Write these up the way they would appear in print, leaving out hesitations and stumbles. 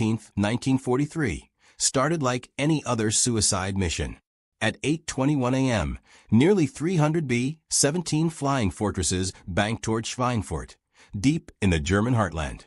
14, 1943, started like any other suicide mission. At 8:21 a.m., nearly 300 B-17 flying fortresses banked toward Schweinfurt, deep in the German heartland.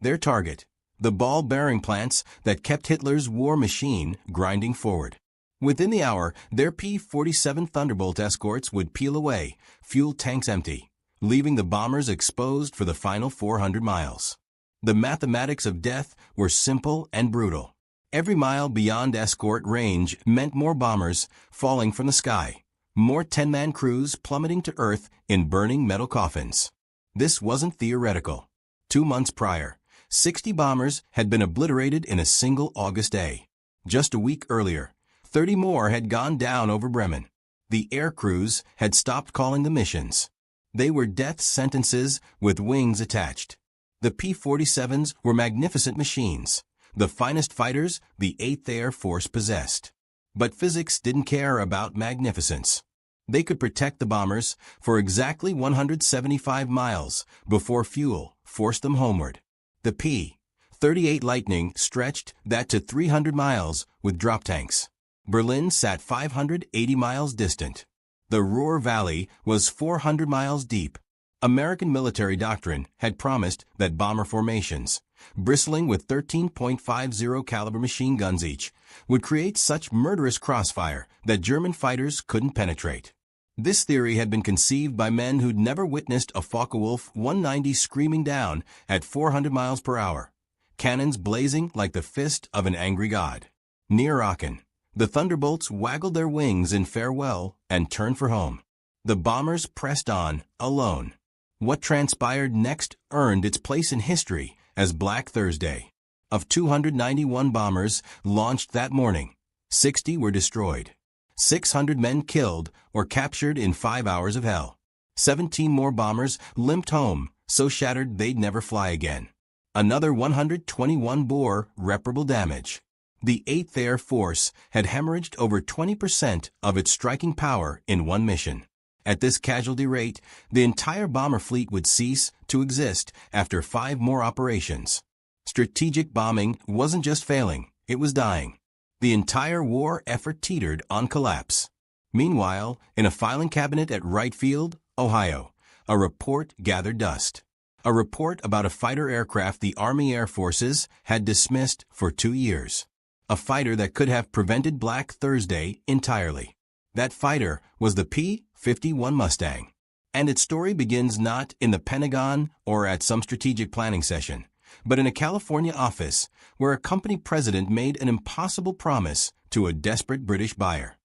Their target, the ball-bearing plants that kept Hitler's war machine grinding forward. Within the hour, their P-47 Thunderbolt escorts would peel away, fuel tanks empty, leaving the bombers exposed for the final 400 miles. The mathematics of death were simple and brutal. Every mile beyond escort range meant more bombers falling from the sky, more 10-man crews plummeting to earth in burning metal coffins. This wasn't theoretical. 2 months prior, 60 bombers had been obliterated in a single August day. Just a week earlier, 30 more had gone down over Bremen. The air crews had stopped calling them missions. They were death sentences with wings attached. The P-47s were magnificent machines, the finest fighters the 8th Air Force possessed. But physics didn't care about magnificence. They could protect the bombers for exactly 175 miles before fuel forced them homeward. The P-38 Lightning stretched that to 300 miles with drop tanks. Berlin sat 580 miles distant. The Ruhr Valley was 400 miles deep. American military doctrine had promised that bomber formations, bristling with 13.50 caliber machine guns each, would create such murderous crossfire that German fighters couldn't penetrate. This theory had been conceived by men who'd never witnessed a Focke-Wulf 190 screaming down at 400 miles per hour, cannons blazing like the fist of an angry god. Near Aachen, the Thunderbolts waggled their wings in farewell and turned for home. The bombers pressed on, alone. What transpired next earned its place in history as Black Thursday. Of 291 bombers launched that morning, 60 were destroyed. 600 men killed or captured in 5 hours of hell. 17 more bombers limped home, so shattered they'd never fly again. Another 121 bore reparable damage. The 8th Air Force had hemorrhaged over 20% of its striking power in one mission. At this casualty rate, the entire bomber fleet would cease to exist after 5 more operations. Strategic bombing wasn't just failing, it was dying. The entire war effort teetered on collapse. Meanwhile, in a filing cabinet at Wright Field, Ohio, a report gathered dust. A report about a fighter aircraft the Army Air Forces had dismissed for 2 years. A fighter that could have prevented Black Thursday entirely. That fighter was the P-51 Mustang. And its story begins not in the Pentagon or at some strategic planning session, but in a California office where a company president made an impossible promise to a desperate British buyer.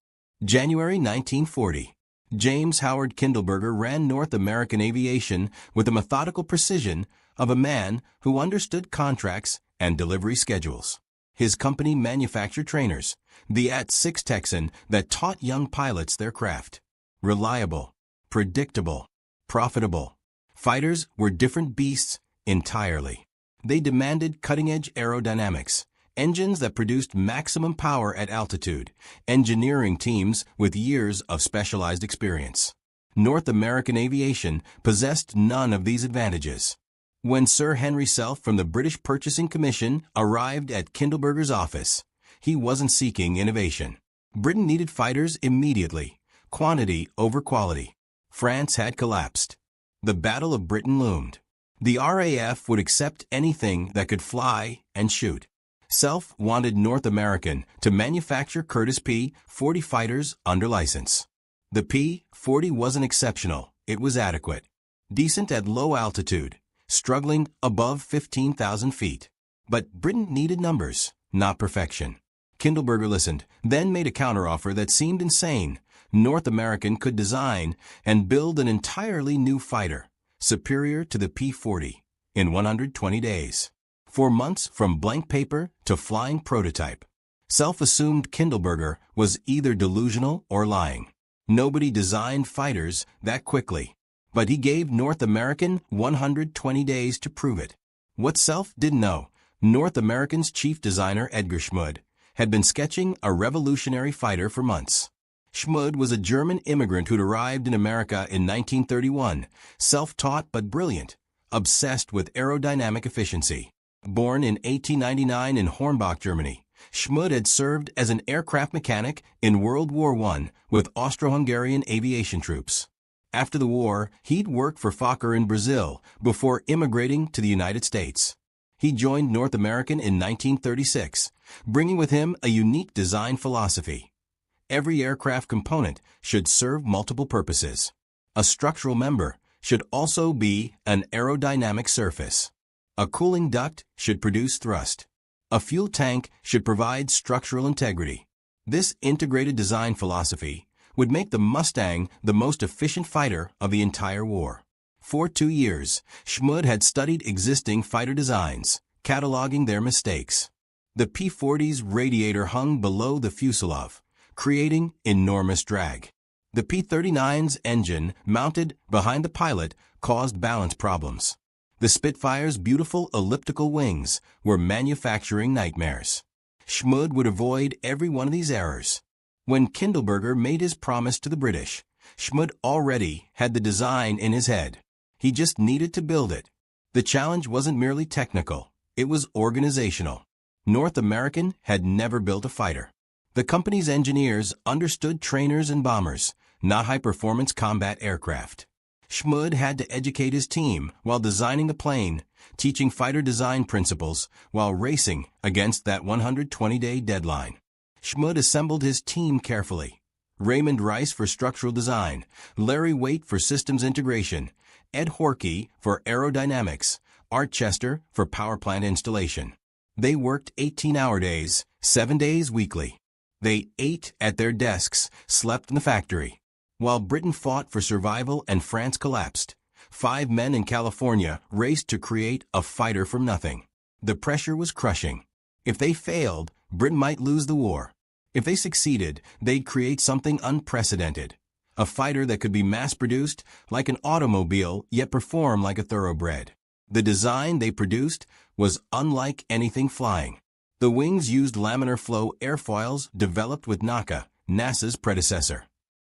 January 1940. James Howard Kindleberger ran North American aviation with the methodical precision of a man who understood contracts and delivery schedules. His company manufactured trainers, the AT-6 Texan that taught young pilots their craft. Reliable, predictable, profitable. Fighters were different beasts entirely. They demanded cutting-edge aerodynamics, engines that produced maximum power at altitude, engineering teams with years of specialized experience. North American aviation possessed none of these advantages. When Sir Henry Self from the British Purchasing Commission arrived at Kindleberger's office, he wasn't seeking innovation. Britain needed fighters immediately, quantity over quality. France had collapsed. The Battle of Britain loomed. The RAF would accept anything that could fly and shoot. Self wanted North American to manufacture Curtiss P-40 fighters under license. The P-40 wasn't exceptional, it was adequate. Decent at low altitude, struggling above 15,000 feet. But Britain needed numbers, not perfection. Kindleberger listened, then made a counteroffer that seemed insane. North American could design and build an entirely new fighter, superior to the P-40, in 120 days. 4 months from blank paper to flying prototype. Self assumed Kindleberger was either delusional or lying. Nobody designed fighters that quickly. But he gave North American 120 days to prove it. What Self didn't know, North American's chief designer Edgar Schmud had been sketching a revolutionary fighter for months. Schmud was a German immigrant who'd arrived in America in 1931, self-taught but brilliant, obsessed with aerodynamic efficiency. Born in 1899 in Hornbach, Germany, Schmid had served as an aircraft mechanic in World War I with Austro-Hungarian aviation troops. After the war, he'd worked for Fokker in Brazil before immigrating to the United States. He joined North American in 1936, bringing with him a unique design philosophy. Every aircraft component should serve multiple purposes. A structural member should also be an aerodynamic surface. A cooling duct should produce thrust. A fuel tank should provide structural integrity. This integrated design philosophy would make the Mustang the most efficient fighter of the entire war. For 2 years, Schmid had studied existing fighter designs, cataloging their mistakes. The P-40's radiator hung below the fuselage, creating enormous drag. The P-39's engine, mounted behind the pilot, caused balance problems. The Spitfire's beautiful elliptical wings were manufacturing nightmares. Schmid would avoid every one of these errors. When Kindleberger made his promise to the British, Schmid already had the design in his head. He just needed to build it. The challenge wasn't merely technical, it was organizational. North American had never built a fighter. The company's engineers understood trainers and bombers, not high-performance combat aircraft. Schmid had to educate his team while designing the plane, teaching fighter design principles while racing against that 120-day deadline. Schmid assembled his team carefully. Raymond Rice for structural design, Larry Waite for systems integration, Ed Horkey for aerodynamics, Art Chester for power plant installation. They worked 18-hour days, 7 days weekly. They ate at their desks, slept in the factory. While Britain fought for survival and France collapsed, 5 men in California raced to create a fighter from nothing. The pressure was crushing. If they failed, Britain might lose the war. If they succeeded, they'd create something unprecedented. A fighter that could be mass-produced like an automobile, yet perform like a thoroughbred. The design they produced was unlike anything flying. The wings used laminar flow airfoils developed with NACA, NASA's predecessor.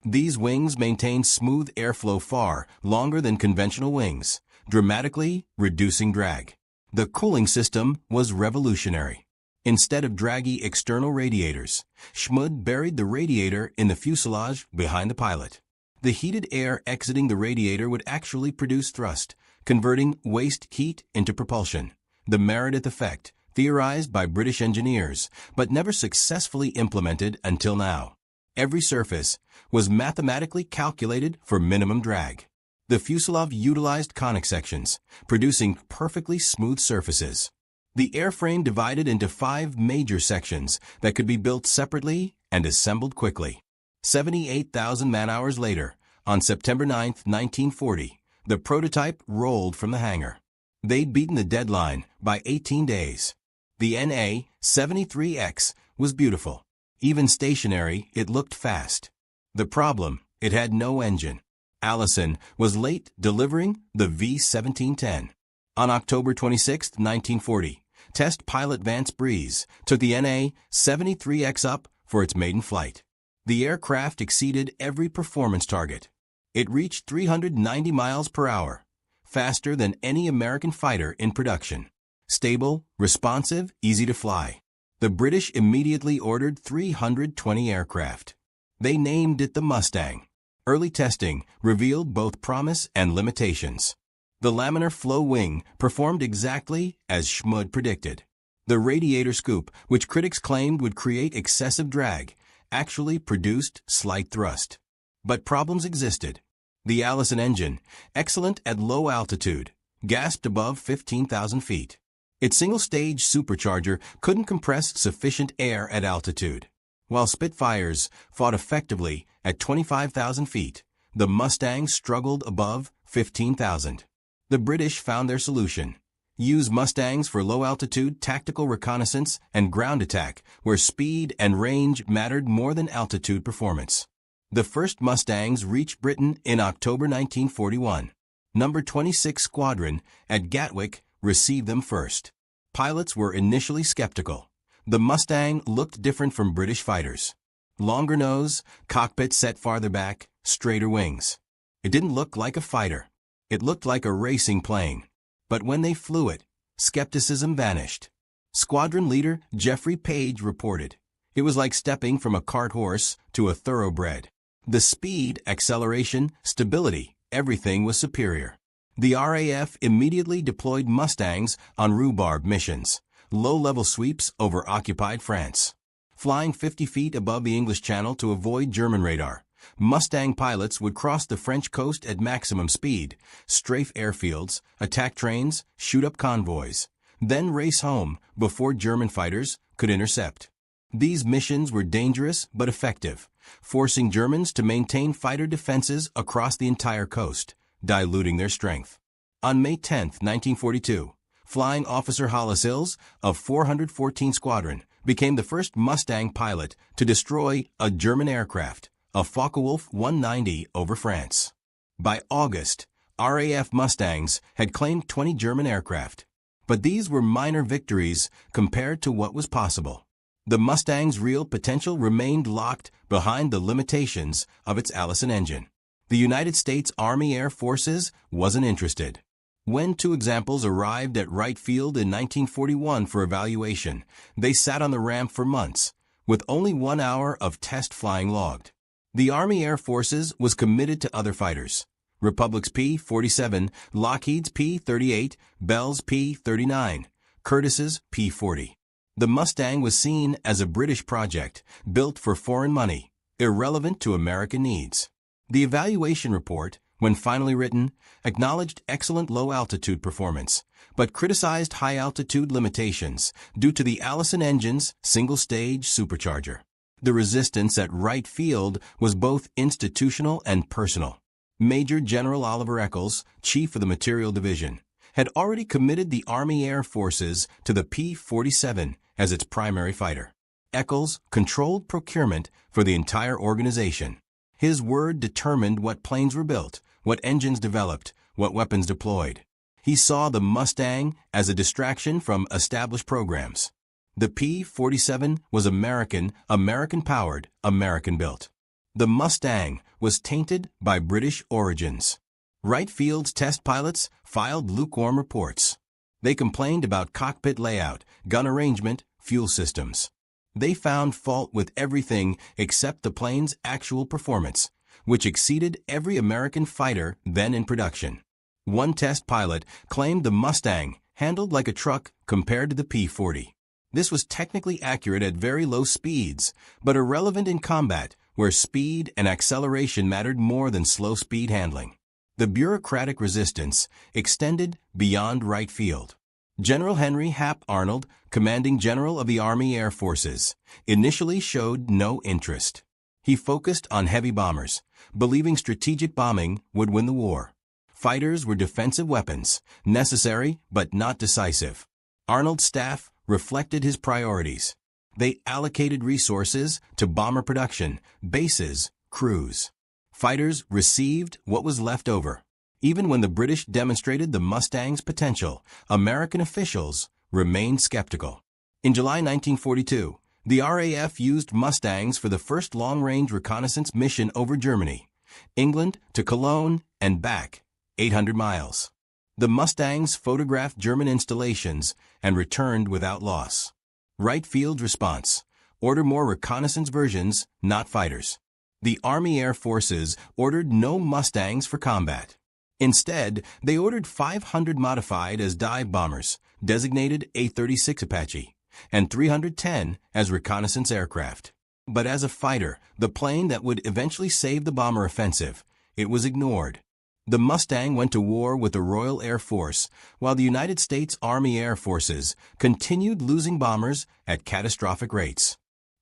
These wings maintained smooth airflow far longer than conventional wings, dramatically reducing drag. The cooling system was revolutionary. Instead of draggy external radiators, Schmid buried the radiator in the fuselage behind the pilot. The heated air exiting the radiator would actually produce thrust, converting waste heat into propulsion. The Meredith effect, theorized by British engineers, but never successfully implemented until now. Every surface was mathematically calculated for minimum drag. The fuselage utilized conic sections, producing perfectly smooth surfaces. The airframe divided into 5 major sections that could be built separately and assembled quickly. 78,000 man-hours later, on September 9, 1940, the prototype rolled from the hangar. They'd beaten the deadline by 18 days. The NA-73X was beautiful. Even stationary, it looked fast. The problem, it had no engine. Allison was late delivering the V-1710. On October 26, 1940, test pilot Vance Breeze took the NA-73X up for its maiden flight. The aircraft exceeded every performance target. It reached 390 miles per hour, faster than any American fighter in production. Stable, responsive, easy to fly. The British immediately ordered 320 aircraft. They named it the Mustang. Early testing revealed both promise and limitations. The laminar flow wing performed exactly as Schmid predicted. The radiator scoop, which critics claimed would create excessive drag, actually produced slight thrust. But problems existed. The Allison engine, excellent at low altitude, gasped above 15,000 feet. Its single-stage supercharger couldn't compress sufficient air at altitude. While Spitfires fought effectively at 25,000 feet, the Mustang struggled above 15,000. The British found their solution. Use Mustangs for low-altitude tactical reconnaissance and ground attack, where speed and range mattered more than altitude performance. The first Mustangs reached Britain in October 1941. Number 26 Squadron at Gatwick received them first. Pilots were initially skeptical. The Mustang looked different from British fighters. Longer nose, cockpit set farther back, straighter wings. It didn't look like a fighter. It looked like a racing plane. But when they flew it, Skepticism vanished. Squadron leader Jeffrey Page reported, "It was like stepping from a cart horse to a thoroughbred. The speed, acceleration, stability, everything was superior." The RAF immediately deployed Mustangs on rhubarb missions, low-level sweeps over occupied France. Flying 50 feet above the English Channel to avoid German radar, Mustang pilots would cross the French coast at maximum speed, strafe airfields, attack trains, shoot up convoys, then race home before German fighters could intercept. These missions were dangerous but effective, forcing Germans to maintain fighter defenses across the entire coast, diluting their strength. On May 10, 1942, Flying Officer Hollis Hills of 414 Squadron became the first Mustang pilot to destroy a German aircraft, a Focke-Wulf 190 over France. By August, RAF Mustangs had claimed 20 German aircraft, but these were minor victories compared to what was possible. The Mustang's real potential remained locked behind the limitations of its Allison engine. The United States Army Air Forces wasn't interested. When two examples arrived at Wright Field in 1941 for evaluation, they sat on the ramp for months, with only 1 hour of test flying logged. The Army Air Forces was committed to other fighters: Republic's P-47, Lockheed's P-38, Bell's P-39, Curtiss's P-40. The Mustang was seen as a British project, built for foreign money, irrelevant to American needs. The evaluation report, when finally written, acknowledged excellent low-altitude performance, but criticized high-altitude limitations due to the Allison engine's single-stage supercharger. The resistance at Wright Field was both institutional and personal. Major General Oliver Eccles, chief of the Material Division, had already committed the Army Air Forces to the P-47 as its primary fighter. Eccles controlled procurement for the entire organization. His word determined what planes were built, what engines developed, what weapons deployed. He saw the Mustang as a distraction from established programs. The P-47 was American-powered, American-built. The Mustang was tainted by British origins. Wright Field's test pilots filed lukewarm reports. They complained about cockpit layout, gun arrangement, fuel systems. They found fault with everything except the plane's actual performance, which exceeded every American fighter then in production. One test pilot claimed the Mustang handled like a truck compared to the P-40. This was technically accurate at very low speeds, but irrelevant in combat, where speed and acceleration mattered more than slow speed handling. The bureaucratic resistance extended beyond Wright Field. General Henry Hap Arnold, commanding general of the Army Air Forces, initially showed no interest. He focused on heavy bombers, believing strategic bombing would win the war. Fighters were defensive weapons, necessary but not decisive. Arnold's staff reflected his priorities. They allocated resources to bomber production, bases, crews. Fighters received what was left over. Even when the British demonstrated the Mustang's potential, American officials remained skeptical. In July 1942, the RAF used Mustangs for the first long-range reconnaissance mission over Germany, England to Cologne and back, 800 miles. The Mustangs photographed German installations and returned without loss. Wright Field's response: order more reconnaissance versions, not fighters. The Army Air Forces ordered no Mustangs for combat. Instead, they ordered 500 modified as dive bombers, designated A-36 Apache, and 310 as reconnaissance aircraft. But as a fighter, the plane that would eventually save the bomber offensive, it was ignored. The Mustang went to war with the Royal Air Force, while the United States Army Air Forces continued losing bombers at catastrophic rates.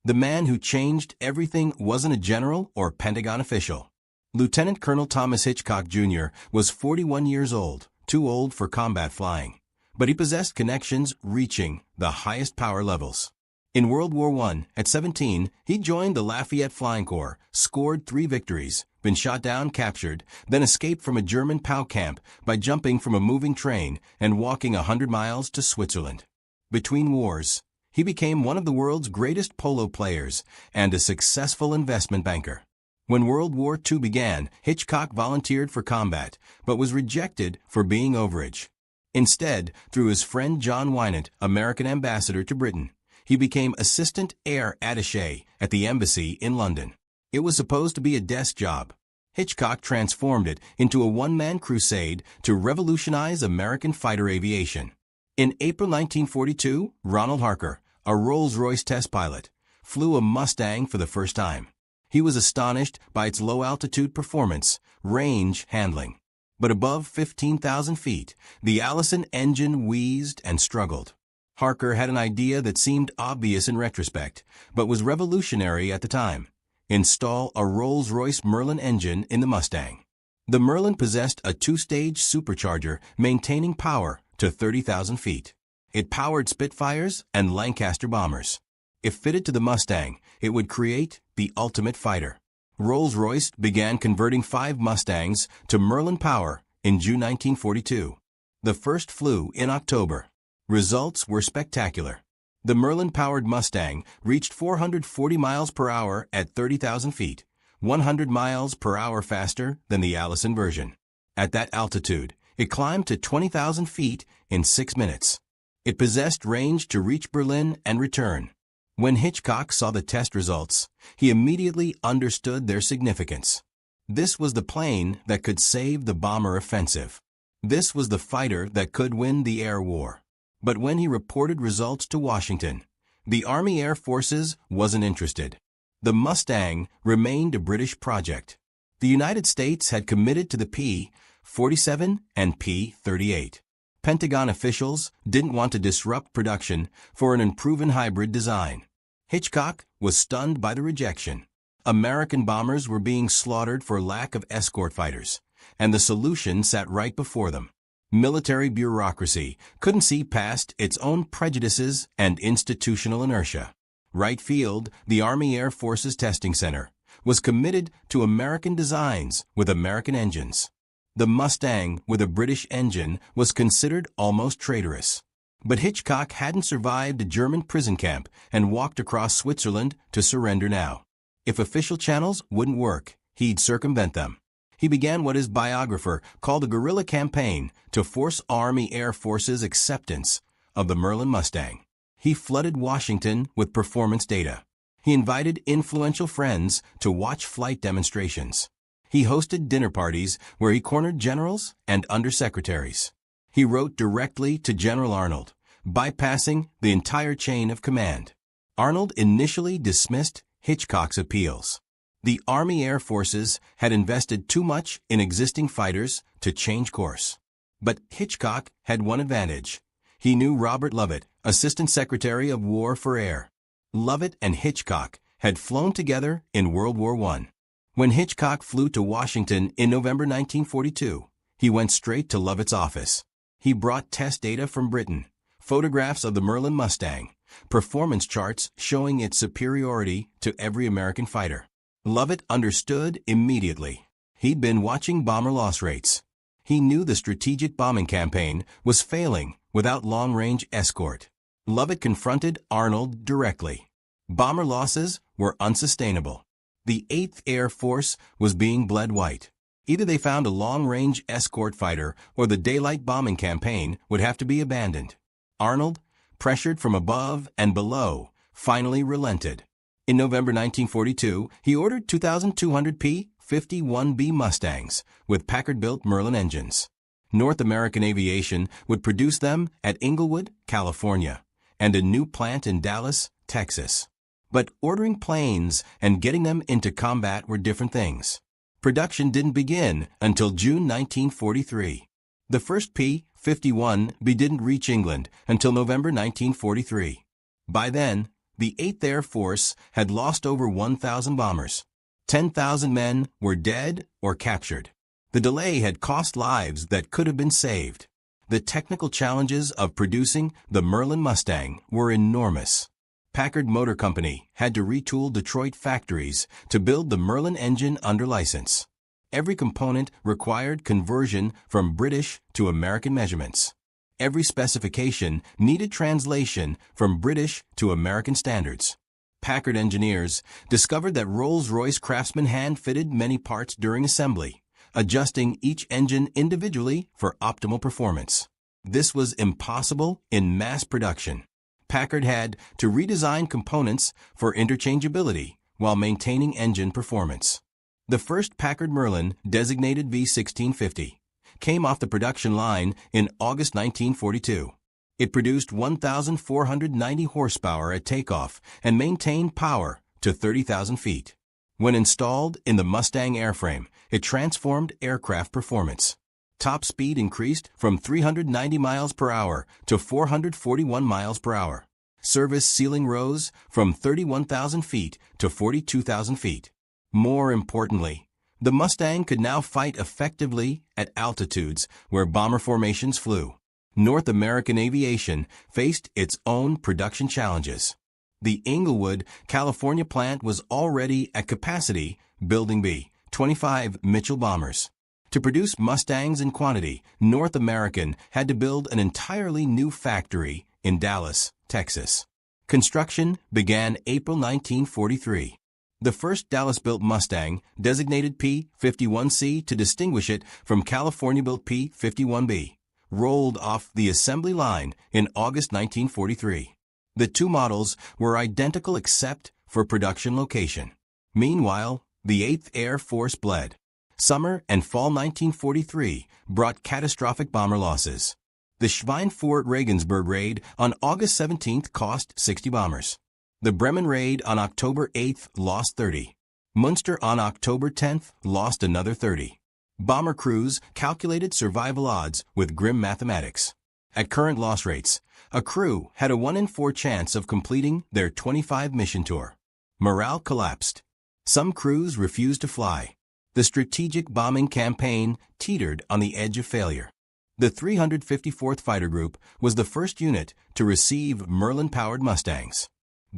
The man who changed everything wasn't a general or Pentagon official. Lieutenant Colonel Thomas Hitchcock, Jr. was 41 years old, too old for combat flying, but he possessed connections reaching the highest power levels. In World War I, at 17, he joined the Lafayette Flying Corps, scored 3 victories, been shot down, captured, then escaped from a German POW camp by jumping from a moving train and walking 100 miles to Switzerland. Between wars, he became one of the world's greatest polo players and a successful investment banker. When World War II began, Hitchcock volunteered for combat, but was rejected for being overage. Instead, through his friend John Wynant, American ambassador to Britain, he became assistant air attaché at the embassy in London. It was supposed to be a desk job. Hitchcock transformed it into a one-man crusade to revolutionize American fighter aviation. In April 1942, Ronald Harker, a Rolls-Royce test pilot, flew a Mustang for the first time. He was astonished by its low-altitude performance, range handling. But above 15,000 feet, the Allison engine wheezed and struggled. Harker had an idea that seemed obvious in retrospect, but was revolutionary at the time. Install a Rolls-Royce Merlin engine in the Mustang. The Merlin possessed a two-stage supercharger maintaining power to 30,000 feet. It powered Spitfires and Lancaster bombers. If fitted to the Mustang, it would create the ultimate fighter. Rolls-Royce began converting 5 Mustangs to Merlin power in June 1942. The first flew in October. Results were spectacular. The Merlin-powered Mustang reached 440 miles per hour at 30,000 feet, 100 miles per hour faster than the Allison version. At that altitude, it climbed to 20,000 feet in 6 minutes. It possessed range to reach Berlin and return. When Hitchcock saw the test results, he immediately understood their significance. This was the plane that could save the bomber offensive. This was the fighter that could win the air war. But when he reported results to Washington, the Army Air Forces wasn't interested. The Mustang remained a British project. The United States had committed to the P-47 and P-38. Pentagon officials didn't want to disrupt production for an unproven hybrid design. Hitchcock was stunned by the rejection. American bombers were being slaughtered for lack of escort fighters, and the solution sat right before them. Military bureaucracy couldn't see past its own prejudices and institutional inertia. Wright Field, the Army Air Forces Testing Center, was committed to American designs with American engines. The Mustang with a British engine was considered almost traitorous. But Hitchcock hadn't survived a German prison camp and walked across Switzerland to surrender now. If official channels wouldn't work, he'd circumvent them. He began what his biographer called a guerrilla campaign to force Army Air Forces acceptance of the Merlin Mustang. He flooded Washington with performance data. He invited influential friends to watch flight demonstrations. He hosted dinner parties where he cornered generals and undersecretaries. He wrote directly to General Arnold, bypassing the entire chain of command. Arnold initially dismissed Hitchcock's appeals. The Army Air Forces had invested too much in existing fighters to change course. But Hitchcock had one advantage. He knew Robert Lovett, Assistant Secretary of War for Air. Lovett and Hitchcock had flown together in World War I. When Hitchcock flew to Washington in November 1942, he went straight to Lovett's office. He brought test data from Britain, photographs of the Merlin Mustang, performance charts showing its superiority to every American fighter. Lovett understood immediately. He'd been watching bomber loss rates. He knew the strategic bombing campaign was failing without long-range escort. Lovett confronted Arnold directly. Bomber losses were unsustainable. The 8th Air Force was being bled white. Either they found a long-range escort fighter or the daylight bombing campaign would have to be abandoned. Arnold, pressured from above and below, finally relented. In November 1942, he ordered 2,200 P-51B Mustangs with Packard-built Merlin engines. North American Aviation would produce them at Inglewood, California, and a new plant in Dallas, Texas. But ordering planes and getting them into combat were different things. Production didn't begin until June 1943. The first P-51B didn't reach England until November 1943. By then, the 8th Air Force had lost over 1,000 bombers. 10,000 men were dead or captured. The delay had cost lives that could have been saved. The technical challenges of producing the Merlin Mustang were enormous. Packard Motor Company had to retool Detroit factories to build the Merlin engine under license. Every component required conversion from British to American measurements. Every specification needed translation from British to American standards. Packard engineers discovered that Rolls-Royce craftsmen hand-fitted many parts during assembly, adjusting each engine individually for optimal performance. This was impossible in mass production. Packard had to redesign components for interchangeability while maintaining engine performance. The first Packard Merlin, designated V1650, came off the production line in August 1942. It produced 1,490 horsepower at takeoff and maintained power to 30,000 feet. When installed in the Mustang airframe, it transformed aircraft performance. Top speed increased from 390 miles per hour to 441 miles per hour. Service ceiling rose from 31,000 feet to 42,000 feet. More importantly, the Mustang could now fight effectively at altitudes where bomber formations flew. North American aviation faced its own production challenges. The Inglewood, California plant was already at capacity, building B-25 Mitchell bombers. To produce Mustangs in quantity, North American had to build an entirely new factory in Dallas, Texas. Construction began April 1943. The first Dallas-built Mustang, designated P-51C to distinguish it from California-built P-51B, rolled off the assembly line in August 1943. The two models were identical except for production location. Meanwhile, the 8th Air Force bled. Summer and fall 1943 brought catastrophic bomber losses. The Schweinfurt-Regensburg raid on August 17th cost 60 bombers. The Bremen raid on October 8th lost 30. Munster on October 10th lost another 30. Bomber crews calculated survival odds with grim mathematics. At current loss rates, a crew had a 1 in 4 chance of completing their 25-mission tour. Morale collapsed. Some crews refused to fly. The strategic bombing campaign teetered on the edge of failure. The 354th Fighter Group was the first unit to receive Merlin-powered Mustangs.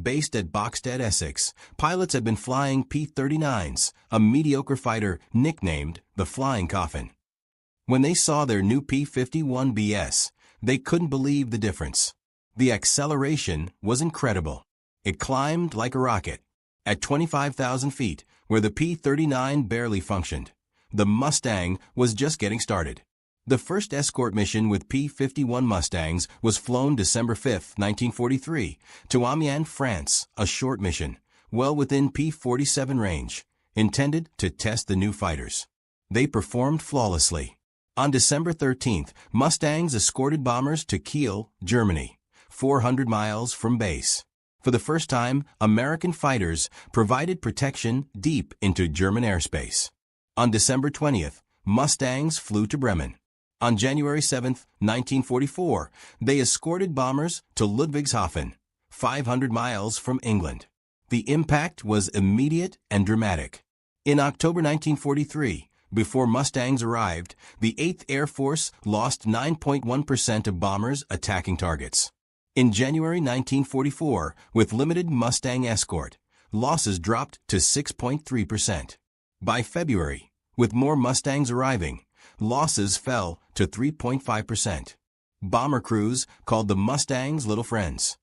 Based at Boxstead, Essex, pilots had been flying P-39s, a mediocre fighter nicknamed the Flying Coffin. When they saw their new P-51BS, they couldn't believe the difference. The acceleration was incredible. It climbed like a rocket. At 25,000 feet, where the P-39 barely functioned, the Mustang was just getting started. The first escort mission with P-51 Mustangs was flown December 5, 1943, to Amiens, France, a short mission, well within P-47 range, intended to test the new fighters. They performed flawlessly. On December 13th, Mustangs escorted bombers to Kiel, Germany, 400 miles from base. For the first time, American fighters provided protection deep into German airspace. On December 20th, Mustangs flew to Bremen. On January 7, 1944, they escorted bombers to Ludwigshafen, 500 miles from England. The impact was immediate and dramatic. In October 1943, before Mustangs arrived, the 8th Air Force lost 9.1% of bombers attacking targets. In January 1944, with limited Mustang escort, losses dropped to 6.3%. By February, with more Mustangs arriving, losses fell to 3.5%. Bomber crews called the Mustangs little friends.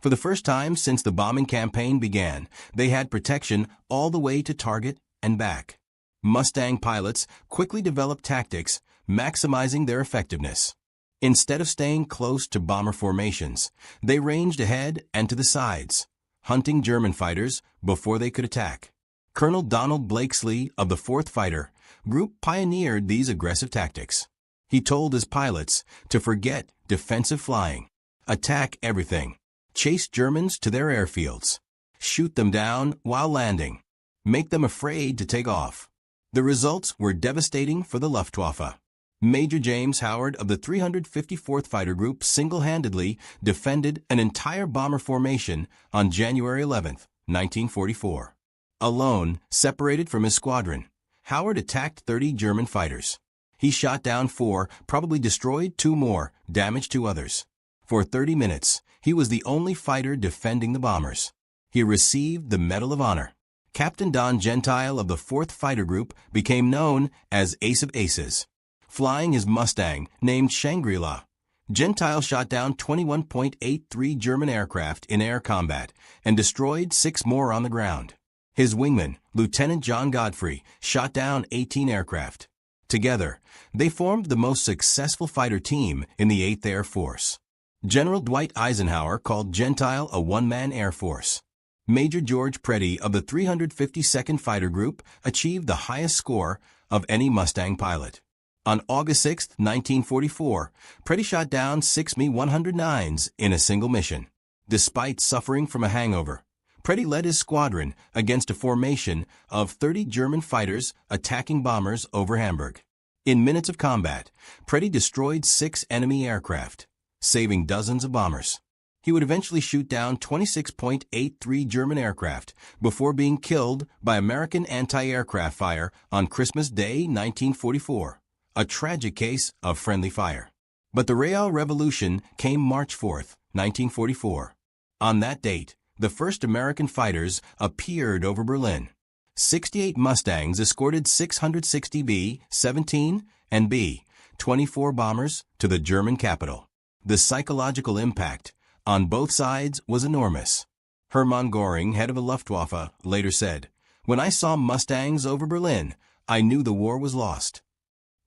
For the first time since the bombing campaign began, they had protection all the way to target and back. Mustang pilots quickly developed tactics, maximizing their effectiveness. Instead of staying close to bomber formations, they ranged ahead and to the sides, hunting German fighters before they could attack. Colonel Donald Blakesley of the 4th Fighter Group pioneered these aggressive tactics. He told his pilots to forget defensive flying, attack everything, chase Germans to their airfields, shoot them down while landing, make them afraid to take off. The results were devastating for the Luftwaffe. Major James Howard of the 354th Fighter Group single-handedly defended an entire bomber formation on January 11, 1944. Alone, separated from his squadron, Howard attacked 30 German fighters. He shot down 4, probably destroyed 2 more, damaged 2 others. For 30 minutes, he was the only fighter defending the bombers. He received the Medal of Honor. Captain Don Gentile of the 4th Fighter Group became known as Ace of Aces. Flying his Mustang, named Shangri-La, Gentile shot down 21.83 German aircraft in air combat and destroyed 6 more on the ground. His wingman, Lieutenant John Godfrey, shot down 18 aircraft. Together, they formed the most successful fighter team in the 8th Air Force. General Dwight Eisenhower called Gentile a one-man air force. Major George Preddy of the 352nd Fighter Group achieved the highest score of any Mustang pilot. On August 6, 1944, Preddy shot down 6 Me-109s in a single mission. Despite suffering from a hangover, Preddy led his squadron against a formation of 30 German fighters attacking bombers over Hamburg. In minutes of combat, Preddy destroyed 6 enemy aircraft, saving dozens of bombers. He would eventually shoot down 26.83 German aircraft before being killed by American anti-aircraft fire on Christmas Day 1944, a tragic case of friendly fire. But the Real Revolution came March 4, 1944. On that date, the first American fighters appeared over Berlin. 68 Mustangs escorted 660 B-17 and B-24 bombers to the German capital. The psychological impact on both sides was enormous. Hermann Göring, head of the Luftwaffe, later said, "When I saw Mustangs over Berlin, I knew the war was lost."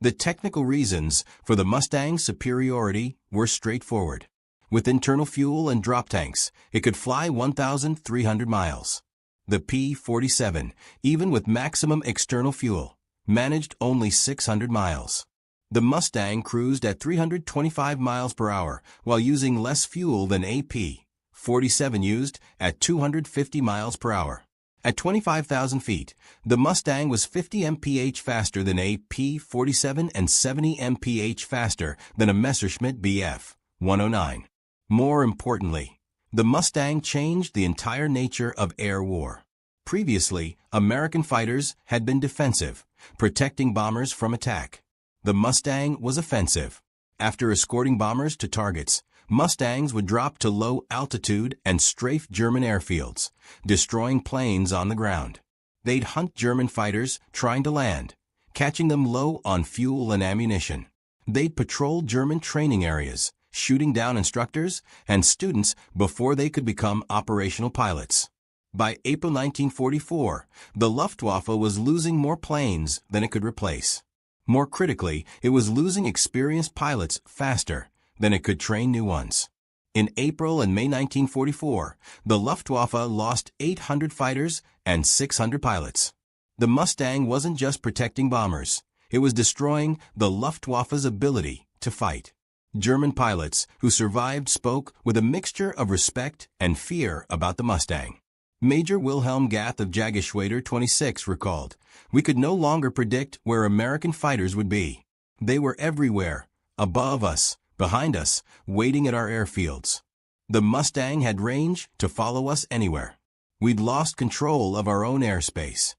The technical reasons for the Mustang's superiority were straightforward. With internal fuel and drop tanks, it could fly 1,300 miles. The P-47, even with maximum external fuel, managed only 600 miles. The Mustang cruised at 325 miles per hour while using less fuel than a P-47 used at 250 miles per hour. At 25,000 feet, the Mustang was 50 mph faster than a P-47 and 70 mph faster than a Messerschmitt Bf 109. More importantly, the Mustang changed the entire nature of air war. Previously, American fighters had been defensive, protecting bombers from attack. The Mustang was offensive. After escorting bombers to targets, Mustangs would drop to low altitude and strafe German airfields, destroying planes on the ground. They'd hunt German fighters trying to land, catching them low on fuel and ammunition. They'd patrol German training areas, shooting down instructors and students before they could become operational pilots. By April 1944, the Luftwaffe was losing more planes than it could replace. More critically, it was losing experienced pilots faster than it could train new ones. In April and May 1944, the Luftwaffe lost 800 fighters and 600 pilots. The Mustang wasn't just protecting bombers, it was destroying the Luftwaffe's ability to fight. German pilots who survived spoke with a mixture of respect and fear about the Mustang. Major Wilhelm Gath of Jagerschwader 26 recalled, "We could no longer predict where American fighters would be. They were everywhere, above us, behind us, waiting at our airfields. The Mustang had range to follow us anywhere. We'd lost control of our own airspace."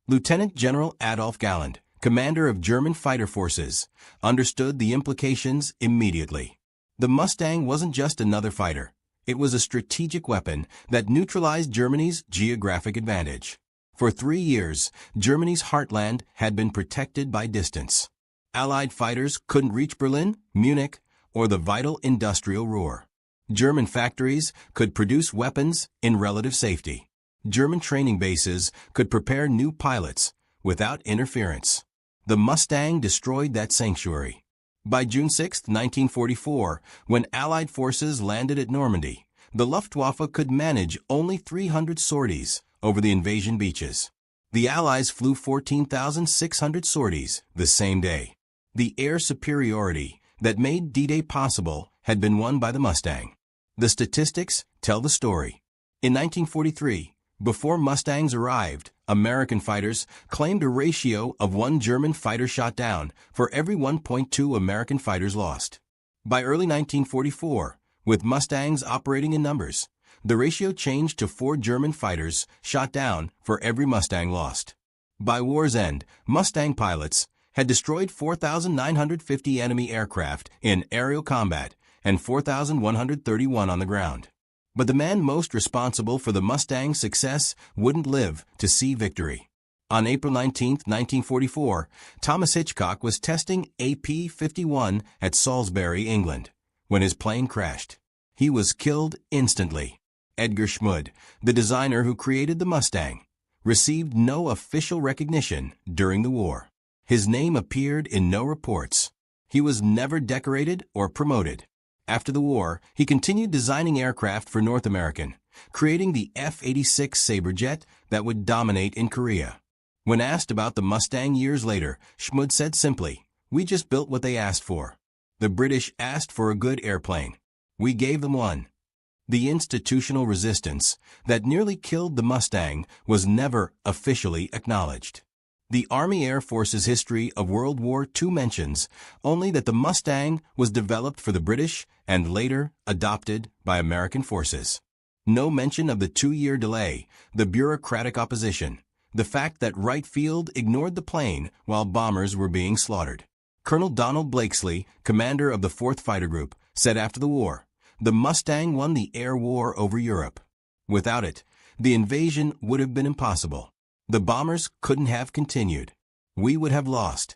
Lieutenant General Adolf Galland, commander of German fighter forces, understood the implications immediately. The Mustang wasn't just another fighter. It was a strategic weapon that neutralized Germany's geographic advantage. For 3 years, Germany's heartland had been protected by distance. Allied fighters couldn't reach Berlin, Munich, or the vital industrial Ruhr. German factories could produce weapons in relative safety. German training bases could prepare new pilots without interference. The Mustang destroyed that sanctuary. By June 6, 1944, when Allied forces landed at Normandy, the Luftwaffe could manage only 300 sorties over the invasion beaches. The Allies flew 14,600 sorties the same day. The air superiority that made D-Day possible had been won by the Mustang. The statistics tell the story. In 1943, before Mustangs arrived, American fighters claimed a ratio of 1 German fighter shot down for every 1.2 American fighters lost. By early 1944, with Mustangs operating in numbers, the ratio changed to 4 German fighters shot down for every Mustang lost. By war's end, Mustang pilots had destroyed 4,950 enemy aircraft in aerial combat and 4,131 on the ground. But the man most responsible for the Mustang's success wouldn't live to see victory. On April 19, 1944, Thomas Hitchcock was testing a P-51 at Salisbury, England, when his plane crashed. He was killed instantly. Edgar Schmud, the designer who created the Mustang, received no official recognition during the war. His name appeared in no reports. He was never decorated or promoted. After the war, he continued designing aircraft for North American, creating the F-86 Sabre jet that would dominate in Korea. When asked about the Mustang years later, Schmud said simply, "We just built what they asked for. The British asked for a good airplane. We gave them one." The institutional resistance that nearly killed the Mustang was never officially acknowledged. The Army Air Force's history of World War II mentions only that the Mustang was developed for the British and later adopted by American forces. No mention of the 2-year delay, the bureaucratic opposition, the fact that Wright Field ignored the plane while bombers were being slaughtered. Colonel Donald Blakesley, commander of the 4th Fighter Group, said after the war, "The Mustang won the air war over Europe. Without it, the invasion would have been impossible. The bombers couldn't have continued. We would have lost."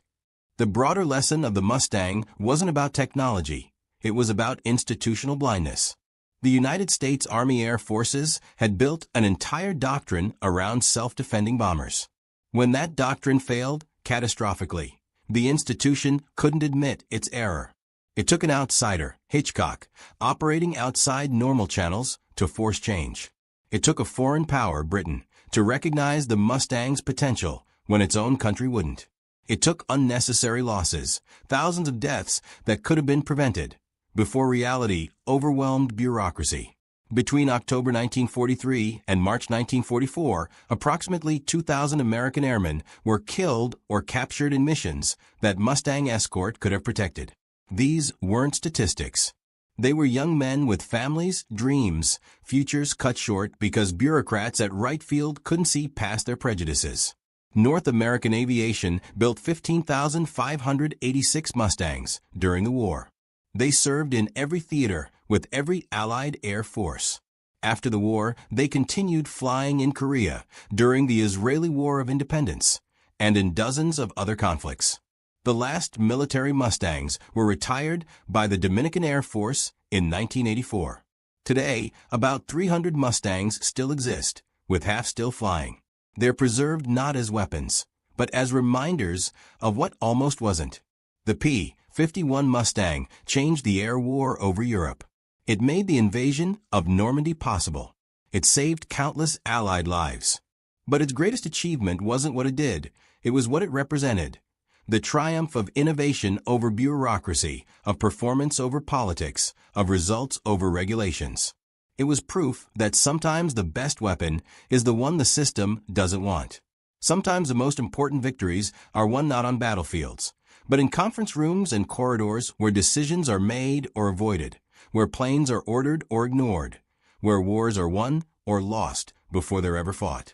The broader lesson of the Mustang wasn't about technology. It was about institutional blindness. The United States Army Air Forces had built an entire doctrine around self-defending bombers. When that doctrine failed, catastrophically, the institution couldn't admit its error. It took an outsider, Hitchcock, operating outside normal channels, to force change. It took a foreign power, Britain, to recognize the Mustang's potential when its own country wouldn't. It took unnecessary losses, thousands of deaths that could have been prevented, before reality overwhelmed bureaucracy. Between October 1943 and March 1944, approximately 2,000 American airmen were killed or captured in missions that Mustang escort could have protected. These weren't statistics. They were young men with families, dreams, futures cut short because bureaucrats at Wright Field couldn't see past their prejudices. North American Aviation built 15,586 Mustangs during the war. They served in every theater with every Allied Air Force. After the war, they continued flying in Korea during the Israeli War of Independence and in dozens of other conflicts. The last military Mustangs were retired by the Dominican Air Force in 1984. Today, about 300 Mustangs still exist, with half still flying. They're preserved not as weapons, but as reminders of what almost wasn't. The P-51 Mustang changed the air war over Europe. It made the invasion of Normandy possible. It saved countless Allied lives. But its greatest achievement wasn't what it did, it was what it represented. The triumph of innovation over bureaucracy, of performance over politics, of results over regulations. It was proof that sometimes the best weapon is the one the system doesn't want. Sometimes the most important victories are won not on battlefields, but in conference rooms and corridors where decisions are made or avoided, where planes are ordered or ignored, where wars are won or lost before they're ever fought.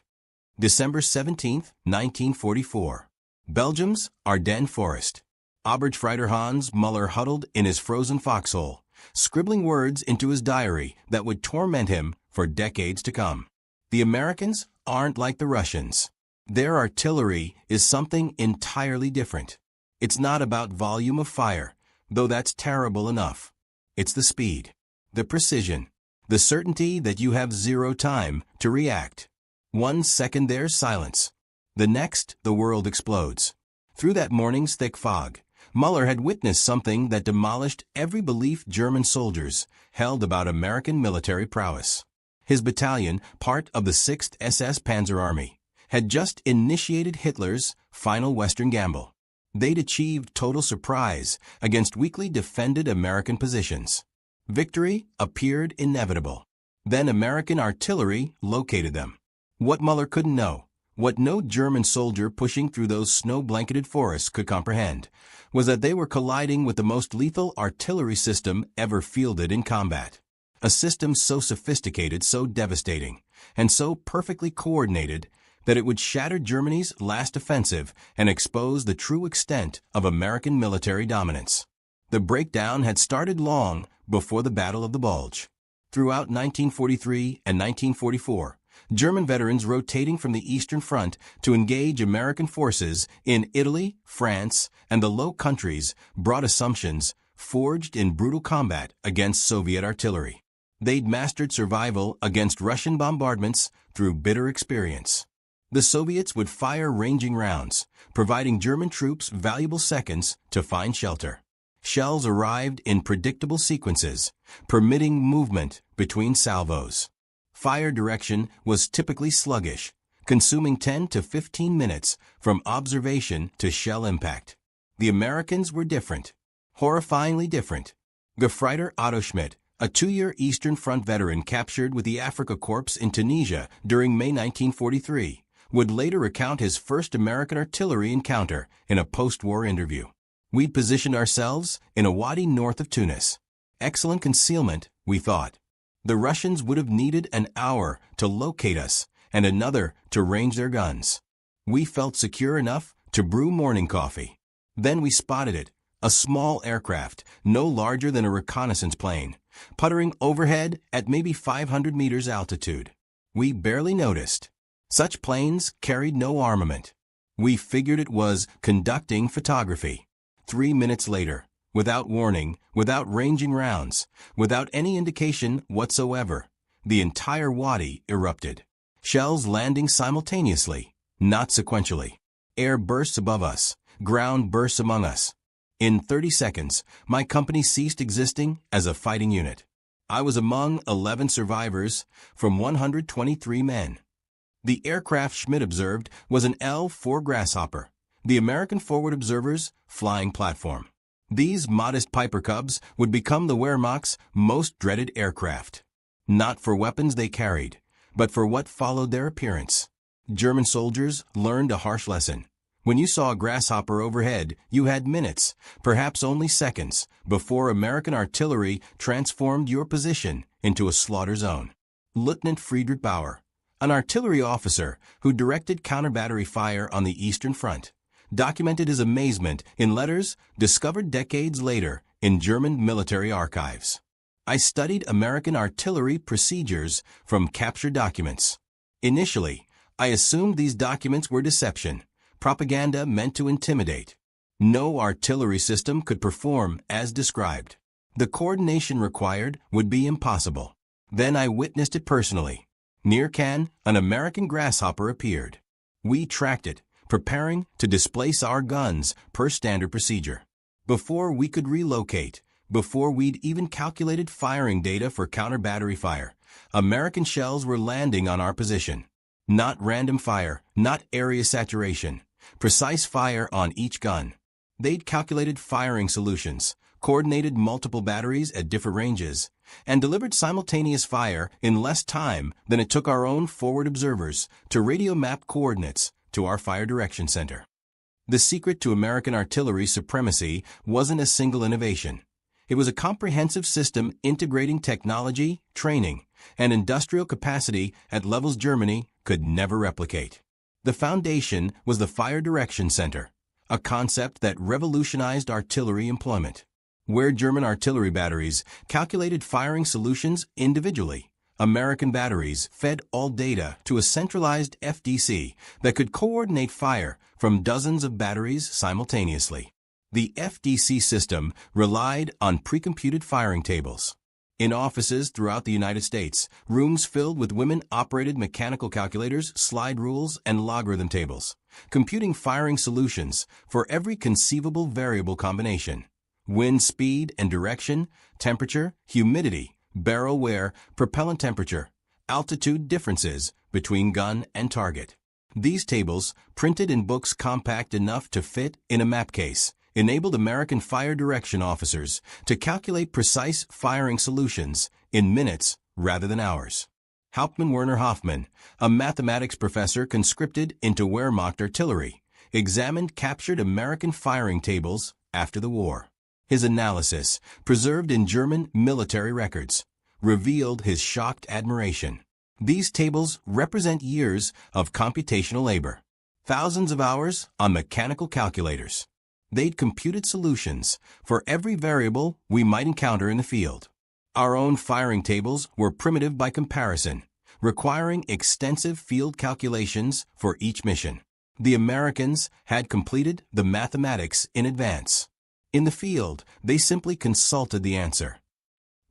December 17, 1944. Belgium's Ardennes Forest. Oberstfreiter Hans Müller huddled in his frozen foxhole, scribbling words into his diary that would torment him for decades to come. The Americans aren't like the Russians. Their artillery is something entirely different. It's not about volume of fire, though that's terrible enough. It's the speed, the precision, the certainty that you have zero time to react. 1 second there's silence. The next, the world explodes. Through that morning's thick fog, Müller had witnessed something that demolished every belief German soldiers held about American military prowess. His battalion, part of the 6th SS Panzer Army, had just initiated Hitler's final Western gamble. They'd achieved total surprise against weakly defended American positions. Victory appeared inevitable. Then American artillery located them. What Müller couldn't know, what no German soldier pushing through those snow-blanketed forests could comprehend, was that they were colliding with the most lethal artillery system ever fielded in combat. A system so sophisticated, so devastating, and so perfectly coordinated that it would shatter Germany's last offensive and expose the true extent of American military dominance. The breakdown had started long before the Battle of the Bulge. Throughout 1943 and 1944, German veterans rotating from the Eastern Front to engage American forces in Italy, France, and the Low Countries brought assumptions forged in brutal combat against Soviet artillery. They'd mastered survival against Russian bombardments through bitter experience. The Soviets would fire ranging rounds, providing German troops valuable seconds to find shelter. Shells arrived in predictable sequences, permitting movement between salvos. Fire direction was typically sluggish, consuming 10 to 15 minutes from observation to shell impact. The Americans were different, horrifyingly different. Gefreiter Otto Schmidt, a 2-year Eastern Front veteran captured with the Afrika Korps in Tunisia during May 1943, would later recount his first American artillery encounter in a post-war interview. We'd positioned ourselves in a wadi north of Tunis. Excellent concealment, we thought. The Russians would have needed an hour to locate us and another to range their guns. We felt secure enough to brew morning coffee. Then we spotted it, a small aircraft, no larger than a reconnaissance plane, puttering overhead at maybe 500 meters altitude. We barely noticed. Such planes carried no armament. We figured it was conducting photography. 3 minutes later, without warning, without ranging rounds, without any indication whatsoever, the entire wadi erupted. Shells landing simultaneously, not sequentially. Air bursts above us, ground bursts among us. In 30 seconds, my company ceased existing as a fighting unit. I was among 11 survivors from 123 men. The aircraft Schmidt observed was an L-4 Grasshopper, the American forward observer's flying platform. These modest Piper Cubs would become the Wehrmacht's most dreaded aircraft. Not for weapons they carried, but for what followed their appearance. German soldiers learned a harsh lesson. When you saw a Grasshopper overhead, you had minutes, perhaps only seconds, before American artillery transformed your position into a slaughter zone. Lieutenant Friedrich Bauer, an artillery officer who directed counter-battery fire on the Eastern Front, documented his amazement in letters discovered decades later in German military archives. I studied American artillery procedures from capture documents. Initially, I assumed these documents were deception, propaganda meant to intimidate. No artillery system could perform as described. The coordination required would be impossible. Then I witnessed it personally. Near Cannes, an American Grasshopper appeared. We tracked it, preparing to displace our guns per standard procedure. Before we could relocate, before we'd even calculated firing data for counter-battery fire, American shells were landing on our position. Not random fire, not area saturation, precise fire on each gun. They'd calculated firing solutions, coordinated multiple batteries at different ranges, and delivered simultaneous fire in less time than it took our own forward observers to radio map coordinates to our fire direction center. The secret to American artillery supremacy wasn't a single innovation. It was a comprehensive system integrating technology, training, and industrial capacity at levels Germany could never replicate. The foundation was the Fire Direction Center, a concept that revolutionized artillery employment. Where German artillery batteries calculated firing solutions individually, American batteries fed all data to a centralized FDC that could coordinate fire from dozens of batteries simultaneously. The FDC system relied on pre-computed firing tables. In offices throughout the United States, rooms filled with women-operated mechanical calculators, slide rules, and logarithm tables, computing firing solutions for every conceivable variable combination. Wind speed and direction, temperature, humidity, barrel wear, propellant temperature, altitude differences between gun and target. These tables, printed in books compact enough to fit in a map case, enabled American fire direction officers to calculate precise firing solutions in minutes rather than hours. Hauptmann Werner Hoffmann, a mathematics professor conscripted into Wehrmacht artillery, examined captured American firing tables after the war. His analysis, preserved in German military records, revealed his shocked admiration. These tables represent years of computational labor, thousands of hours on mechanical calculators. They'd computed solutions for every variable we might encounter in the field. Our own firing tables were primitive by comparison, requiring extensive field calculations for each mission. The Americans had completed the mathematics in advance. In the field, they simply consulted the answer.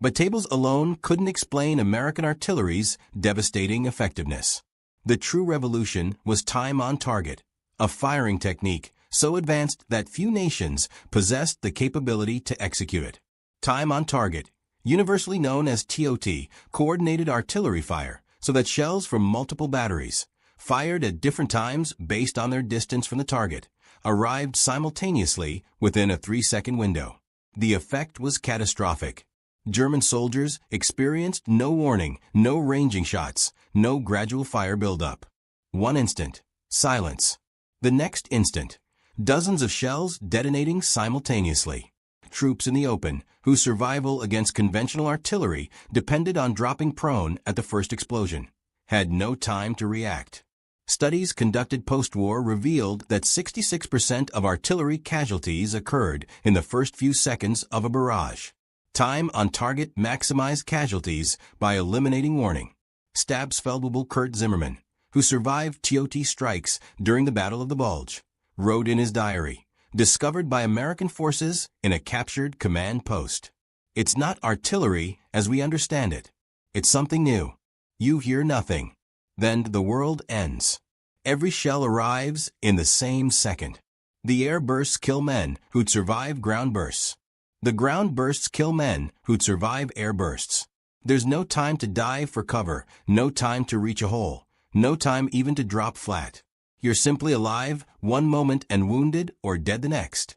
But tables alone couldn't explain American artillery's devastating effectiveness. The true revolution was time on target, a firing technique so advanced that few nations possessed the capability to execute it. Time on target, universally known as TOT, coordinated artillery fire so that shells from multiple batteries, fired at different times based on their distance from the target, arrived simultaneously within a 3-second window. The effect was catastrophic. German soldiers experienced no warning, no ranging shots, no gradual fire buildup. One instant, silence. The next instant, dozens of shells detonating simultaneously. Troops in the open, whose survival against conventional artillery depended on dropping prone at the first explosion, had no time to react. Studies conducted post-war revealed that 66% of artillery casualties occurred in the first few seconds of a barrage. Time on target maximized casualties by eliminating warning. Stabsfeldwebel Kurt Zimmermann, who survived TOT strikes during the Battle of the Bulge, wrote in his diary, discovered by American forces in a captured command post. It's not artillery as we understand it. It's something new. You hear nothing. Then the world ends. Every shell arrives in the same second. The air bursts kill men who'd survive ground bursts. The ground bursts kill men who'd survive air bursts. There's no time to dive for cover, no time to reach a hole, no time even to drop flat. You're simply alive one moment and wounded or dead the next.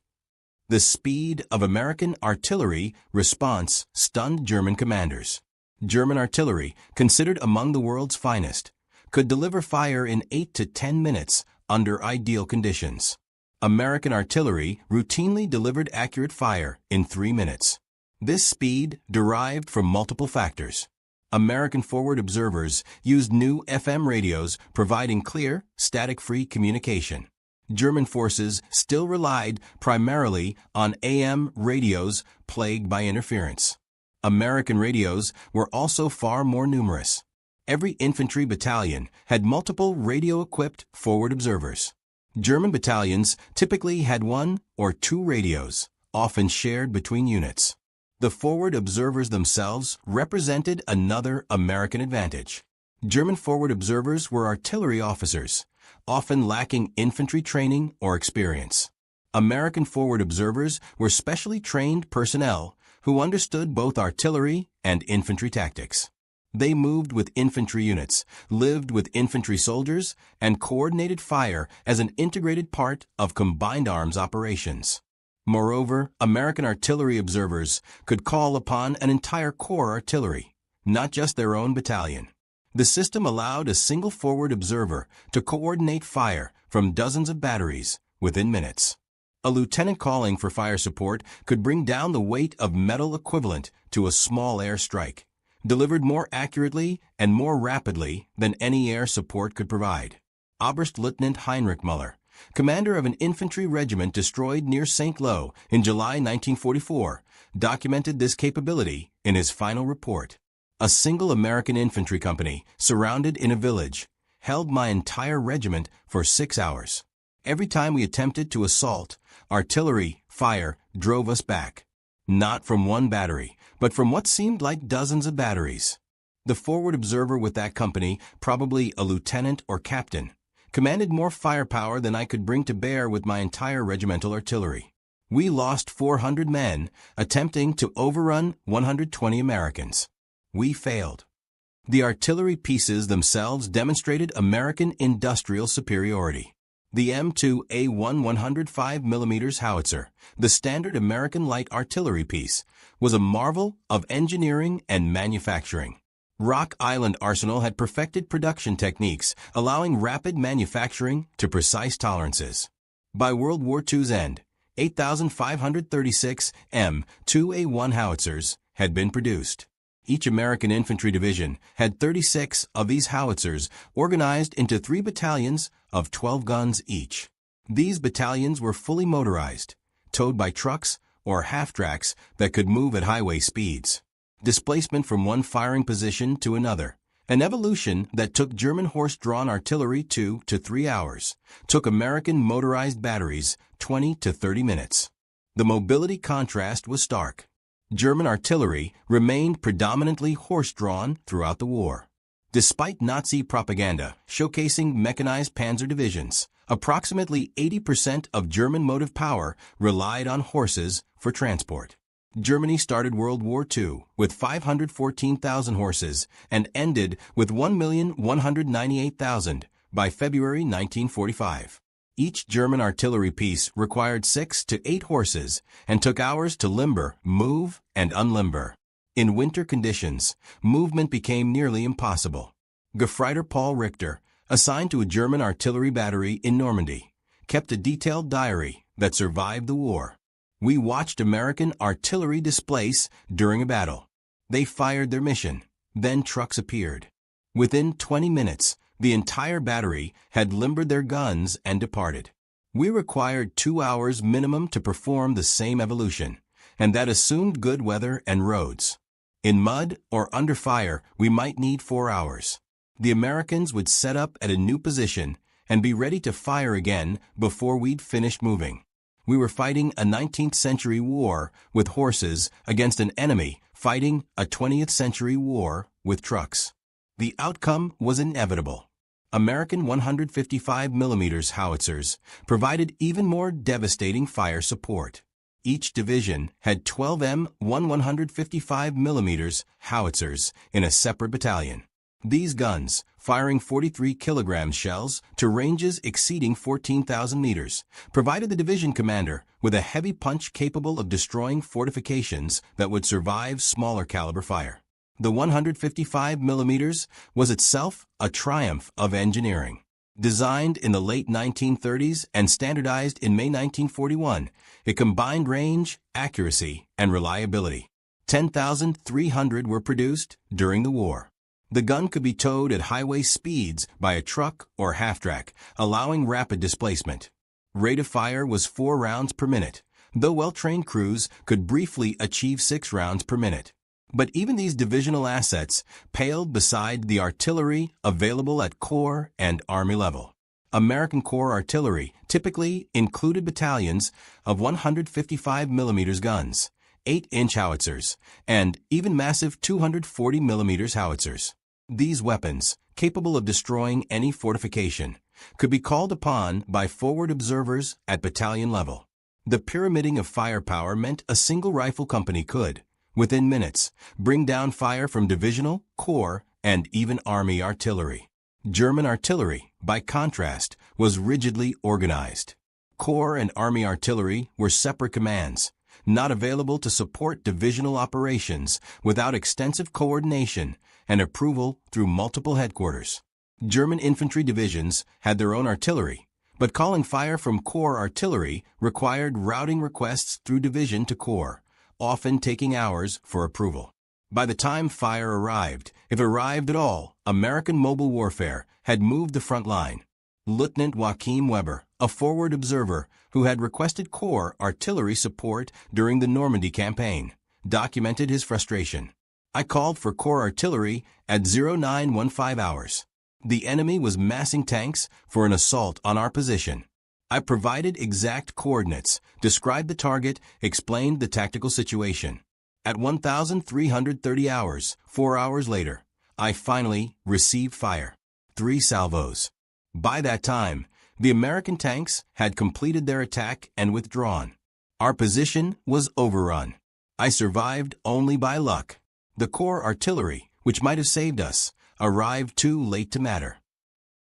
The speed of American artillery response stunned German commanders. German artillery, considered among the world's finest, could deliver fire in 8 to 10 minutes under ideal conditions. American artillery routinely delivered accurate fire in 3 minutes. This speed derived from multiple factors. American forward observers used new FM radios providing clear, static-free communication. German forces still relied primarily on AM radios plagued by interference. American radios were also far more numerous. Every infantry battalion had multiple radio-equipped forward observers. German battalions typically had 1 or 2 radios, often shared between units. The forward observers themselves represented another American advantage. German forward observers were artillery officers, often lacking infantry training or experience. American forward observers were specially trained personnel who understood both artillery and infantry tactics. They moved with infantry units, lived with infantry soldiers, and coordinated fire as an integrated part of combined arms operations. Moreover, American artillery observers could call upon an entire corps artillery, not just their own battalion. The system allowed a single forward observer to coordinate fire from dozens of batteries within minutes. A lieutenant calling for fire support could bring down the weight of metal equivalent to a small air strike, delivered more accurately and more rapidly than any air support could provide. Oberstleutnant Heinrich Müller, commander of an infantry regiment destroyed near St. Lo in July 1944, documented this capability in his final report. A single American infantry company, surrounded in a village, held my entire regiment for 6 hours. Every time we attempted to assault, artillery fire drove us back. Not from one battery, but from what seemed like dozens of batteries. The forward observer with that company, probably a lieutenant or captain, commanded more firepower than I could bring to bear with my entire regimental artillery. We lost 400 men attempting to overrun 120 Americans. We failed. The artillery pieces themselves demonstrated American industrial superiority. The M2A1 105mm howitzer, the standard American light artillery piece, was a marvel of engineering and manufacturing. Rock Island Arsenal had perfected production techniques, allowing rapid manufacturing to precise tolerances. By World War II's end, 8,536 M2A1 howitzers had been produced. Each American infantry division had 36 of these howitzers organized into 3 battalions of 12 guns each. These battalions were fully motorized, towed by trucks or half-tracks that could move at highway speeds. Displacement from one firing position to another, an evolution that took German horse-drawn artillery 2 to 3 hours, took American motorized batteries 20 to 30 minutes. The mobility contrast was stark. German artillery remained predominantly horse-drawn throughout the war. Despite Nazi propaganda showcasing mechanized panzer divisions, approximately 80% of German motive power relied on horses for transport. Germany started World War II with 514,000 horses and ended with 1,198,000 by February 1945. Each German artillery piece required 6 to 8 horses and took hours to limber, move, and unlimber. In winter conditions, movement became nearly impossible. Gefreiter Paul Richter, assigned to a German artillery battery in Normandy, kept a detailed diary that survived the war. We watched American artillery displace during a battle. They fired their mission. Then trucks appeared. Within 20 minutes, the entire battery had limbered their guns and departed. We required 2 hours minimum to perform the same evolution, and that assumed good weather and roads. In mud or under fire, we might need 4 hours. The Americans would set up at a new position and be ready to fire again before we'd finished moving. We were fighting a 19th century war with horses against an enemy fighting a 20th century war with trucks. The outcome was inevitable. American 155mm howitzers provided even more devastating fire support. Each division had 12 155mm howitzers in a separate battalion. These guns, firing 43 kilogram shells to ranges exceeding 14,000 meters, provided the division commander with a heavy punch capable of destroying fortifications that would survive smaller caliber fire. The 155mm was itself a triumph of engineering. Designed in the late 1930s and standardized in May 1941, it combined range, accuracy, and reliability. 10,300 were produced during the war. The gun could be towed at highway speeds by a truck or half-track, allowing rapid displacement. Rate of fire was 4 rounds per minute, though well-trained crews could briefly achieve 6 rounds per minute. But even these divisional assets paled beside the artillery available at Corps and Army level. American Corps artillery typically included battalions of 155mm guns, 8-inch howitzers, and even massive 240mm howitzers. These weapons, capable of destroying any fortification, could be called upon by forward observers at battalion level. The pyramiding of firepower meant a single rifle company could, within minutes, bring down fire from divisional, corps, and even army artillery. German artillery, by contrast, was rigidly organized. Corps and army artillery were separate commands, not available to support divisional operations without extensive coordination and approval through multiple headquarters. German infantry divisions had their own artillery, but calling fire from corps artillery required routing requests through division to corps, often taking hours for approval. By the time fire arrived, if it arrived at all, American mobile warfare had moved the front line. Lieutenant Joachim Weber, a forward observer who had requested corps artillery support during the Normandy campaign, documented his frustration. I called for corps artillery at 0915 hours. The enemy was massing tanks for an assault on our position. I provided exact coordinates, described the target, explained the tactical situation. At 1,330 hours, 4 hours later, I finally received fire. 3 salvos. By that time, the American tanks had completed their attack and withdrawn. Our position was overrun. I survived only by luck. The corps artillery, which might have saved us, arrived too late to matter.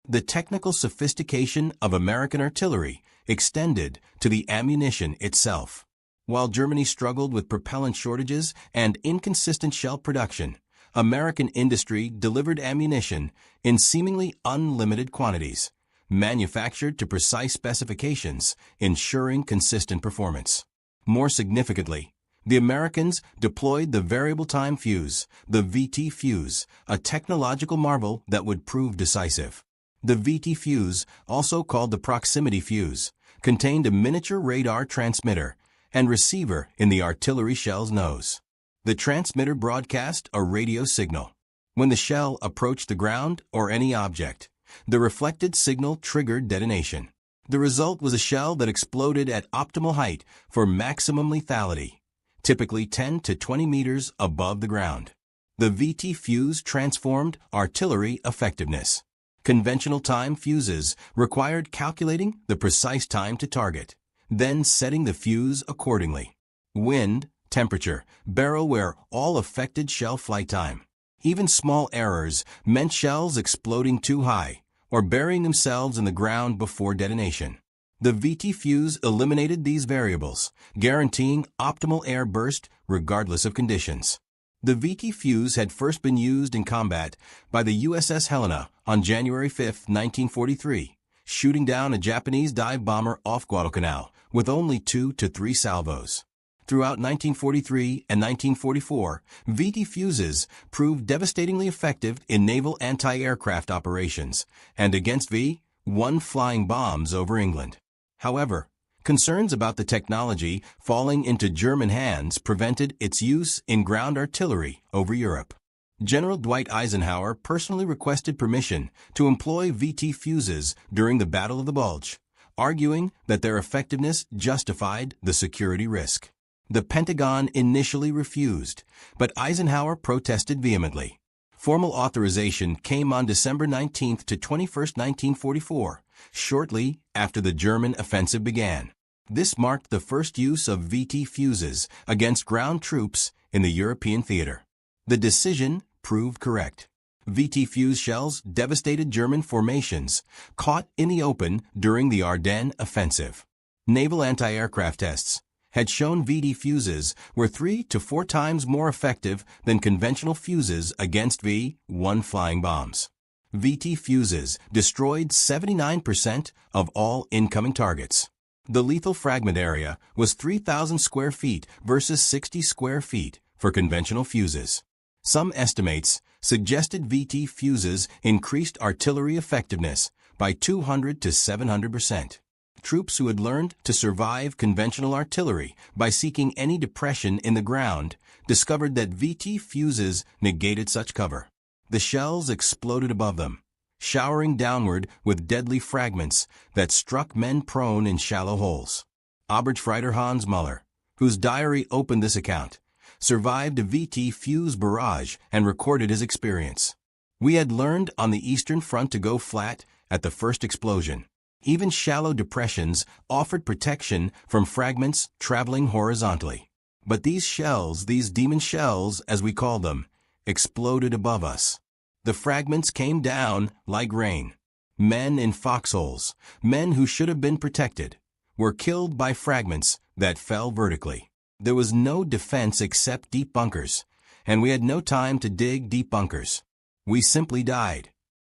The technical sophistication of American artillery extended to the ammunition itself. While Germany struggled with propellant shortages and inconsistent shell production, American industry delivered ammunition in seemingly unlimited quantities, manufactured to precise specifications, ensuring consistent performance. More significantly, the Americans deployed the variable time fuse, the VT fuse, a technological marvel that would prove decisive. The VT fuse, also called the proximity fuse, contained a miniature radar transmitter and receiver in the artillery shell's nose. The transmitter broadcast a radio signal. When the shell approached the ground or any object, the reflected signal triggered detonation. The result was a shell that exploded at optimal height for maximum lethality, typically 10 to 20 meters above the ground. The VT fuse transformed artillery effectiveness. Conventional time fuses required calculating the precise time to target, then setting the fuse accordingly. Wind, temperature, barrel wear all affected shell flight time. Even small errors meant shells exploding too high or burying themselves in the ground before detonation. The VT fuse eliminated these variables, guaranteeing optimal air burst regardless of conditions. The VT fuse had first been used in combat by the USS Helena on January 5, 1943, shooting down a Japanese dive bomber off Guadalcanal with only 2 to 3 salvos. Throughout 1943 and 1944, VT fuses proved devastatingly effective in naval anti-aircraft operations and against V-1 flying bombs over England. However, concerns about the technology falling into German hands prevented its use in ground artillery over Europe. General Dwight Eisenhower personally requested permission to employ VT fuses during the Battle of the Bulge, arguing that their effectiveness justified the security risk. The Pentagon initially refused, but Eisenhower protested vehemently. Formal authorization came on December 19 to 21, 1944, shortly after the German offensive began. This marked the first use of VT fuses against ground troops in the European theater. The decision proved correct. VT fuse shells devastated German formations caught in the open during the Ardennes offensive. Naval anti-aircraft tests had shown VT fuses were 3 to 4 times more effective than conventional fuses against V-1 flying bombs. VT fuses destroyed 79% of all incoming targets. The lethal fragment area was 3,000 square feet versus 60 square feet for conventional fuses. Some estimates suggested VT fuses increased artillery effectiveness by 200 to 700%. Troops who had learned to survive conventional artillery by seeking any depression in the ground discovered that VT fuses negated such cover. The shells exploded above them, showering downward with deadly fragments that struck men prone in shallow holes. Oberstfreiter Hans Muller, whose diary opened this account, survived a VT fuse barrage and recorded his experience. We had learned on the Eastern Front to go flat at the first explosion. Even shallow depressions offered protection from fragments traveling horizontally. But these shells, these demon shells as we call them, exploded above us. The fragments came down like rain. Men in foxholes, men who should have been protected, were killed by fragments that fell vertically. There was no defense except deep bunkers, and we had no time to dig deep bunkers. We simply died.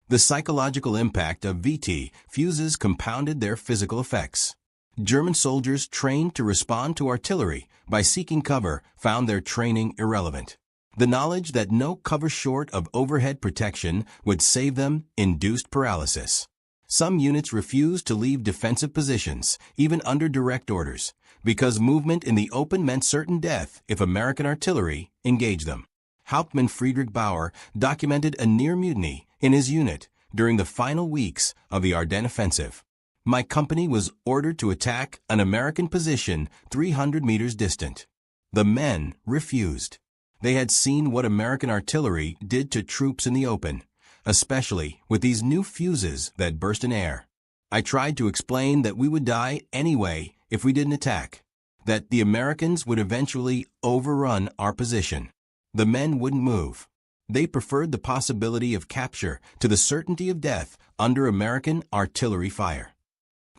The psychological impact of VT fuses compounded their physical effects. German soldiers trained to respond to artillery by seeking cover found their training irrelevant. The knowledge that no cover short of overhead protection would save them induced paralysis. Some units refused to leave defensive positions, even under direct orders, because movement in the open meant certain death if American artillery engaged them. Hauptmann Friedrich Bauer documented a near mutiny in his unit during the final weeks of the Ardennes offensive. My company was ordered to attack an American position 300 meters distant. The men refused. They had seen what American artillery did to troops in the open, especially with these new fuses that burst in air. I tried to explain that we would die anyway if we didn't attack, that the Americans would eventually overrun our position. The men wouldn't move. They preferred the possibility of capture to the certainty of death under American artillery fire.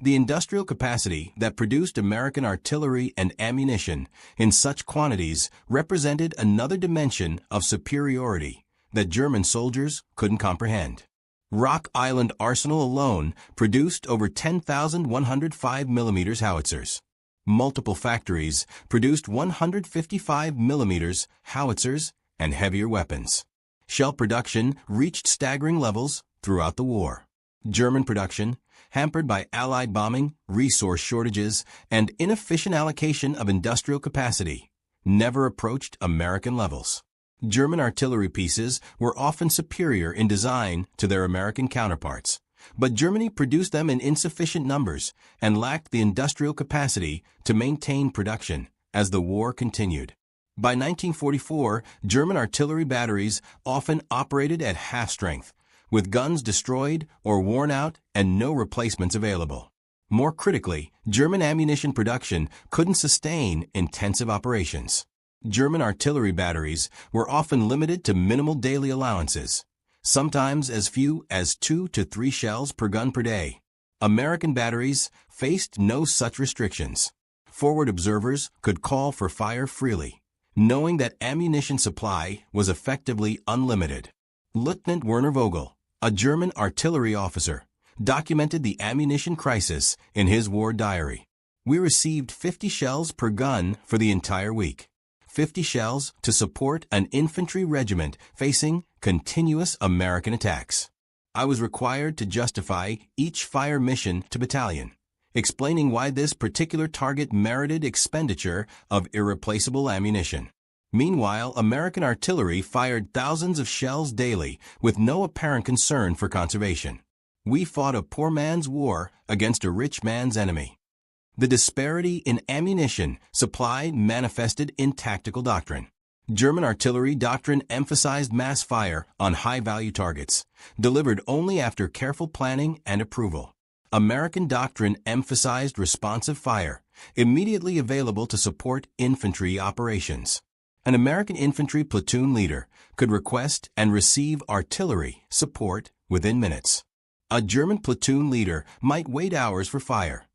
The industrial capacity that produced American artillery and ammunition in such quantities represented another dimension of superiority that German soldiers couldn't comprehend. Rock Island Arsenal alone produced over 10,105 mm howitzers. Multiple factories produced 155 mm howitzers and heavier weapons. Shell production reached staggering levels throughout the war. German production, hampered by Allied bombing, resource shortages, and inefficient allocation of industrial capacity, never approached American levels. German artillery pieces were often superior in design to their American counterparts, but Germany produced them in insufficient numbers and lacked the industrial capacity to maintain production as the war continued. By 1944, German artillery batteries often operated at half strength, with guns destroyed or worn out and no replacements available. More critically, German ammunition production couldn't sustain intensive operations. German artillery batteries were often limited to minimal daily allowances, sometimes as few as 2 to 3 shells per gun per day. American batteries faced no such restrictions. Forward observers could call for fire freely, knowing that ammunition supply was effectively unlimited. Lieutenant Werner Vogel, a German artillery officer, documented the ammunition crisis in his war diary. We received 50 shells per gun for the entire week. 50 shells to support an infantry regiment facing continuous American attacks. I was required to justify each fire mission to battalion, explaining why this particular target merited expenditure of irreplaceable ammunition. Meanwhile, American artillery fired thousands of shells daily with no apparent concern for conservation. We fought a poor man's war against a rich man's enemy. The disparity in ammunition supply manifested in tactical doctrine. German artillery doctrine emphasized mass fire on high-value targets, delivered only after careful planning and approval. American doctrine emphasized responsive fire, immediately available to support infantry operations. An American infantry platoon leader could request and receive artillery support within minutes. A German platoon leader might wait hours for fire,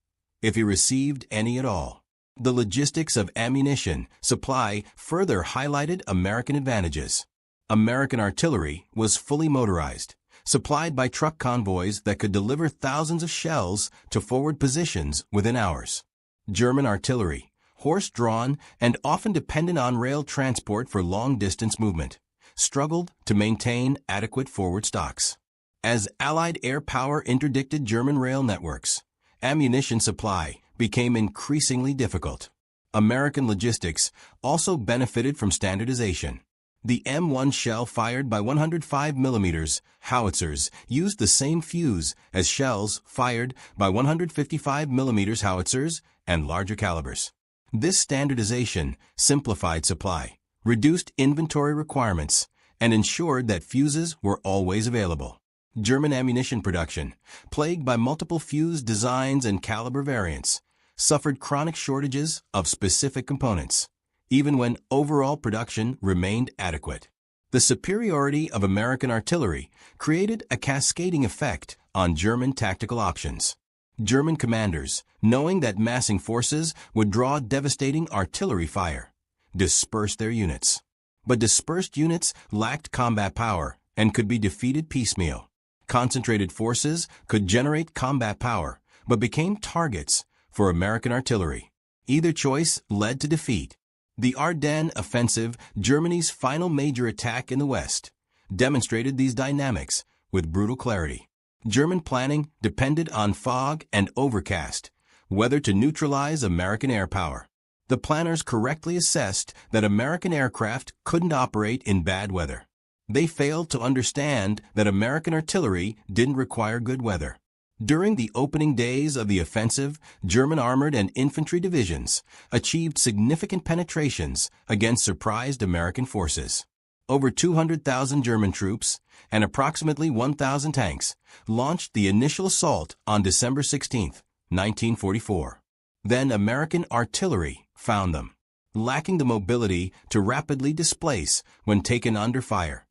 if he received any at all. The logistics of ammunition supply further highlighted American advantages. American artillery was fully motorized, supplied by truck convoys that could deliver thousands of shells to forward positions within hours. German artillery, horse-drawn and often dependent on rail transport for long-distance movement, struggled to maintain adequate forward stocks. As Allied air power interdicted German rail networks, ammunition supply became increasingly difficult. American logistics also benefited from standardization. The M1 shell fired by 105 mm howitzers used the same fuse as shells fired by 155 mm howitzers and larger calibers. This standardization simplified supply, reduced inventory requirements, and ensured that fuses were always available. German ammunition production, plagued by multiple fuse designs and caliber variants, suffered chronic shortages of specific components, even when overall production remained adequate. The superiority of American artillery created a cascading effect on German tactical options. German commanders, knowing that massing forces would draw devastating artillery fire, dispersed their units. But dispersed units lacked combat power and could be defeated piecemeal. Concentrated forces could generate combat power, but became targets for American artillery. Either choice led to defeat. The Ardennes offensive, Germany's final major attack in the West, demonstrated these dynamics with brutal clarity. German planning depended on fog and overcast, weather to neutralize American air power. The planners correctly assessed that American aircraft couldn't operate in bad weather. They failed to understand that American artillery didn't require good weather. During the opening days of the offensive, German armored and infantry divisions achieved significant penetrations against surprised American forces. Over 200,000 German troops and approximately 1,000 tanks launched the initial assault on December 16, 1944. Then American artillery found them, lacking the mobility to rapidly displace when taken under fire.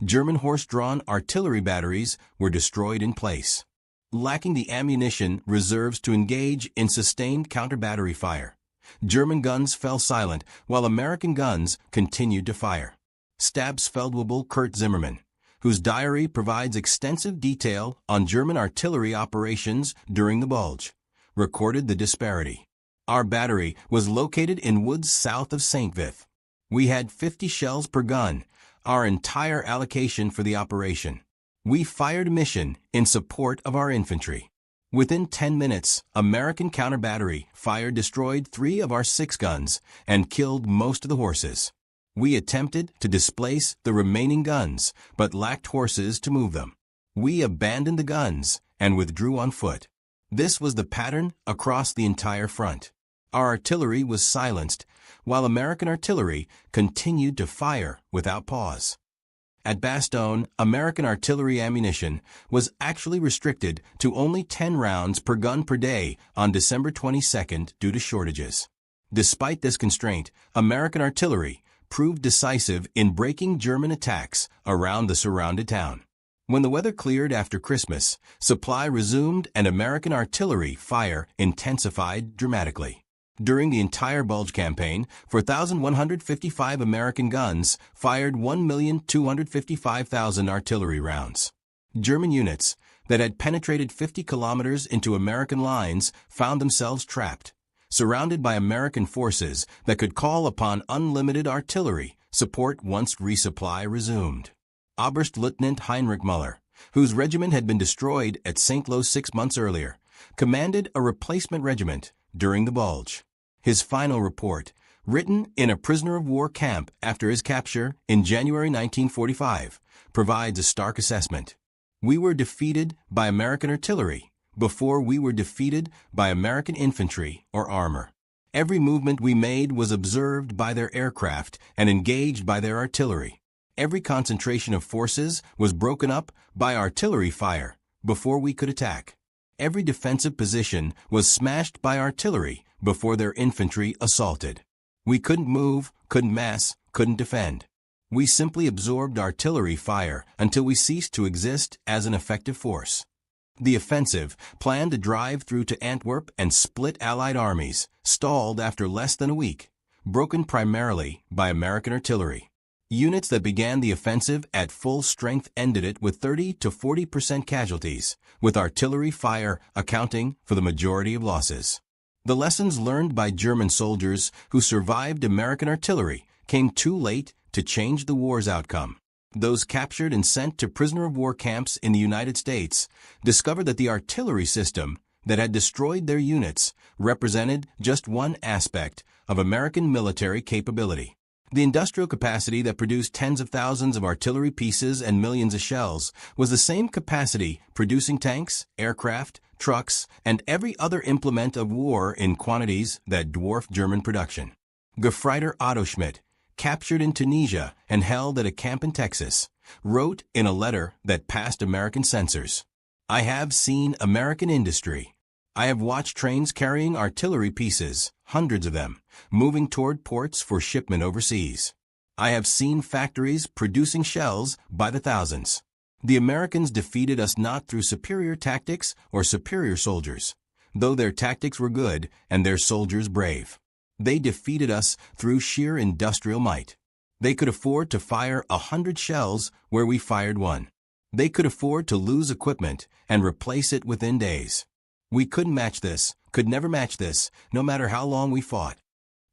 German horse-drawn artillery batteries were destroyed in place. Lacking the ammunition reserves to engage in sustained counter-battery fire, German guns fell silent while American guns continued to fire. Stabsfeldwebel Kurt Zimmermann, whose diary provides extensive detail on German artillery operations during the Bulge, recorded the disparity. Our battery was located in woods south of St. Vith. We had 50 shells per gun, our entire allocation for the operation. We fired a mission in support of our infantry. Within 10 minutes, American counter-battery fire destroyed 3 of our 6 guns and killed most of the horses. We attempted to displace the remaining guns, but lacked horses to move them. We abandoned the guns and withdrew on foot. This was the pattern across the entire front. Our artillery was silenced, while American artillery continued to fire without pause. At Bastogne, American artillery ammunition was actually restricted to only 10 rounds per gun per day on December 22nd due to shortages. Despite this constraint, American artillery proved decisive in breaking German attacks around the surrounded town. When the weather cleared after Christmas, supply resumed and American artillery fire intensified dramatically. During the entire Bulge campaign, 4,155 American guns fired 1,255,000 artillery rounds. German units that had penetrated 50 kilometers into American lines found themselves trapped, surrounded by American forces that could call upon unlimited artillery support once resupply resumed. Oberstleutnant Heinrich Müller, whose regiment had been destroyed at St. Lo 6 months earlier, commanded a replacement regiment during the Bulge. His final report, written in a prisoner-of-war camp after his capture in January 1945, provides a stark assessment. We were defeated by American artillery before we were defeated by American infantry or armor. Every movement we made was observed by their aircraft and engaged by their artillery. Every concentration of forces was broken up by artillery fire before we could attack. Every defensive position was smashed by artillery before their infantry assaulted. We couldn't move, couldn't mass, couldn't defend. We simply absorbed artillery fire until we ceased to exist as an effective force. The offensive, planned to drive through to Antwerp and split Allied armies, stalled after less than a week, broken primarily by American artillery. Units that began the offensive at full strength ended it with 30 to 40% casualties, with artillery fire accounting for the majority of losses. The lessons learned by German soldiers who survived American artillery came too late to change the war's outcome. Those captured and sent to prisoner-of-war camps in the United States discovered that the artillery system that had destroyed their units represented just one aspect of American military capability. The industrial capacity that produced tens of thousands of artillery pieces and millions of shells was the same capacity producing tanks, aircraft, trucks, and every other implement of war in quantities that dwarfed German production. Gefreiter Otto Schmidt, captured in Tunisia and held at a camp in Texas, wrote in a letter that passed American censors, "I have seen American industry. I have watched trains carrying artillery pieces, hundreds of them, moving toward ports for shipment overseas. I have seen factories producing shells by the thousands. The Americans defeated us not through superior tactics or superior soldiers, though their tactics were good and their soldiers brave. They defeated us through sheer industrial might. They could afford to fire 100 shells where we fired one. They could afford to lose equipment and replace it within days. We couldn't match this, could never match this, no matter how long we fought."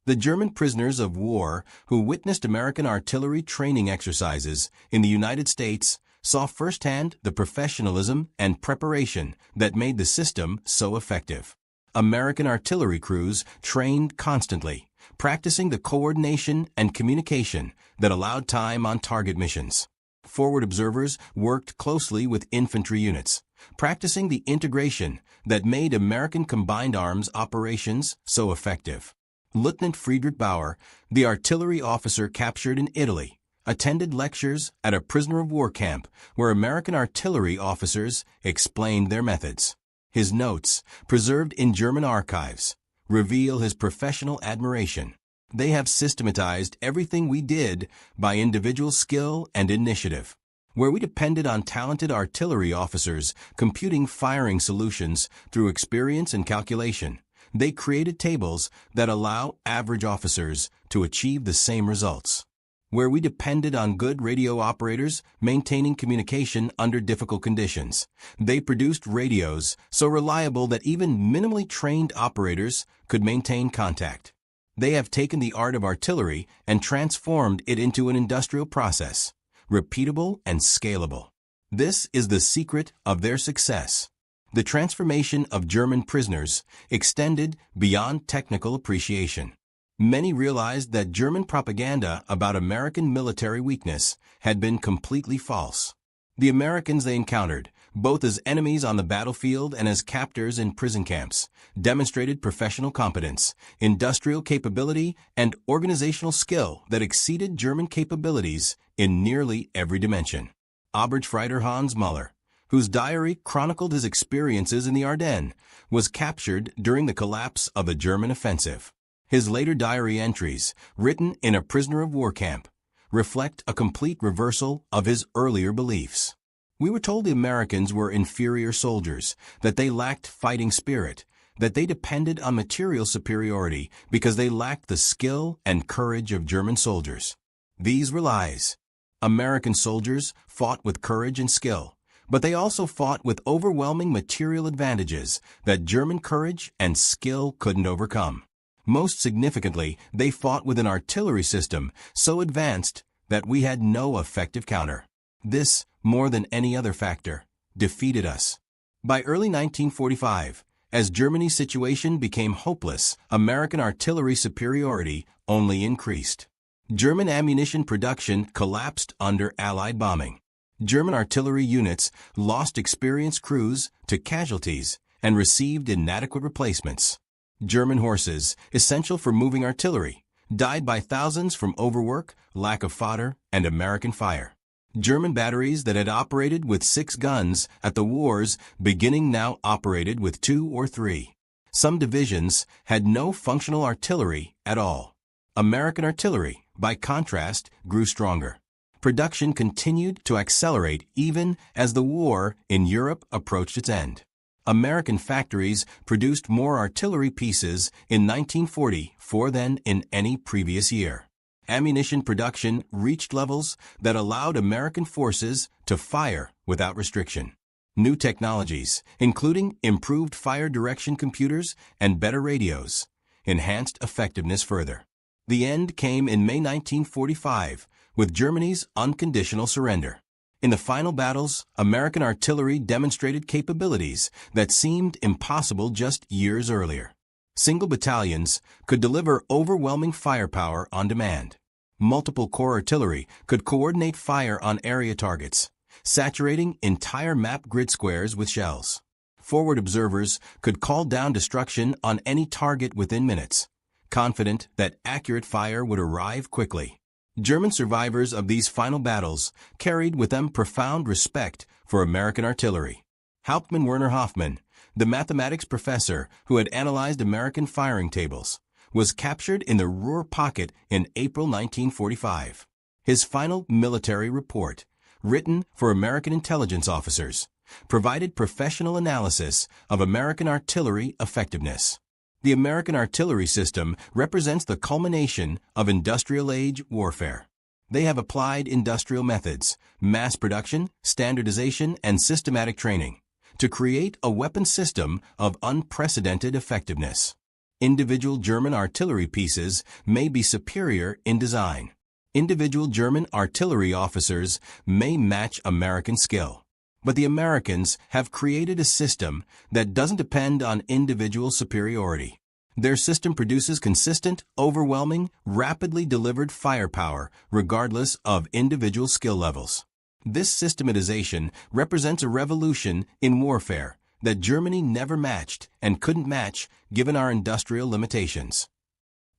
The German prisoners of war who witnessed American artillery training exercises in the United States saw firsthand the professionalism and preparation that made the system so effective. American artillery crews trained constantly, practicing the coordination and communication that allowed time on target missions. Forward observers worked closely with infantry units, practicing the integration that made American combined arms operations so effective. Lieutenant Friedrich Bauer, the artillery officer captured in Italy, attended lectures at a prisoner-of-war camp where American artillery officers explained their methods. His notes, preserved in German archives, reveal his professional admiration. They have systematized everything we did by individual skill and initiative. Where we depended on talented artillery officers computing firing solutions through experience and calculation, they created tables that allow average officers to achieve the same results. Where we depended on good radio operators maintaining communication under difficult conditions, they produced radios so reliable that even minimally trained operators could maintain contact. They have taken the art of artillery and transformed it into an industrial process, repeatable and scalable. This is the secret of their success. The transformation of German prisoners extended beyond technical appreciation. Many realized that German propaganda about American military weakness had been completely false. The Americans they encountered both as enemies on the battlefield and as captors in prison camps, demonstrated professional competence, industrial capability, and organizational skill that exceeded German capabilities in nearly every dimension. Oberstfreiter Hans Müller, whose diary chronicled his experiences in the Ardennes, was captured during the collapse of a German offensive. His later diary entries, written in a prisoner of war camp, reflect a complete reversal of his earlier beliefs. We were told the Americans were inferior soldiers, that they lacked fighting spirit, that they depended on material superiority because they lacked the skill and courage of German soldiers. These were lies. American soldiers fought with courage and skill, but they also fought with overwhelming material advantages that German courage and skill couldn't overcome. Most significantly, they fought with an artillery system so advanced that we had no effective counter. This, more than any other factor, defeated us. By early 1945, as Germany's situation became hopeless, American artillery superiority only increased. German ammunition production collapsed under Allied bombing. German artillery units lost experienced crews to casualties and received inadequate replacements. German horses, essential for moving artillery, died by thousands from overwork, lack of fodder, and American fire. German batteries that had operated with 6 guns at the war's beginning now operated with 2 or 3. Some divisions had no functional artillery at all. American artillery, by contrast, grew stronger. Production continued to accelerate even as the war in Europe approached its end. American factories produced more artillery pieces in 1944 than in any previous year. Ammunition production reached levels that allowed American forces to fire without restriction. New technologies, including improved fire direction computers and better radios, enhanced effectiveness further. The end came in May 1945 with Germany's unconditional surrender. In the final battles, American artillery demonstrated capabilities that seemed impossible just years earlier. Single battalions could deliver overwhelming firepower on demand. Multiple corps artillery could coordinate fire on area targets, saturating entire map grid squares with shells. Forward observers could call down destruction on any target within minutes, confident that accurate fire would arrive quickly. German survivors of these final battles carried with them profound respect for American artillery. Hauptmann Werner Hoffmann, the mathematics professor who had analyzed American firing tables, was captured in the Ruhr Pocket in April 1945. His final military report, written for American intelligence officers, provided professional analysis of American artillery effectiveness. The American artillery system represents the culmination of industrial-age warfare. They have applied industrial methods, mass production, standardization, and systematic training to create a weapon system of unprecedented effectiveness. Individual German artillery pieces may be superior in design. Individual German artillery officers may match American skill. But the Americans have created a system that doesn't depend on individual superiority. Their system produces consistent, overwhelming, rapidly delivered firepower regardless of individual skill levels. This systematization represents a revolution in warfare that Germany never matched and couldn't match given our industrial limitations.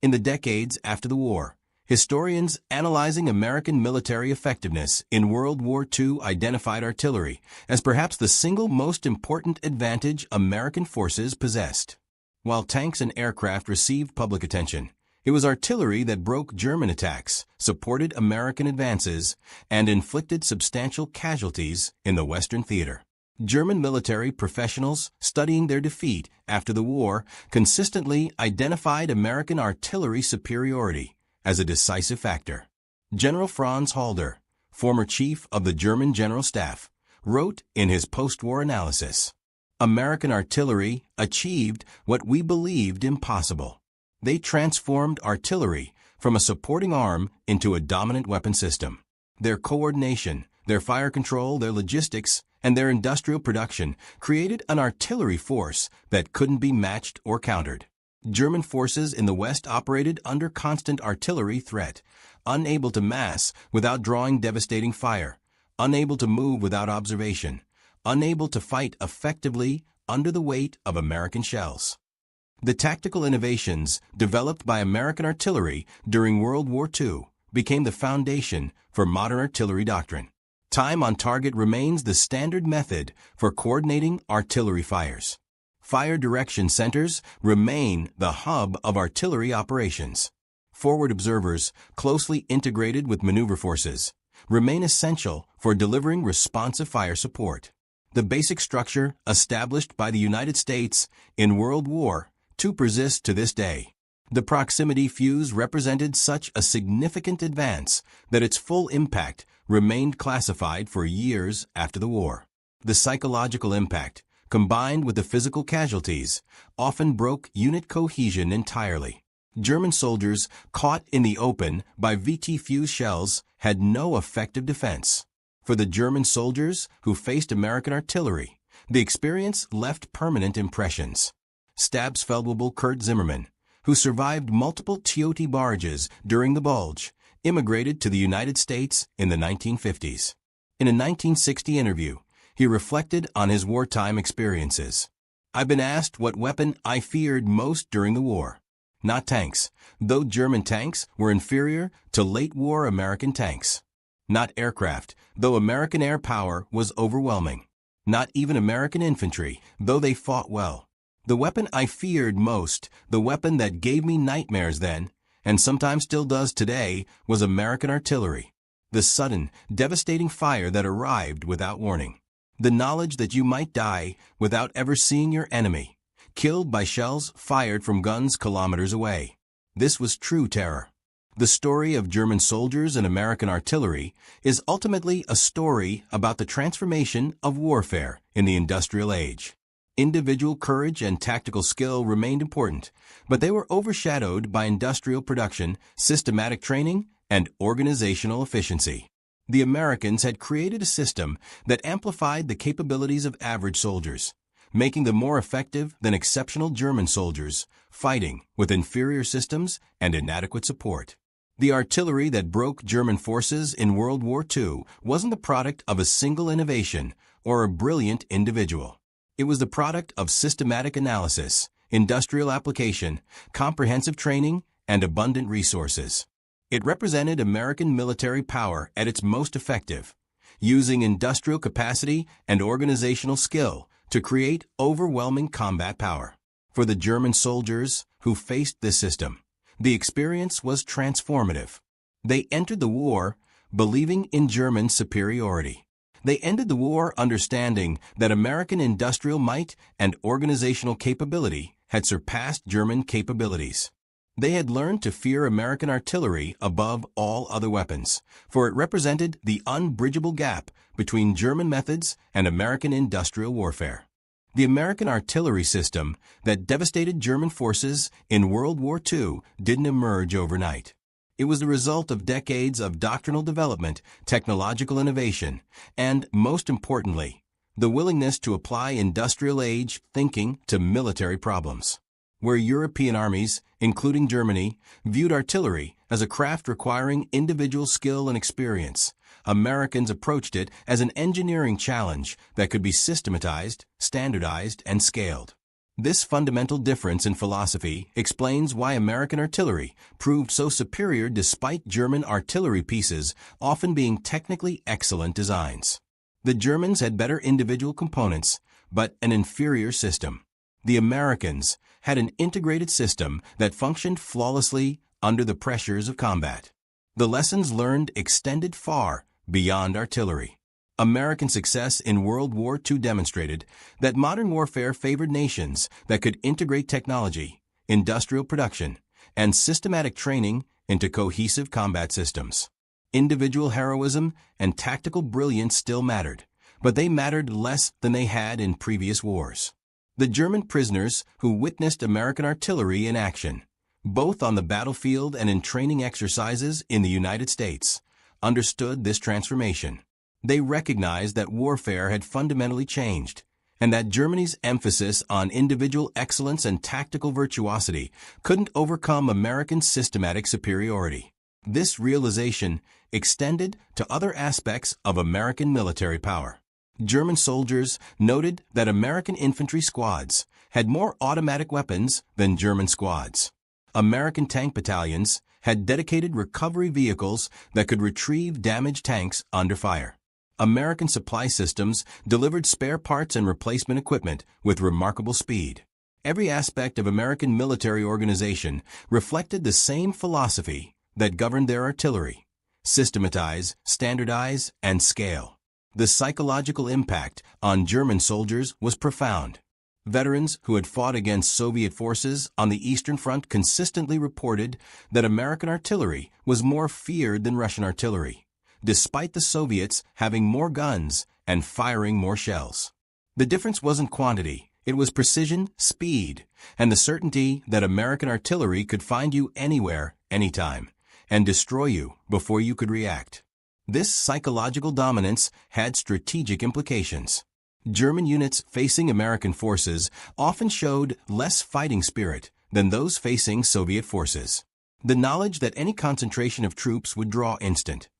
In the decades after the war, historians analyzing American military effectiveness in World War II identified artillery as perhaps the single most important advantage American forces possessed. While tanks and aircraft received public attention, it was artillery that broke German attacks, supported American advances, and inflicted substantial casualties in the Western theater. German military professionals studying their defeat after the war consistently identified American artillery superiority as a decisive factor. General Franz Halder, former chief of the German General Staff, wrote in his post-war analysis, "American artillery achieved what we believed impossible. They transformed artillery from a supporting arm into a dominant weapon system. Their coordination, their fire control, their logistics, and their industrial production created an artillery force that couldn't be matched or countered. German forces in the West operated under constant artillery threat, unable to mass without drawing devastating fire, unable to move without observation, unable to fight effectively under the weight of American shells. The tactical innovations developed by American artillery during World War II became the foundation for modern artillery doctrine. Time on target remains the standard method for coordinating artillery fires. Fire direction centers remain the hub of artillery operations. Forward observers, closely integrated with maneuver forces, remain essential for delivering responsive fire support. The basic structure established by the United States in World War II persists to this day. The proximity fuse represented such a significant advance that its full impact remained classified for years after the war. The psychological impact, combined with the physical casualties, often broke unit cohesion entirely. German soldiers caught in the open by VT fuse shells had no effective defense. For the German soldiers who faced American artillery, the experience left permanent impressions. Stabsfeldwebel Kurt Zimmermann, who survived multiple TOT barrages during the Bulge, immigrated to the United States in the 1950s. In a 1960 interview, he reflected on his wartime experiences. "I've been asked what weapon I feared most during the war. Not tanks, though German tanks were inferior to late-war American tanks. Not aircraft, though American air power was overwhelming. Not even American infantry, though they fought well. The weapon I feared most, the weapon that gave me nightmares then, and sometimes still does today, was American artillery. The sudden, devastating fire that arrived without warning. The knowledge that you might die without ever seeing your enemy, killed by shells fired from guns kilometers away. This was true terror." The story of German soldiers and American artillery is ultimately a story about the transformation of warfare in the industrial age. Individual courage and tactical skill remained important, but they were overshadowed by industrial production, systematic training, and organizational efficiency. The Americans had created a system that amplified the capabilities of average soldiers, making them more effective than exceptional German soldiers, fighting with inferior systems and inadequate support. The artillery that broke German forces in World War II wasn't the product of a single innovation or a brilliant individual. It was the product of systematic analysis, industrial application, comprehensive training, and abundant resources. It represented American military power at its most effective, using industrial capacity and organizational skill to create overwhelming combat power. For the German soldiers who faced this system, the experience was transformative. They entered the war believing in German superiority. They ended the war understanding that American industrial might and organizational capability had surpassed German capabilities. They had learned to fear American artillery above all other weapons, for it represented the unbridgeable gap between German methods and American industrial warfare. The American artillery system that devastated German forces in World War II didn't emerge overnight. It was the result of decades of doctrinal development, technological innovation, and, most importantly, the willingness to apply industrial-age thinking to military problems. Where European armies, including Germany, viewed artillery as a craft requiring individual skill and experience, Americans approached it as an engineering challenge that could be systematized, standardized, and scaled. This fundamental difference in philosophy explains why American artillery proved so superior despite German artillery pieces often being technically excellent designs. The Germans had better individual components, but an inferior system. The Americans had an integrated system that functioned flawlessly under the pressures of combat. The lessons learned extended far beyond artillery. American success in World War II demonstrated that modern warfare favored nations that could integrate technology, industrial production, and systematic training into cohesive combat systems. Individual heroism and tactical brilliance still mattered, but they mattered less than they had in previous wars. The German prisoners who witnessed American artillery in action, both on the battlefield and in training exercises in the United States, understood this transformation. They recognized that warfare had fundamentally changed, and that Germany's emphasis on individual excellence and tactical virtuosity couldn't overcome American systematic superiority. This realization extended to other aspects of American military power. German soldiers noted that American infantry squads had more automatic weapons than German squads. American tank battalions had dedicated recovery vehicles that could retrieve damaged tanks under fire. American supply systems delivered spare parts and replacement equipment with remarkable speed. Every aspect of American military organization reflected the same philosophy that governed their artillery: systematize, standardize, and scale. The psychological impact on German soldiers was profound. Veterans who had fought against Soviet forces on the Eastern Front consistently reported that American artillery was more feared than Russian artillery, despite the Soviets having more guns and firing more shells. The difference wasn't quantity, it was precision, speed, and the certainty that American artillery could find you anywhere, anytime, and destroy you before you could react. This psychological dominance had strategic implications. German units facing American forces often showed less fighting spirit than those facing Soviet forces. The knowledge that any concentration of troops would draw instant,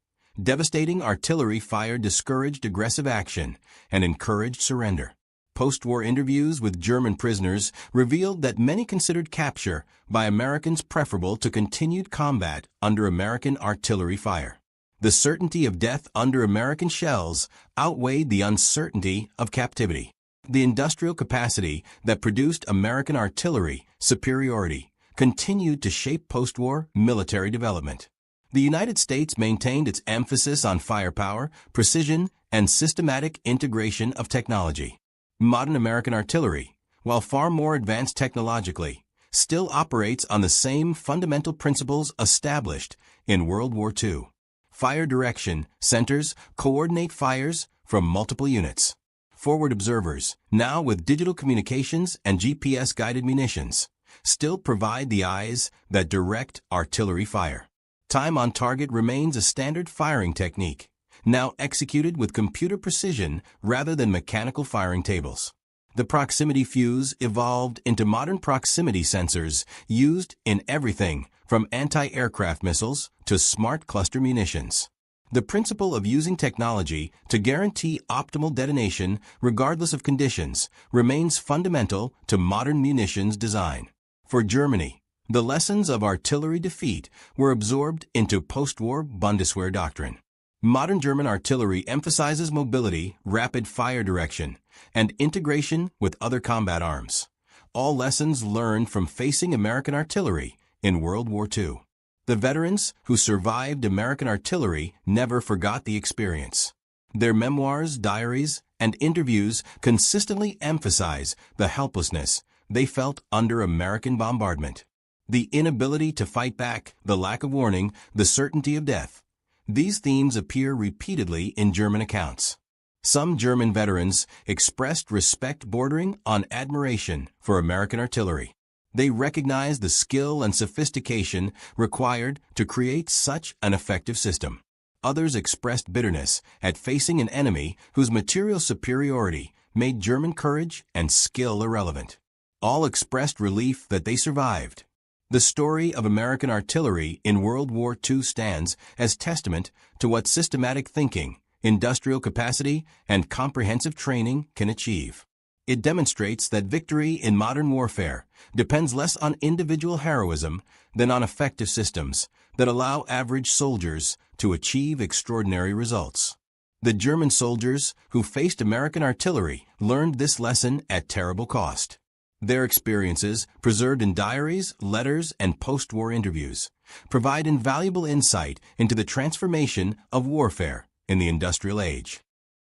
devastating artillery fire discouraged aggressive action and encouraged surrender. Post-war interviews with German prisoners revealed that many considered capture by Americans preferable to continued combat under American artillery fire. The certainty of death under American shells outweighed the uncertainty of captivity. The industrial capacity that produced American artillery superiority continued to shape post-war military development. The United States maintained its emphasis on firepower, precision, and systematic integration of technology. Modern American artillery, while far more advanced technologically, still operates on the same fundamental principles established in World War II. Fire direction centers coordinate fires from multiple units. Forward observers, now with digital communications and GPS-guided munitions, still provide the eyes that direct artillery fire. Time on target remains a standard firing technique, now executed with computer precision rather than mechanical firing tables. The proximity fuse evolved into modern proximity sensors used in everything from anti-aircraft missiles to smart cluster munitions. The principle of using technology to guarantee optimal detonation regardless of conditions remains fundamental to modern munitions design. For Germany, the lessons of artillery defeat were absorbed into post-war Bundeswehr doctrine. Modern German artillery emphasizes mobility, rapid fire direction, and integration with other combat arms. All lessons learned from facing American artillery in World War II. The veterans who survived American artillery never forgot the experience. Their memoirs, diaries, and interviews consistently emphasize the helplessness they felt under American bombardment. The inability to fight back, the lack of warning, the certainty of death. These themes appear repeatedly in German accounts. Some German veterans expressed respect bordering on admiration for American artillery. They recognized the skill and sophistication required to create such an effective system. Others expressed bitterness at facing an enemy whose material superiority made German courage and skill irrelevant. All expressed relief that they survived. The story of American artillery in World War II stands as testament to what systematic thinking, industrial capacity, and comprehensive training can achieve. It demonstrates that victory in modern warfare depends less on individual heroism than on effective systems that allow average soldiers to achieve extraordinary results. The German soldiers who faced American artillery learned this lesson at terrible cost. Their experiences, preserved in diaries, letters, and post-war interviews, provide invaluable insight into the transformation of warfare in the industrial age.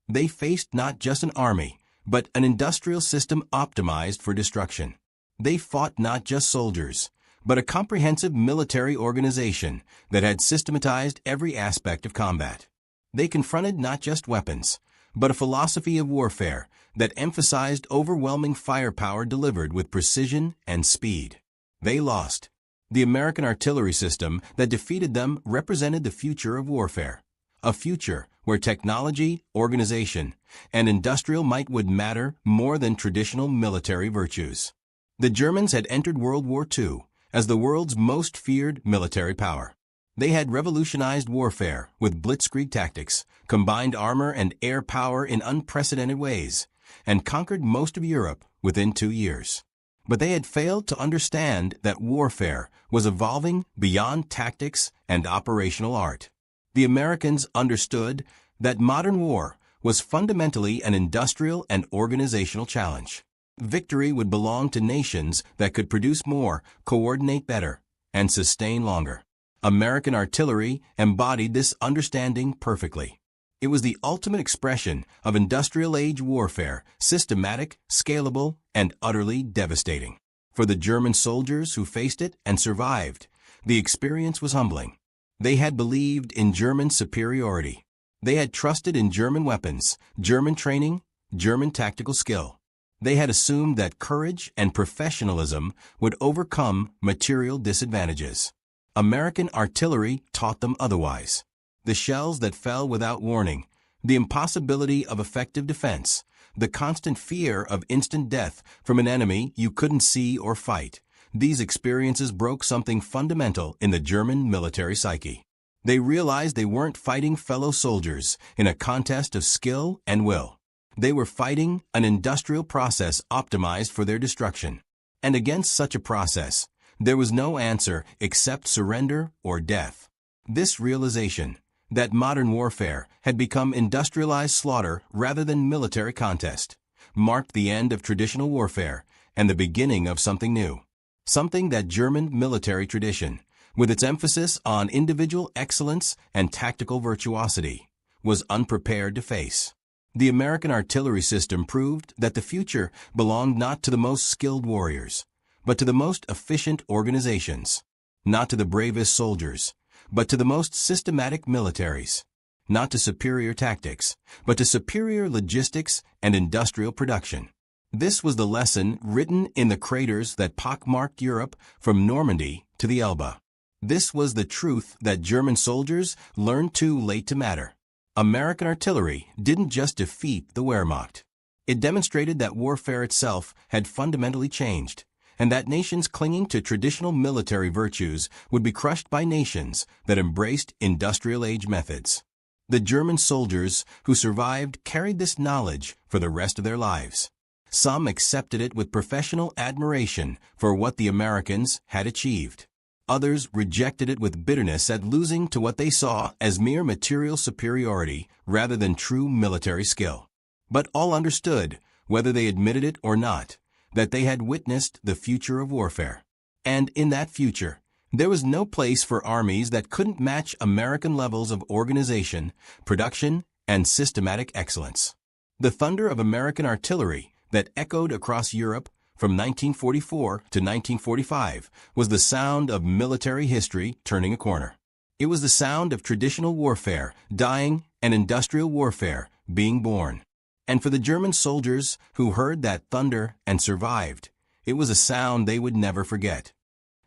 They faced not just an army, but an industrial system optimized for destruction. They fought not just soldiers, but a comprehensive military organization that had systematized every aspect of combat. They confronted not just weapons, but a philosophy of warfare that emphasized overwhelming firepower delivered with precision and speed. They lost. The American artillery system that defeated them represented the future of warfare, a future where technology, organization, and industrial might would matter more than traditional military virtues. The Germans had entered World War II as the world's most feared military power. They had revolutionized warfare with blitzkrieg tactics, combined armor and air power in unprecedented ways, and conquered most of Europe within 2 years. But they had failed to understand that warfare was evolving beyond tactics and operational art. The Americans understood that modern war was fundamentally an industrial and organizational challenge. Victory would belong to nations that could produce more, coordinate better, and sustain longer. American artillery embodied this understanding perfectly. It was the ultimate expression of industrial-age warfare, systematic, scalable, and utterly devastating. For the German soldiers who faced it and survived, the experience was humbling. They had believed in German superiority. They had trusted in German weapons, German training, German tactical skill. They had assumed that courage and professionalism would overcome material disadvantages. American artillery taught them otherwise. The shells that fell without warning, the impossibility of effective defense, the constant fear of instant death from an enemy you couldn't see or fight. These experiences broke something fundamental in the German military psyche. They realized they weren't fighting fellow soldiers in a contest of skill and will. They were fighting an industrial process optimized for their destruction. And against such a process, there was no answer except surrender or death. This realization, that modern warfare had become industrialized slaughter rather than military contest, marked the end of traditional warfare and the beginning of something new. Something that German military tradition, with its emphasis on individual excellence and tactical virtuosity, was unprepared to face. The American artillery system proved that the future belonged not to the most skilled warriors, but to the most efficient organizations, not to the bravest soldiers, but to the most systematic militaries, not to superior tactics, but to superior logistics and industrial production. This was the lesson written in the craters that pockmarked Europe from Normandy to the Elbe. This was the truth that German soldiers learned too late to matter. American artillery didn't just defeat the Wehrmacht. It demonstrated that warfare itself had fundamentally changed, and that nations clinging to traditional military virtues would be crushed by nations that embraced industrial-age methods. The German soldiers who survived carried this knowledge for the rest of their lives. Some accepted it with professional admiration for what the Americans had achieved. Others rejected it with bitterness at losing to what they saw as mere material superiority rather than true military skill. But all understood, whether they admitted it or not, that they had witnessed the future of warfare. And in that future, there was no place for armies that couldn't match American levels of organization, production, and systematic excellence. The thunder of American artillery that echoed across Europe from 1944 to 1945 was the sound of military history turning a corner. It was the sound of traditional warfare dying and industrial warfare being born. And for the German soldiers who heard that thunder and survived, it was a sound they would never forget.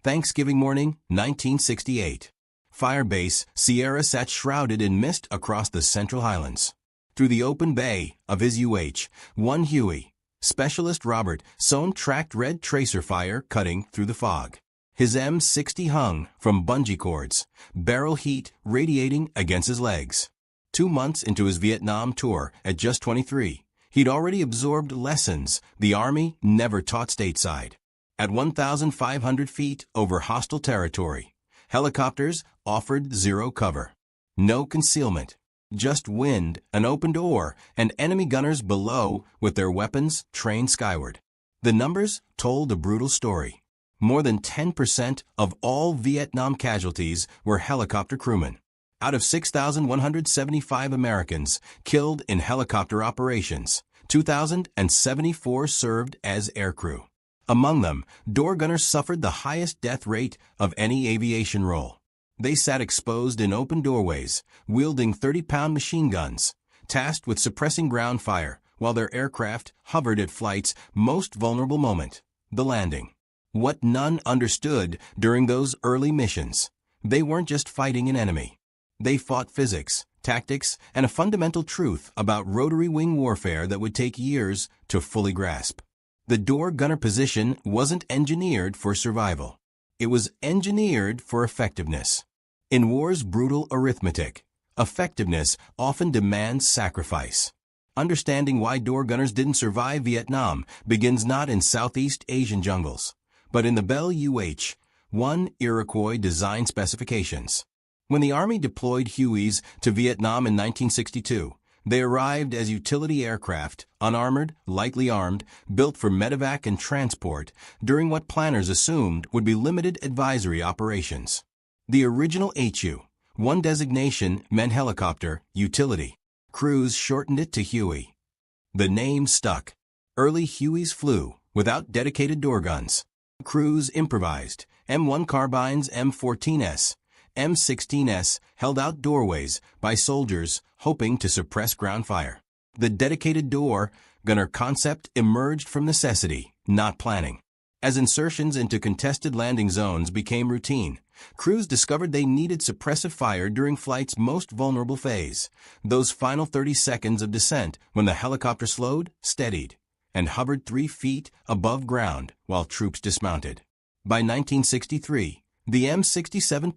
Thanksgiving morning, 1968. Firebase Sierra sat shrouded in mist across the Central Highlands. Through the open bay of his UH-1 Huey, Specialist Robert Sohn tracked red tracer fire cutting through the fog. His M60 hung from bungee cords, barrel heat radiating against his legs. 2 months into his Vietnam tour at just 23, he'd already absorbed lessons the Army never taught stateside. At 1,500 feet over hostile territory, helicopters offered zero cover. No concealment. Just wind, an open door, and enemy gunners below with their weapons trained skyward. The numbers told a brutal story. More than 10% of all Vietnam casualties were helicopter crewmen. Out of 6,175 Americans killed in helicopter operations, 2,074 served as aircrew. Among them, door gunners suffered the highest death rate of any aviation role. They sat exposed in open doorways, wielding 30-pound machine guns, tasked with suppressing ground fire, while their aircraft hovered at flight's most vulnerable moment, the landing. What none understood during those early missions, they weren't just fighting an enemy. They fought physics, tactics, and a fundamental truth about rotary wing warfare that would take years to fully grasp. The door gunner position wasn't engineered for survival. It was engineered for effectiveness. In war's brutal arithmetic, effectiveness often demands sacrifice. Understanding why door gunners didn't survive Vietnam begins not in Southeast Asian jungles, but in the Bell UH-1 Iroquois design specifications. When the Army deployed Hueys to Vietnam in 1962, they arrived as utility aircraft, unarmored, lightly armed, built for medevac and transport during what planners assumed would be limited advisory operations. The original HU-1 designation meant helicopter utility. Crews shortened it to Huey. The name stuck. Early Hueys flew without dedicated door guns. Crews improvised. M1 carbines, M14S, M16S held out doorways by soldiers hoping to suppress ground fire. The dedicated door gunner concept emerged from necessity, not planning. As insertions into contested landing zones became routine, crews discovered they needed suppressive fire during flight's most vulnerable phase, those final 30 seconds of descent when the helicopter slowed, steadied, and hovered 3 feet above ground while troops dismounted. By 1963, the M67.62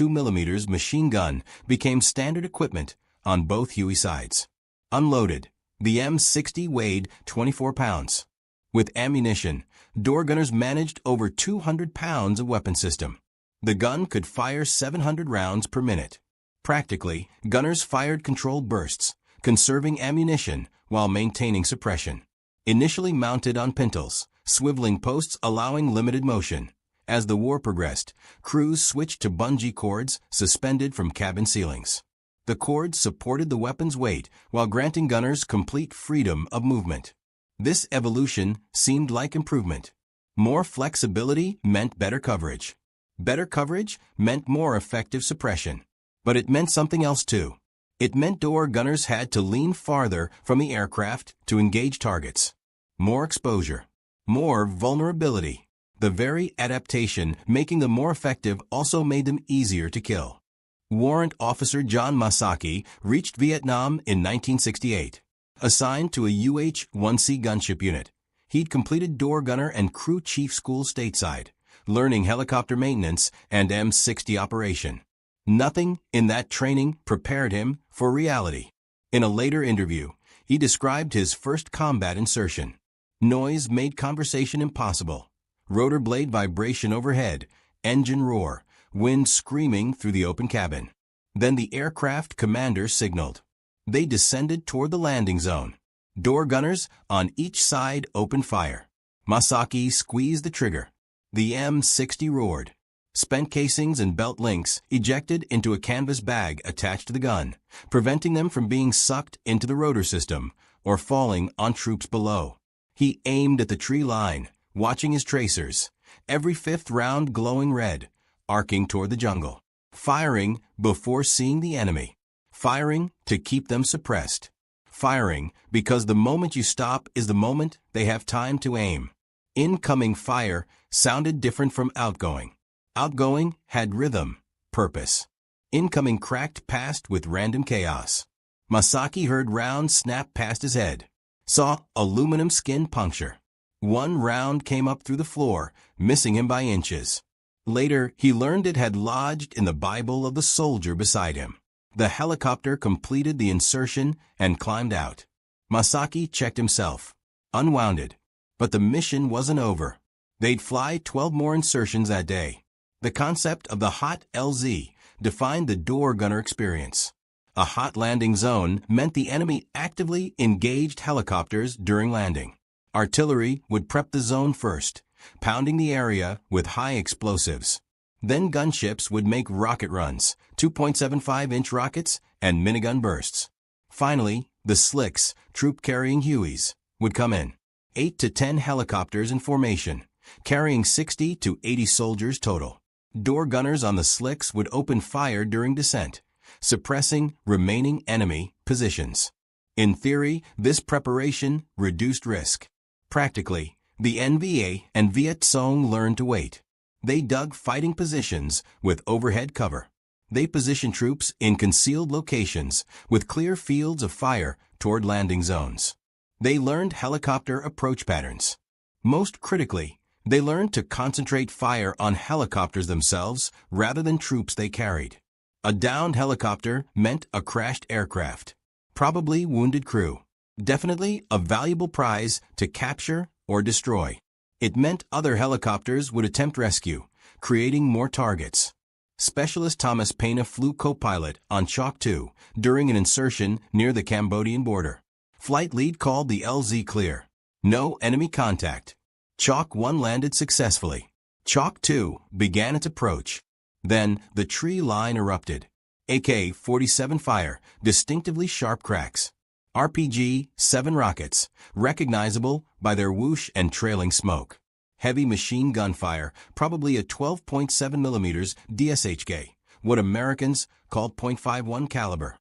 mm machine gun became standard equipment on both Huey sides. Unloaded, the M60 weighed 24 pounds. With ammunition, door gunners managed over 200 pounds of weapon system. The gun could fire 700 rounds per minute. Practically, gunners fired controlled bursts, conserving ammunition while maintaining suppression. Initially mounted on pintles, swiveling posts allowing limited motion. As the war progressed, crews switched to bungee cords suspended from cabin ceilings. The cords supported the weapon's weight while granting gunners complete freedom of movement. This evolution seemed like improvement. More flexibility meant better coverage. Better coverage meant more effective suppression. But it meant something else too. It meant door gunners had to lean farther from the aircraft to engage targets. More exposure. More vulnerability. The very adaptation making them more effective also made them easier to kill. Warrant Officer John Masaki reached Vietnam in 1968. Assigned to a UH-1C gunship unit, he'd completed door gunner and crew chief school stateside, learning helicopter maintenance and M60 operation. Nothing in that training prepared him for reality. In a later interview, he described his first combat insertion. Noise made conversation impossible. Rotor blade vibration overhead, engine roar, wind screaming through the open cabin. Then the aircraft commander signaled. They descended toward the landing zone. Door gunners on each side opened fire. Masaki squeezed the trigger. The M60 roared. Spent casings and belt links ejected into a canvas bag attached to the gun, preventing them from being sucked into the rotor system or falling on troops below. He aimed at the tree line, watching his tracers, every fifth round glowing red, arcing toward the jungle. Firing before seeing the enemy. Firing to keep them suppressed. Firing because the moment you stop is the moment they have time to aim. Incoming fire sounded different from outgoing. Outgoing had rhythm, purpose. Incoming cracked past with random chaos. Masaki heard rounds snap past his head. Saw aluminum skin puncture. One round came up through the floor, missing him by inches. Later, he learned it had lodged in the Bible of the soldier beside him. The helicopter completed the insertion and climbed out. Masaki checked himself. Unwounded. But the mission wasn't over. They'd fly 12 more insertions that day. The concept of the hot LZ defined the door gunner experience. A hot landing zone meant the enemy actively engaged helicopters during landing. Artillery would prep the zone first, pounding the area with high explosives. Then gunships would make rocket runs, 2.75-inch rockets and minigun bursts. Finally, the slicks, troop-carrying Hueys, would come in. 8 to 10 helicopters in formation, carrying 60 to 80 soldiers total. Door gunners on the slicks would open fire during descent, suppressing remaining enemy positions. In theory, this preparation reduced risk. Practically, the NVA and Viet Cong learned to wait. They dug fighting positions with overhead cover. They positioned troops in concealed locations with clear fields of fire toward landing zones. They learned helicopter approach patterns. Most critically, They learned to concentrate fire on helicopters themselves rather than troops they carried. A downed helicopter meant a crashed aircraft, probably wounded crew, definitely a valuable prize to capture or destroy. It meant other helicopters would attempt rescue, creating more targets. Specialist Thomas Pena flew co-pilot on Chalk 2 during an insertion near the Cambodian border. Flight lead called the LZ clear. No enemy contact. Chalk 1 landed successfully. Chalk 2 began its approach. Then the tree line erupted. AK-47 fire, distinctively sharp cracks. RPG-7 rockets, recognizable by their whoosh and trailing smoke. Heavy machine gun fire, probably a 12.7 mm DSHK, what Americans called .51 caliber.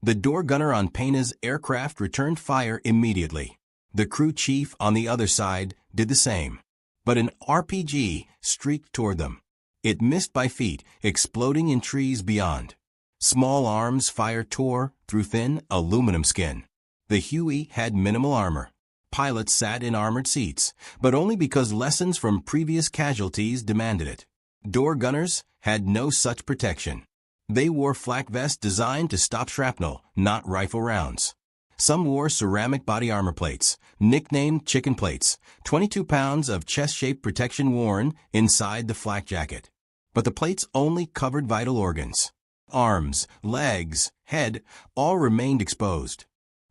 The door gunner on Pena's aircraft returned fire immediately. The crew chief on the other side did the same. But an RPG streaked toward them. It missed by feet, exploding in trees beyond. Small arms fire tore through thin aluminum skin. The Huey had minimal armor. Pilots sat in armored seats, but only because lessons from previous casualties demanded it. Door gunners had no such protection. They wore flak vests designed to stop shrapnel, not rifle rounds. Some wore ceramic body armor plates, nicknamed chicken plates, 22 pounds of chest-shaped protection worn inside the flak jacket. But the plates only covered vital organs. Arms, legs, head, all remained exposed.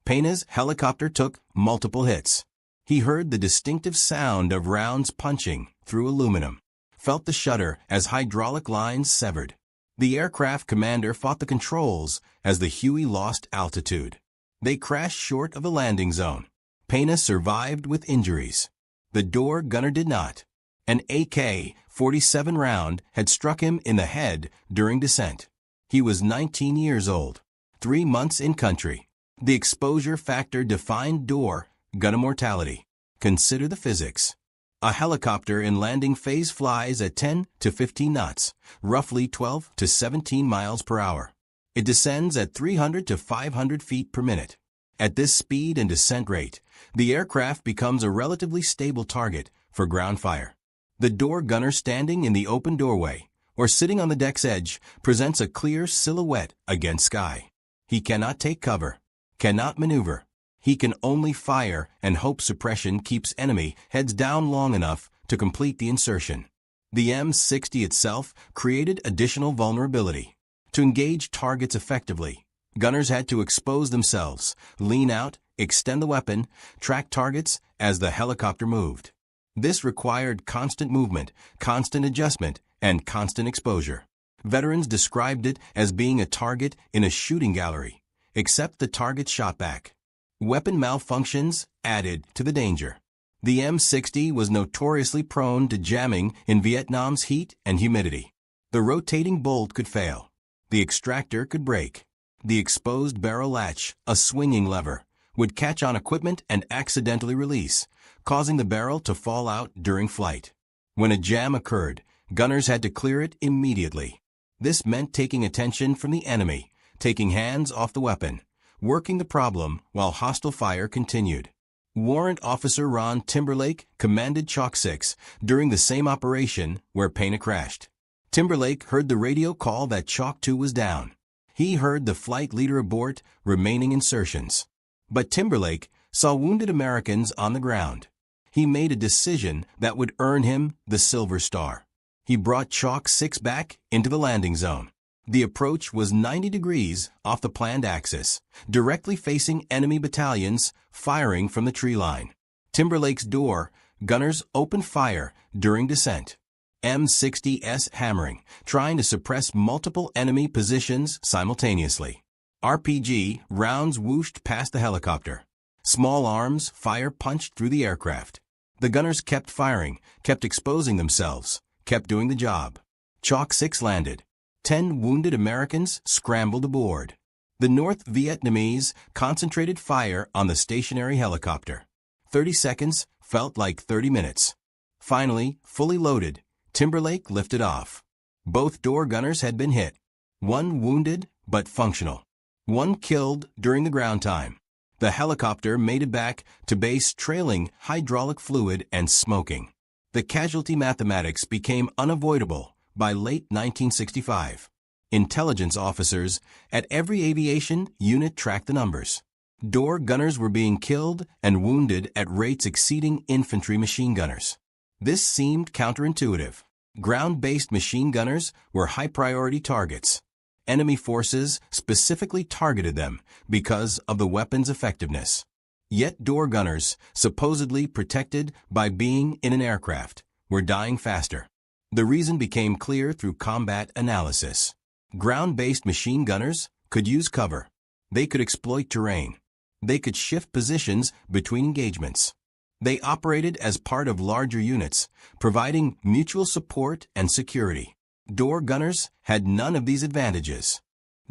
Pena's helicopter took multiple hits. He heard the distinctive sound of rounds punching through aluminum, felt the shudder as hydraulic lines severed. The aircraft commander fought the controls as the Huey lost altitude. They crashed short of the landing zone. Pena survived with injuries. The door gunner did not. An AK-47 round had struck him in the head during descent. He was 19 years old, 3 months in country. The exposure factor defined door gunner mortality. Consider the physics. A helicopter in landing phase flies at 10 to 15 knots, roughly 12 to 17 miles per hour. It descends at 300 to 500 feet per minute. At this speed and descent rate, the aircraft becomes a relatively stable target for ground fire. The door gunner standing in the open doorway or sitting on the deck's edge presents a clear silhouette against sky. He cannot take cover, cannot maneuver. He can only fire and hope suppression keeps enemy heads down long enough to complete the insertion. The M60 itself created additional vulnerability. To engage targets effectively, gunners had to expose themselves, lean out, extend the weapon, track targets as the helicopter moved. This required constant movement, constant adjustment, and constant exposure. Veterans described it as being a target in a shooting gallery, except the target shot back. Weapon malfunctions added to the danger. The M60 was notoriously prone to jamming in Vietnam's heat and humidity. The rotating bolt could fail. The extractor could break. The exposed barrel latch, a swinging lever, would catch on equipment and accidentally release, causing the barrel to fall out during flight. When a jam occurred, gunners had to clear it immediately. This meant taking attention from the enemy, taking hands off the weapon, working the problem while hostile fire continued. Warrant Officer Ron Timberlake commanded Chalk 6 during the same operation where Pena crashed. Timberlake heard the radio call that Chalk 2 was down. He heard the flight leader abort remaining insertions. But Timberlake saw wounded Americans on the ground. He made a decision that would earn him the Silver Star. He brought Chalk 6 back into the landing zone. The approach was 90 degrees off the planned axis, directly facing enemy battalions firing from the tree line. Timberlake's door gunners opened fire during descent. M60s hammering, trying to suppress multiple enemy positions simultaneously. RPG rounds whooshed past the helicopter. Small arms fire punched through the aircraft. The gunners kept firing, kept exposing themselves, kept doing the job. Chalk 6 landed. 10 wounded Americans scrambled aboard. The North Vietnamese concentrated fire on the stationary helicopter. 30 seconds felt like 30 minutes. Finally, fully loaded, Timberlake lifted off. Both door gunners had been hit. One wounded, but functional. One killed during the ground time. The helicopter made it back to base trailing hydraulic fluid and smoking. The casualty mathematics became unavoidable by late 1965. Intelligence officers at every aviation unit tracked the numbers. Door gunners were being killed and wounded at rates exceeding infantry machine gunners. This seemed counterintuitive. Ground-based machine gunners were high-priority targets. Enemy forces specifically targeted them because of the weapon's effectiveness. Yet door gunners, supposedly protected by being in an aircraft, were dying faster. The reason became clear through combat analysis. Ground-based machine gunners could use cover. They could exploit terrain. They could shift positions between engagements. They operated as part of larger units, providing mutual support and security. Door gunners had none of these advantages.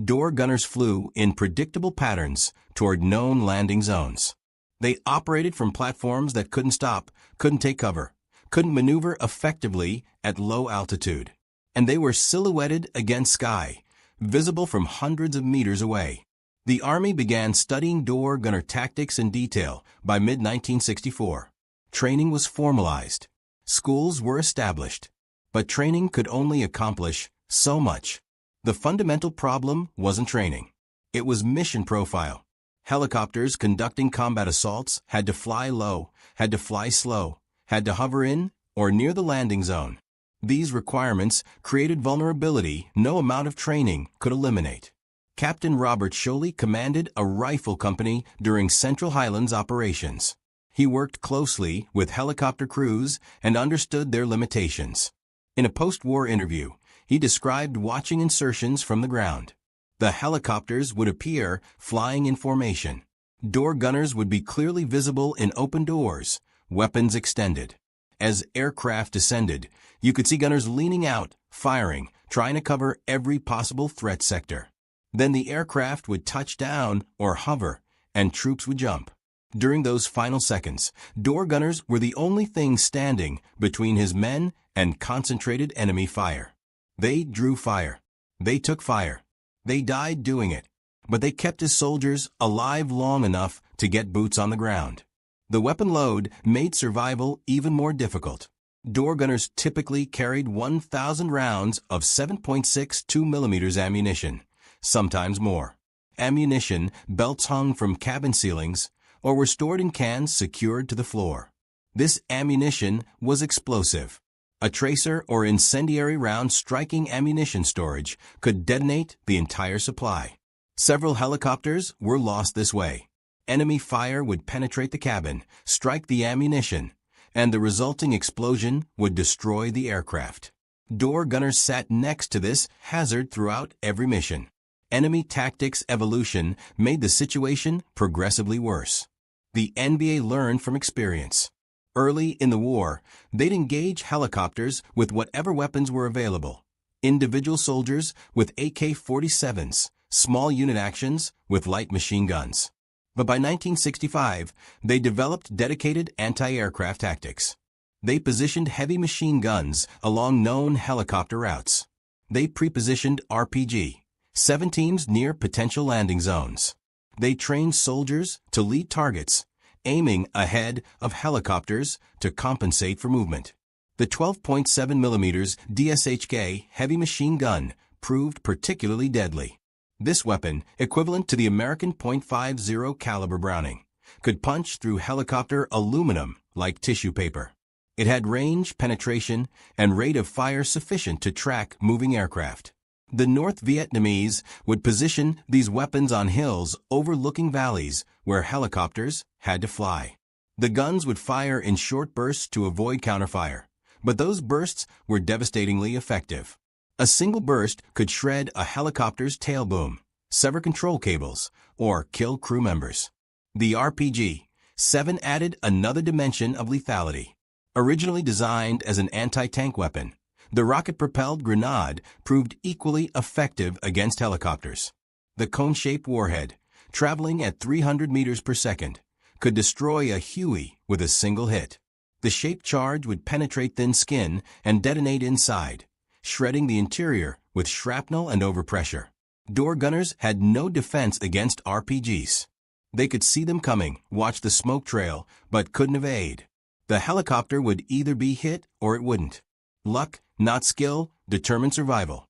Door gunners flew in predictable patterns toward known landing zones. They operated from platforms that couldn't stop, couldn't take cover, couldn't maneuver effectively at low altitude. And they were silhouetted against sky, visible from hundreds of meters away. The Army began studying door gunner tactics in detail by mid-1964. Training was formalized. Schools were established. But training could only accomplish so much. The fundamental problem wasn't training. It was mission profile. Helicopters conducting combat assaults had to fly low, had to fly slow, had to hover in or near the landing zone. These requirements created vulnerability no amount of training could eliminate. Captain Robert Sholey commanded a rifle company during Central Highlands operations. He worked closely with helicopter crews and understood their limitations. In a post-war interview, he described watching insertions from the ground. The helicopters would appear flying in formation. Door gunners would be clearly visible in open doors, weapons extended. As aircraft descended, you could see gunners leaning out, firing, trying to cover every possible threat sector. Then the aircraft would touch down or hover, and troops would jump. During those final seconds, door gunners were the only thing standing between his men and concentrated enemy fire. They drew fire. They took fire. They died doing it. But they kept his soldiers alive long enough to get boots on the ground. The weapon load made survival even more difficult. Door gunners typically carried 1,000 rounds of 7.62 mm ammunition, sometimes more. Ammunition belts hung from cabin ceilings or were stored in cans secured to the floor. This ammunition was explosive. A tracer or incendiary round striking ammunition storage could detonate the entire supply. Several helicopters were lost this way. Enemy fire would penetrate the cabin, strike the ammunition, and the resulting explosion would destroy the aircraft. Door gunners sat next to this hazard throughout every mission. Enemy tactics evolution made the situation progressively worse. The NBA learned from experience. Early in the war, they'd engage helicopters with whatever weapons were available. Individual soldiers with AK-47s, small unit actions with light machine guns. But by 1965, they developed dedicated anti-aircraft tactics. They positioned heavy machine guns along known helicopter routes. They pre-positioned RPG-7 teams near potential landing zones. They trained soldiers to lead targets, aiming ahead of helicopters to compensate for movement. The 12.7 mm DSHK heavy machine gun proved particularly deadly. This weapon, equivalent to the American .50 caliber Browning, could punch through helicopter aluminum like tissue paper. It had range, penetration, and rate of fire sufficient to track moving aircraft. The North Vietnamese would position these weapons on hills overlooking valleys where helicopters had to fly. The guns would fire in short bursts to avoid counterfire, but those bursts were devastatingly effective. A single burst could shred a helicopter's tail boom, sever control cables, or kill crew members. The RPG-7 added another dimension of lethality. Originally designed as an anti-tank weapon, the rocket-propelled grenade proved equally effective against helicopters. The cone-shaped warhead, traveling at 300 meters per second, could destroy a Huey with a single hit. The shaped charge would penetrate thin skin and detonate inside, shredding the interior with shrapnel and overpressure. Door gunners had no defense against RPGs. They could see them coming, watch the smoke trail, but couldn't evade. The helicopter would either be hit or it wouldn't. Luck, not skill, determined survival.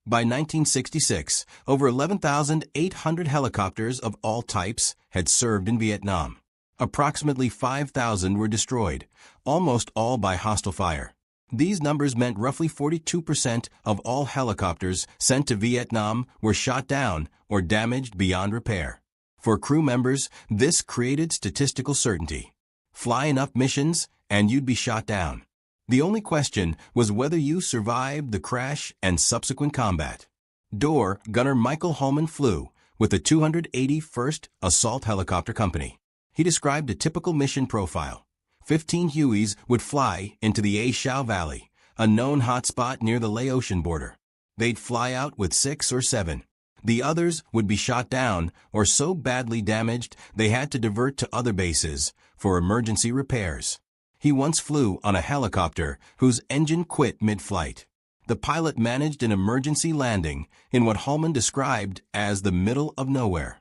By 1966, over 11,800 helicopters of all types had served in Vietnam. Approximately 5,000 were destroyed, almost all by hostile fire. These numbers meant roughly 42% of all helicopters sent to Vietnam were shot down or damaged beyond repair. For crew members, this created statistical certainty. Fly enough missions, and you'd be shot down. The only question was whether you survived the crash and subsequent combat. Door Gunner Michael Holman flew with the 281st Assault Helicopter Company. He described a typical mission profile. 15 Hueys would fly into the A Shau Valley, a known hotspot near the Laotian border. They'd fly out with 6 or 7. The others would be shot down or so badly damaged they had to divert to other bases for emergency repairs. He once flew on a helicopter whose engine quit mid-flight. The pilot managed an emergency landing in what Holman described as the middle of nowhere.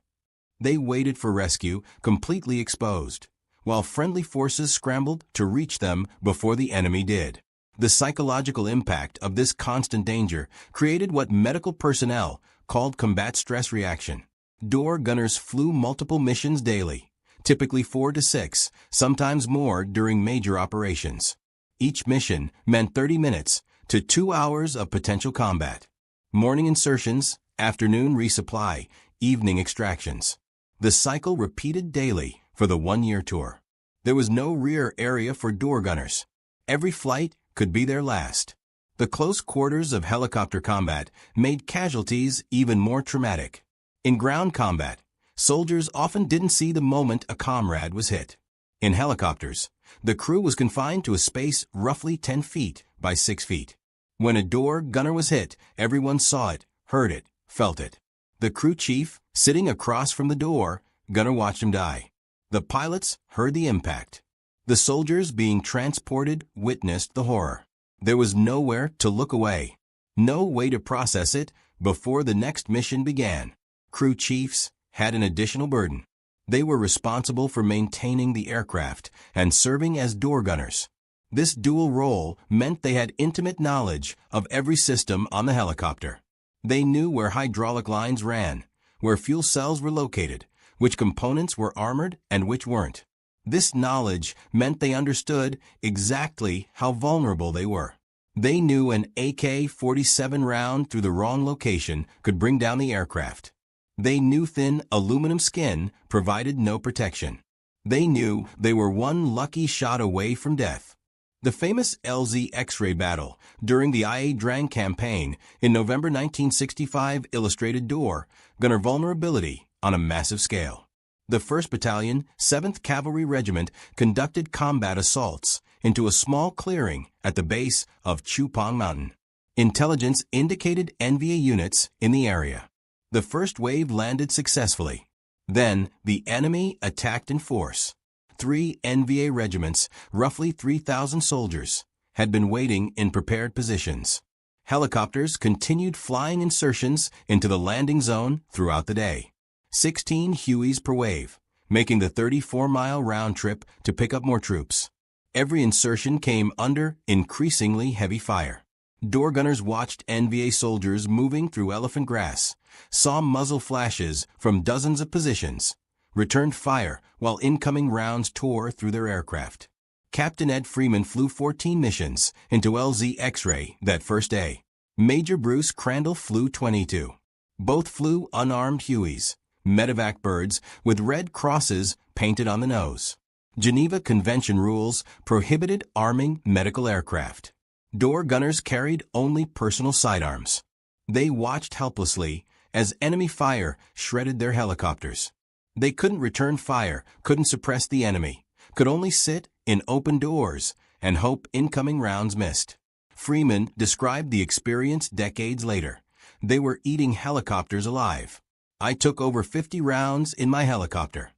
They waited for rescue, completely exposed, while friendly forces scrambled to reach them before the enemy did. The psychological impact of this constant danger created what medical personnel called combat stress reaction. Door gunners flew multiple missions daily, typically 4 to 6, sometimes more during major operations. Each mission meant 30 minutes to 2 hours of potential combat. Morning insertions, afternoon resupply, evening extractions. The cycle repeated daily for the one-year tour. There was no rear area for door gunners. Every flight could be their last. The close quarters of helicopter combat made casualties even more traumatic. In ground combat, soldiers often didn't see the moment a comrade was hit. In helicopters, the crew was confined to a space roughly 10 feet by 6 feet. When a door gunner was hit, everyone saw it, heard it, felt it. The crew chief, sitting across from the door gunner, watched him die. The pilots heard the impact. The soldiers being transported witnessed the horror. There was nowhere to look away, no way to process it before the next mission began. Crew chiefs had an additional burden. They were responsible for maintaining the aircraft and serving as door gunners. This dual role meant they had intimate knowledge of every system on the helicopter. They knew where hydraulic lines ran, where fuel cells were located, which components were armored and which weren't. This knowledge meant they understood exactly how vulnerable they were. They knew an AK-47 round through the wrong location could bring down the aircraft. They knew thin aluminum skin provided no protection. They knew they were one lucky shot away from death. The famous LZ X-ray battle during the Ia Drang campaign in November 1965 illustrated door gunner vulnerability on a massive scale. The 1st Battalion, 7th Cavalry Regiment conducted combat assaults into a small clearing at the base of Chupong Mountain. Intelligence indicated NVA units in the area. The first wave landed successfully. Then, the enemy attacked in force. 3 NVA regiments, roughly 3,000 soldiers, had been waiting in prepared positions. Helicopters continued flying insertions into the landing zone throughout the day. 16 Hueys per wave, making the 34-mile round trip to pick up more troops. Every insertion came under increasingly heavy fire. Door gunners watched NVA soldiers moving through elephant grass, saw muzzle flashes from dozens of positions, returned fire while incoming rounds tore through their aircraft. Captain Ed Freeman flew 14 missions into LZ X-ray that first day. Major Bruce Crandall flew 22. Both flew unarmed Hueys, medevac birds with red crosses painted on the nose. Geneva Convention rules prohibited arming medical aircraft. Door gunners carried only personal sidearms. They watched helplessly as enemy fire shredded their helicopters. They couldn't return fire, couldn't suppress the enemy, could only sit in open doors and hope incoming rounds missed. Freeman described the experience decades later. They were eating helicopters alive. I took over 50 rounds in my helicopter.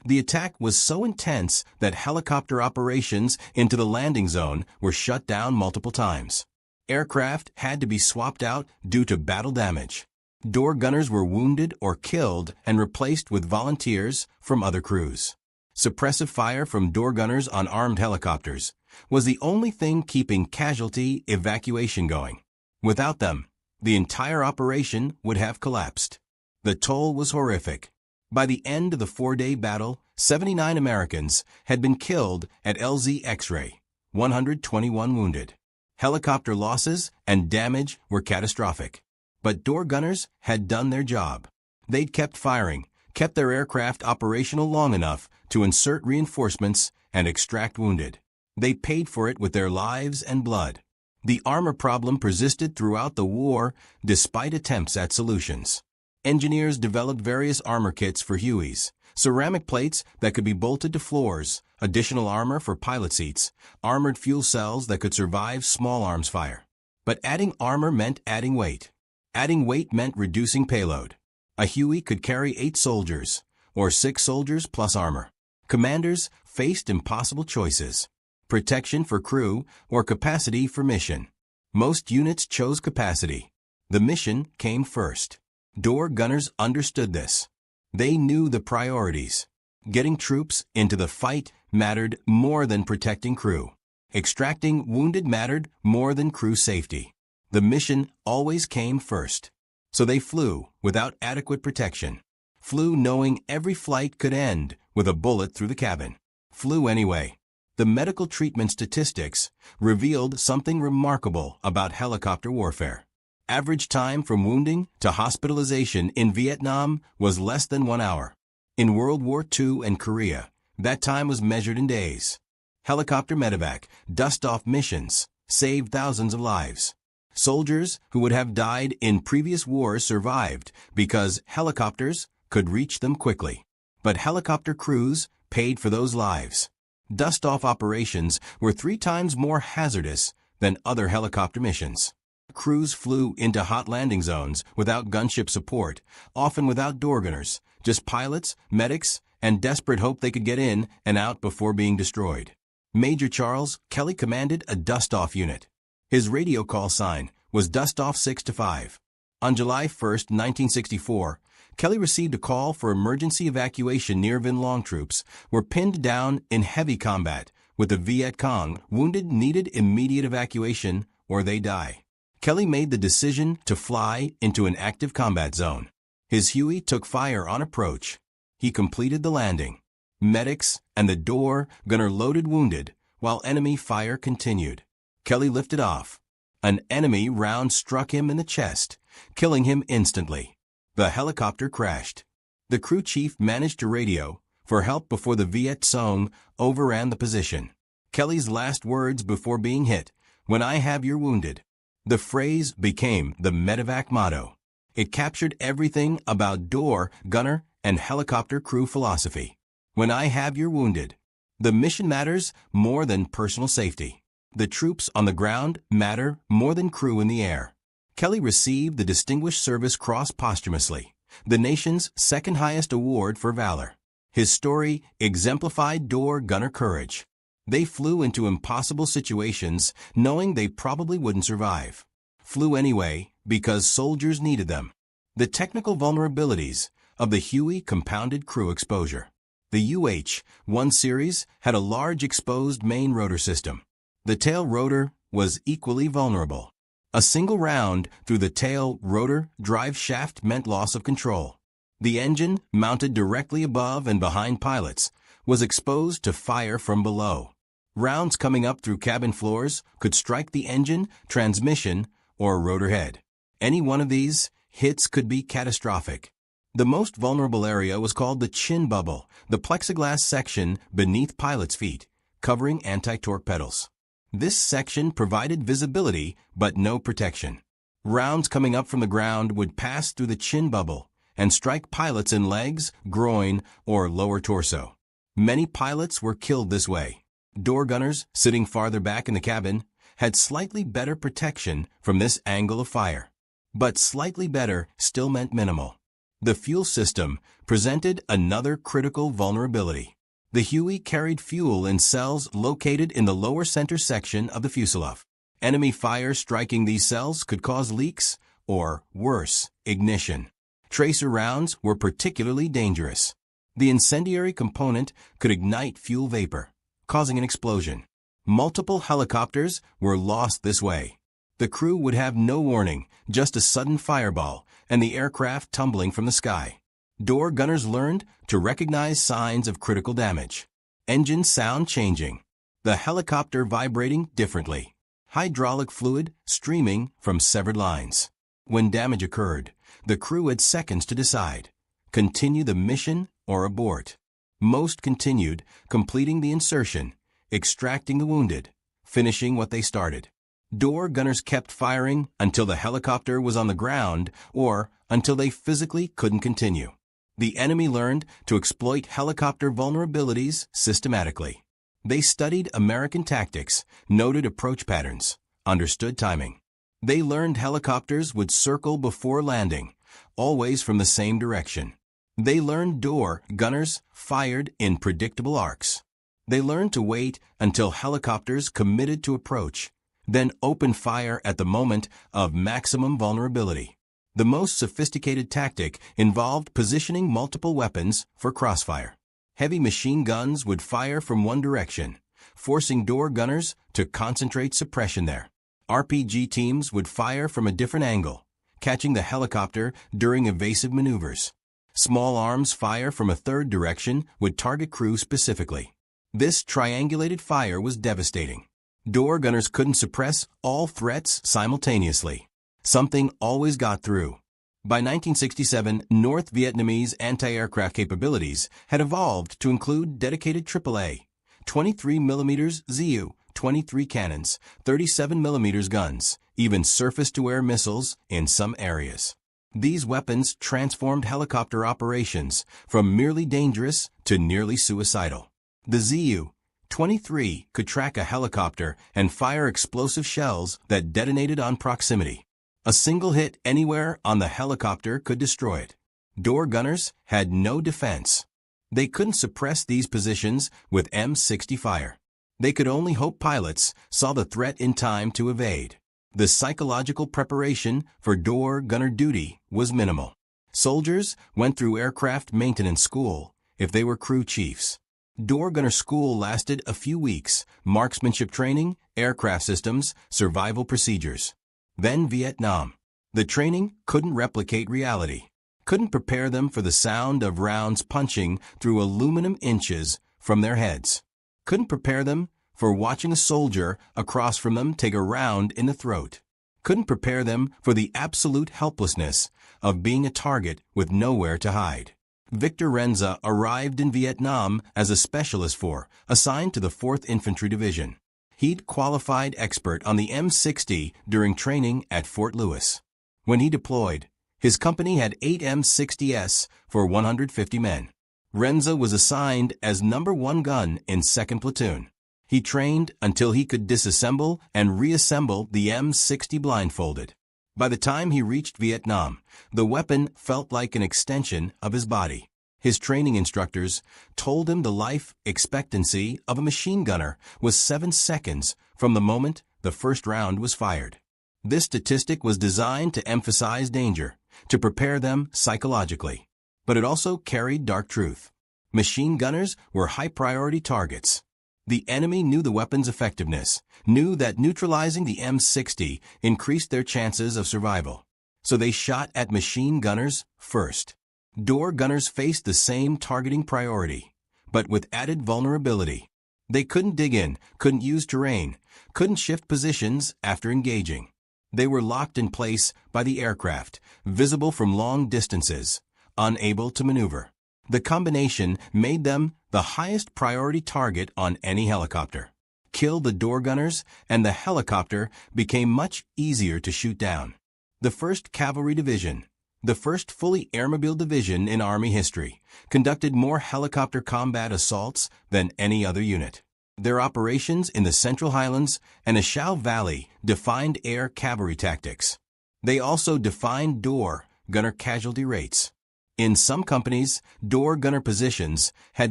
The attack was so intense that helicopter operations into the landing zone were shut down multiple times. Aircraft had to be swapped out due to battle damage. Door gunners were wounded or killed and replaced with volunteers from other crews. Suppressive fire from door gunners on armed helicopters was the only thing keeping casualty evacuation going. Without them, the entire operation would have collapsed. The toll was horrific. By the end of the 4-day battle, 79 Americans had been killed at LZ X-ray, 121 wounded. Helicopter losses and damage were catastrophic. But door gunners had done their job. They'd kept firing, kept their aircraft operational long enough to insert reinforcements and extract wounded. They paid for it with their lives and blood. The armor problem persisted throughout the war despite attempts at solutions. Engineers developed various armor kits for Hueys, ceramic plates that could be bolted to floors, additional armor for pilot seats, armored fuel cells that could survive small arms fire. But adding armor meant adding weight. Adding weight meant reducing payload. A Huey could carry 8 soldiers, or 6 soldiers plus armor. Commanders faced impossible choices: protection for crew or capacity for mission. Most units chose capacity. The mission came first. Door gunners understood this. They knew the priorities. Getting troops into the fight mattered more than protecting crew. Extracting wounded mattered more than crew safety. The mission always came first. So they flew without adequate protection. Flew knowing every flight could end with a bullet through the cabin. Flew anyway. The medical treatment statistics revealed something remarkable about helicopter warfare. Average time from wounding to hospitalization in Vietnam was less than 1 hour. In World War II and Korea, that time was measured in days. Helicopter medevac, dust-off missions, saved thousands of lives. Soldiers who would have died in previous wars survived because helicopters could reach them quickly. But helicopter crews paid for those lives. Dust-off operations were 3 times more hazardous than other helicopter missions. Crews flew into hot landing zones without gunship support, often without door gunners, just pilots, medics, and desperate hope they could get in and out before being destroyed. Major Charles Kelly commanded a dust-off unit. His radio call sign was Dust-Off 6-5. On July 1, 1964, Kelly received a call for emergency evacuation near Vinh Long. Troops were pinned down in heavy combat with the Viet Cong. Wounded needed immediate evacuation or they die. Kelly made the decision to fly into an active combat zone. His Huey took fire on approach. He completed the landing. Medics and the door gunner loaded wounded while enemy fire continued. Kelly lifted off. An enemy round struck him in the chest, killing him instantly. The helicopter crashed. The crew chief managed to radio for help before the Viet Cong overran the position. Kelly's last words before being hit: "When I have your wounded." The phrase became the medevac motto. It captured everything about door, gunner, and helicopter crew philosophy. When I have your wounded. The mission matters more than personal safety. The troops on the ground matter more than crew in the air. Kelly received the Distinguished Service Cross posthumously, the nation's second highest award for valor. His story exemplified door gunner courage. They flew into impossible situations knowing they probably wouldn't survive. Flew anyway because soldiers needed them. The technical vulnerabilities of the Huey compounded crew exposure. The UH-1 series had a large exposed main rotor system. The tail rotor was equally vulnerable. A single round through the tail rotor drive shaft meant loss of control. The engine, mounted directly above and behind pilots, was exposed to fire from below. Rounds coming up through cabin floors could strike the engine, transmission, or rotor head. Any one of these hits could be catastrophic. The most vulnerable area was called the chin bubble, the plexiglass section beneath pilots' feet, covering anti-torque pedals. This section provided visibility but no protection. Rounds coming up from the ground would pass through the chin bubble and strike pilots in legs, groin, or lower torso. Many pilots were killed this way. Door gunners, sitting farther back in the cabin, had slightly better protection from this angle of fire. But slightly better still meant minimal. The fuel system presented another critical vulnerability. The Huey carried fuel in cells located in the lower center section of the fuselage. Enemy fire striking these cells could cause leaks or, worse, ignition. Tracer rounds were particularly dangerous. The incendiary component could ignite fuel vapor, causing an explosion. Multiple helicopters were lost this way. The crew would have no warning, just a sudden fireball, and the aircraft tumbling from the sky. Door gunners learned to recognize signs of critical damage. Engine sound changing. The helicopter vibrating differently. Hydraulic fluid streaming from severed lines. When damage occurred, the crew had seconds to decide: continue the mission or abort. Most continued, completing the insertion, extracting the wounded, finishing what they started. Door gunners kept firing until the helicopter was on the ground or until they physically couldn't continue. The enemy learned to exploit helicopter vulnerabilities systematically. They studied American tactics, noted approach patterns, understood timing. They learned helicopters would circle before landing, always from the same direction. They learned door gunners fired in predictable arcs. They learned to wait until helicopters committed to approach, then open fire at the moment of maximum vulnerability. The most sophisticated tactic involved positioning multiple weapons for crossfire. Heavy machine guns would fire from one direction, forcing door gunners to concentrate suppression there. RPG teams would fire from a different angle, catching the helicopter during evasive maneuvers. Small arms fire from a third direction would target crew specifically. This triangulated fire was devastating. Door gunners couldn't suppress all threats simultaneously. Something always got through. By 1967, North Vietnamese anti-aircraft capabilities had evolved to include dedicated AAA, 23mm ZU-23 cannons, 37mm guns, even surface-to-air missiles in some areas. These weapons transformed helicopter operations from merely dangerous to nearly suicidal. The ZU-23 could track a helicopter and fire explosive shells that detonated on proximity. A single hit anywhere on the helicopter could destroy it. Door gunners had no defense. They couldn't suppress these positions with M60 fire. They could only hope pilots saw the threat in time to evade. The psychological preparation for door gunner duty was minimal. Soldiers went through aircraft maintenance school if they were crew chiefs. Door gunner school lasted a few weeks: marksmanship training, aircraft systems, survival procedures. Then Vietnam. The training couldn't replicate reality, couldn't prepare them for the sound of rounds punching through aluminum inches from their heads, couldn't prepare them for watching a soldier across from them take a round in the throat, couldn't prepare them for the absolute helplessness of being a target with nowhere to hide. Victor Renza arrived in Vietnam as a specialist force assigned to the 4th Infantry Division. He'd qualified expert on the M60 during training at Fort Lewis. When he deployed, his company had 8 M60s for 150 men. Renza was assigned as number 1 gun in 2nd Platoon. He trained until he could disassemble and reassemble the M60 blindfolded. By the time he reached Vietnam, the weapon felt like an extension of his body. His training instructors told him the life expectancy of a machine gunner was 7 seconds from the moment the first round was fired. This statistic was designed to emphasize danger, to prepare them psychologically. But it also carried dark truth. Machine gunners were high-priority targets. The enemy knew the weapon's effectiveness, knew that neutralizing the M60 increased their chances of survival. So they shot at machine gunners first. Door gunners faced the same targeting priority, but with added vulnerability. They couldn't dig in, couldn't use terrain, couldn't shift positions after engaging. They were locked in place by the aircraft, visible from long distances, unable to maneuver. The combination made them the highest priority target on any helicopter. Kill the door gunners, and the helicopter became much easier to shoot down. The 1st Cavalry Division, the first fully airmobile division in Army history, conducted more helicopter combat assaults than any other unit. Their operations in the Central Highlands and Ashau Valley defined air cavalry tactics. They also defined door gunner casualty rates. In some companies, door gunner positions had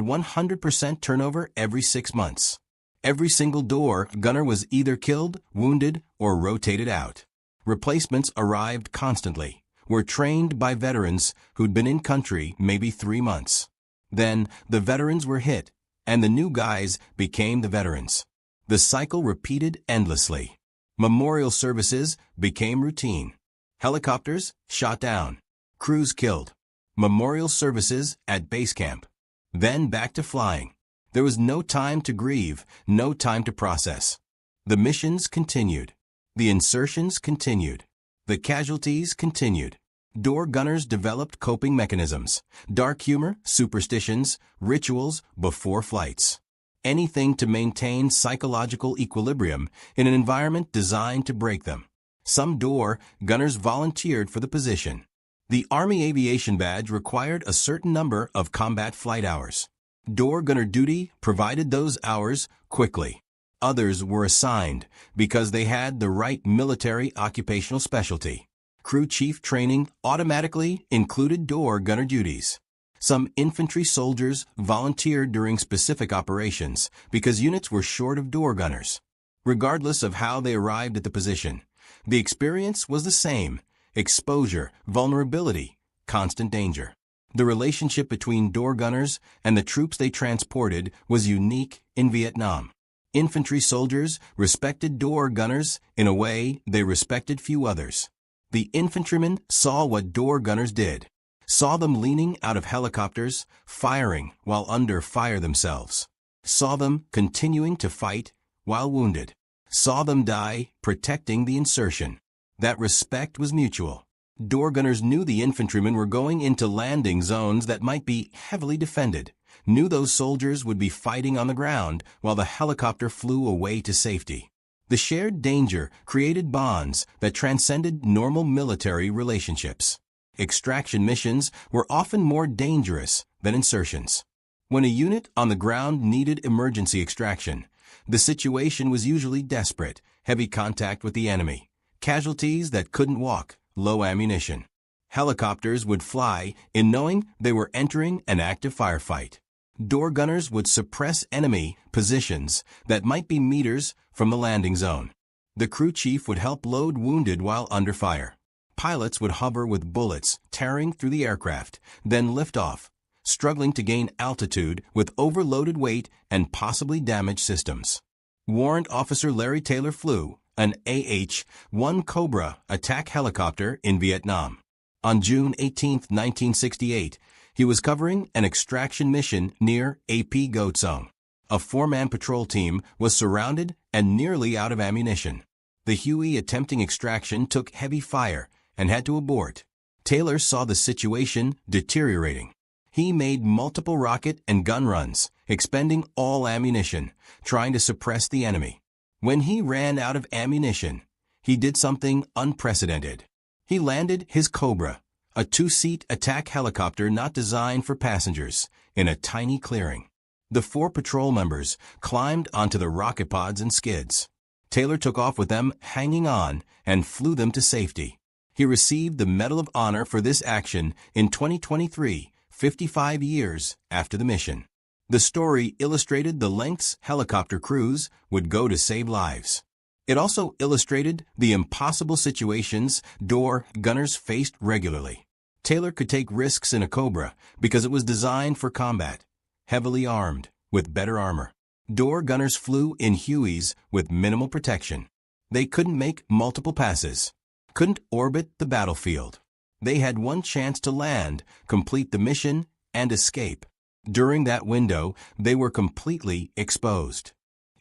100% turnover every 6 months. Every single door gunner was either killed, wounded, or rotated out. Replacements arrived constantly, were trained by veterans who'd been in country maybe 3 months. Then, the veterans were hit, and the new guys became the veterans. The cycle repeated endlessly. Memorial services became routine. Helicopters shot down. Crews killed. Memorial services at base camp. Then back to flying. There was no time to grieve, no time to process. The missions continued. The insertions continued. The casualties continued. Door gunners developed coping mechanisms, dark humor, superstitions, rituals before flights. Anything to maintain psychological equilibrium in an environment designed to break them. Some door gunners volunteered for the position. The Army Aviation Badge required a certain number of combat flight hours. Door gunner duty provided those hours quickly. Others were assigned because they had the right military occupational specialty. Crew chief training automatically included door gunner duties. Some infantry soldiers volunteered during specific operations because units were short of door gunners. Regardless of how they arrived at the position, the experience was the same: exposure, vulnerability, constant danger. The relationship between door gunners and the troops they transported was unique in Vietnam. Infantry soldiers respected door gunners in a way they respected few others. The infantrymen saw what door gunners did, saw them leaning out of helicopters, firing while under fire themselves, saw them continuing to fight while wounded, saw them die protecting the insertion. That respect was mutual. Door gunners knew the infantrymen were going into landing zones that might be heavily defended, knew those soldiers would be fighting on the ground while the helicopter flew away to safety. The shared danger created bonds that transcended normal military relationships. Extraction missions were often more dangerous than insertions. When a unit on the ground needed emergency extraction, the situation was usually desperate: heavy contact with the enemy, casualties that couldn't walk, low ammunition. Helicopters would fly in knowing they were entering an active firefight. Door gunners would suppress enemy positions that might be meters from the landing zone. The crew chief would help load wounded while under fire. Pilots would hover with bullets tearing through the aircraft, then lift off, struggling to gain altitude with overloaded weight and possibly damaged systems. Warrant Officer Larry Taylor flew an AH-1 Cobra attack helicopter in Vietnam. On June 18, 1968, he was covering an extraction mission near AP Go Song. A four-man patrol team was surrounded and nearly out of ammunition. The Huey attempting extraction took heavy fire and had to abort. Taylor saw the situation deteriorating. He made multiple rocket and gun runs, expending all ammunition, trying to suppress the enemy. When he ran out of ammunition, he did something unprecedented. He landed his Cobra, a two-seat attack helicopter not designed for passengers, in a tiny clearing. The four patrol members climbed onto the rocket pods and skids. Taylor took off with them hanging on and flew them to safety. He received the Medal of Honor for this action in 2023, 55 years after the mission. The story illustrated the lengths helicopter crews would go to save lives. It also illustrated the impossible situations door gunners faced regularly. Taylor could take risks in a Cobra because it was designed for combat, heavily armed, with better armor. Door gunners flew in Hueys with minimal protection. They couldn't make multiple passes, couldn't orbit the battlefield. They had one chance to land, complete the mission, and escape. During that window, they were completely exposed.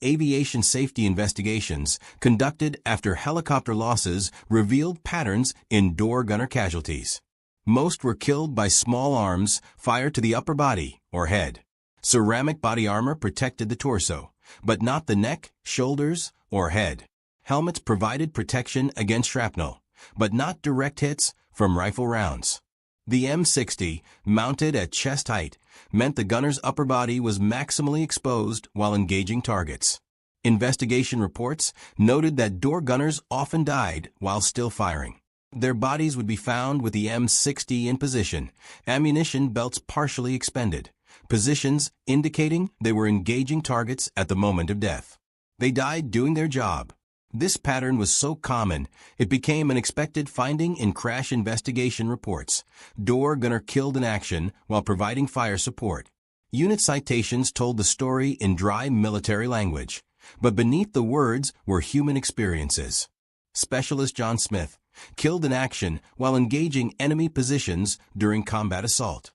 Aviation safety investigations conducted after helicopter losses revealed patterns in door gunner casualties. Most were killed by small arms fired to the upper body or head. Ceramic body armor protected the torso, but not the neck, shoulders, or head. Helmets provided protection against shrapnel, but not direct hits from rifle rounds. The M60, mounted at chest height, meant the gunner's upper body was maximally exposed while engaging targets. Investigation reports noted that door gunners often died while still firing. Their bodies would be found with the M60 in position, ammunition belts partially expended, positions indicating they were engaging targets at the moment of death. They died doing their job. This pattern was so common, it became an expected finding in crash investigation reports. Door gunner killed in action while providing fire support. Unit citations told the story in dry military language, but beneath the words were human experiences. Specialist John Smith, killed in action while engaging enemy positions during combat assault.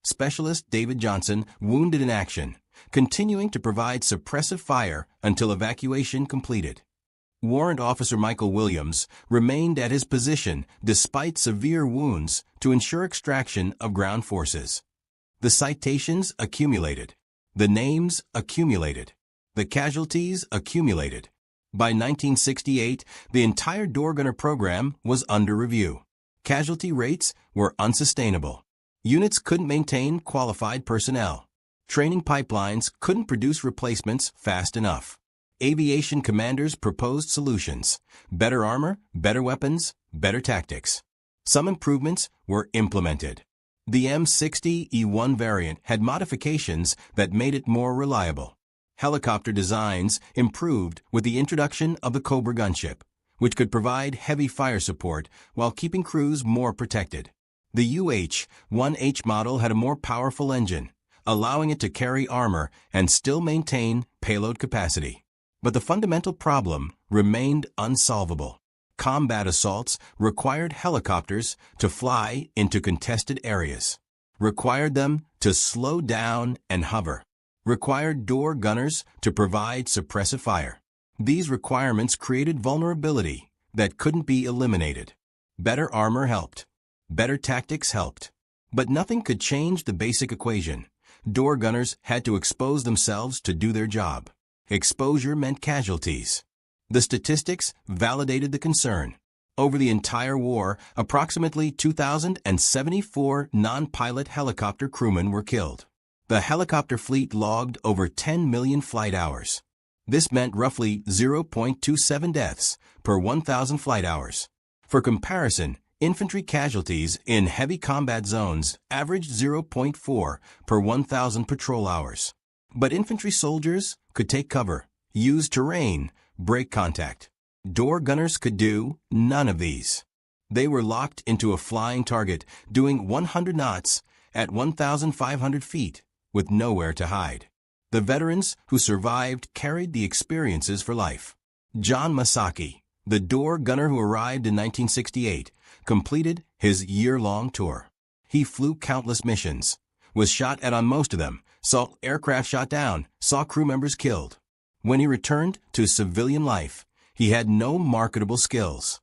Specialist David Johnson, wounded in action, continuing to provide suppressive fire until evacuation completed. Warrant Officer Michael Williams remained at his position despite severe wounds to ensure extraction of ground forces. The citations accumulated. The names accumulated. The casualties accumulated. By 1968, the entire door gunner program was under review. Casualty rates were unsustainable. Units couldn't maintain qualified personnel. Training pipelines couldn't produce replacements fast enough. Aviation commanders proposed solutions: better armor, better weapons, better tactics. Some improvements were implemented. The M60E1 variant had modifications that made it more reliable. Helicopter designs improved with the introduction of the Cobra gunship, which could provide heavy fire support while keeping crews more protected. The UH-1H model had a more powerful engine, allowing it to carry armor and still maintain payload capacity. But the fundamental problem remained unsolvable. Combat assaults required helicopters to fly into contested areas, required them to slow down and hover, required door gunners to provide suppressive fire. These requirements created vulnerability that couldn't be eliminated. Better armor helped. Better tactics helped. But nothing could change the basic equation. Door gunners had to expose themselves to do their job. Exposure meant casualties. The statistics validated the concern. Over the entire war, approximately 2,074 non-pilot helicopter crewmen were killed. The helicopter fleet logged over 10 million flight hours. This meant roughly 0.27 deaths per 1,000 flight hours. For comparison, infantry casualties in heavy combat zones averaged 0.4 per 1,000 patrol hours. But infantry soldiers could take cover, use terrain, break contact. Door gunners could do none of these. They were locked into a flying target, doing 100 knots at 1,500 feet, with nowhere to hide. The veterans who survived carried the experiences for life. John Masaki, the door gunner who arrived in 1968, completed his year-long tour. He flew countless missions, was shot at on most of them, saw aircraft shot down, saw crew members killed. When he returned to civilian life, he had no marketable skills.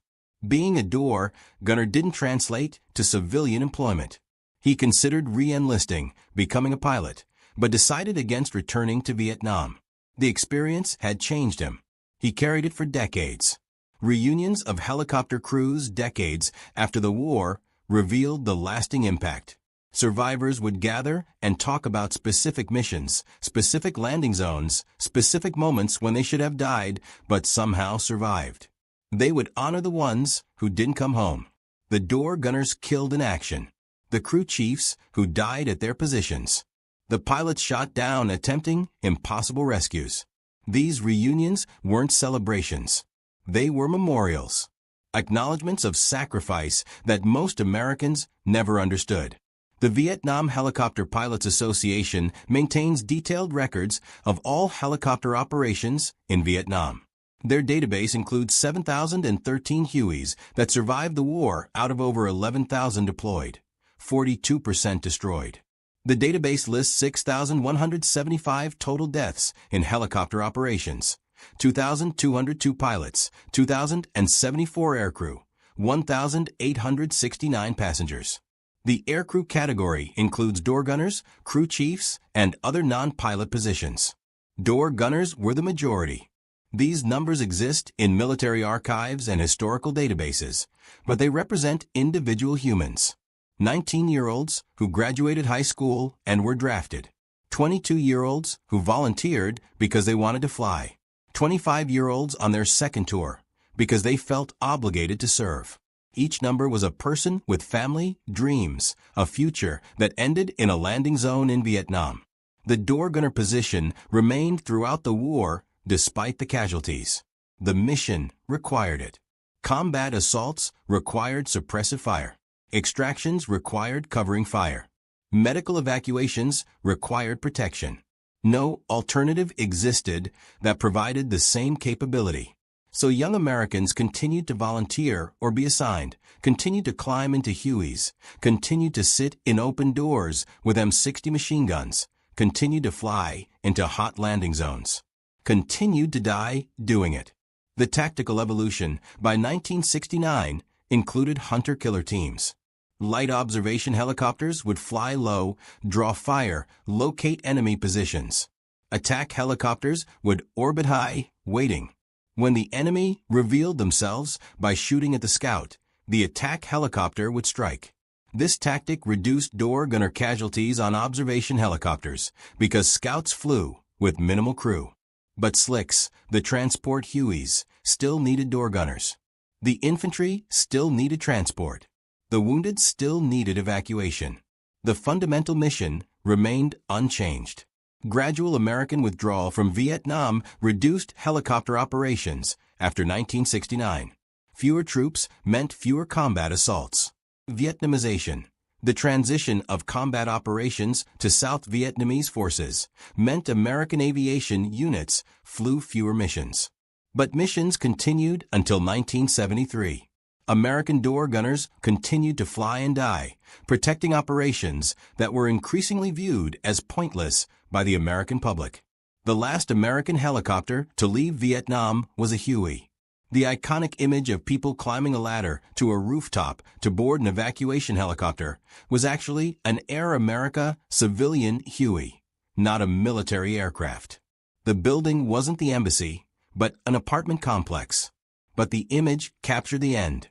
Being a door gunner didn't translate to civilian employment. He considered re-enlisting, becoming a pilot, but decided against returning to Vietnam. The experience had changed him. He carried it for decades. Reunions of helicopter crews decades after the war revealed the lasting impact. Survivors would gather and talk about specific missions, specific landing zones, specific moments when they should have died but somehow survived. They would honor the ones who didn't come home. The door gunners killed in action. The crew chiefs who died at their positions. The pilots shot down attempting impossible rescues. These reunions weren't celebrations. They were memorials. Acknowledgments of sacrifice that most Americans never understood. The Vietnam Helicopter Pilots Association maintains detailed records of all helicopter operations in Vietnam. Their database includes 7,013 Hueys that survived the war out of over 11,000 deployed, 42% destroyed. The database lists 6,175 total deaths in helicopter operations, 2,202 pilots, 2,074 aircrew, 1,869 passengers. The aircrew category includes door gunners, crew chiefs, and other non-pilot positions. Door gunners were the majority. These numbers exist in military archives and historical databases, but they represent individual humans. 19-year-olds who graduated high school and were drafted. 22-year-olds who volunteered because they wanted to fly. 25-year-olds on their second tour because they felt obligated to serve. Each number was a person with family, dreams, a future that ended in a landing zone in Vietnam. The door gunner position remained throughout the war despite the casualties. The mission required it. Combat assaults required suppressive fire. Extractions required covering fire. Medical evacuations required protection. No alternative existed that provided the same capability. So young Americans continued to volunteer or be assigned, continued to climb into Hueys, continued to sit in open doors with M60 machine guns, continued to fly into hot landing zones, continued to die doing it. The tactical evolution by 1969 included hunter-killer teams. Light observation helicopters would fly low, draw fire, locate enemy positions. Attack helicopters would orbit high, waiting. When the enemy revealed themselves by shooting at the scout, the attack helicopter would strike. This tactic reduced door gunner casualties on observation helicopters because scouts flew with minimal crew. But slicks, the transport Hueys, still needed door gunners. The infantry still needed transport. The wounded still needed evacuation. The fundamental mission remained unchanged. Gradual American withdrawal from Vietnam reduced helicopter operations after 1969. Fewer troops meant fewer combat assaults. Vietnamization. The transition of combat operations to South Vietnamese forces meant American aviation units flew fewer missions. But missions continued until 1973. American door gunners continued to fly and die, protecting operations that were increasingly viewed as pointless by the American public. The last American helicopter to leave Vietnam was a Huey. The iconic image of people climbing a ladder to a rooftop to board an evacuation helicopter was actually an Air America civilian Huey, not a military aircraft. The building wasn't the embassy, but an apartment complex. But the image captured the end.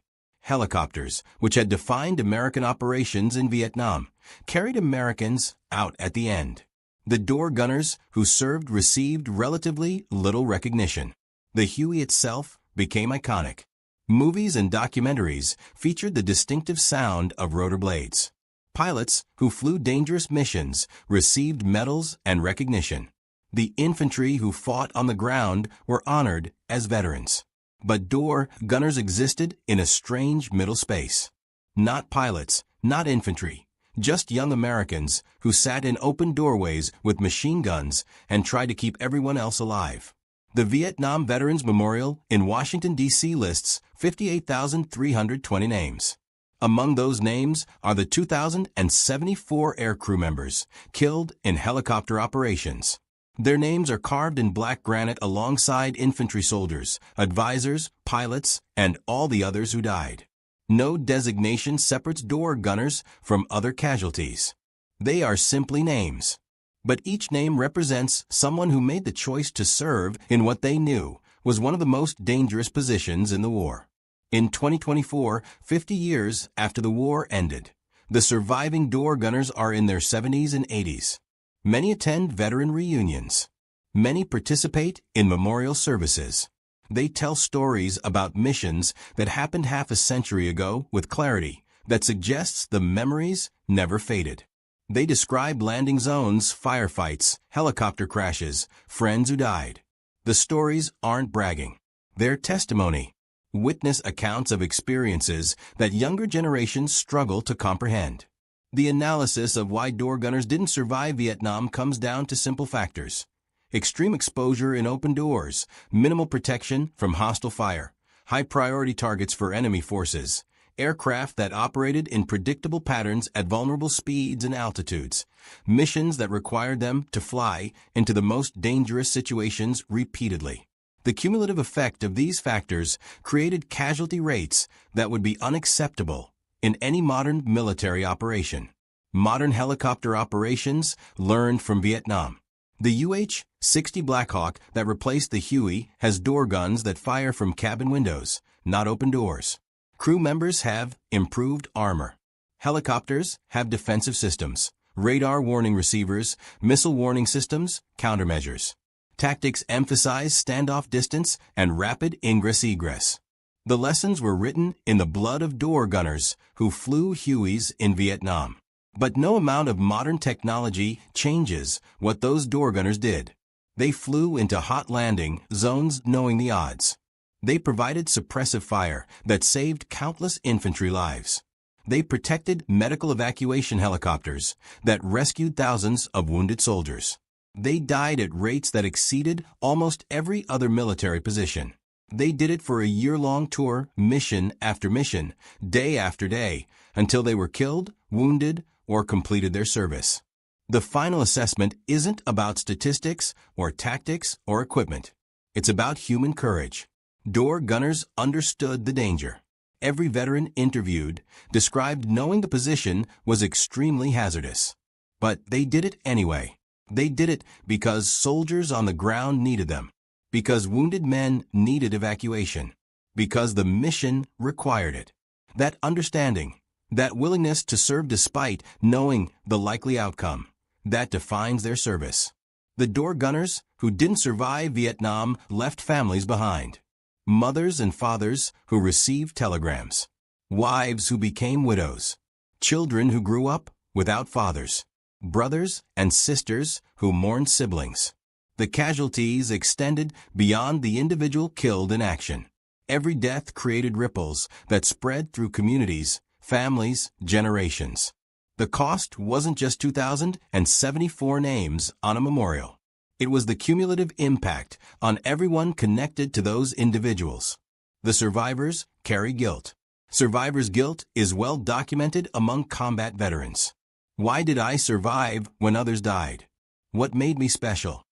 Helicopters, which had defined American operations in Vietnam, carried Americans out at the end. The door gunners who served received relatively little recognition. The Huey itself became iconic. Movies and documentaries featured the distinctive sound of rotor blades. Pilots who flew dangerous missions received medals and recognition. The infantry who fought on the ground were honored as veterans. But door gunners existed in a strange middle space. Not pilots, not infantry, just young Americans who sat in open doorways with machine guns and tried to keep everyone else alive. The Vietnam Veterans Memorial in Washington, D.C. lists 58,320 names. Among those names are the 2,074 aircrew members killed in helicopter operations. Their names are carved in black granite alongside infantry soldiers, advisors, pilots, and all the others who died. No designation separates door gunners from other casualties. They are simply names. But each name represents someone who made the choice to serve in what they knew was one of the most dangerous positions in the war. In 2024, 50 years after the war ended, the surviving door gunners are in their 70s and 80s. Many attend veteran reunions. Many participate in memorial services. They tell stories about missions that happened half a century ago with clarity that suggests the memories never faded. They describe landing zones, firefights, helicopter crashes, friends who died. The stories aren't bragging. They're testimony. Witness accounts of experiences that younger generations struggle to comprehend. The analysis of why door gunners didn't survive Vietnam comes down to simple factors. Extreme exposure in open doors, minimal protection from hostile fire, high priority targets for enemy forces, aircraft that operated in predictable patterns at vulnerable speeds and altitudes, missions that required them to fly into the most dangerous situations repeatedly. The cumulative effect of these factors created casualty rates that would be unacceptable in any modern military operation. Modern helicopter operations learned from Vietnam. The UH-60 Blackhawk that replaced the Huey has door guns that fire from cabin windows, not open doors. Crew members have improved armor. Helicopters have defensive systems, radar warning receivers, missile warning systems, countermeasures. Tactics emphasize standoff distance and rapid ingress-egress. The lessons were written in the blood of door gunners who flew Hueys in Vietnam. But no amount of modern technology changes what those door gunners did. They flew into hot landing zones knowing the odds. They provided suppressive fire that saved countless infantry lives. They protected medical evacuation helicopters that rescued thousands of wounded soldiers. They died at rates that exceeded almost every other military position. They did it for a year-long tour, mission after mission, day after day, until they were killed, wounded, or completed their service. The final assessment isn't about statistics or tactics or equipment. It's about human courage. Door gunners understood the danger. Every veteran interviewed described knowing the position was extremely hazardous. But they did it anyway. They did it because soldiers on the ground needed them, because wounded men needed evacuation, because the mission required it. That understanding, that willingness to serve despite knowing the likely outcome, that defines their service. The door gunners who didn't survive Vietnam left families behind. Mothers and fathers who received telegrams. Wives who became widows. Children who grew up without fathers. Brothers and sisters who mourned siblings. The casualties extended beyond the individual killed in action. Every death created ripples that spread through communities, families, generations. The cost wasn't just 2,074 names on a memorial. It was the cumulative impact on everyone connected to those individuals. The survivors carry guilt. Survivor's guilt is well documented among combat veterans. Why did I survive when others died? What made me special?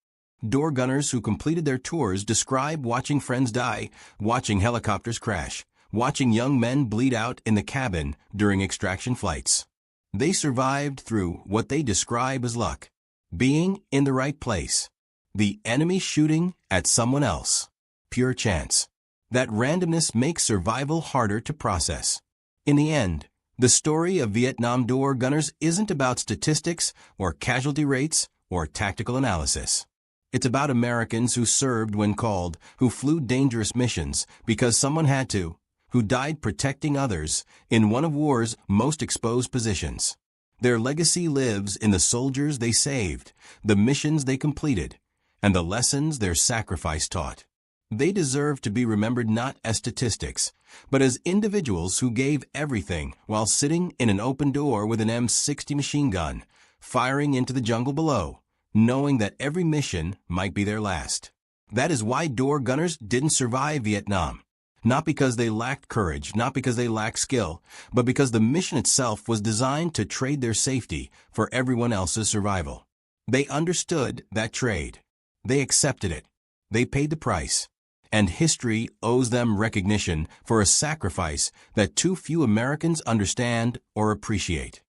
Door gunners who completed their tours describe watching friends die, watching helicopters crash, watching young men bleed out in the cabin during extraction flights. They survived through what they describe as luck, being in the right place, the enemy shooting at someone else, pure chance. That randomness makes survival harder to process. In the end, the story of Vietnam door gunners isn't about statistics or casualty rates or tactical analysis. It's about Americans who served when called, who flew dangerous missions because someone had to, who died protecting others in one of war's most exposed positions. Their legacy lives in the soldiers they saved, the missions they completed, and the lessons their sacrifice taught. They deserve to be remembered not as statistics, but as individuals who gave everything while sitting in an open door with an M60 machine gun, firing into the jungle below, knowing that every mission might be their last. That is why door gunners didn't survive Vietnam. Not because they lacked courage, not because they lacked skill, but because the mission itself was designed to trade their safety for everyone else's survival. They understood that trade. They accepted it. They paid the price. And history owes them recognition for a sacrifice that too few Americans understand or appreciate.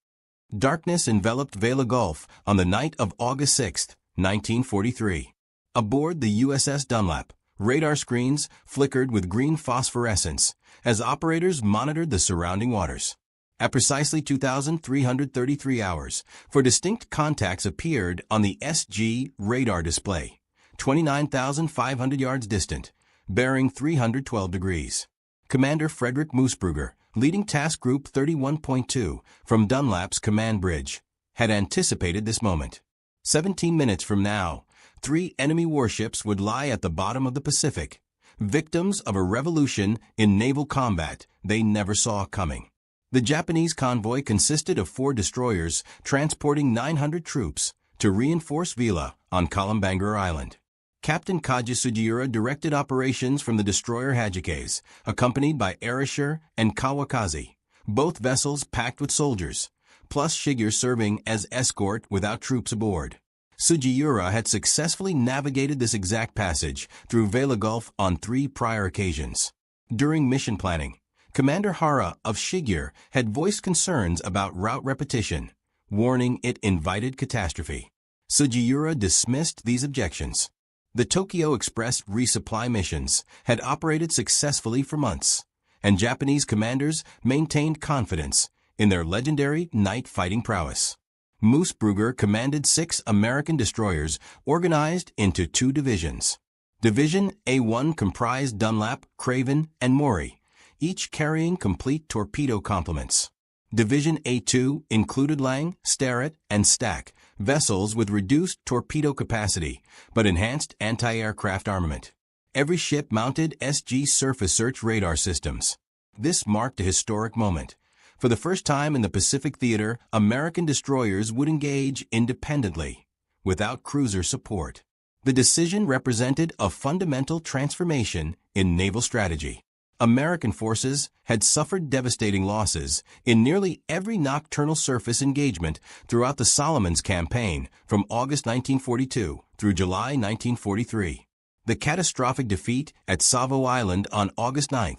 Darkness enveloped Vela Gulf on the night of August 6, 1943. Aboard the USS Dunlap, radar screens flickered with green phosphorescence as operators monitored the surrounding waters. At precisely 2,333 hours, four distinct contacts appeared on the SG radar display, 29,500 yards distant, bearing 312 degrees. Commander Frederick Moosbrugger, leading Task Group 31.2 from Dunlap's command bridge, had anticipated this moment. 17 minutes from now, 3 enemy warships would lie at the bottom of the Pacific, victims of a revolution in naval combat they never saw coming. The Japanese convoy consisted of 4 destroyers transporting 900 troops to reinforce Vila on Kalambangar Island. Captain Kaji Sugiura directed operations from the destroyer Hajikes, accompanied by Arisher and Kawakaze, both vessels packed with soldiers, plus Shiger serving as escort without troops aboard. Sugiura had successfully navigated this exact passage through Vela Gulf on 3 prior occasions. During mission planning, Commander Hara of Shiger had voiced concerns about route repetition, warning it invited catastrophe. Sugiura dismissed these objections. The Tokyo Express resupply missions had operated successfully for months, and Japanese commanders maintained confidence in their legendary night fighting prowess. Moosbrugger commanded 6 American destroyers organized into 2 divisions. Division A1 comprised Dunlap, Craven, and Maury, each carrying complete torpedo complements. Division A2 included Lang, Starrett, and Stack, vessels with reduced torpedo capacity but enhanced anti-aircraft armament. Every ship mounted SG surface search radar systems. This marked a historic moment. For the first time in the Pacific theater, American destroyers would engage independently, without cruiser support. The decision represented a fundamental transformation in naval strategy. American forces had suffered devastating losses in nearly every nocturnal surface engagement throughout the Solomons campaign from August 1942 through July 1943. The catastrophic defeat at Savo Island on August 9,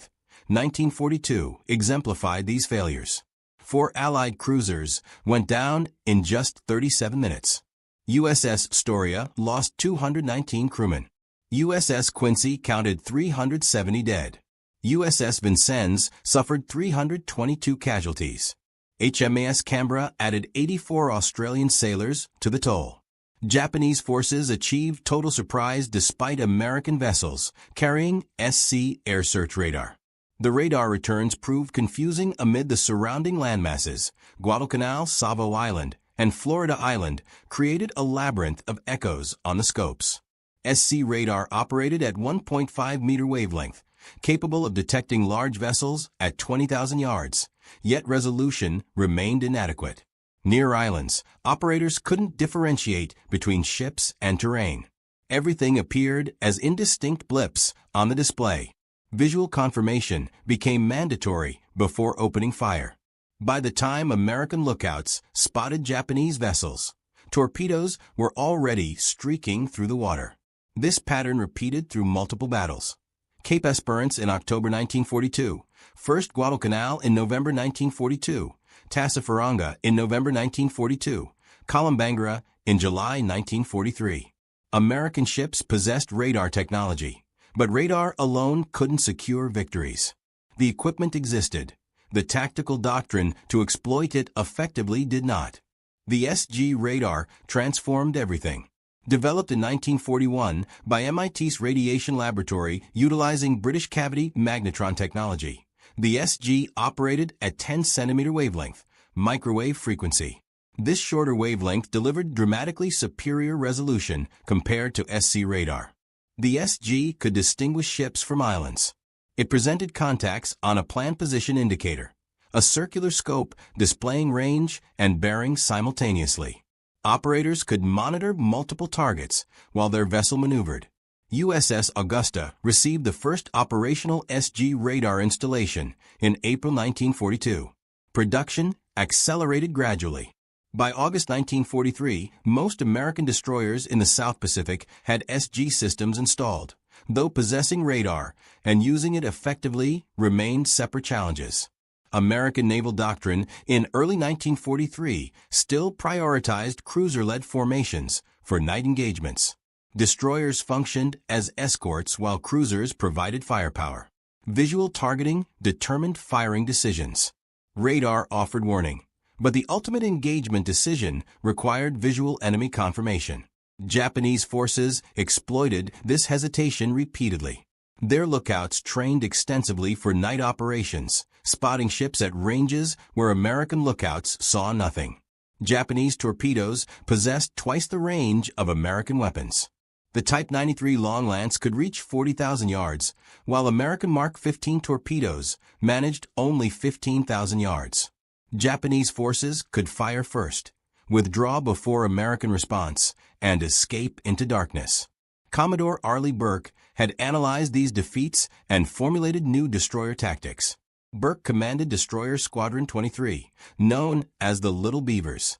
1942, exemplified these failures. 4 Allied cruisers went down in just 37 minutes. USS Storia lost 219 crewmen. USS Quincy counted 370 dead. USS Vincennes suffered 322 casualties. HMAS Canberra added 84 Australian sailors to the toll. Japanese forces achieved total surprise despite American vessels carrying SC air search radar. The radar returns proved confusing amid the surrounding landmasses. Guadalcanal, Savo Island, and Florida Island created a labyrinth of echoes on the scopes. SC radar operated at 1.5-meter wavelength, capable of detecting large vessels at 20,000 yards, yet resolution remained inadequate. Near islands, operators couldn't differentiate between ships and terrain. Everything appeared as indistinct blips on the display. Visual confirmation became mandatory before opening fire. By the time American lookouts spotted Japanese vessels, torpedoes were already streaking through the water. This pattern repeated through multiple battles. Cape Esperance in October 1942, First Guadalcanal in November 1942, Tassafaronga in November 1942, Kolombangara in July 1943. American ships possessed radar technology, but radar alone couldn't secure victories. The equipment existed. The tactical doctrine to exploit it effectively did not. The SG radar transformed everything. Developed in 1941 by MIT's Radiation Laboratory utilizing British cavity magnetron technology, the SG operated at 10-centimeter wavelength, microwave frequency. This shorter wavelength delivered dramatically superior resolution compared to SC radar. The SG could distinguish ships from islands. It presented contacts on a planned position indicator, a circular scope displaying range and bearing simultaneously. Operators could monitor multiple targets while their vessel maneuvered. USS Augusta received the first operational SG radar installation in April 1942. Production accelerated gradually. By August 1943, most American destroyers in the South Pacific had SG systems installed, though possessing radar and using it effectively remained separate challenges. American naval doctrine in early 1943 still prioritized cruiser-led formations for night engagements. Destroyers functioned as escorts while cruisers provided firepower. Visual targeting determined firing decisions. Radar offered warning, but the ultimate engagement decision required visual enemy confirmation. Japanese forces exploited this hesitation repeatedly. Their lookouts trained extensively for night operations, spotting ships at ranges where American lookouts saw nothing. Japanese torpedoes possessed twice the range of American weapons. The Type 93 Long Lance could reach 40,000 yards, while American Mark 15 torpedoes managed only 15,000 yards. Japanese forces could fire first, withdraw before American response, and escape into darkness. Commodore Arleigh Burke had analyzed these defeats and formulated new destroyer tactics. Burke commanded Destroyer Squadron 23, known as the Little Beavers.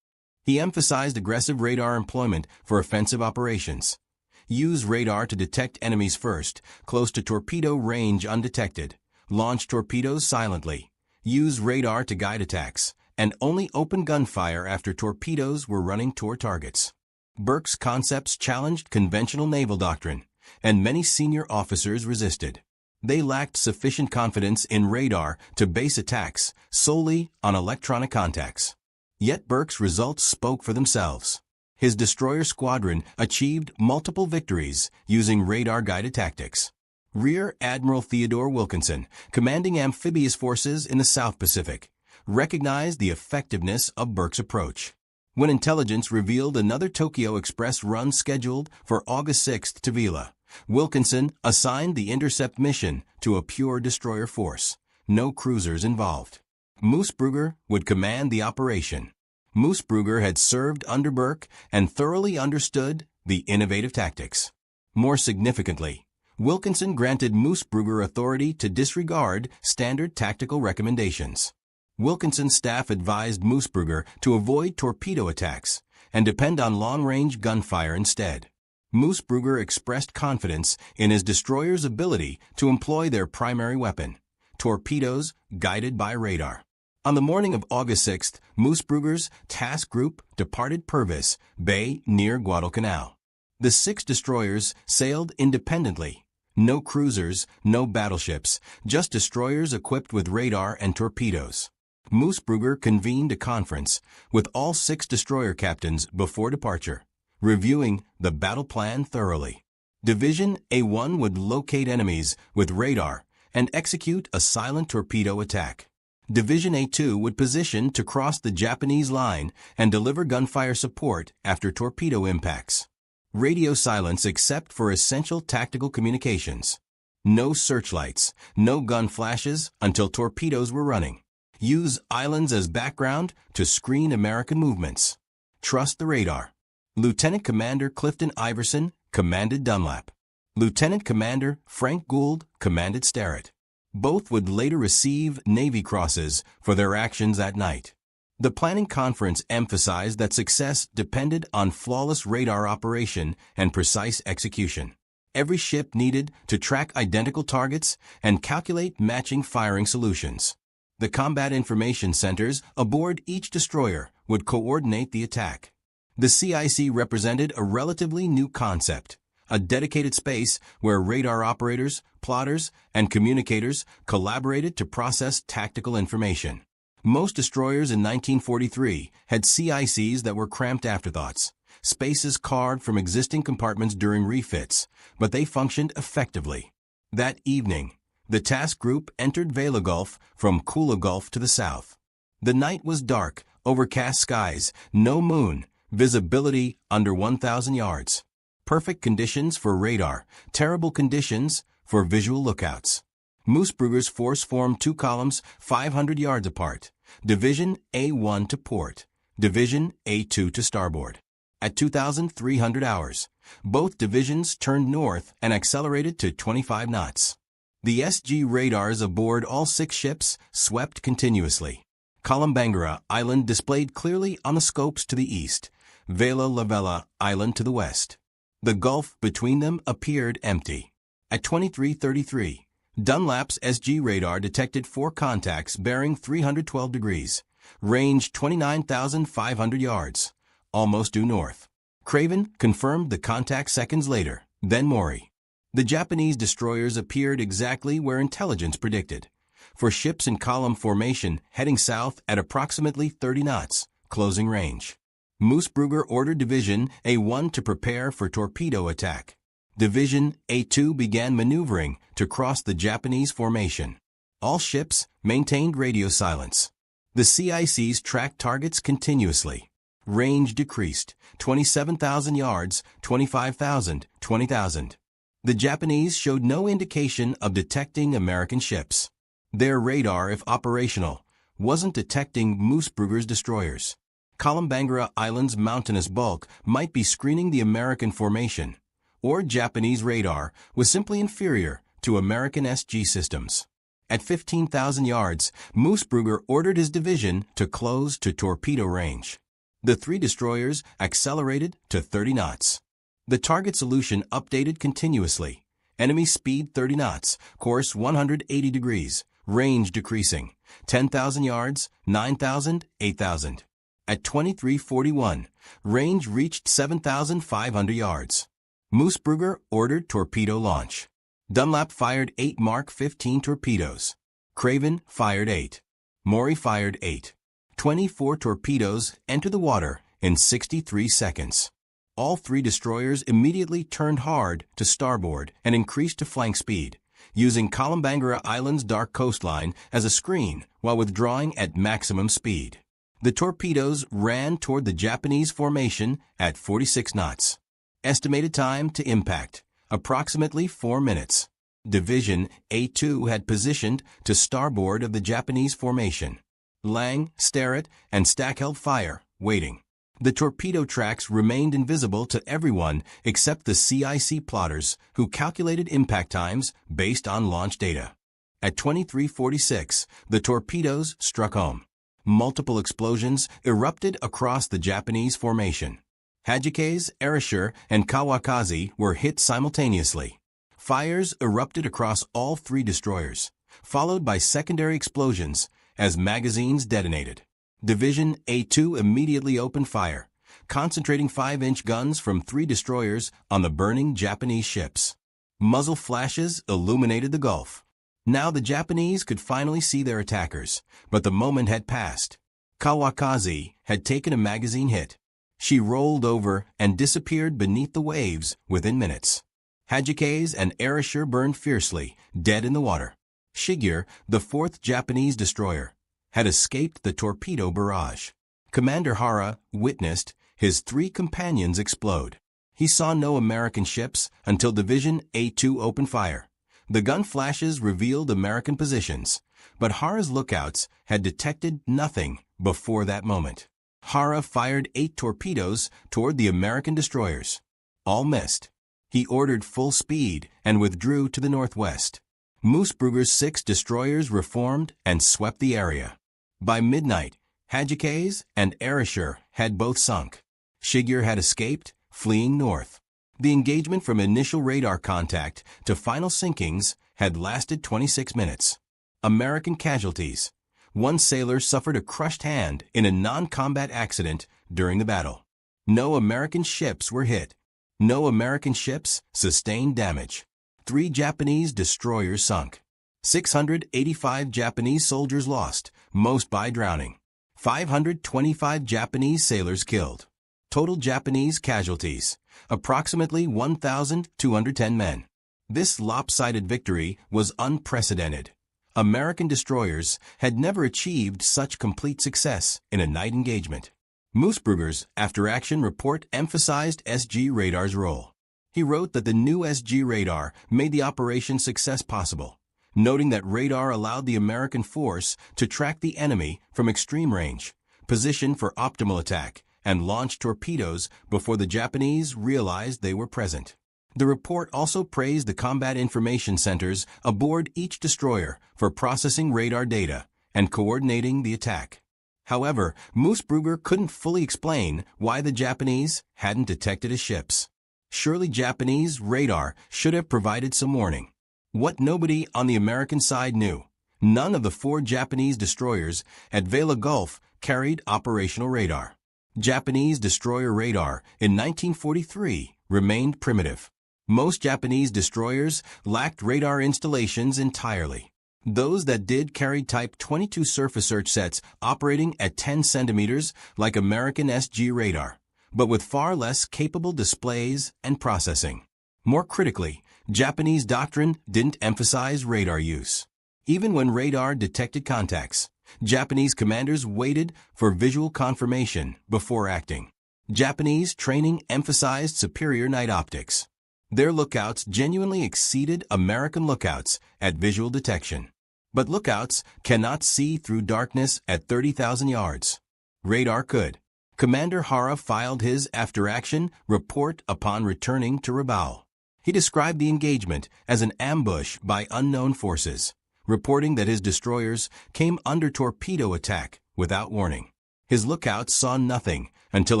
He emphasized aggressive radar employment for offensive operations. Use radar to detect enemies first, close to torpedo range undetected. Launch torpedoes silently. Use radar to guide attacks, and only open gunfire after torpedoes were running toward targets. Burke's concepts challenged conventional naval doctrine, and many senior officers resisted. They lacked sufficient confidence in radar to base attacks solely on electronic contacts. Yet Burke's results spoke for themselves. His destroyer squadron achieved multiple victories using radar-guided tactics. Rear Admiral Theodore Wilkinson, commanding amphibious forces in the South Pacific, recognized the effectiveness of Burke's approach. When intelligence revealed another Tokyo Express run scheduled for August 6 to Vila, Wilkinson assigned the intercept mission to a pure destroyer force, no cruisers involved. Moosbrugger would command the operation. Moosbrugger had served under Burke and thoroughly understood the innovative tactics. More significantly, Wilkinson granted Moosbrugger authority to disregard standard tactical recommendations. Wilkinson's staff advised Moosbrugger to avoid torpedo attacks and depend on long-range gunfire instead. Moosbrugger expressed confidence in his destroyer's ability to employ their primary weapon, torpedoes guided by radar. On the morning of August 6th, Moosbrugger's task group departed Purvis Bay near Guadalcanal. The 6 destroyers sailed independently. No cruisers, no battleships, just destroyers equipped with radar and torpedoes. Moosbrugger convened a conference with all 6 destroyer captains before departure, reviewing the battle plan thoroughly. Division A1 would locate enemies with radar and execute a silent torpedo attack. Division A2 would position to cross the Japanese line and deliver gunfire support after torpedo impacts. Radio silence except for essential tactical communications. No searchlights, no gun flashes until torpedoes were running. Use islands as background to screen American movements. Trust the radar. Lieutenant Commander Clifton Iverson commanded Dunlap. Lieutenant Commander Frank Gould commanded Sterrett. Both would later receive Navy Crosses for their actions that night. The planning conference emphasized that success depended on flawless radar operation and precise execution. Every ship needed to track identical targets and calculate matching firing solutions. The combat information centers aboard each destroyer would coordinate the attack. The CIC represented a relatively new concept, a dedicated space where radar operators, plotters, and communicators collaborated to process tactical information. Most destroyers in 1943 had CICs that were cramped afterthoughts, spaces carved from existing compartments during refits, but they functioned effectively. That evening, the task group entered Vela Gulf from Kula Gulf to the south. The night was dark, overcast skies, no moon, visibility under 1,000 yards. Perfect conditions for radar, terrible conditions for visual lookouts. Moosbrugger's force formed 2 columns 500 yards apart, Division A1 to port, Division A2 to starboard. At 2,300 hours, both divisions turned north and accelerated to 25 knots. The SG radars aboard all 6 ships swept continuously. Kolombangara Island displayed clearly on the scopes to the east, Vela La Vela Island to the west. The gulf between them appeared empty. At 23:33, Dunlap's SG radar detected 4 contacts bearing 312 degrees, range 29,500 yards, almost due north. Craven confirmed the contact seconds later, then Maury. The Japanese destroyers appeared exactly where intelligence predicted, for ships in column formation heading south at approximately 30 knots, closing range. Moosbrugger ordered Division A1 to prepare for torpedo attack. Division A2 began maneuvering to cross the Japanese formation. All ships maintained radio silence. The CICs tracked targets continuously. Range decreased, 27,000 yards, 25,000, 20,000. The Japanese showed no indication of detecting American ships. Their radar, if operational, wasn't detecting Moosbrugger's destroyers. Kolombangara Island's mountainous bulk might be screening the American formation, or Japanese radar was simply inferior to American SG systems. At 15,000 yards, Moosbrugger ordered his division to close to torpedo range. The 3 destroyers accelerated to 30 knots. The target solution updated continuously. Enemy speed 30 knots, course 180 degrees, range decreasing, 10,000 yards, 9,000, 8,000. At 23:41, range reached 7,500 yards. Moosbrugger ordered torpedo launch. Dunlap fired 8 Mark 15 torpedoes. Craven fired 8. Maury fired 8. 24 torpedoes entered the water in 63 seconds. All 3 destroyers immediately turned hard to starboard and increased to flank speed, using Kolombangara Island's dark coastline as a screen while withdrawing at maximum speed. The torpedoes ran toward the Japanese formation at 46 knots. Estimated time to impact, approximately 4 minutes. Division A2 had positioned to starboard of the Japanese formation. Lang, Sterrett, and Stack held fire, waiting. The torpedo tracks remained invisible to everyone except the CIC plotters, who calculated impact times based on launch data. At 23:46, the torpedoes struck home. Multiple explosions erupted across the Japanese formation. Hajike's, Erasure, and Kawakaze were hit simultaneously. Fires erupted across all three destroyers, followed by secondary explosions as magazines detonated. Division A2 immediately opened fire, concentrating 5-inch guns from 3 destroyers on the burning Japanese ships. Muzzle flashes illuminated the Gulf. Now the Japanese could finally see their attackers, but the moment had passed. Kawakaze had taken a magazine hit. She rolled over and disappeared beneath the waves within minutes. Hajike's and Erasure burned fiercely, dead in the water. Shigure, the 4th Japanese destroyer, had escaped the torpedo barrage. Commander Hara witnessed his 3 companions explode. He saw no American ships until Division A2 opened fire. The gun flashes revealed American positions, but Hara's lookouts had detected nothing before that moment. Hara fired 8 torpedoes toward the American destroyers. All missed. He ordered full speed and withdrew to the northwest. Moosbrugger's 6 destroyers reformed and swept the area. By midnight, Hajike's and Erasure had both sunk. Shigure had escaped, fleeing north. The engagement from initial radar contact to final sinkings had lasted 26 minutes. American casualties. 1 sailor suffered a crushed hand in a non-combat accident during the battle. No American ships were hit. No American ships sustained damage. 3 Japanese destroyers sunk. 685 Japanese soldiers lost, most by drowning. 525 Japanese sailors killed. Total Japanese casualties, approximately 1,210 men. This lopsided victory was unprecedented. American destroyers had never achieved such complete success in a night engagement. Moosbrugger's after-action report emphasized SG radar's role. He wrote that the new SG radar made the operation success possible, noting that radar allowed the American force to track the enemy from extreme range, position for optimal attack, and launch torpedoes before the Japanese realized they were present. The report also praised the combat information centers aboard each destroyer for processing radar data and coordinating the attack. However, Moosbrugger couldn't fully explain why the Japanese hadn't detected his ships. Surely Japanese radar should have provided some warning. What nobody on the American side knew, none of the 4 Japanese destroyers at Vela Gulf carried operational radar. Japanese destroyer radar in 1943 remained primitive. Most Japanese destroyers lacked radar installations entirely. Those that did carried Type 22 surface search sets operating at 10 centimeters like American SG radar, but with far less capable displays and processing. More critically, Japanese doctrine didn't emphasize radar use. Even when radar detected contacts, Japanese commanders waited for visual confirmation before acting. Japanese training emphasized superior night optics. Their lookouts genuinely exceeded American lookouts at visual detection. But lookouts cannot see through darkness at 30,000 yards. Radar could. Commander Hara filed his after-action report upon returning to Rabaul. He described the engagement as an ambush by unknown forces, reporting that his destroyers came under torpedo attack without warning. His lookouts saw nothing until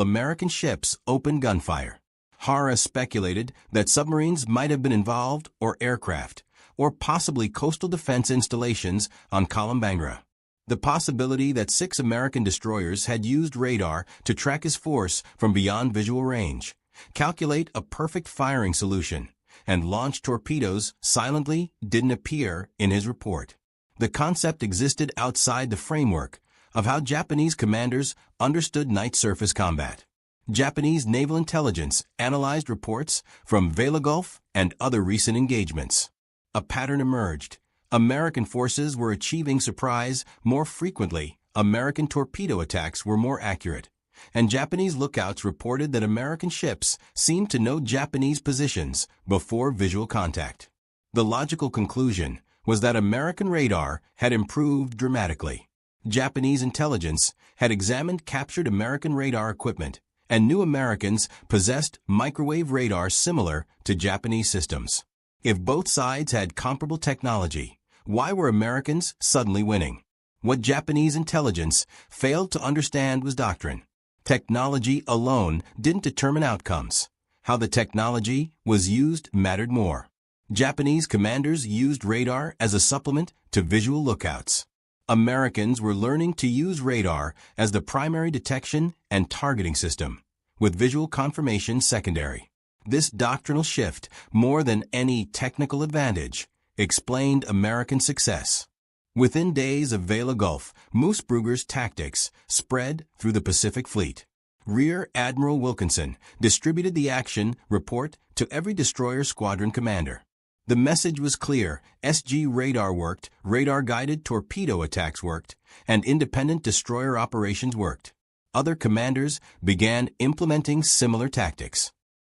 American ships opened gunfire. Hara speculated that submarines might have been involved, or aircraft, or possibly coastal defense installations on Kolombangara. The possibility that 6 American destroyers had used radar to track his force from beyond visual range, calculate a perfect firing solution, and launch torpedoes silently didn't appear in his report. The concept existed outside the framework of how Japanese commanders understood night surface combat. Japanese naval intelligence analyzed reports from Vela Gulf and other recent engagements. A pattern emerged. American forces were achieving surprise more frequently, American torpedo attacks were more accurate, and Japanese lookouts reported that American ships seemed to know Japanese positions before visual contact. The logical conclusion was that American radar had improved dramatically. Japanese intelligence had examined captured American radar equipment and knew Americans possessed microwave radar similar to Japanese systems. If both sides had comparable technology, why were Americans suddenly winning? What Japanese intelligence failed to understand was doctrine. Technology alone didn't determine outcomes. How the technology was used mattered more. Japanese commanders used radar as a supplement to visual lookouts. Americans were learning to use radar as the primary detection and targeting system, with visual confirmation secondary. This doctrinal shift, more than any technical advantage, explained American success. Within days of Vela Gulf, Moose Brugger's tactics spread through the Pacific Fleet. Rear Admiral Wilkinson distributed the action report to every destroyer squadron commander. The message was clear: SG radar worked, radar-guided torpedo attacks worked, and independent destroyer operations worked. Other commanders began implementing similar tactics.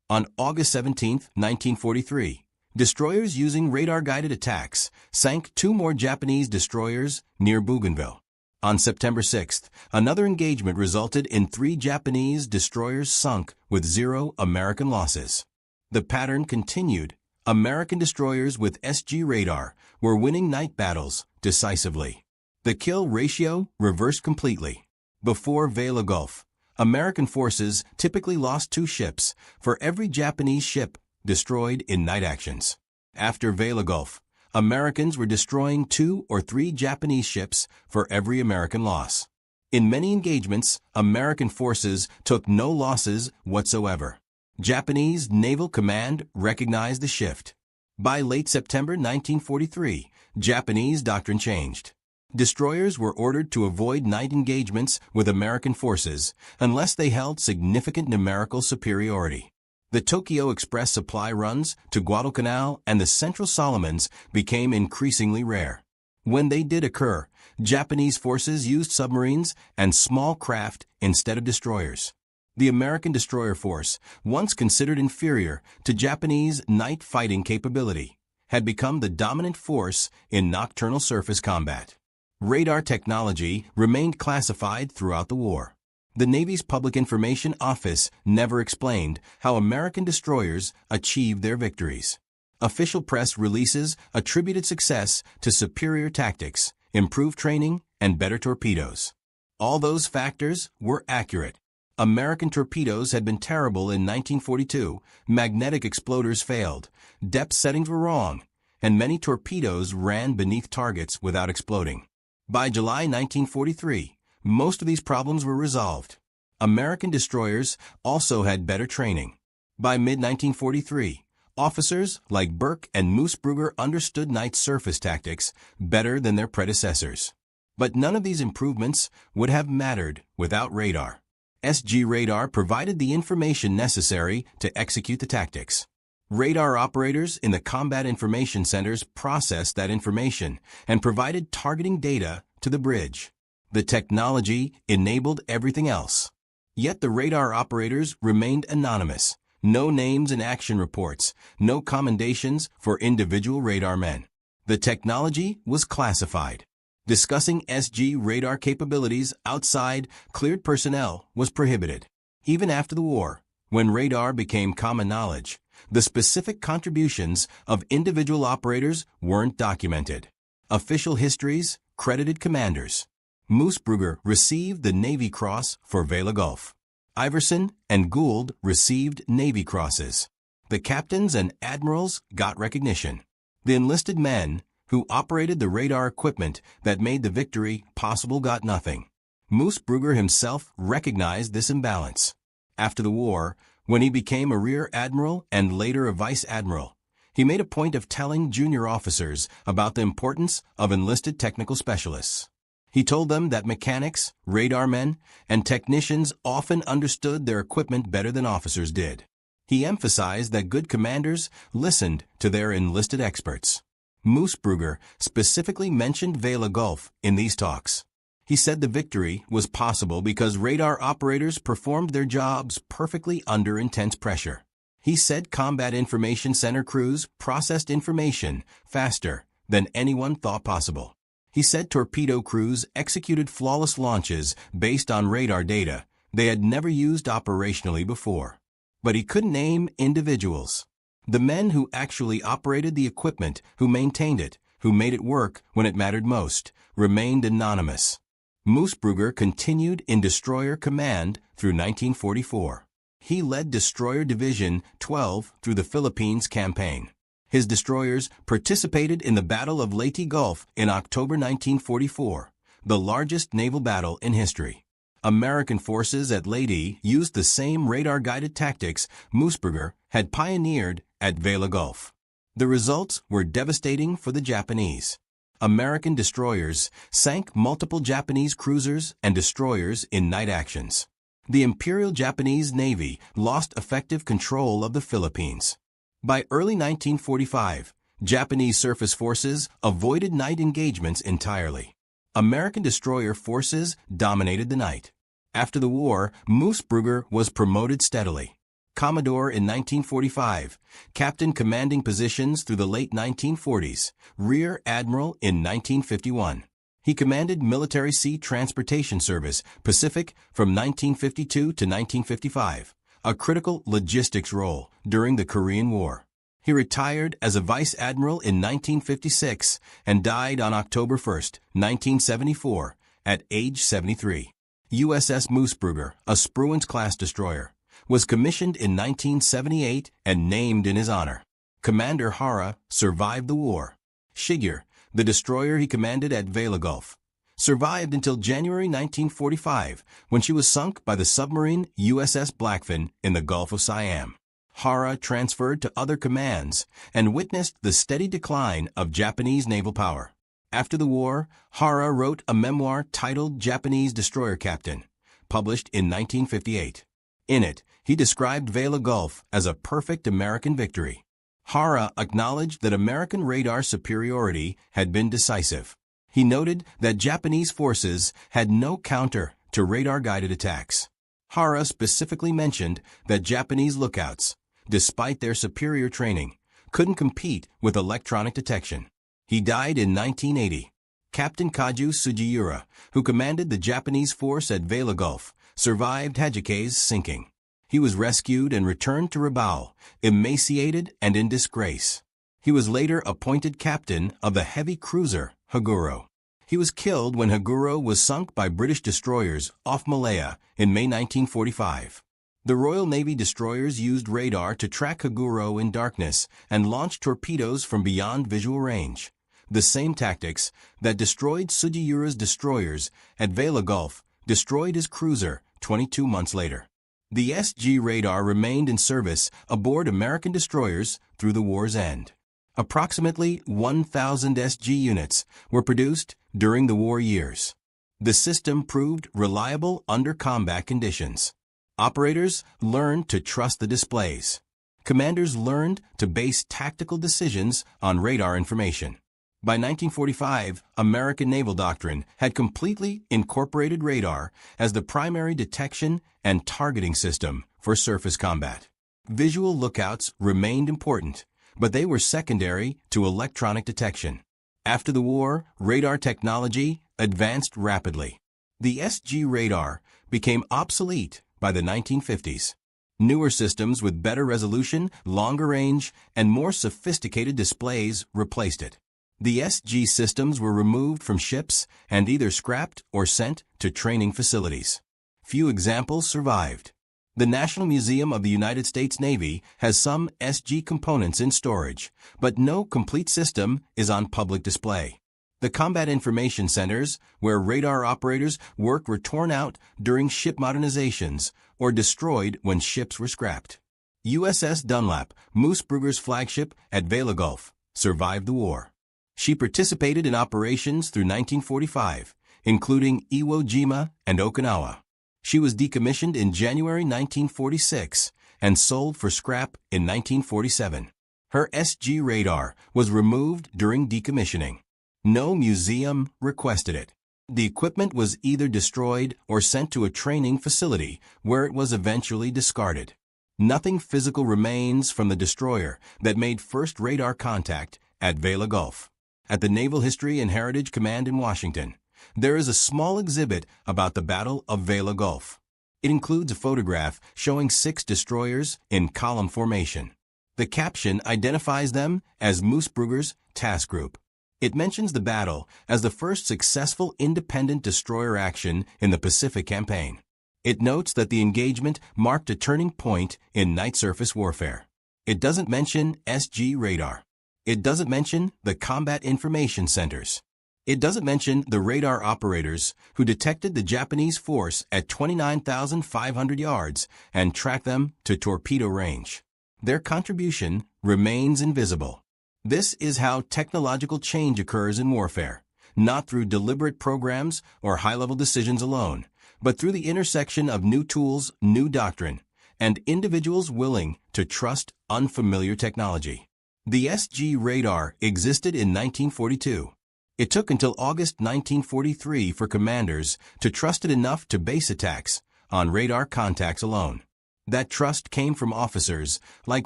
On August 17, 1943, destroyers using radar-guided attacks sank 2 more Japanese destroyers near Bougainville. On September 6, another engagement resulted in 3 Japanese destroyers sunk with 0 American losses. The pattern continued. American destroyers with SG radar were winning night battles decisively. The kill ratio reversed completely. Before Vela Gulf, American forces typically lost 2 ships for every Japanese ship destroyed in night actions. After Vela Gulf, Americans were destroying 2 or 3 Japanese ships for every American loss. In many engagements, American forces took no losses whatsoever. Japanese Naval Command recognized the shift. By late September 1943, Japanese doctrine changed. Destroyers were ordered to avoid night engagements with American forces unless they held significant numerical superiority. The Tokyo Express supply runs to Guadalcanal and the Central Solomons became increasingly rare. When they did occur, Japanese forces used submarines and small craft instead of destroyers. The American destroyer force, once considered inferior to Japanese night fighting capability, had become the dominant force in nocturnal surface combat. Radar technology remained classified throughout the war. The Navy's Public Information Office never explained how American destroyers achieved their victories. Official press releases attributed success to superior tactics, improved training, and better torpedoes. All those factors were accurate. American torpedoes had been terrible in 1942, magnetic exploders failed, depth settings were wrong, and many torpedoes ran beneath targets without exploding. By July 1943, most of these problems were resolved. American destroyers also had better training. By mid-1943, officers like Burke and Moose Brugger understood night surface tactics better than their predecessors. But none of these improvements would have mattered without radar. SG radar provided the information necessary to execute the tactics. Radar operators in the combat information centers processed that information and provided targeting data to the bridge. The technology enabled everything else. Yet the radar operators remained anonymous. No names in action reports, no commendations for individual radar men. The technology was classified. Discussing SG radar capabilities outside cleared personnel was prohibited. Even after the war, when radar became common knowledge, the specific contributions of individual operators weren't documented. Official histories credited commanders. Moose Brugger received the Navy Cross for Vela Gulf. Iverson and Gould received Navy Crosses. The captains and admirals got recognition. The enlisted men who operated the radar equipment that made the victory possible got nothing. Moose Brugger himself recognized this imbalance. After the war, when he became a rear admiral and later a vice admiral, he made a point of telling junior officers about the importance of enlisted technical specialists. He told them that mechanics, radar men, and technicians often understood their equipment better than officers did. He emphasized that good commanders listened to their enlisted experts. Moose Brugger specifically mentioned Vela Gulf in these talks. He said the victory was possible because radar operators performed their jobs perfectly under intense pressure. He said combat information center crews processed information faster than anyone thought possible. He said torpedo crews executed flawless launches based on radar data they had never used operationally before. But he couldn't name individuals. The men who actually operated the equipment, who maintained it, who made it work when it mattered most, remained anonymous. Moosbrugger continued in destroyer command through 1944. He led Destroyer Division 12 through the Philippines campaign. His destroyers participated in the Battle of Leyte Gulf in October 1944, the largest naval battle in history. American forces at Leyte used the same radar-guided tactics Moosbrugger had pioneered at Vela Gulf. The results were devastating for the Japanese. American destroyers sank multiple Japanese cruisers and destroyers in night actions. The Imperial Japanese Navy lost effective control of the Philippines. By early 1945, Japanese surface forces avoided night engagements entirely. American destroyer forces dominated the night. After the war, Moosbrugger was promoted steadily. Commodore in 1945, captain commanding positions through the late 1940s, Rear Admiral in 1951. He commanded Military Sea Transportation Service, Pacific, from 1952 to 1955, a critical logistics role during the Korean War. He retired as a Vice Admiral in 1956 and died on October 1, 1974, at age 73. USS Moosbrugger, a Spruance-class destroyer, was commissioned in 1978 and named in his honor. Commander Hara survived the war. Shiger, the destroyer he commanded at Vela Gulf, survived until January 1945 when she was sunk by the submarine USS Blackfin in the Gulf of Siam. Hara transferred to other commands and witnessed the steady decline of Japanese naval power. After the war, Hara wrote a memoir titled Japanese Destroyer Captain, published in 1958. In it, he described Vela Gulf as a perfect American victory. Hara acknowledged that American radar superiority had been decisive. He noted that Japanese forces had no counter to radar-guided attacks. Hara specifically mentioned that Japanese lookouts, despite their superior training, couldn't compete with electronic detection. He died in 1980. Captain Kaju Sugiura, who commanded the Japanese force at Vela Gulf, survived Hajake's sinking. He was rescued and returned to Rabaul, emaciated and in disgrace. He was later appointed captain of the heavy cruiser Haguro. He was killed when Haguro was sunk by British destroyers off Malaya in May 1945. The Royal Navy destroyers used radar to track Haguro in darkness and launch torpedoes from beyond visual range. The same tactics that destroyed Sugiura's destroyers at Vela Gulf destroyed his cruiser 22 months later. The SG radar remained in service aboard American destroyers through the war's end. Approximately 1,000 SG units were produced during the war years. The system proved reliable under combat conditions. Operators learned to trust the displays. Commanders learned to base tactical decisions on radar information. By 1945, American naval doctrine had completely incorporated radar as the primary detection and targeting system for surface combat. Visual lookouts remained important, but they were secondary to electronic detection. After the war, radar technology advanced rapidly. The SG radar became obsolete by the 1950s. Newer systems with better resolution, longer range, and more sophisticated displays replaced it. The SG systems were removed from ships and either scrapped or sent to training facilities. Few examples survived. The National Museum of the United States Navy has some SG components in storage, but no complete system is on public display. The combat information centers, where radar operators worked, were torn out during ship modernizations or destroyed when ships were scrapped. USS Dunlap, Moosbrugger's flagship at Vela Gulf, survived the war. She participated in operations through 1945, including Iwo Jima and Okinawa. She was decommissioned in January 1946 and sold for scrap in 1947. Her SG radar was removed during decommissioning. No museum requested it. The equipment was either destroyed or sent to a training facility where it was eventually discarded. Nothing physical remains from the destroyer that made first radar contact at Vela Gulf. At the Naval History and Heritage Command in Washington, there is a small exhibit about the Battle of Vela Gulf. It includes a photograph showing 6 destroyers in column formation. The caption identifies them as Moosbrugger's task group. It mentions the battle as the first successful independent destroyer action in the Pacific Campaign. It notes that the engagement marked a turning point in night surface warfare. It doesn't mention SG radar. It doesn't mention the combat information centers. It doesn't mention the radar operators who detected the Japanese force at 29,500 yards and tracked them to torpedo range. Their contribution remains invisible. This is how technological change occurs in warfare, not through deliberate programs or high-level decisions alone, but through the intersection of new tools, new doctrine, and individuals willing to trust unfamiliar technology. The SG radar existed in 1942. It took until August 1943 for commanders to trust it enough to base attacks on radar contacts alone. That trust came from officers like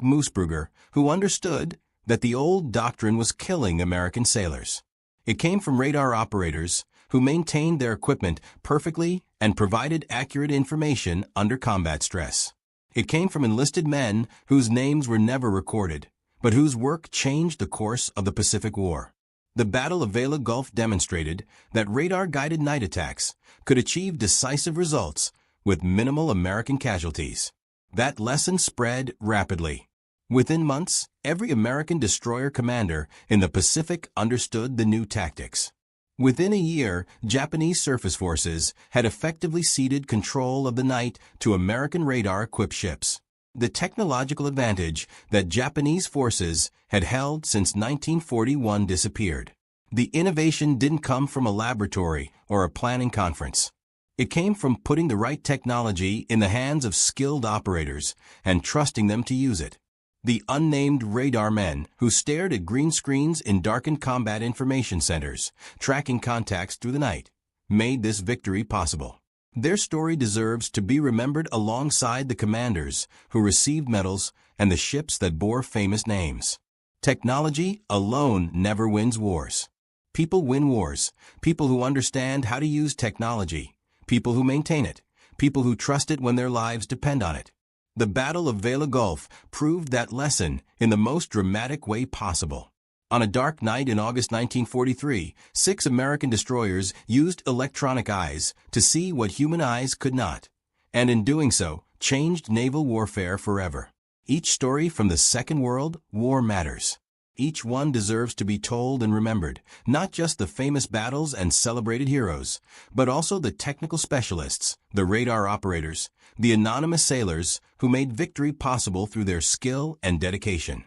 Moosbrugger, who understood that the old doctrine was killing American sailors. It came from radar operators who maintained their equipment perfectly and provided accurate information under combat stress. It came from enlisted men whose names were never recorded, but whose work changed the course of the Pacific War. The Battle of Vela Gulf demonstrated that radar-guided night attacks could achieve decisive results with minimal American casualties. That lesson spread rapidly. Within months, every American destroyer commander in the Pacific understood the new tactics. Within a year, Japanese surface forces had effectively ceded control of the night to American radar-equipped ships. The technological advantage that Japanese forces had held since 1941 disappeared. The innovation didn't come from a laboratory or a planning conference. It came from putting the right technology in the hands of skilled operators and trusting them to use it. The unnamed radar men who stared at green screens in darkened combat information centers, tracking contacts through the night, made this victory possible. Their story deserves to be remembered alongside the commanders who received medals and the ships that bore famous names. Technology alone never wins wars. People win wars. People who understand how to use technology. People who maintain it. People who trust it when their lives depend on it. The Battle of Vela Gulf proved that lesson in the most dramatic way possible. On a dark night in August 1943, 6 American destroyers used electronic eyes to see what human eyes could not, and in doing so, changed naval warfare forever. Each story from the Second World War matters. Each one deserves to be told and remembered, not just the famous battles and celebrated heroes, but also the technical specialists, the radar operators, the anonymous sailors who made victory possible through their skill and dedication.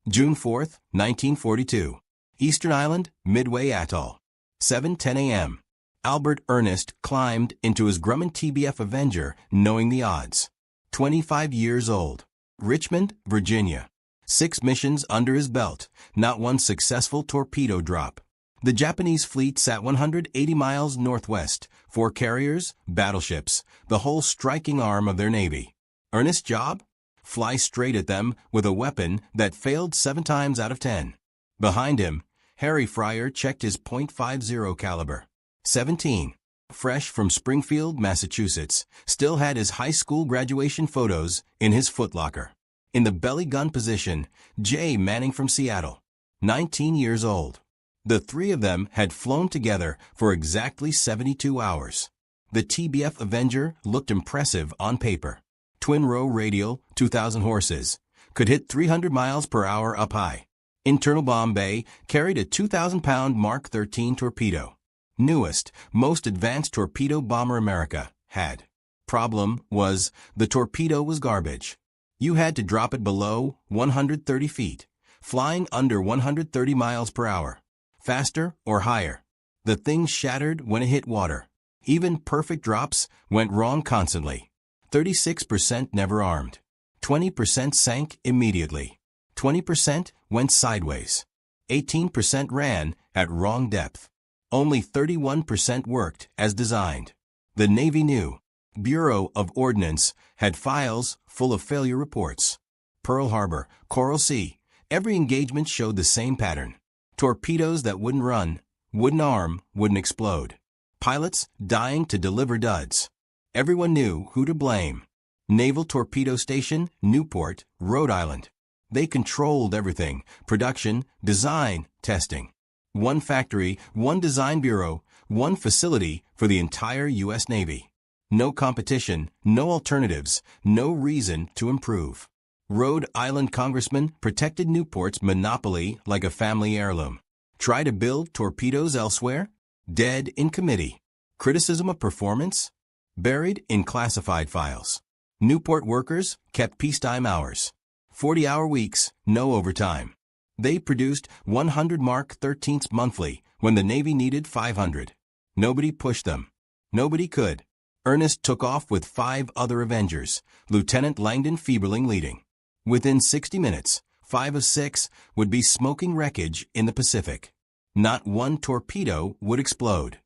June 4, 1942. Eastern Island, Midway Atoll. 7:10 a.m. Albert Ernest climbed into his Grumman TBF Avenger knowing the odds. 25 years old. Richmond, Virginia. 6 missions under his belt, not one successful torpedo drop. The Japanese fleet sat 180 miles northwest, 4 carriers, battleships, the whole striking arm of their navy. Ernest's job? Fly straight at them with a weapon that failed 7 times out of 10. Behind him, Harry Fryer checked his .50 caliber. 17. Fresh from Springfield, Massachusetts, still had his high school graduation photos in his footlocker. In the belly gun position, Jay Manning from Seattle, 19 years old. The 3 of them had flown together for exactly 72 hours. The TBF Avenger looked impressive on paper. Twin-row radial, 2,000 horses, could hit 300 miles per hour up high. Internal bomb bay carried a 2,000-pound Mark 13 torpedo. Newest, most advanced torpedo bomber America had. Problem was, the torpedo was garbage. You had to drop it below 130 feet, flying under 130 miles per hour. Faster or higher. The thing shattered when it hit water. Even perfect drops went wrong constantly. 36% never armed. 20% sank immediately. 20% went sideways. 18% ran at wrong depth. Only 31% worked as designed. The Navy knew. Bureau of Ordnance had files full of failure reports. Pearl Harbor, Coral Sea, every engagement showed the same pattern. Torpedoes that wouldn't run, wouldn't arm, wouldn't explode. Pilots dying to deliver duds. Everyone knew who to blame. Naval Torpedo Station, Newport, Rhode Island. They controlled everything: production, design, testing. One factory, one design bureau, one facility for the entire U.S. Navy. No competition, no alternatives, no reason to improve. Rhode Island congressman protected Newport's monopoly like a family heirloom. Try to build torpedoes elsewhere? Dead in committee. Criticism of performance? Buried in classified files. Newport workers kept peacetime hours. 40-hour weeks, no overtime. They produced 100 Mark 13s monthly when the Navy needed 500. Nobody pushed them. Nobody could. Ernest took off with 5 other Avengers, Lieutenant Langdon Fieberling leading. Within 60 minutes, 5 of 6 would be smoking wreckage in the Pacific. Not one torpedo would explode.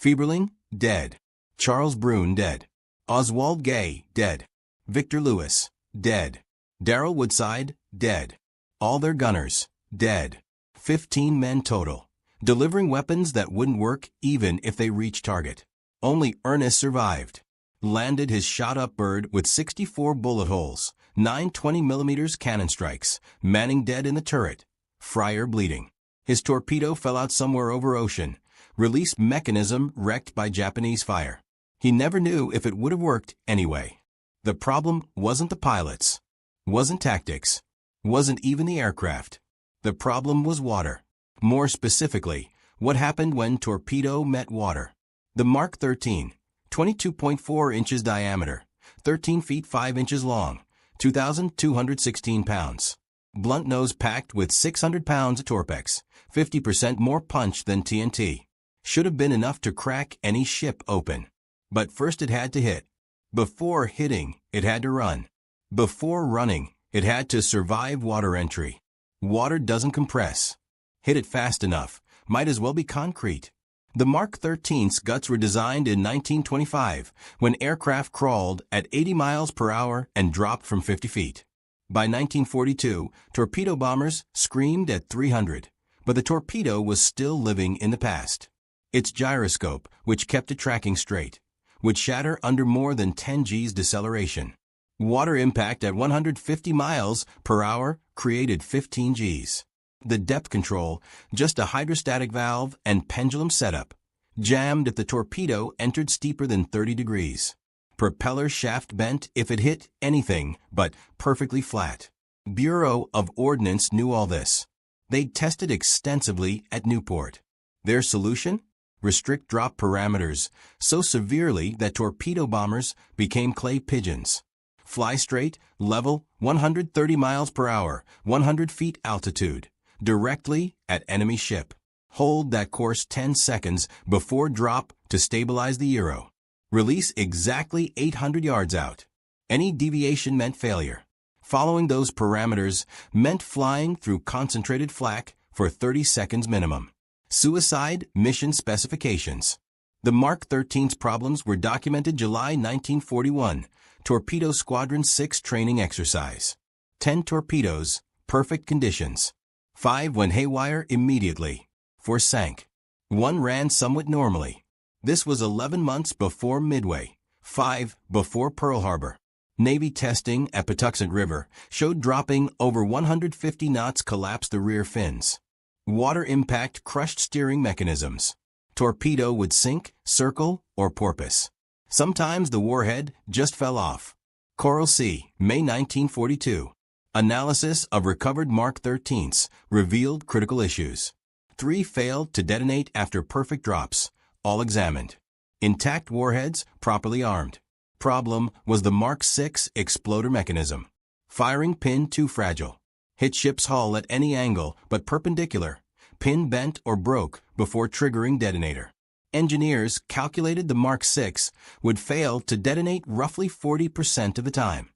Fieberling, dead. Charles Brune, dead. Oswald Gay, dead. Victor Lewis, dead. Darrell Woodside, dead. All their gunners, dead. 15 men total, delivering weapons that wouldn't work even if they reached target. Only Ernest survived. Landed his shot-up bird with 64 bullet holes, 9 20mm cannon strikes, Manning dead in the turret, Fryer bleeding. His torpedo fell out somewhere over ocean, release mechanism wrecked by Japanese fire. He never knew if it would have worked anyway. The problem wasn't the pilots, wasn't tactics, wasn't even the aircraft. The problem was water. More specifically, what happened when torpedo met water. The Mark 13, 22.4 inches diameter, 13 feet 5 inches long, 2,216 pounds. Blunt nose packed with 600 pounds of Torpex, 50% more punch than TNT. Should have been enough to crack any ship open. But first it had to hit. Before hitting, it had to run. Before running, it had to survive water entry. Water doesn't compress. Hit it fast enough, might as well be concrete. The Mark 13's guts were designed in 1925 when aircraft crawled at 80 miles per hour and dropped from 50 feet. By 1942, torpedo bombers screamed at 300, but the torpedo was still living in the past. Its gyroscope, which kept it tracking straight, would shatter under more than 10 G's deceleration. Water impact at 150 miles per hour created 15 G's. The depth control, just a hydrostatic valve and pendulum setup, jammed if the torpedo entered steeper than 30 degrees. Propeller shaft bent if it hit anything but perfectly flat. Bureau of Ordnance knew all this. They'd tested extensively at Newport. Their solution? Restrict drop parameters so severely that torpedo bombers became clay pigeons. Fly straight, level, 130 miles per hour, 100 feet altitude, directly at enemy ship. Hold that course 10 seconds before drop to stabilize the gyro. Release exactly 800 yards out. Any deviation meant failure. Following those parameters meant flying through concentrated flak for 30 seconds minimum. Suicide mission specifications. The Mark 13's problems were documented July 1941, Torpedo Squadron 6 training exercise. 10 torpedoes, perfect conditions. 5 went haywire immediately. 4 sank. 1 ran somewhat normally. This was 11 months before Midway, 5 before Pearl Harbor. Navy testing at Patuxent River showed dropping over 150 knots collapsed the rear fins. Water impact crushed steering mechanisms. Torpedo would sink, circle, or porpoise. Sometimes the warhead just fell off. Coral Sea, May 1942. Analysis of recovered Mark 13s revealed critical issues. 3 failed to detonate after perfect drops, all examined. Intact warheads, properly armed. Problem was the Mark 6 exploder mechanism. Firing pin too fragile. Hit ship's hull at any angle but perpendicular. Pin bent or broke before triggering detonator. Engineers calculated the Mark 6 would fail to detonate roughly 40% of the time,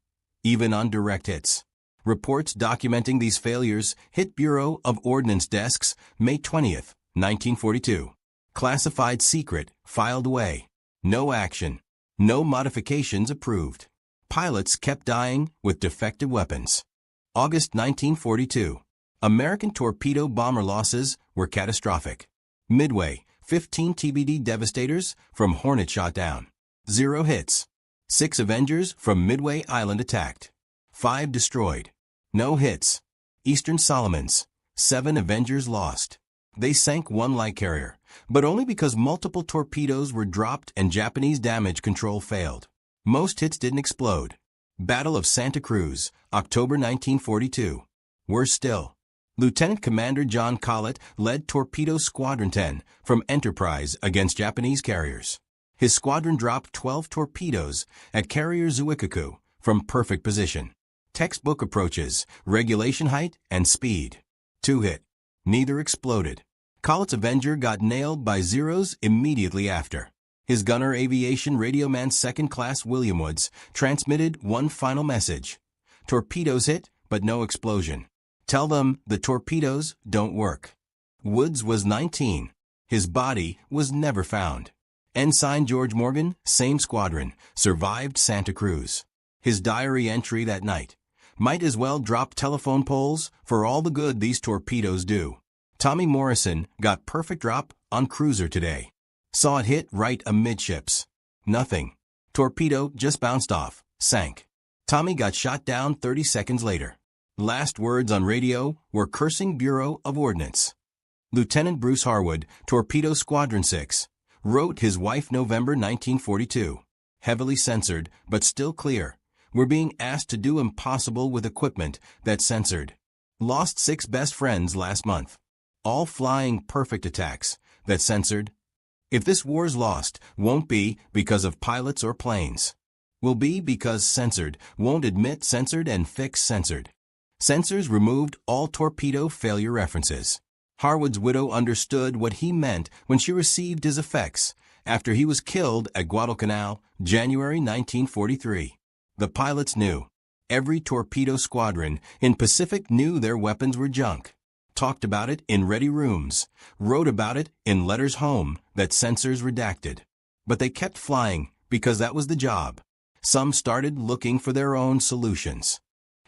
even on direct hits. Reports documenting these failures hit Bureau of Ordnance desks May 20, 1942. Classified secret filed away. No action. No modifications approved. Pilots kept dying with defective weapons. August 1942. American torpedo bomber losses were catastrophic. Midway, 15 TBD Devastators from Hornet shot down. 0 hits. 6 Avengers from Midway Island attacked. 5 destroyed. No hits. Eastern Solomons, 7 Avengers lost. They sank 1 light carrier, but only because multiple torpedoes were dropped and Japanese damage control failed. Most hits didn't explode. Battle of Santa Cruz, October 1942. Worse still, Lieutenant Commander John Collett led Torpedo Squadron 10 from Enterprise against Japanese carriers. His squadron dropped 12 torpedoes at Carrier Zuikaku from perfect position. Textbook approaches, regulation height, and speed. 2 hit. Neither exploded. Collett's Avenger got nailed by Zeros immediately after. His gunner Aviation Radioman 2nd Class William Woods transmitted one final message. Torpedoes hit, but no explosion. Tell them the torpedoes don't work. Woods was 19. His body was never found. Ensign George Morgan, same squadron, survived Santa Cruz. His diary entry that night: might as well drop telephone poles for all the good these torpedoes do. Tommy Morrison got perfect drop on cruiser today. Saw it hit right amidships. Nothing. Torpedo just bounced off, sank. Tommy got shot down 30 seconds later. Last words on radio were cursing Bureau of Ordnance. Lieutenant Bruce Harwood, Torpedo Squadron 6, wrote his wife November 1942. Heavily censored, but still clear. We're being asked to do impossible with equipment that's censored. Lost 6 best friends last month. All flying perfect attacks that's censored. If this war's lost, won't be because of pilots or planes. Will be because censored won't admit censored and fix censored. Censors removed all torpedo failure references. Harwood's widow understood what he meant when she received his effects after he was killed at Guadalcanal, January 1943. The pilots knew. Every torpedo squadron in Pacific knew their weapons were junk. Talked about it in ready rooms. Wrote about it in letters home that censors redacted. But they kept flying because that was the job. Some started looking for their own solutions.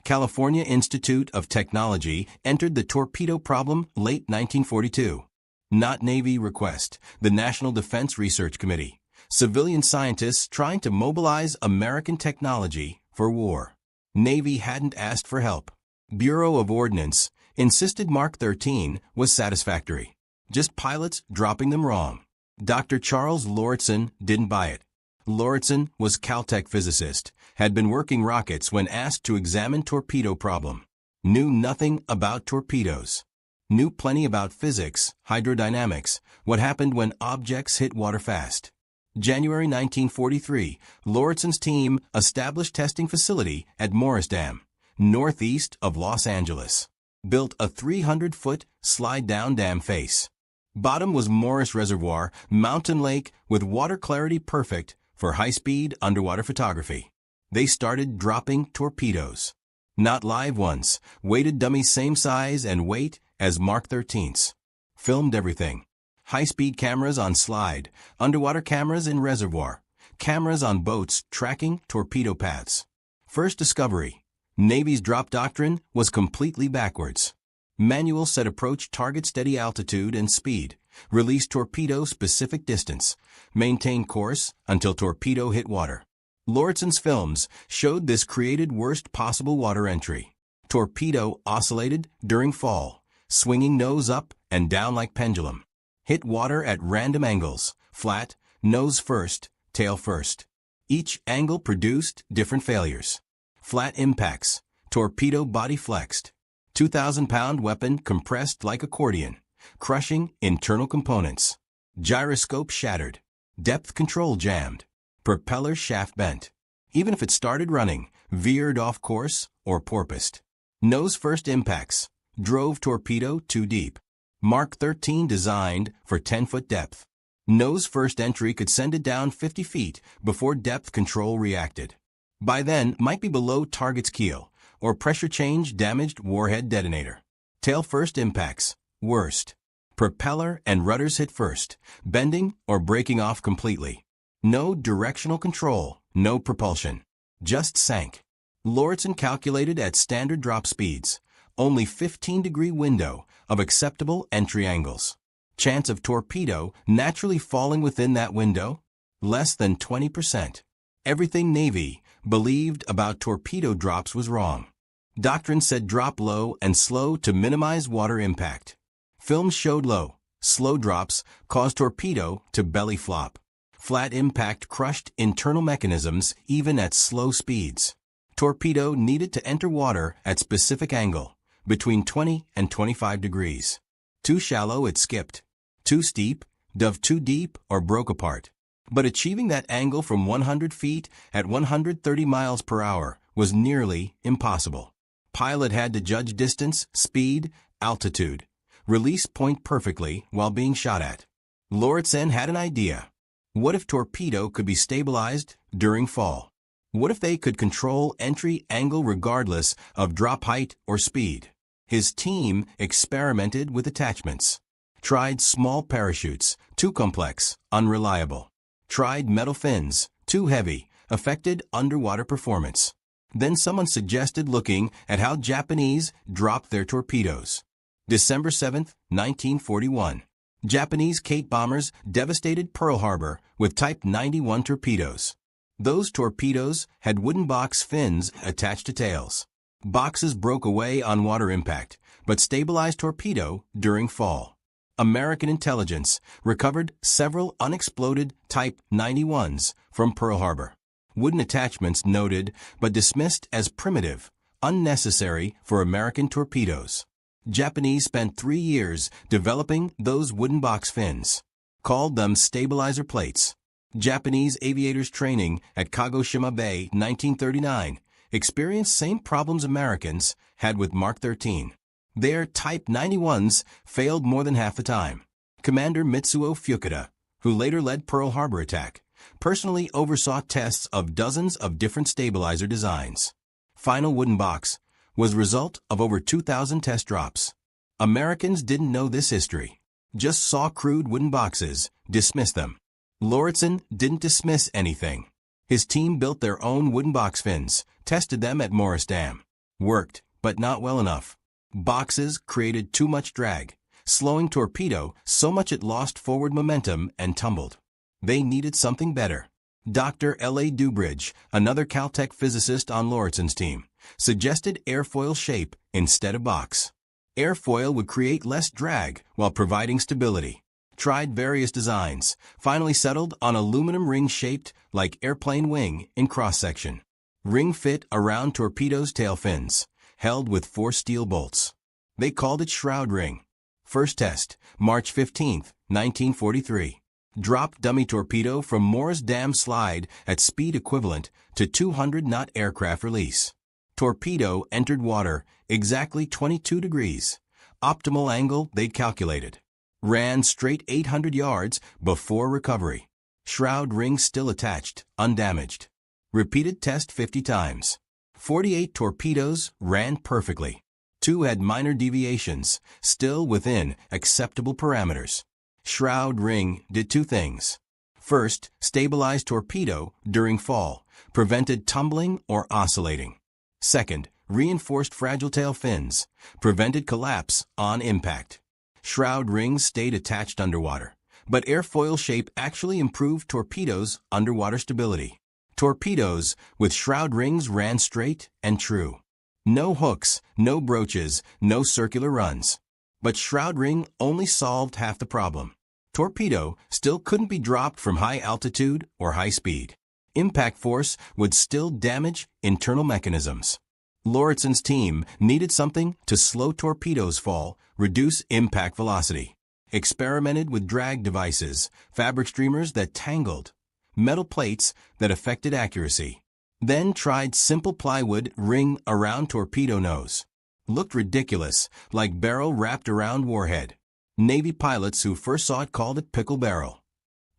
California Institute of Technology entered the torpedo problem late 1942. Not Navy request, the National Defense Research Committee. Civilian scientists trying to mobilize American technology for war. Navy hadn't asked for help. Bureau of Ordnance insisted Mark 13 was satisfactory. Just pilots dropping them wrong. Dr. Charles Lauritsen didn't buy it. Lauritsen was Caltech physicist, had been working rockets when asked to examine torpedo problem. Knew nothing about torpedoes. Knew plenty about physics, hydrodynamics, what happened when objects hit water fast. January 1943, Lauritsen's team established testing facility at Morris Dam, northeast of Los Angeles. Built a 300-foot slide-down dam face. Bottom was Morris Reservoir, mountain lake with water clarity perfect for high-speed underwater photography. They started dropping torpedoes. Not live ones, weighted dummies same size and weight as Mark 13's. Filmed everything. High-speed cameras on slide, underwater cameras in reservoir, cameras on boats tracking torpedo paths. First discovery: Navy's drop doctrine was completely backwards. Manual set approach target steady altitude and speed, release torpedo specific distance, maintain course until torpedo hit water. Lauritsen's films showed this created worst possible water entry. Torpedo oscillated during fall, swinging nose up and down like pendulum. Hit water at random angles, flat, nose first, tail first. Each angle produced different failures. Flat impacts, torpedo body flexed. 2,000-pound weapon compressed like accordion, crushing internal components. Gyroscope shattered. Depth control jammed. Propeller shaft bent. Even if it started running, veered off course, or porpoised. Nose first impacts. Drove torpedo too deep. Mark 13 designed for 10-foot depth. Nose first entry could send it down 50 feet before depth control reacted. By then, might be below target's keel, or pressure change damaged warhead detonator. Tail first impacts, worst. Propeller and rudders hit first, bending or breaking off completely. No directional control, no propulsion. Just sank. Lauritsen calculated at standard drop speeds. only 15-degree window of acceptable entry angles. Chance of torpedo naturally falling within that window? Less than 20%. Everything Navy believed about torpedo drops was wrong. Doctrine said drop low and slow to minimize water impact. Films showed low, slow drops caused torpedo to belly flop. Flat impact crushed internal mechanisms even at slow speeds. Torpedo needed to enter water at specific angle, between 20 and 25 degrees. Too shallow, it skipped. Too steep, dove too deep or broke apart. But achieving that angle from 100 feet at 130 miles per hour was nearly impossible. Pilot had to judge distance, speed, altitude, release point perfectly while being shot at. Lauritsen had an idea. What if torpedo could be stabilized during fall? What if they could control entry angle regardless of drop height or speed? His team experimented with attachments. Tried small parachutes, too complex, unreliable. Tried metal fins, too heavy, affected underwater performance. Then someone suggested looking at how Japanese dropped their torpedoes. December 7, 1941. Japanese Kate bombers devastated Pearl Harbor with Type 91 torpedoes. Those torpedoes had wooden box fins attached to tails. Boxes broke away on water impact, but stabilized torpedo during fall. American intelligence recovered several unexploded Type 91s from Pearl Harbor. Wooden attachments noted but dismissed as primitive, unnecessary for American torpedoes. Japanese spent 3 years developing those wooden box fins. Called them stabilizer plates. Japanese aviators training at Kagoshima Bay, 1939, experienced same problems Americans had with Mark 13. Their Type 91s failed more than half the time. Commander Mitsuo Fukuda, who later led Pearl Harbor attack, personally oversaw tests of dozens of different stabilizer designs. Final wooden box was result of over 2,000 test drops. Americans didn't know this history. Just saw crude wooden boxes, dismissed them. Lauritsen didn't dismiss anything. His team built their own wooden box fins, tested them at Morris Dam. Worked, but not well enough. Boxes created too much drag, slowing torpedo so much it lost forward momentum and tumbled. They needed something better. Dr. L.A. Dubridge, another Caltech physicist on Lauritsen's team, suggested airfoil shape instead of box. Airfoil would create less drag while providing stability. Tried various designs, finally settled on aluminum ring shaped like airplane wing in cross-section. Ring fit around torpedo's tail fins, held with 4 steel bolts. They called it shroud ring. First test, March 15, 1943. Dropped dummy torpedo from Morris Dam slide at speed equivalent to 200-knot aircraft release. Torpedo entered water exactly 22 degrees. Optimal angle they'd calculated. Ran straight 800 yards before recovery. Shroud ring still attached, undamaged. Repeated test 50 times. 48 torpedoes ran perfectly. 2 had minor deviations, still within acceptable parameters. Shroud ring did 2 things. First, stabilized torpedo during fall, prevented tumbling or oscillating. Second, reinforced fragile tail fins, prevented collapse on impact. Shroud rings stayed attached underwater, but airfoil shape actually improved torpedoes' underwater stability. Torpedoes with shroud rings ran straight and true. No hooks, no broaches, no circular runs. But shroud ring only solved half the problem. Torpedo still couldn't be dropped from high altitude or high speed. Impact force would still damage internal mechanisms. Lauritsen's team needed something to slow torpedoes' fall, reduce impact velocity. Experimented with drag devices, fabric streamers that tangled, metal plates that affected accuracy. Then tried simple plywood ring around torpedo nose. Looked ridiculous, like barrel wrapped around warhead. Navy pilots who first saw it called it pickle barrel.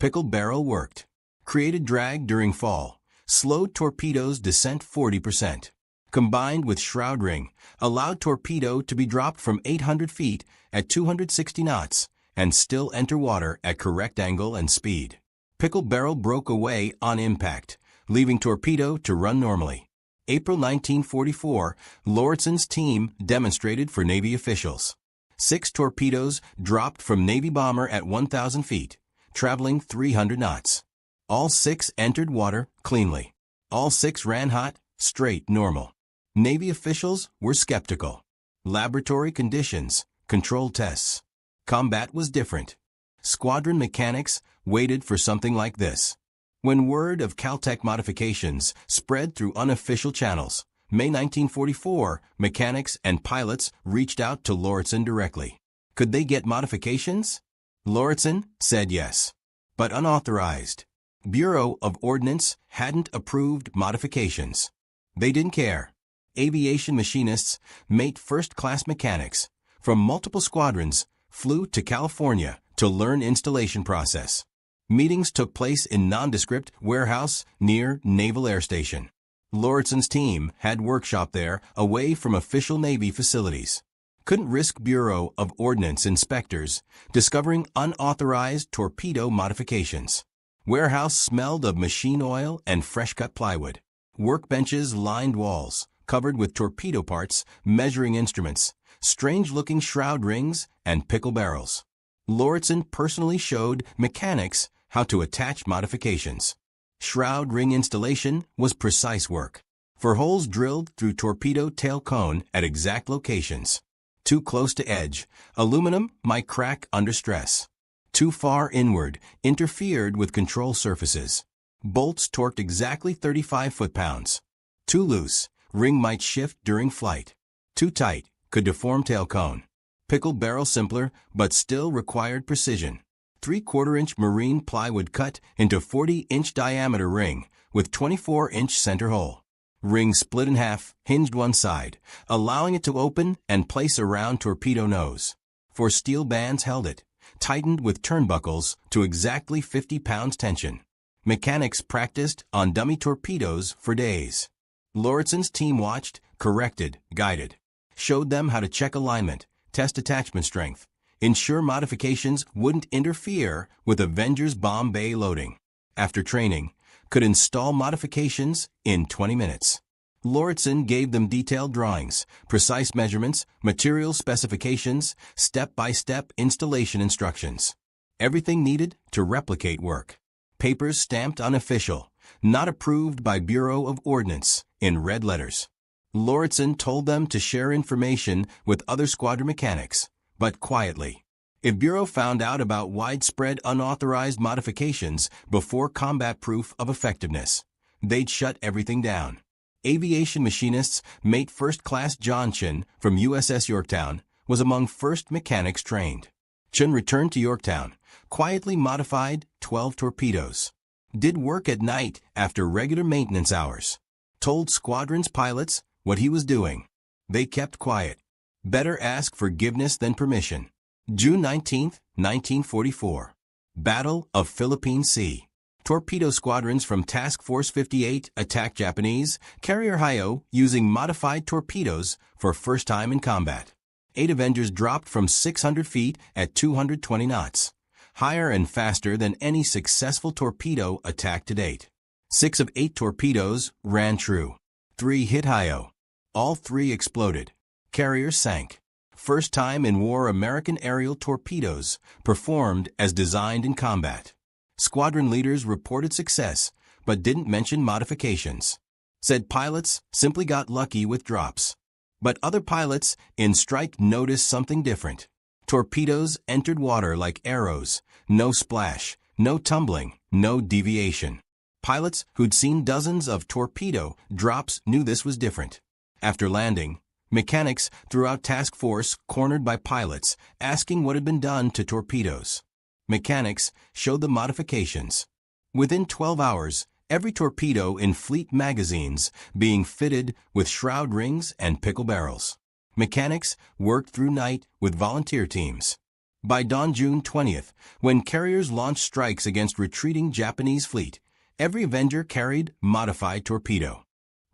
Pickle barrel worked. Created drag during fall. Slowed torpedoes' descent 40%. Combined with shroud ring, allowed torpedo to be dropped from 800 feet at 260 knots and still enter water at correct angle and speed. Pickle barrel broke away on impact, leaving torpedo to run normally. April 1944, Lauritsen's team demonstrated for Navy officials. 6 torpedoes dropped from Navy bomber at 1,000 feet, traveling 300 knots. All 6 entered water cleanly. All 6 ran hot, straight, normal. Navy officials were skeptical. Laboratory conditions, controlled tests. Combat was different. Squadron mechanics waited for something like this. When word of Caltech modifications spread through unofficial channels, May 1944, mechanics and pilots reached out to Lauritsen directly. Could they get modifications? Lauritsen said yes, but unauthorized. Bureau of Ordnance hadn't approved modifications. They didn't care. Aviation machinists, mate first-class mechanics, from multiple squadrons, flew to California to learn installation process. Meetings took place in nondescript warehouse near Naval Air Station. Lauritsen's team had workshop there, away from official Navy facilities. Couldn't risk Bureau of Ordnance inspectors discovering unauthorized torpedo modifications. Warehouse smelled of machine oil and fresh-cut plywood. Workbenches lined walls, covered with torpedo parts, measuring instruments, strange-looking shroud rings, and pickle barrels. Lauritsen personally showed mechanics how to attach modifications. Shroud ring installation was precise work. For holes drilled through torpedo tail cone at exact locations. Too close to edge, aluminum might crack under stress. Too far inward, interfered with control surfaces. Bolts torqued exactly 35 foot-pounds. Too loose, ring might shift during flight. Too tight, could deform tail cone. Pickle barrel simpler, but still required precision. 3/4-inch marine plywood cut into 40-inch diameter ring with 24-inch center hole. Ring split in half, hinged one side, allowing it to open and place around torpedo nose. 4 steel bands held it, tightened with turnbuckles to exactly 50 pounds tension. Mechanics practiced on dummy torpedoes for days. Lauritsen's team watched, corrected, guided. Showed them how to check alignment, test attachment strength, ensure modifications wouldn't interfere with Avenger's bomb bay loading. After training, could install modifications in 20 minutes. Lauritsen gave them detailed drawings, precise measurements, material specifications, step-by-step installation instructions. Everything needed to replicate work. Papers stamped unofficial, not approved by Bureau of Ordnance, in red letters. Lauritsen told them to share information with other squadron mechanics, but quietly. If Bureau found out about widespread unauthorized modifications before combat proof of effectiveness, they'd shut everything down. Aviation machinists mate first-class John Chin from USS Yorktown was among first mechanics trained. Chin returned to Yorktown, quietly modified 12 torpedoes. Did work at night after regular maintenance hours. Told squadron's pilots what he was doing. They kept quiet. Better ask forgiveness than permission. June 19, 1944. Battle of Philippine Sea. Torpedo squadrons from Task Force 58 attacked Japanese carrier Hayo using modified torpedoes for first time in combat. 8 Avengers dropped from 600 feet at 220 knots, higher and faster than any successful torpedo attack to date. 6 of 8 torpedoes ran true. 3 hit Hayo. All 3 exploded. Carriers sank. First time in war American aerial torpedoes performed as designed in combat. Squadron leaders reported success, but didn't mention modifications. Said pilots simply got lucky with drops. But other pilots in strike noticed something different. Torpedoes entered water like arrows, no splash, no tumbling, no deviation. Pilots who'd seen dozens of torpedo drops knew this was different. After landing, mechanics throughout task force cornered by pilots asking what had been done to torpedoes. Mechanics showed the modifications. Within 12 hours, every torpedo in fleet magazines being fitted with shroud rings and pickle barrels. Mechanics worked through night with volunteer teams. By dawn June 20th, when carriers launched strikes against retreating Japanese fleet, every Avenger carried modified torpedo.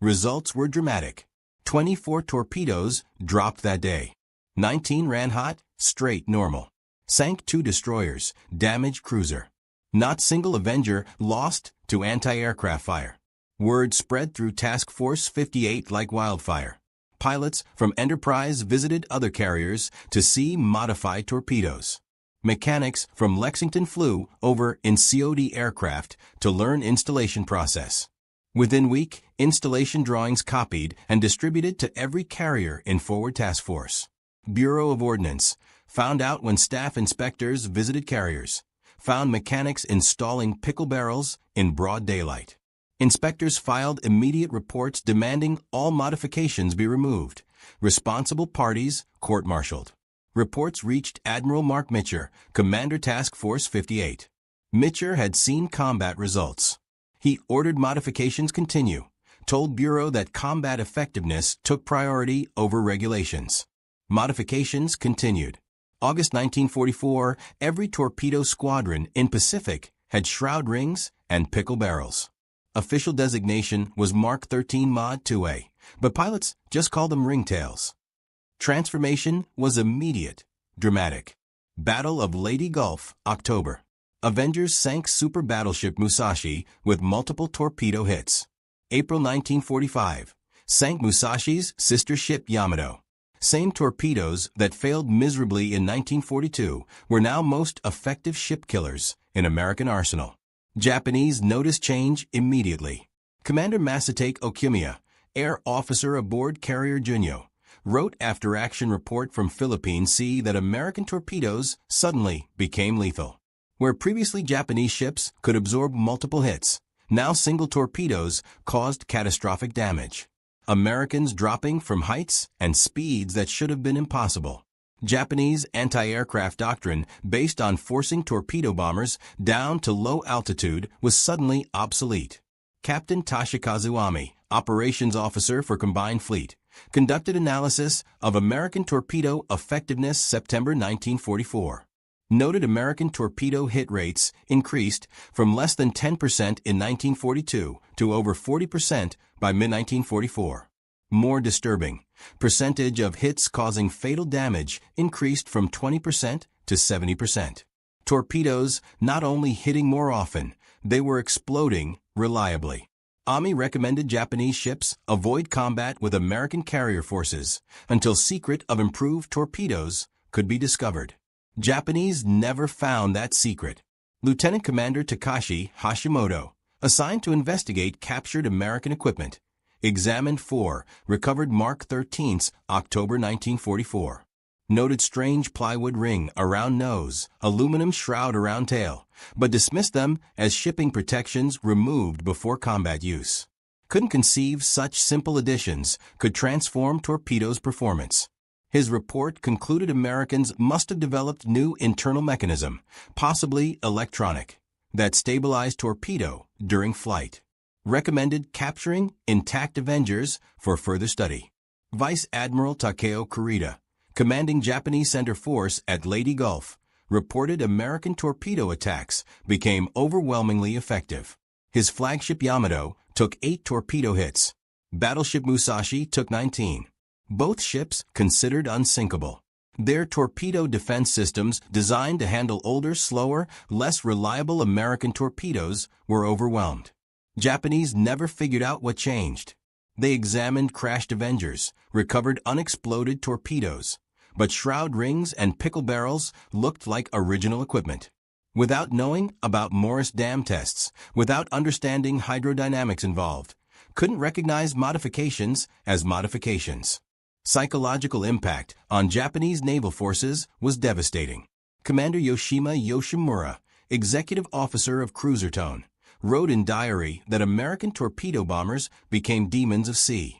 Results were dramatic. 24 torpedoes dropped that day. 19 ran hot, straight normal. Sank 2 destroyers, damaged cruiser. Not single Avenger lost to anti-aircraft fire. Word spread through Task Force 58 like wildfire. Pilots from Enterprise visited other carriers to see modified torpedoes. Mechanics from Lexington flew over in COD aircraft to learn installation process. Within week, installation drawings copied and distributed to every carrier in Forward Task Force. Bureau of Ordnance found out when staff inspectors visited carriers, found mechanics installing pickle barrels in broad daylight. Inspectors filed immediate reports demanding all modifications be removed. Responsible parties court-martialed. Reports reached Admiral Mark Mitcher, Commander Task Force 58. Mitcher had seen combat results. He ordered modifications continue, told Bureau that combat effectiveness took priority over regulations. Modifications continued. August 1944, every torpedo squadron in Pacific had shroud rings and pickle barrels. Official designation was Mark 13 Mod 2A, but pilots just called them ringtails. Transformation was immediate, dramatic. Battle of Leyte Gulf, October. Avengers sank super battleship Musashi with multiple torpedo hits. April 1945. Sank Musashi's sister ship Yamato. Same torpedoes that failed miserably in 1942 were now most effective ship killers in American arsenal. Japanese noticed change immediately. Commander Masatake Okimiya, air officer aboard carrier Junyo, wrote after action report from Philippine Sea that American torpedoes suddenly became lethal. Where previously Japanese ships could absorb multiple hits, now single torpedoes caused catastrophic damage. Americans dropping from heights and speeds that should have been impossible. Japanese anti-aircraft doctrine based on forcing torpedo bombers down to low altitude was suddenly obsolete. Captain Toshikazu Ami, operations officer for Combined Fleet, conducted analysis of American torpedo effectiveness September 1944. Noted American torpedo hit rates increased from less than 10% in 1942 to over 40% by mid-1944. More disturbing, percentage of hits causing fatal damage increased from 20% to 70%. Torpedoes not only hitting more often, they were exploding reliably. Ami recommended Japanese ships avoid combat with American carrier forces until secret of improved torpedoes could be discovered. Japanese never found that secret. Lieutenant Commander Takashi Hashimoto, assigned to investigate captured American equipment, examined 4 recovered Mark 13's October 1944. Noted strange plywood ring around nose, aluminum shroud around tail, but dismissed them as shipping protections removed before combat use. Couldn't conceive such simple additions could transform torpedoes' performance. His report concluded Americans must have developed new internal mechanism, possibly electronic, that stabilized torpedo during flight. Recommended capturing intact Avengers for further study. Vice Admiral Takeo Kurita, commanding Japanese Center Force at Leyte Gulf, reported American torpedo attacks became overwhelmingly effective. His flagship Yamato took 8 torpedo hits. Battleship Musashi took 19. Both ships considered unsinkable. Their torpedo defense systems designed to handle older, slower, less reliable American torpedoes were overwhelmed. Japanese never figured out what changed. They examined crashed Avengers, recovered unexploded torpedoes, but shroud rings and pickle barrels looked like original equipment. Without knowing about Morris dam tests, without understanding hydrodynamics involved, couldn't recognize modifications as modifications. Psychological impact on Japanese naval forces was devastating. Commander Yoshima Yoshimura, executive officer of Cruiser Tone, wrote in diary that American torpedo bombers became demons of sea.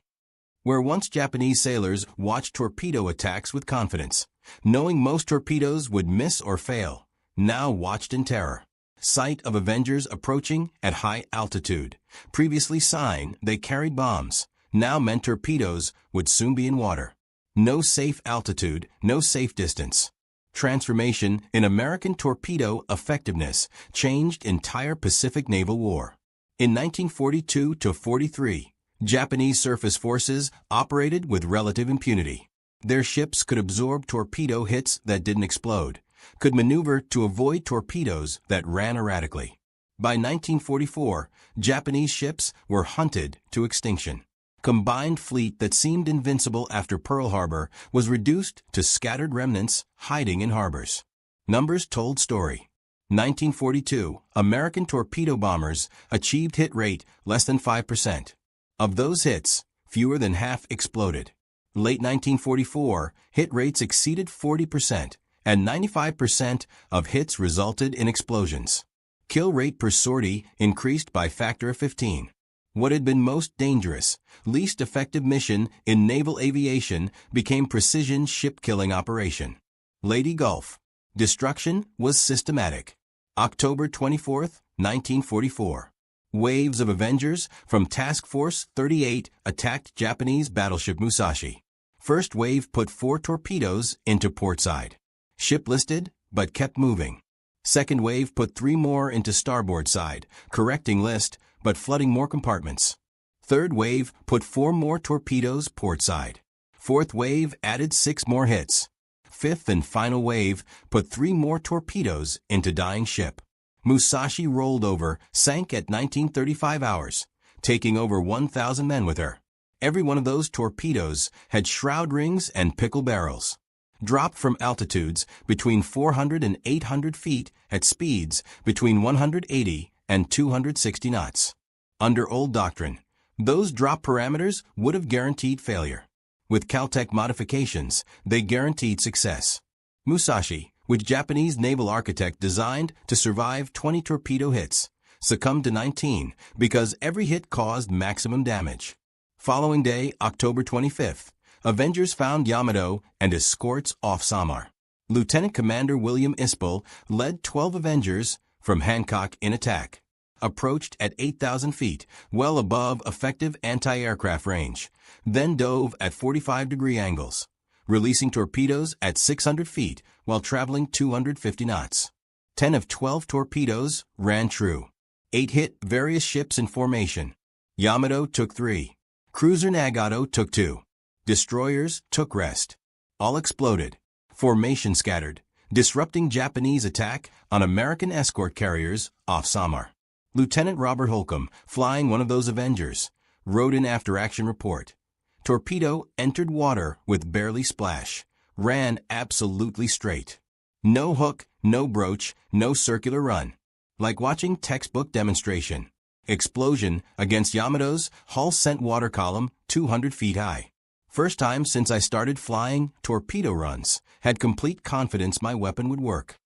Where once Japanese sailors watched torpedo attacks with confidence, knowing most torpedoes would miss or fail, now watched in terror. Sight of Avengers approaching at high altitude. Previously sign they carried bombs. Now meant torpedoes would soon be in water. No safe altitude, no safe distance. Transformation in American torpedo effectiveness changed entire Pacific Naval War. In 1942 to 43, Japanese surface forces operated with relative impunity. Their ships could absorb torpedo hits that didn't explode, could maneuver to avoid torpedoes that ran erratically. By 1944, Japanese ships were hunted to extinction. Combined fleet that seemed invincible after Pearl Harbor was reduced to scattered remnants hiding in harbors. Numbers told story. 1942, American torpedo bombers achieved hit rate less than 5%. Of those hits, fewer than half exploded. Late 1944, hit rates exceeded 40%, and 95% of hits resulted in explosions. Kill rate per sortie increased by factor of 15. What had been most dangerous, least effective mission in naval aviation became precision ship-killing operation. Lady Gulf. Destruction was systematic. October 24, 1944. Waves of Avengers from Task Force 38 attacked Japanese battleship Musashi. First wave put 4 torpedoes into portside. Ship listed, but kept moving. Second wave put 3 more into starboard side, correcting list, but flooding more compartments. Third wave put 4 more torpedoes portside. Fourth wave added 6 more hits. Fifth and final wave put 3 more torpedoes into dying ship. Musashi rolled over, sank at 1935 hours, taking over 1,000 men with her. Every one of those torpedoes had shroud rings and pickle barrels. Dropped from altitudes between 400 and 800 feet at speeds between 180 and 260 knots. Under old doctrine, those drop parameters would have guaranteed failure. With Caltech modifications, they guaranteed success. Musashi, which Japanese naval architect designed to survive 20 torpedo hits, succumbed to 19 because every hit caused maximum damage. Following day, October 25th, Avengers found Yamato and escorts off Samar. Lieutenant Commander William Ispel led 12 Avengers from Hancock in attack. Approached at 8,000 feet, well above effective anti-aircraft range, then dove at 45-degree angles, releasing torpedoes at 600 feet while traveling 250 knots. 10 of 12 torpedoes ran true. 8 hit various ships in formation. Yamato took 3. Cruiser Nagato took 2. Destroyers took rest. All exploded. Formation scattered, disrupting Japanese attack on American escort carriers off Samar. Lieutenant Robert Holcomb, flying one of those Avengers, wrote in after-action report. Torpedo entered water with barely splash. Ran absolutely straight. No hook, no broach, no circular run. Like watching textbook demonstration. Explosion against Yamato's hull sent water column 200 feet high. First time since I started flying torpedo runs, had complete confidence my weapon would work.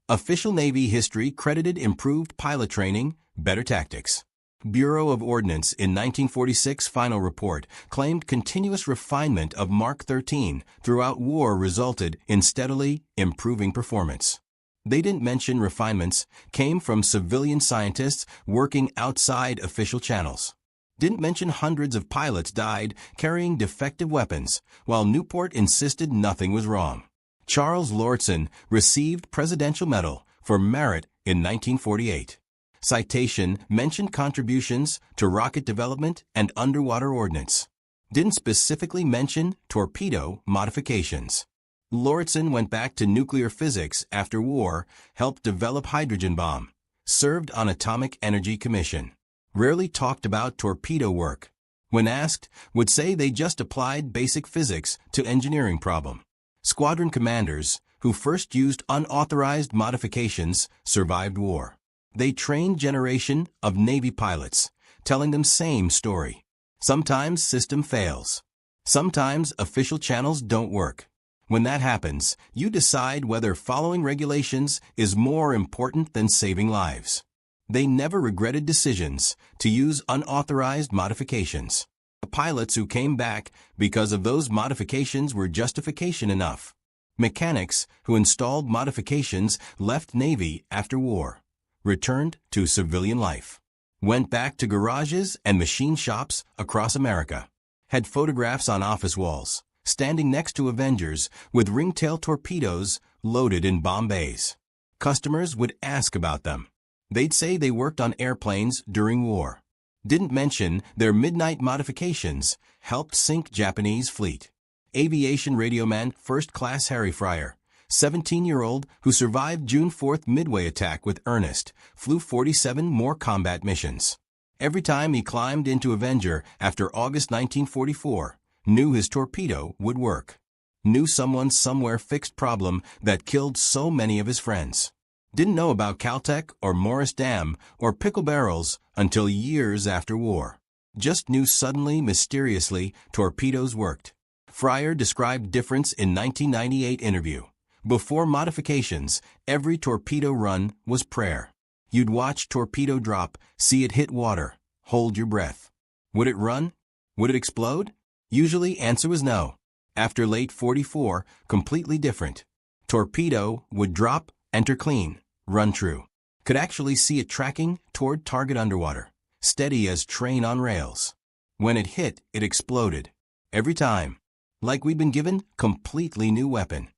Official Navy history credited improved pilot training, better tactics. Bureau of Ordnance in 1946 final report claimed continuous refinement of Mark 13 throughout war resulted in steadily improving performance. They didn't mention refinements came from civilian scientists working outside official channels. Didn't mention hundreds of pilots died carrying defective weapons, while Newport insisted nothing was wrong. Charles Lortzen received Presidential Medal for Merit in 1948. Citation mentioned contributions to rocket development and underwater ordnance. Didn't specifically mention torpedo modifications. Lortzen went back to nuclear physics after war, helped develop hydrogen bomb, served on Atomic Energy Commission. Rarely talked about torpedo work. When asked, would say they just applied basic physics to engineering problem. Squadron commanders, who first used unauthorized modifications, survived war. They trained generation of Navy pilots, telling them same story. Sometimes system fails. Sometimes official channels don't work. When that happens, you decide whether following regulations is more important than saving lives. They never regretted decisions to use unauthorized modifications. The pilots who came back because of those modifications were justification enough. Mechanics who installed modifications left Navy after war, returned to civilian life, went back to garages and machine shops across America, had photographs on office walls, standing next to Avengers with ringtail torpedoes loaded in bomb bays. Customers would ask about them. They'd say they worked on airplanes during war. Didn't mention their midnight modifications helped sink Japanese fleet. Aviation radioman First Class Harry Fryer 17-year-old who survived June 4th Midway attack with Ernest, flew 47 more combat missions. Every time he climbed into Avenger after August 1944, knew his torpedo would work. Knew someone somewhere fixed problem that killed so many of his friends. Didn't know about Caltech or Morris Dam or pickle barrels until years after war. Just knew suddenly, mysteriously, torpedoes worked. Fryer described difference in 1998 interview. Before modifications, every torpedo run was prayer. You'd watch torpedo drop, see it hit water, hold your breath. Would it run? Would it explode? Usually answer was no. After late 44, completely different. Torpedo would drop, enter clean, run true. Could actually see it tracking toward target underwater. Steady as train on rails. When it hit, it exploded. Every time. Like we'd been given completely new weapon.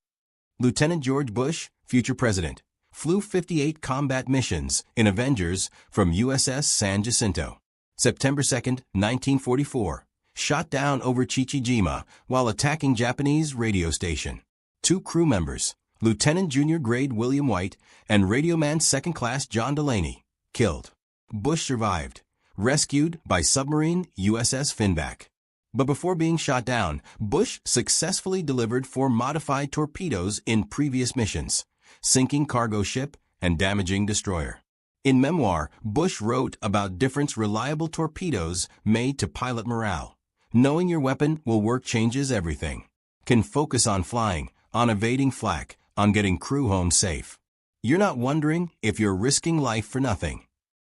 Lieutenant George Bush, future president, flew 58 combat missions in Avengers from USS San Jacinto. September 2, 1944, shot down over Chichijima while attacking Japanese radio station. 2 crew members, Lieutenant Junior Grade William White and Radioman Second Class John Delaney, killed. Bush survived, rescued by submarine USS Finback. But before being shot down, Bush successfully delivered 4 modified torpedoes in previous missions, sinking cargo ship and damaging destroyer. In memoir, Bush wrote about difference reliable torpedoes made to pilot morale. Knowing your weapon will work changes everything. Can focus on flying, on evading flak, on getting crew home safe. You're not wondering if you're risking life for nothing.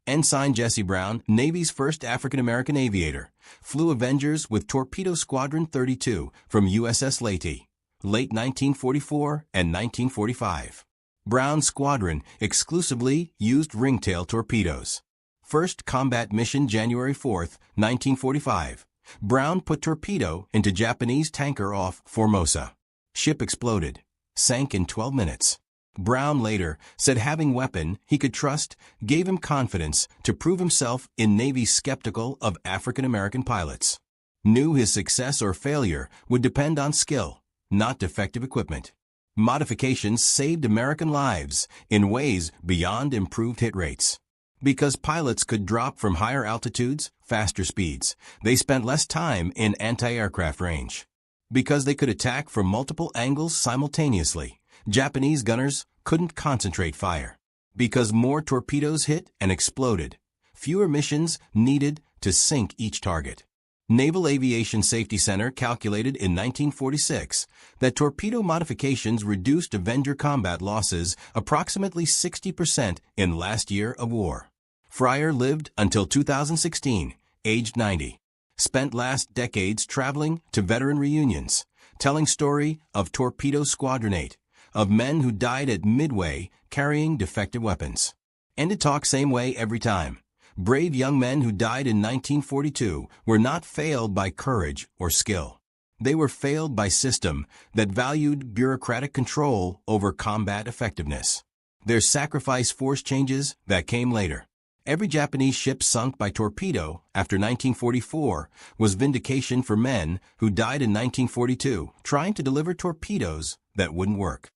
Ensign Jesse Brown, Navy's first African-American aviator, flew Avengers with Torpedo Squadron 32 from USS Leyte, late 1944 and 1945. Brown's squadron exclusively used ringtail torpedoes. First combat mission January 4, 1945. Brown put torpedo into Japanese tanker off Formosa. Ship exploded. Sank in 12 minutes. Brown later said having weapon he could trust gave him confidence to prove himself in Navy skeptical of African-American pilots. Knew his success or failure would depend on skill, not defective equipment. Modifications saved American lives in ways beyond improved hit rates. Because pilots could drop from higher altitudes, faster speeds, they spent less time in anti-aircraft range. Because they could attack from multiple angles simultaneously, Japanese gunners couldn't concentrate fire. Because more torpedoes hit and exploded, fewer missions needed to sink each target. Naval Aviation Safety Center calculated in 1946 that torpedo modifications reduced Avenger combat losses approximately 60% in last year of war. Fryer lived until 2016, aged 90. Spent last decades traveling to veteran reunions, telling story of Torpedo Squadron 8, of men who died at Midway carrying defective weapons. Ended talk same way every time. Brave young men who died in 1942 were not failed by courage or skill. They were failed by system that valued bureaucratic control over combat effectiveness. Their sacrifice forced changes that came later. Every Japanese ship sunk by torpedo after 1944 was vindication for men who died in 1942 trying to deliver torpedoes that wouldn't work.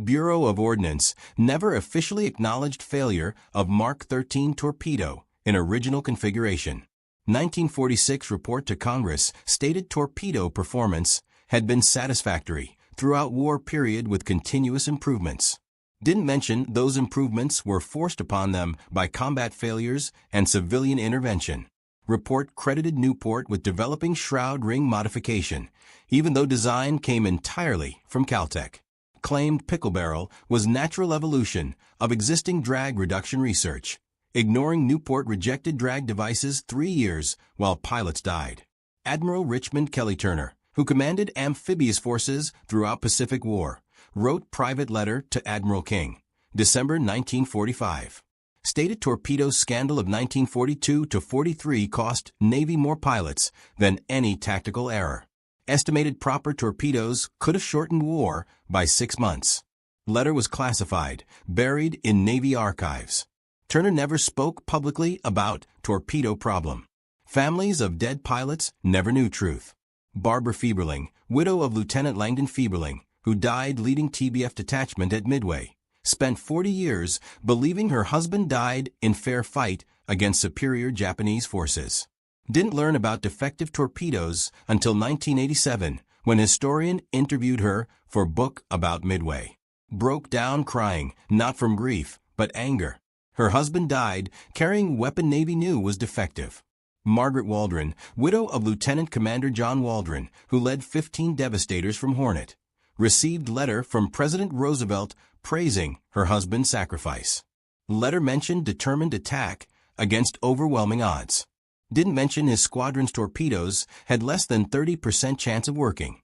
Bureau of Ordnance never officially acknowledged failure of Mark 13 torpedo in original configuration. 1946 report to Congress stated torpedo performance had been satisfactory throughout war period with continuous improvements. Didn't mention those improvements were forced upon them by combat failures and civilian intervention. Report credited Newport with developing shroud ring modification, even though design came entirely from Caltech. Claimed pickle barrel was natural evolution of existing drag reduction research. Ignoring Newport rejected drag devices 3 years while pilots died. Admiral Richmond Kelly Turner, who commanded amphibious forces throughout Pacific War, wrote private letter to Admiral King, December 1945. Stated torpedo scandal of 1942 to 43 cost Navy more pilots than any tactical error. Estimated proper torpedoes could have shortened war by 6 months. Letter was classified, buried in Navy archives. Turner never spoke publicly about torpedo problem. Families of dead pilots never knew truth. Barbara Fieberling, widow of Lieutenant Langdon Fieberling, who died leading TBF detachment at Midway, spent 40 years believing her husband died in fair fight against superior Japanese forces. Didn't learn about defective torpedoes until 1987, when a historian interviewed her for a book about Midway. Broke down crying, not from grief, but anger. Her husband died carrying weapon Navy knew was defective. Margaret Waldron, widow of Lieutenant Commander John Waldron, who led 15 Devastators from Hornet, received letter from President Roosevelt praising her husband's sacrifice. Letter mentioned determined attack against overwhelming odds. Didn't mention his squadron's torpedoes had less than 30% chance of working,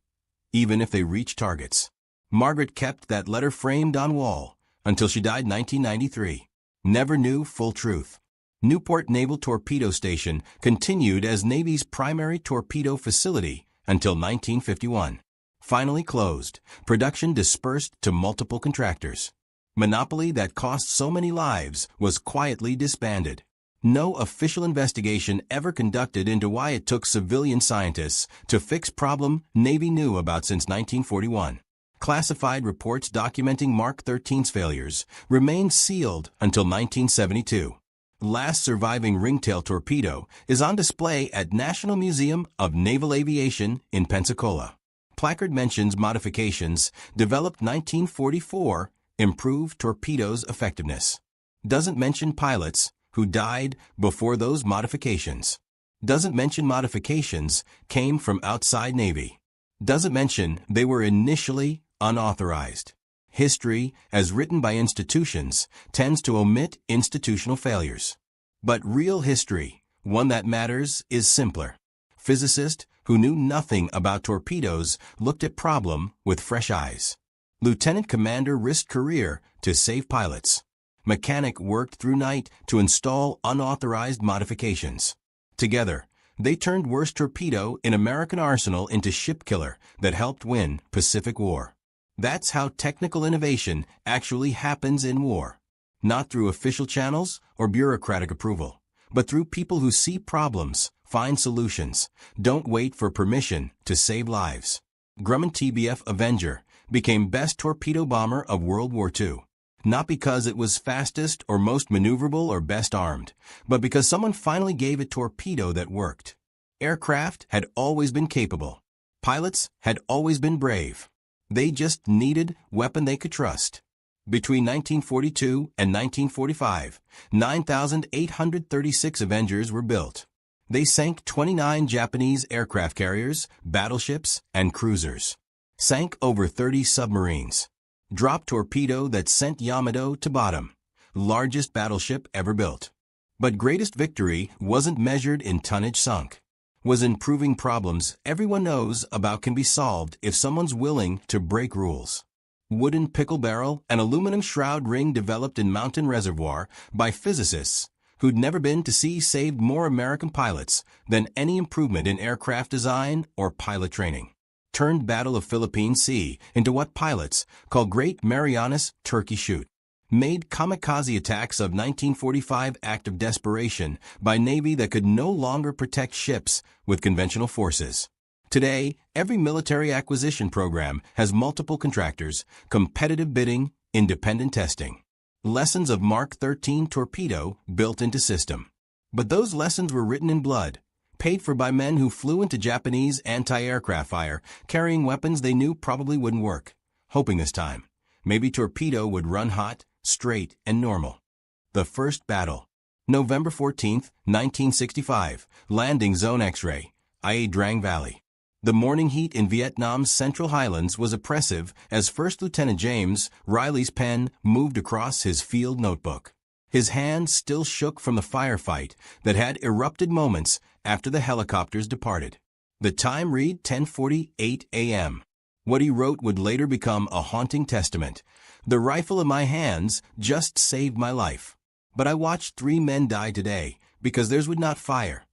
even if they reached targets. Margaret kept that letter framed on wall until she died in 1993. Never knew full truth. Newport Naval Torpedo Station continued as Navy's primary torpedo facility until 1951. Finally closed. Production dispersed to multiple contractors. Monopoly that cost so many lives was quietly disbanded. No official investigation ever conducted into why it took civilian scientists to fix problem Navy knew about since 1941. Classified reports documenting Mark 13's failures remained sealed until 1972. Last surviving ringtail torpedo is on display at National Museum of Naval Aviation in Pensacola. Placard mentions modifications developed 1944 improved torpedoes' effectiveness. Doesn't mention pilots who died before those modifications. Doesn't mention modifications came from outside Navy. Doesn't mention they were initially unauthorized. History, as written by institutions, tends to omit institutional failures. But real history, one that matters, is simpler. Physicist who knew nothing about torpedoes looked at problem with fresh eyes. Lieutenant commander risked career to save pilots. Mechanic worked through night to install unauthorized modifications. Together, they turned worst torpedo in American arsenal into ship killer that helped win Pacific War. That's how technical innovation actually happens in war. Not through official channels or bureaucratic approval, but through people who see problems, find solutions, don't wait for permission to save lives. Grumman TBF Avenger became best torpedo bomber of World War II. Not because it was fastest or most maneuverable or best armed, but because someone finally gave a torpedo that worked. Aircraft had always been capable. Pilots had always been brave. They just needed weapon they could trust. Between 1942 and 1945, 9,836 Avengers were built. They sank 29 Japanese aircraft carriers, battleships, and cruisers. Sank over 30 submarines. Dropped torpedo that sent Yamato to bottom. Largest battleship ever built. But greatest victory wasn't measured in tonnage sunk. Was in proving problems everyone knows about can be solved if someone's willing to break rules. Wooden pickle barrel and aluminum shroud ring developed in Mountain Reservoir by physicists who'd never been to sea saved more American pilots than any improvement in aircraft design or pilot training. Turned Battle of Philippine Sea into what pilots call Great Marianas Turkey Shoot. Made kamikaze attacks of 1945 act of desperation by Navy that could no longer protect ships with conventional forces. Today, every military acquisition program has multiple contractors, competitive bidding, independent testing. Lessons of Mark 13 torpedo built into system. But those lessons were written in blood. Paid for by men who flew into Japanese anti-aircraft fire, carrying weapons they knew probably wouldn't work, hoping this time, maybe torpedo would run hot, straight, and normal. The First Battle. November 14, 1965, Landing Zone X-ray, Ia Drang Valley. The morning heat in Vietnam's Central Highlands was oppressive as First Lieutenant James Riley's pen moved across his field notebook. His hand still shook from the firefight that had erupted moments after the helicopters departed. The time read 10:48 a.m. What he wrote would later become a haunting testament. The rifle in my hands just saved my life. But I watched 3 men die today because theirs would not fire.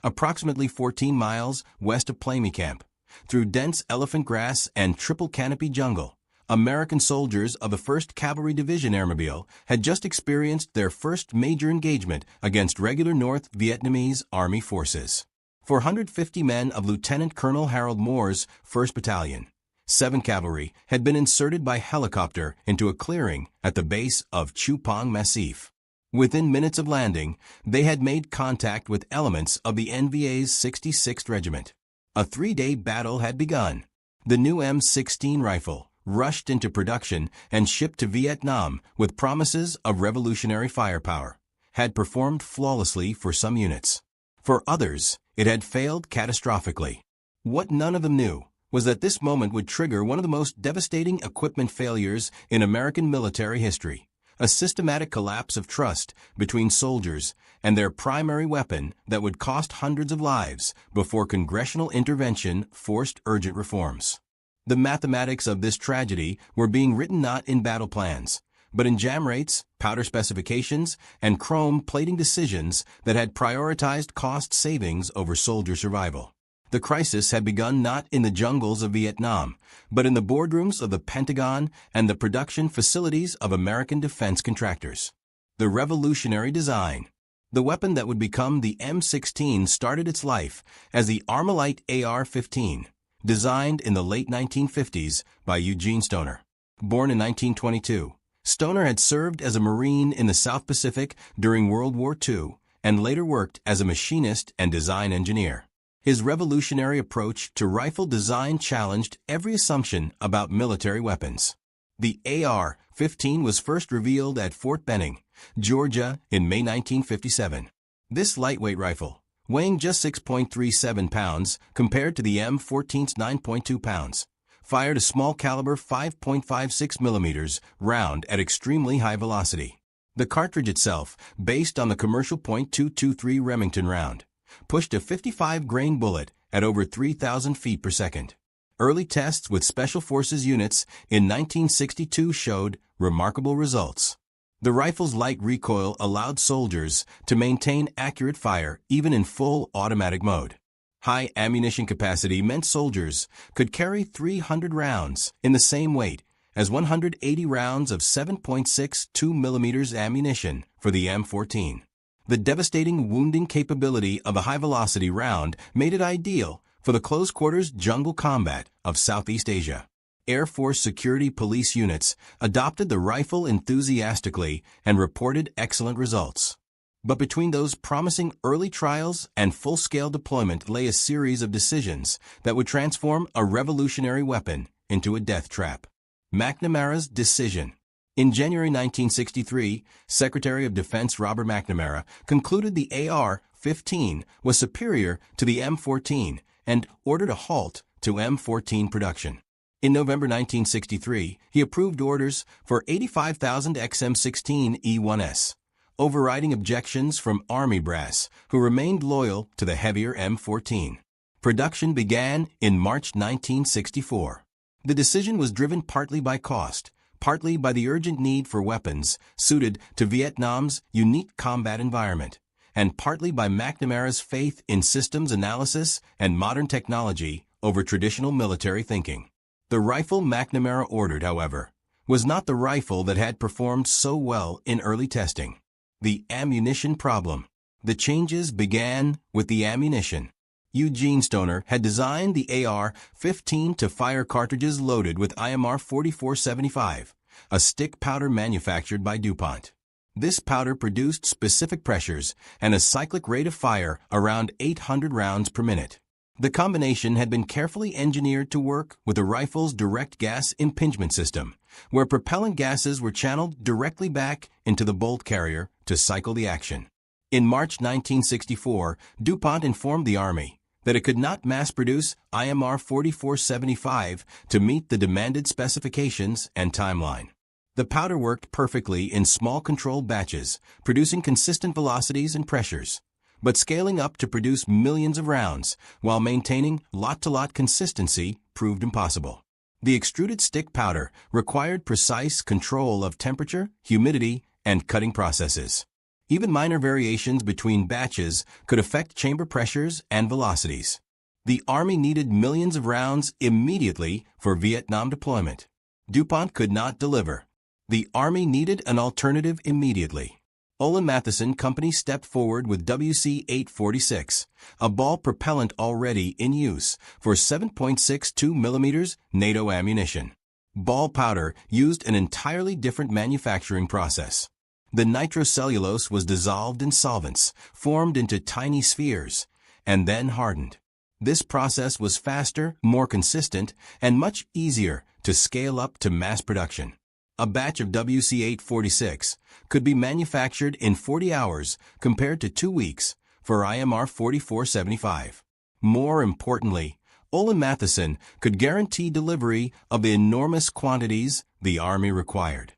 Approximately 14 miles west of Plamy Camp, through dense elephant grass and triple canopy jungle, American soldiers of the 1st Cavalry Division Airmobile had just experienced their first major engagement against regular North Vietnamese Army forces. 450 men of Lieutenant Colonel Harold Moore's 1st Battalion, 7 cavalry had been inserted by helicopter into a clearing at the base of Chupang Massif. Within minutes of landing, they had made contact with elements of the NVA's 66th Regiment. A 3-day battle had begun. The new M16 rifle rushed into production and shipped to Vietnam with promises of revolutionary firepower, had performed flawlessly for some units. For others, it had failed catastrophically. What none of them knew was that this moment would trigger one of the most devastating equipment failures in American military history, a systematic collapse of trust between soldiers and their primary weapon that would cost hundreds of lives before congressional intervention forced urgent reforms. The mathematics of this tragedy were being written not in battle plans, but in jam rates, powder specifications, and chrome plating decisions that had prioritized cost savings over soldier survival. The crisis had begun not in the jungles of Vietnam, but in the boardrooms of the Pentagon and the production facilities of American defense contractors. The revolutionary design. The weapon that would become the M16 started its life as the Armalite AR-15, designed in the late 1950s by Eugene Stoner. Born in 1922, Stoner had served as a Marine in the South Pacific during World War II and later worked as a machinist and design engineer. His revolutionary approach to rifle design challenged every assumption about military weapons. The AR-15 was first revealed at Fort Benning, Georgia, in May 1957. This lightweight rifle, weighing just 6.37 pounds compared to the M14's 9.2 pounds, fired a small-caliber 5.56 millimeters round at extremely high velocity. The cartridge itself, based on the commercial .223 Remington round, pushed a 55-grain bullet at over 3,000 feet per second. Early tests with Special Forces units in 1962 showed remarkable results. The rifle's light recoil allowed soldiers to maintain accurate fire even in full automatic mode. High ammunition capacity meant soldiers could carry 300 rounds in the same weight as 180 rounds of 7.62 millimeters ammunition for the M14. The devastating wounding capability of a high-velocity round made it ideal for the close-quarters jungle combat of Southeast Asia. Air Force Security Police units adopted the rifle enthusiastically and reported excellent results. But between those promising early trials and full-scale deployment lay a series of decisions that would transform a revolutionary weapon into a death trap. McNamara's decision. In January 1963, Secretary of Defense Robert McNamara concluded the AR-15 was superior to the M14 and ordered a halt to M14 production. In November 1963, he approved orders for 85,000 XM16 E1S, overriding objections from Army brass, who remained loyal to the heavier M14. Production began in March 1964. The decision was driven partly by cost, partly by the urgent need for weapons suited to Vietnam's unique combat environment, and partly by McNamara's faith in systems analysis and modern technology over traditional military thinking. The rifle McNamara ordered, however, was not the rifle that had performed so well in early testing. The ammunition problem. The changes began with the ammunition. Eugene Stoner had designed the AR-15 to fire cartridges loaded with IMR 4475, a stick powder manufactured by DuPont. This powder produced specific pressures and a cyclic rate of fire around 800 rounds per minute. The combination had been carefully engineered to work with the rifle's direct gas impingement system, where propellant gases were channeled directly back into the bolt carrier to cycle the action. In March 1964, DuPont informed the Army that it could not mass-produce IMR 4475 to meet the demanded specifications and timeline. The powder worked perfectly in small controlled batches, producing consistent velocities and pressures, but scaling up to produce millions of rounds while maintaining lot-to-lot consistency proved impossible. The extruded stick powder required precise control of temperature, humidity, and cutting processes. Even minor variations between batches could affect chamber pressures and velocities. The Army needed millions of rounds immediately for Vietnam deployment. DuPont could not deliver. The Army needed an alternative immediately. Olin Matheson Company stepped forward with WC-846, a ball propellant already in use for 7.62 millimeters NATO ammunition. Ball powder used an entirely different manufacturing process. The nitrocellulose was dissolved in solvents, formed into tiny spheres, and then hardened. This process was faster, more consistent, and much easier to scale up to mass production. A batch of WC-846 could be manufactured in 40 hours compared to 2 weeks for IMR 4475. More importantly, Olin Matheson could guarantee delivery of the enormous quantities the Army required.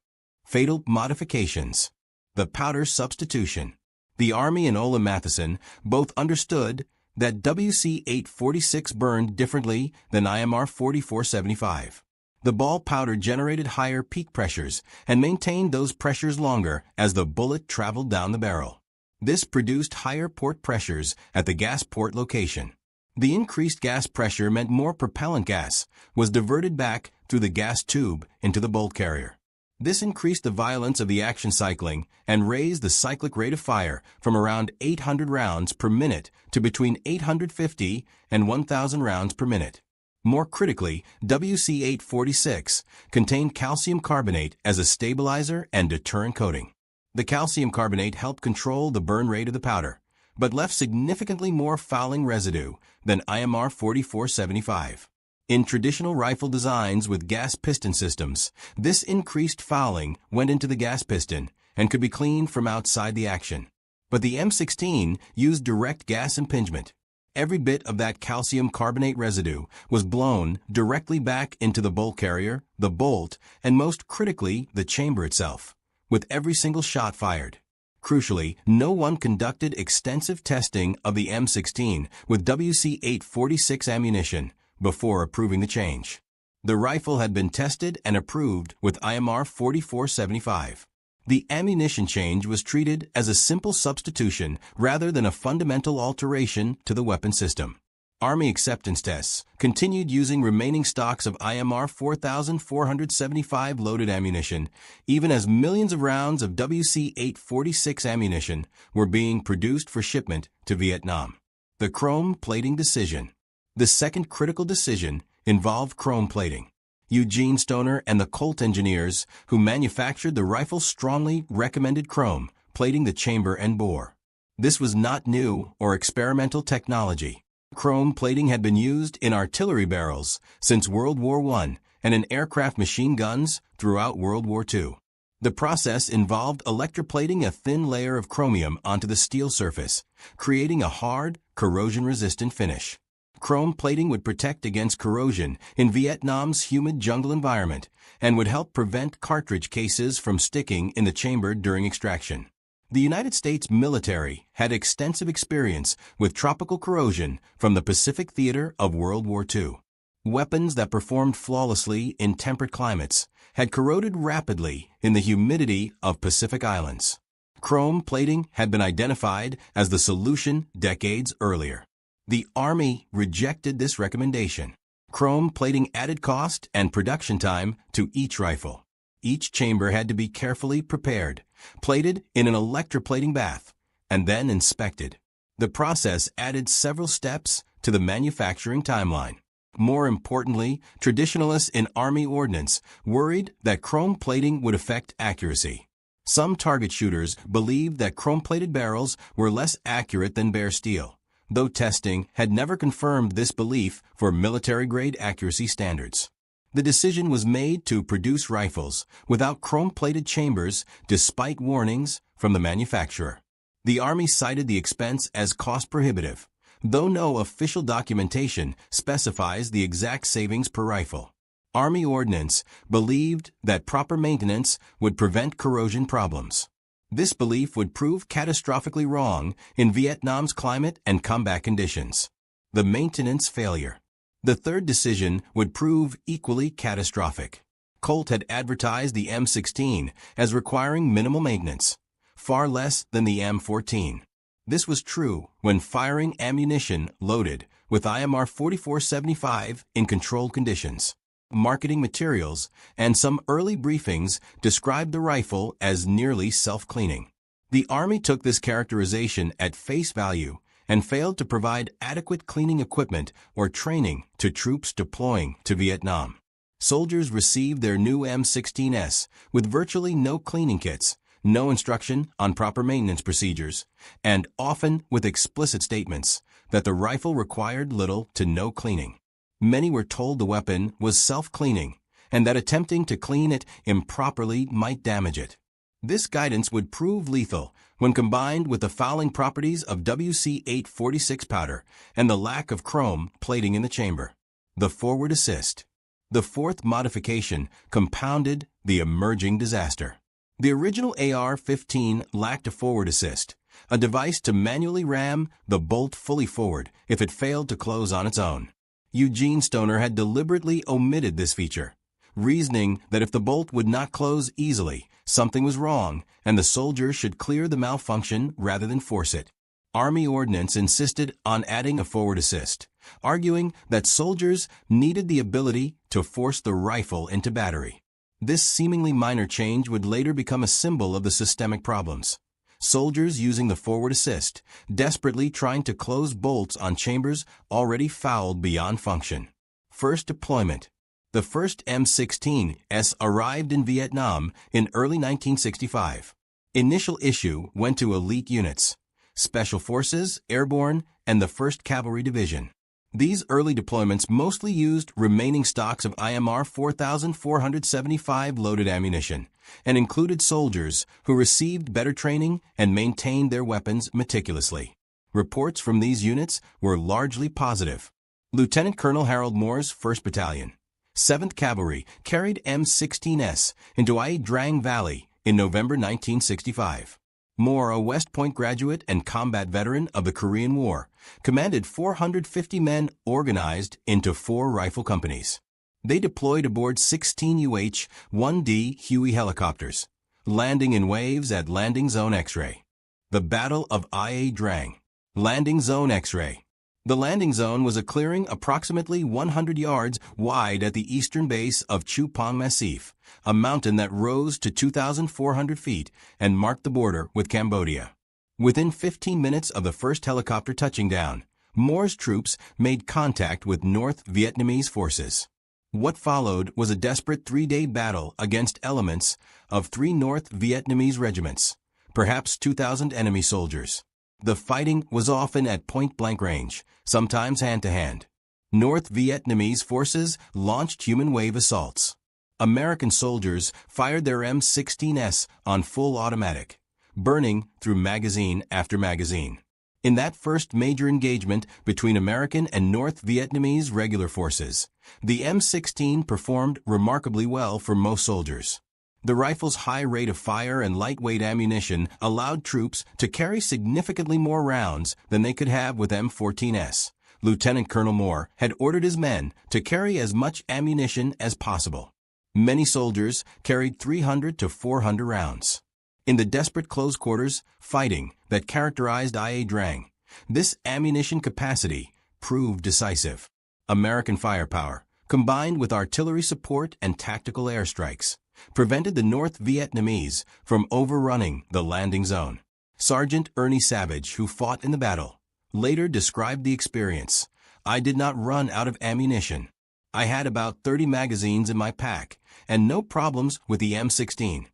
Fatal modifications. The powder substitution. The Army and Olin Matheson both understood that WC-846 burned differently than IMR 4475. The ball powder generated higher peak pressures and maintained those pressures longer as the bullet traveled down the barrel. This produced higher port pressures at the gas port location. The increased gas pressure meant more propellant gas was diverted back through the gas tube into the bolt carrier. This increased the violence of the action cycling and raised the cyclic rate of fire from around 800 rounds per minute to between 850 and 1,000 rounds per minute. More critically, WC-846 contained calcium carbonate as a stabilizer and deterrent coating. The calcium carbonate helped control the burn rate of the powder, but left significantly more fouling residue than IMR 4475. In traditional rifle designs with gas piston systems, this increased fouling went into the gas piston and could be cleaned from outside the action. But the M16 used direct gas impingement. Every bit of that calcium carbonate residue was blown directly back into the bolt carrier, the bolt, and most critically, the chamber itself, with every single shot fired. Crucially, no one conducted extensive testing of the M16 with WC-846 ammunition before approving the change. The rifle had been tested and approved with IMR 4475. The ammunition change was treated as a simple substitution rather than a fundamental alteration to the weapon system. Army acceptance tests continued using remaining stocks of IMR 4475 loaded ammunition, even as millions of rounds of WC-846 ammunition were being produced for shipment to Vietnam. The chrome plating decision. The second critical decision involved chrome plating. Eugene Stoner and the Colt engineers who manufactured the rifle strongly recommended chrome plating the chamber and bore. This was not new or experimental technology. Chrome plating had been used in artillery barrels since World War I and in aircraft machine guns throughout World War II. The process involved electroplating a thin layer of chromium onto the steel surface, creating a hard, corrosion-resistant finish. Chrome plating would protect against corrosion in Vietnam's humid jungle environment and would help prevent cartridge cases from sticking in the chamber during extraction. The United States military had extensive experience with tropical corrosion from the Pacific theater of World War II. Weapons that performed flawlessly in temperate climates had corroded rapidly in the humidity of Pacific Islands. Chrome plating had been identified as the solution decades earlier. The Army rejected this recommendation. Chrome plating added cost and production time to each rifle. Each chamber had to be carefully prepared, plated in an electroplating bath, and then inspected. The process added several steps to the manufacturing timeline. More importantly, traditionalists in Army ordnance worried that chrome plating would affect accuracy. Some target shooters believed that chrome-plated barrels were less accurate than bare steel, though testing had never confirmed this belief for military-grade accuracy standards. The decision was made to produce rifles without chrome-plated chambers despite warnings from the manufacturer. The Army cited the expense as cost-prohibitive, though no official documentation specifies the exact savings per rifle. Army ordnance believed that proper maintenance would prevent corrosion problems. This belief would prove catastrophically wrong in Vietnam's climate and combat conditions. The maintenance failure. The third decision would prove equally catastrophic. Colt had advertised the M16 as requiring minimal maintenance, far less than the M14. This was true when firing ammunition loaded with IMR 4475 in controlled conditions. Marketing materials and some early briefings described the rifle as nearly self-cleaning. The Army took this characterization at face value and failed to provide adequate cleaning equipment or training to troops deploying to Vietnam. Soldiers received their new M16S with virtually no cleaning kits, no instruction on proper maintenance procedures, and often with explicit statements that the rifle required little to no cleaning. Many were told the weapon was self-cleaning and that attempting to clean it improperly might damage it. This guidance would prove lethal when combined with the fouling properties of WC-846 powder and the lack of chrome plating in the chamber. The forward assist. The fourth modification compounded the emerging disaster. The original AR-15 lacked a forward assist, a device to manually ram the bolt fully forward if it failed to close on its own. Eugene Stoner had deliberately omitted this feature, reasoning that if the bolt would not close easily, something was wrong and the soldier should clear the malfunction rather than force it. Army Ordnance insisted on adding a forward assist, arguing that soldiers needed the ability to force the rifle into battery. This seemingly minor change would later become a symbol of the systemic problems. Soldiers using the forward assist, desperately trying to close bolts on chambers already fouled beyond function. First deployment. The first M16S arrived in Vietnam in early 1965. Initial issue went to elite units, Special Forces, Airborne, and the 1st Cavalry Division. These early deployments mostly used remaining stocks of IMR 4475 loaded ammunition and included soldiers who received better training and maintained their weapons meticulously. Reports from these units were largely positive. Lieutenant Colonel Harold Moore's 1st Battalion, 7th Cavalry, carried M16S into Ia Drang Valley in November 1965. Moore, a West Point graduate and combat veteran of the Korean War, commanded 450 men organized into 4 rifle companies. They deployed aboard 16 UH-1D Huey helicopters, landing in waves at Landing Zone X-Ray. The Battle of Ia Drang. Landing Zone X-Ray. The landing zone was a clearing approximately 100 yards wide at the eastern base of Chu Pong Massif, a mountain that rose to 2,400 feet and marked the border with Cambodia. Within 15 minutes of the first helicopter touching down, Moore's troops made contact with North Vietnamese forces. What followed was a desperate 3-day battle against elements of 3 North Vietnamese regiments, perhaps 2,000 enemy soldiers. The fighting was often at point-blank range, sometimes hand-to-hand. North Vietnamese forces launched human wave assaults. American soldiers fired their M16S on full automatic, burning through magazine after magazine. In that first major engagement between American and North Vietnamese regular forces, the M16 performed remarkably well for most soldiers. The rifle's high rate of fire and lightweight ammunition allowed troops to carry significantly more rounds than they could have with M14S. Lieutenant Colonel Moore had ordered his men to carry as much ammunition as possible. Many soldiers carried 300 to 400 rounds. In the desperate close quarters fighting that characterized Ia Drang, this ammunition capacity proved decisive. American firepower, combined with artillery support and tactical airstrikes, prevented the North Vietnamese from overrunning the landing zone. Sergeant Ernie Savage, who fought in the battle, later described the experience. "I did not run out of ammunition. I had about 30 magazines in my pack and no problems with the M16.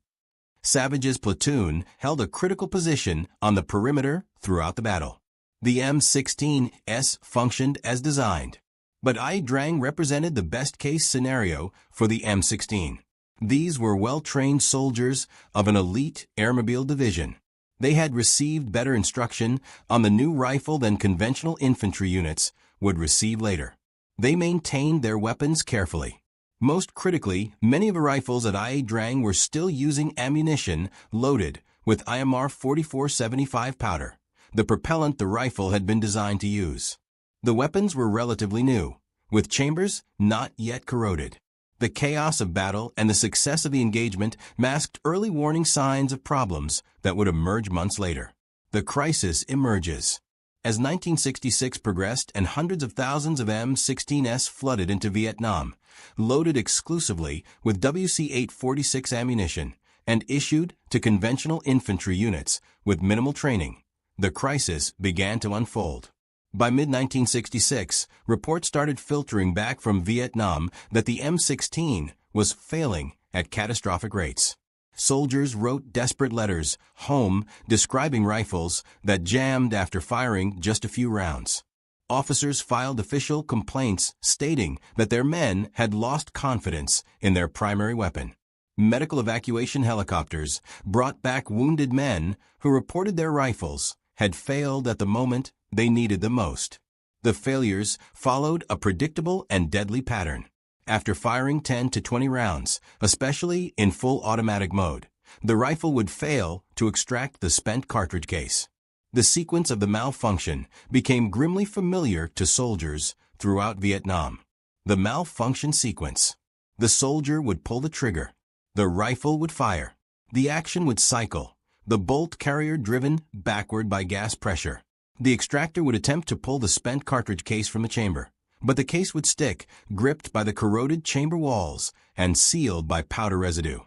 Savage's platoon held a critical position on the perimeter throughout the battle. The M16S functioned as designed, but Ia Drang represented the best-case scenario for the M16. These were well-trained soldiers of an elite airmobile division. They had received better instruction on the new rifle than conventional infantry units would receive later. They maintained their weapons carefully. Most critically, many of the rifles at Ia Drang were still using ammunition loaded with IMR 4475 powder, the propellant the rifle had been designed to use. The weapons were relatively new, with chambers not yet corroded. The chaos of battle and the success of the engagement masked early warning signs of problems that would emerge months later. The crisis emerges. As 1966 progressed and hundreds of thousands of M16S flooded into Vietnam, loaded exclusively with WC-846 ammunition and issued to conventional infantry units with minimal training, the crisis began to unfold. By mid-1966, reports started filtering back from Vietnam that the M16 was failing at catastrophic rates. Soldiers wrote desperate letters home describing rifles that jammed after firing just a few rounds. Officers filed official complaints stating that their men had lost confidence in their primary weapon. Medical evacuation helicopters brought back wounded men who reported their rifles had failed at the moment they needed them most. The failures followed a predictable and deadly pattern. After firing 10 to 20 rounds, especially in full automatic mode, the rifle would fail to extract the spent cartridge case. The sequence of the malfunction became grimly familiar to soldiers throughout Vietnam. The malfunction sequence. The soldier would pull the trigger. The rifle would fire. The action would cycle, the bolt carrier driven backward by gas pressure. The extractor would attempt to pull the spent cartridge case from the chamber, but the case would stick, gripped by the corroded chamber walls and sealed by powder residue.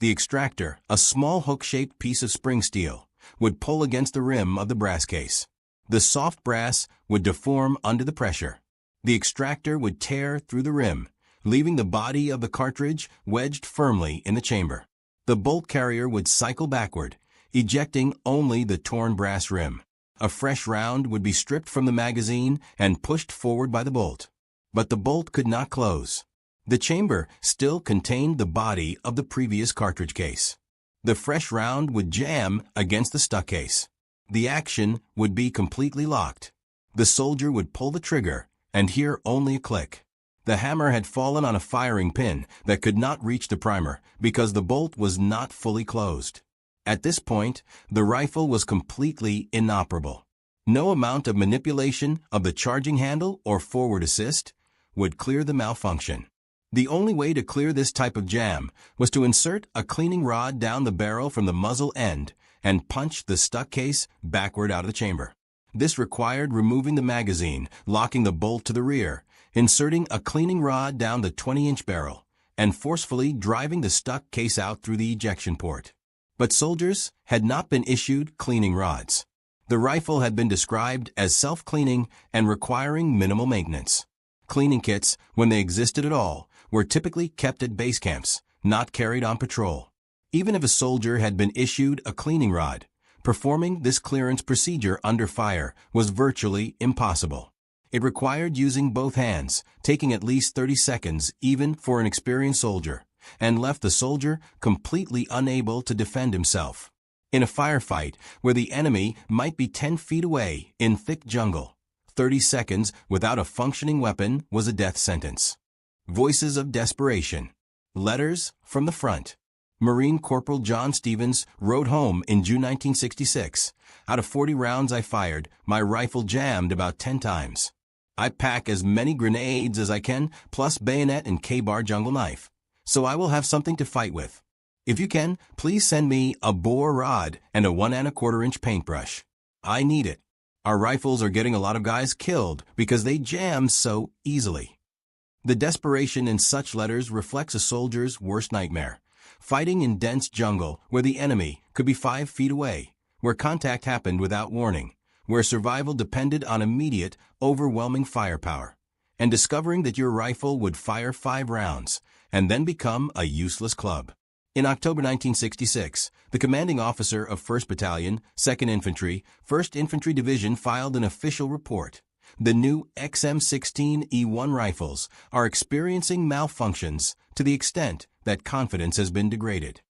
The extractor, a small hook-shaped piece of spring steel, would pull against the rim of the brass case. The soft brass would deform under the pressure. The extractor would tear through the rim, leaving the body of the cartridge wedged firmly in the chamber. The bolt carrier would cycle backward, ejecting only the torn brass rim. A fresh round would be stripped from the magazine and pushed forward by the bolt. But the bolt could not close. The chamber still contained the body of the previous cartridge case. The fresh round would jam against the stuck case. The action would be completely locked. The soldier would pull the trigger and hear only a click. The hammer had fallen on a firing pin that could not reach the primer because the bolt was not fully closed. At this point, the rifle was completely inoperable. No amount of manipulation of the charging handle or forward assist would clear the malfunction. The only way to clear this type of jam was to insert a cleaning rod down the barrel from the muzzle end and punch the stuck case backward out of the chamber. This required removing the magazine, locking the bolt to the rear, inserting a cleaning rod down the 20-inch barrel, and forcefully driving the stuck case out through the ejection port. But soldiers had not been issued cleaning rods. The rifle had been described as self-cleaning and requiring minimal maintenance. Cleaning kits, when they existed at all, were typically kept at base camps, not carried on patrol. Even if a soldier had been issued a cleaning rod, performing this clearance procedure under fire was virtually impossible. It required using both hands, taking at least 30 seconds even for an experienced soldier, and left the soldier completely unable to defend himself. In a firefight where the enemy might be 10 feet away in thick jungle, 30 seconds without a functioning weapon was a death sentence. Voices of desperation. Letters from the front. Marine Corporal John Stevens wrote home in June 1966, "Out of 40 rounds I fired, my rifle jammed about 10 times. I pack as many grenades as I can, plus bayonet and K-bar jungle knife. So I will have something to fight with. If you can, please send me a bore rod and a 1 1/4-inch paintbrush. I need it. Our rifles are getting a lot of guys killed because they jam so easily." The desperation in such letters reflects a soldier's worst nightmare. Fighting in dense jungle where the enemy could be 5 feet away, where contact happened without warning, where survival depended on immediate, overwhelming firepower, and discovering that your rifle would fire 5 rounds and then become a useless club. In October 1966, the commanding officer of 1st Battalion, 2nd Infantry, 1st Infantry Division filed an official report. The new XM16E1 rifles are experiencing malfunctions to the extent that confidence has been degraded.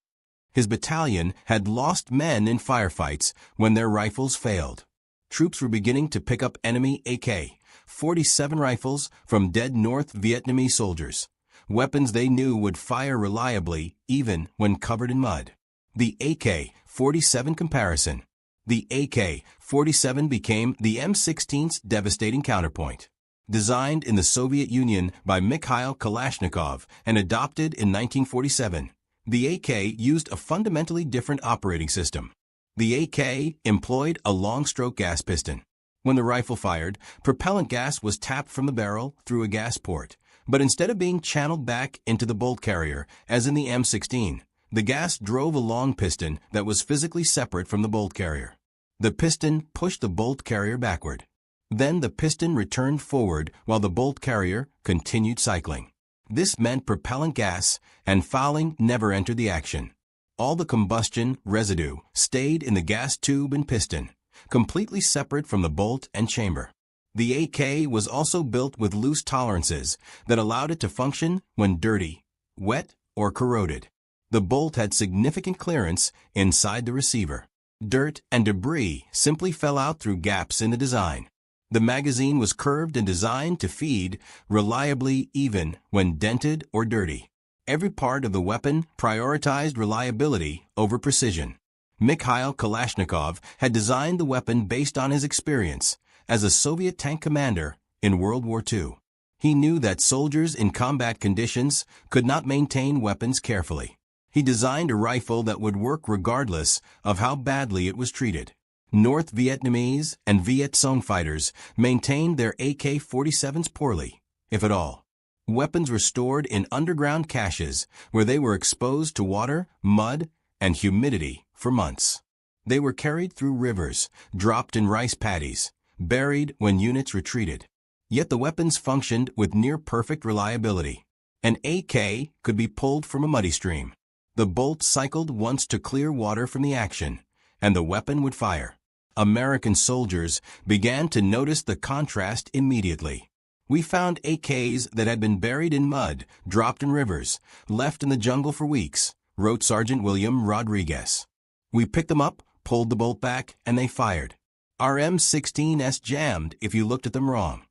His battalion had lost men in firefights when their rifles failed. Troops were beginning to pick up enemy AK-47 rifles from dead North Vietnamese soldiers, weapons they knew would fire reliably even when covered in mud. The AK-47 comparison. The AK-47 became the M16's devastating counterpoint. Designed in the Soviet Union by Mikhail Kalashnikov and adopted in 1947, the AK used a fundamentally different operating system. The AK employed a long-stroke gas piston. When the rifle fired, propellant gas was tapped from the barrel through a gas port, but instead of being channeled back into the bolt carrier, as in the M16, The gas drove a long piston that was physically separate from the bolt carrier. The piston pushed the bolt carrier backward. Then the piston returned forward while the bolt carrier continued cycling. This meant propellant gas and fouling never entered the action. All the combustion residue stayed in the gas tube and piston, completely separate from the bolt and chamber. The AK was also built with loose tolerances that allowed it to function when dirty, wet, or corroded. The bolt had significant clearance inside the receiver. Dirt and debris simply fell out through gaps in the design. The magazine was curved and designed to feed reliably even when dented or dirty. Every part of the weapon prioritized reliability over precision. Mikhail Kalashnikov had designed the weapon based on his experience as a Soviet tank commander in World War II. He knew that soldiers in combat conditions could not maintain weapons carefully. He designed a rifle that would work regardless of how badly it was treated. North Vietnamese and Viet Cong fighters maintained their AK-47s poorly, if at all. Weapons were stored in underground caches where they were exposed to water, mud, and humidity for months. They were carried through rivers, dropped in rice paddies, buried when units retreated. Yet the weapons functioned with near-perfect reliability. An AK could be pulled from a muddy stream. The bolt cycled once to clear water from the action, and the weapon would fire. American soldiers began to notice the contrast immediately. We found AKs that had been buried in mud, dropped in rivers, left in the jungle for weeks, wrote Sergeant William Rodriguez. We picked them up, pulled the bolt back, and they fired. Our M16s jammed if you looked at them wrong.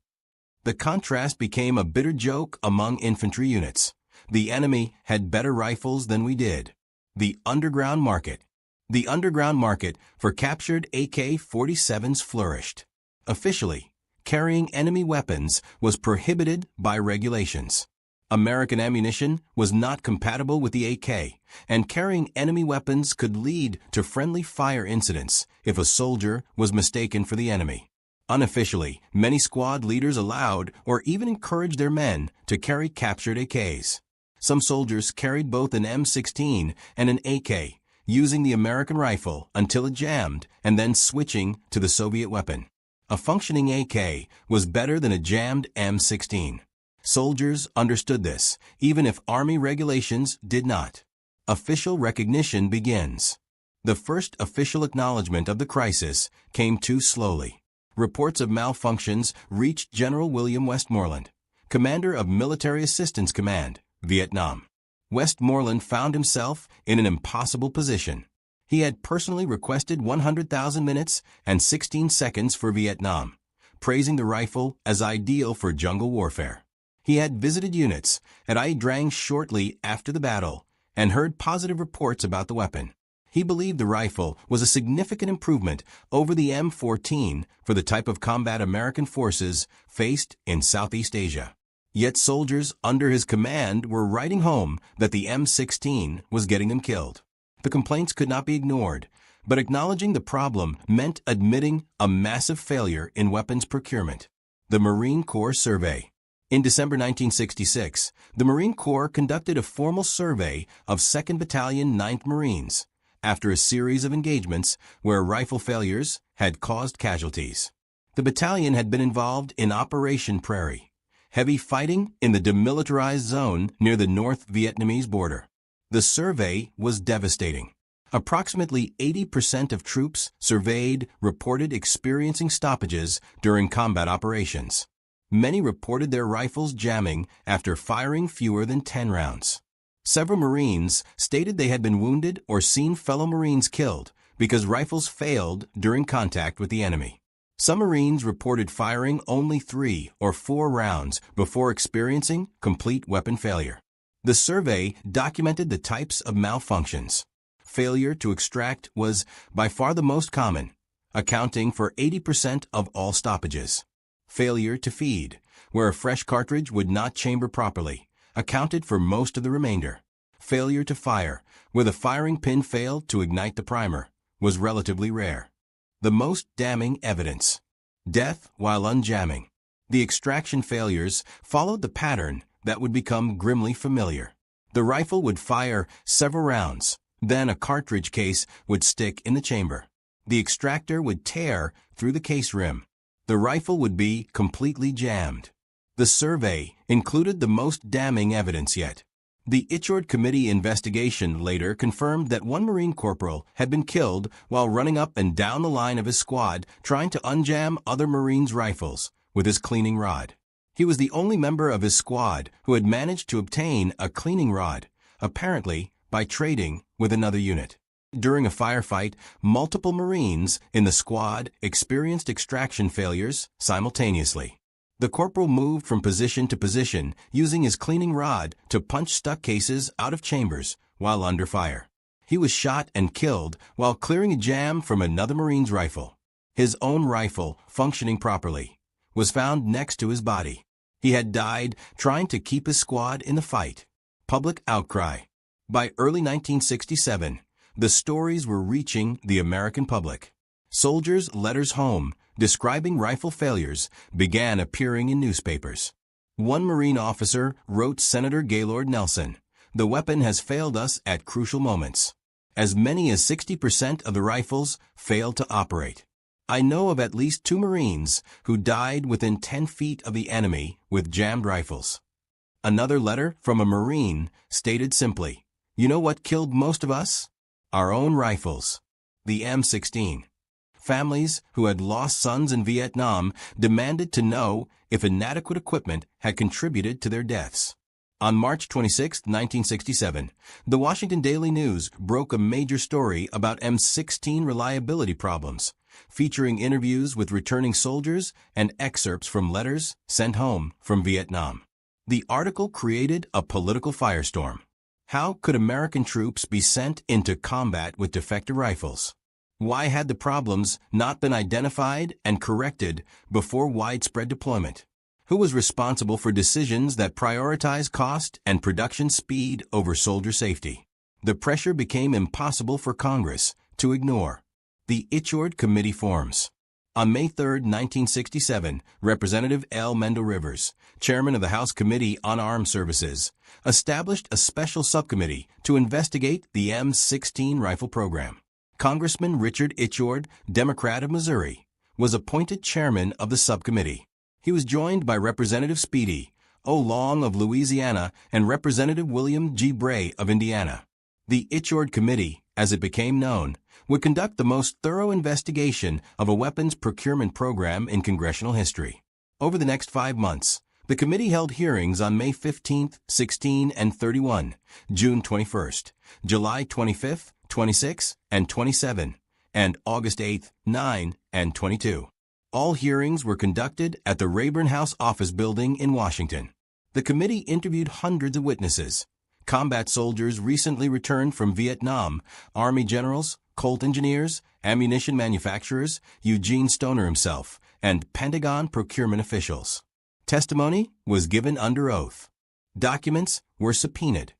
The contrast became a bitter joke among infantry units. The enemy had better rifles than we did. The underground market. The underground market for captured AK-47s flourished. Officially, carrying enemy weapons was prohibited by regulations. American ammunition was not compatible with the AK, and carrying enemy weapons could lead to friendly fire incidents if a soldier was mistaken for the enemy. Unofficially, many squad leaders allowed or even encouraged their men to carry captured AKs. Some soldiers carried both an M16 and an AK, using the American rifle until it jammed and then switching to the Soviet weapon. A functioning AK was better than a jammed M16. Soldiers understood this, even if Army regulations did not. Official recognition begins. The first official acknowledgement of the crisis came too slowly. Reports of malfunctions reached General William Westmoreland, commander of Military Assistance Command, Vietnam. Westmoreland found himself in an impossible position. He had personally requested 100,000 minutes and 16 seconds for Vietnam, praising the rifle as ideal for jungle warfare. He had visited units at Ia Drang shortly after the battle and heard positive reports about the weapon. He believed the rifle was a significant improvement over the M14 for the type of combat American forces faced in Southeast Asia. Yet soldiers under his command were writing home that the M16 was getting them killed. The complaints could not be ignored, but acknowledging the problem meant admitting a massive failure in weapons procurement. The Marine Corps Survey. In December 1966, the Marine Corps conducted a formal survey of 2nd Battalion 9th Marines after a series of engagements where rifle failures had caused casualties. The battalion had been involved in Operation Prairie, heavy fighting in the demilitarized zone near the North Vietnamese border. The survey was devastating. Approximately 80% of troops surveyed reported experiencing stoppages during combat operations. Many reported their rifles jamming after firing fewer than 10 rounds. Several Marines stated they had been wounded or seen fellow Marines killed because rifles failed during contact with the enemy. Some Marines reported firing only 3 or 4 rounds before experiencing complete weapon failure. The survey documented the types of malfunctions. Failure to extract was by far the most common, accounting for 80% of all stoppages. Failure to feed, where a fresh cartridge would not chamber properly, accounted for most of the remainder. Failure to fire, where the firing pin failed to ignite the primer, was relatively rare. The most damning evidence: death while unjamming. The extraction failures followed the pattern that would become grimly familiar. The rifle would fire several rounds, then a cartridge case would stick in the chamber. The extractor would tear through the case rim. The rifle would be completely jammed. The survey included the most damning evidence yet. The Untold Committee investigation later confirmed that one Marine corporal had been killed while running up and down the line of his squad trying to unjam other Marines' rifles with his cleaning rod. He was the only member of his squad who had managed to obtain a cleaning rod, apparently by trading with another unit. During a firefight, multiple Marines in the squad experienced extraction failures simultaneously. The corporal moved from position to position, using his cleaning rod to punch stuck cases out of chambers while under fire. He was shot and killed while clearing a jam from another Marine's rifle. His own rifle, functioning properly, was found next to his body. He had died trying to keep his squad in the fight. Public outcry. By early 1967, the stories were reaching the American public. Soldiers' letters home describing rifle failures began appearing in newspapers. One Marine officer wrote Senator Gaylord Nelson, "The weapon has failed us at crucial moments. As many as 60% of the rifles failed to operate. I know of at least 2 Marines who died within 10 feet of the enemy with jammed rifles." Another letter from a Marine stated simply, "You know what killed most of us? Our own rifles." The M16. Families who had lost sons in Vietnam demanded to know if inadequate equipment had contributed to their deaths. On March 26, 1967, the Washington Daily News broke a major story about M16 reliability problems, featuring interviews with returning soldiers and excerpts from letters sent home from Vietnam. The article created a political firestorm. How could American troops be sent into combat with defective rifles? Why had the problems not been identified and corrected before widespread deployment? Who was responsible for decisions that prioritize cost and production speed over soldier safety? The pressure became impossible for Congress to ignore. The Untold Committee forms. On May 3, 1967, Representative L. Mendel Rivers, chairman of the House Committee on Armed Services, established a special subcommittee to investigate the M16 rifle program. Congressman Richard Untold, Democrat of Missouri, was appointed chairman of the subcommittee. He was joined by Representative Speedy O. Long of Louisiana and Representative William G. Bray of Indiana. The Untold Committee, as it became known, would conduct the most thorough investigation of a weapons procurement program in congressional history. Over the next 5 months, the committee held hearings on May 15, 16, and 31, June 21, July 25, 26, and 27, and August 8, 9, and 22. All hearings were conducted at the Rayburn House Office Building in Washington. The committee interviewed hundreds of witnesses: combat soldiers recently returned from Vietnam, Army generals, Colt engineers, ammunition manufacturers, Eugene Stoner himself, and Pentagon procurement officials. Testimony was given under oath. Documents were subpoenaed.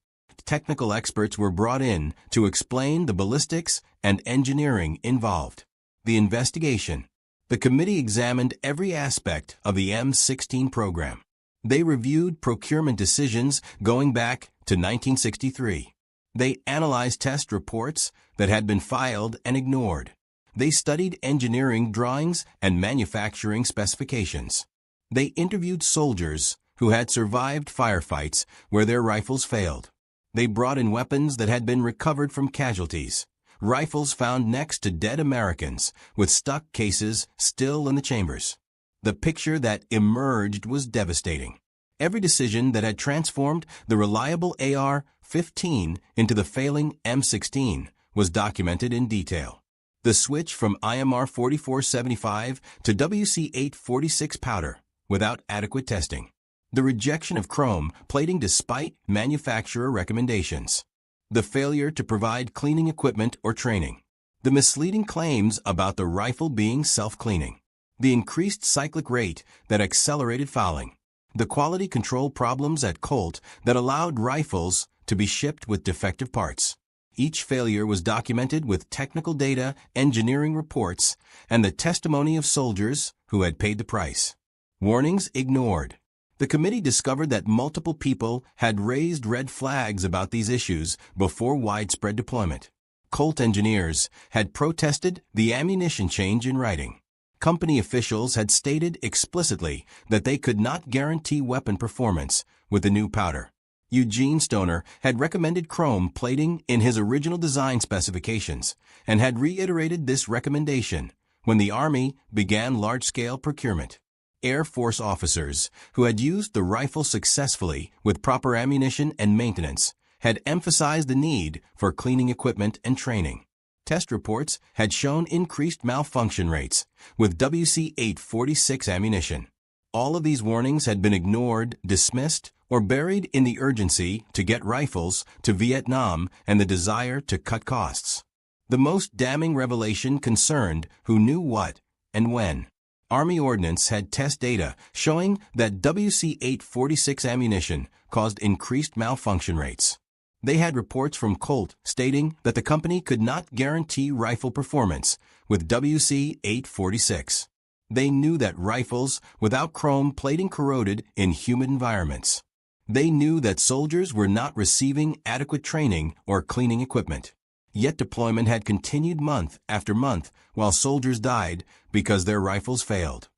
Technical experts were brought in to explain the ballistics and engineering involved. The investigation. The committee examined every aspect of the M16 program. They reviewed procurement decisions going back to 1963. They analyzed test reports that had been filed and ignored. They studied engineering drawings and manufacturing specifications. They interviewed soldiers who had survived firefights where their rifles failed. They brought in weapons that had been recovered from casualties, rifles found next to dead Americans with stuck cases still in the chambers. The picture that emerged was devastating. Every decision that had transformed the reliable AR-15 into the failing M16 was documented in detail. The switch from IMR 4475 to WC846 powder without adequate testing. The rejection of chrome plating despite manufacturer recommendations. The failure to provide cleaning equipment or training. The misleading claims about the rifle being self-cleaning. The increased cyclic rate that accelerated fouling. The quality control problems at Colt that allowed rifles to be shipped with defective parts. Each failure was documented with technical data, engineering reports, and the testimony of soldiers who had paid the price. Warnings ignored. The committee discovered that multiple people had raised red flags about these issues before widespread deployment. Colt engineers had protested the ammunition change in writing. Company officials had stated explicitly that they could not guarantee weapon performance with the new powder. Eugene Stoner had recommended chrome plating in his original design specifications and had reiterated this recommendation when the Army began large-scale procurement. Air Force officers who had used the rifle successfully with proper ammunition and maintenance had emphasized the need for cleaning equipment and training. Test reports had shown increased malfunction rates with WC-846 ammunition. All of these warnings had been ignored, dismissed, or buried in the urgency to get rifles to Vietnam and the desire to cut costs. The most damning revelation concerned who knew what and when. Army Ordnance had test data showing that WC-846 ammunition caused increased malfunction rates. They had reports from Colt stating that the company could not guarantee rifle performance with WC-846. They knew that rifles without chrome plating corroded in humid environments. They knew that soldiers were not receiving adequate training or cleaning equipment. Yet deployment had continued month after month while soldiers died because their rifles failed.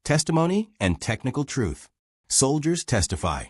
Testimony and technical truth. Soldiers testify.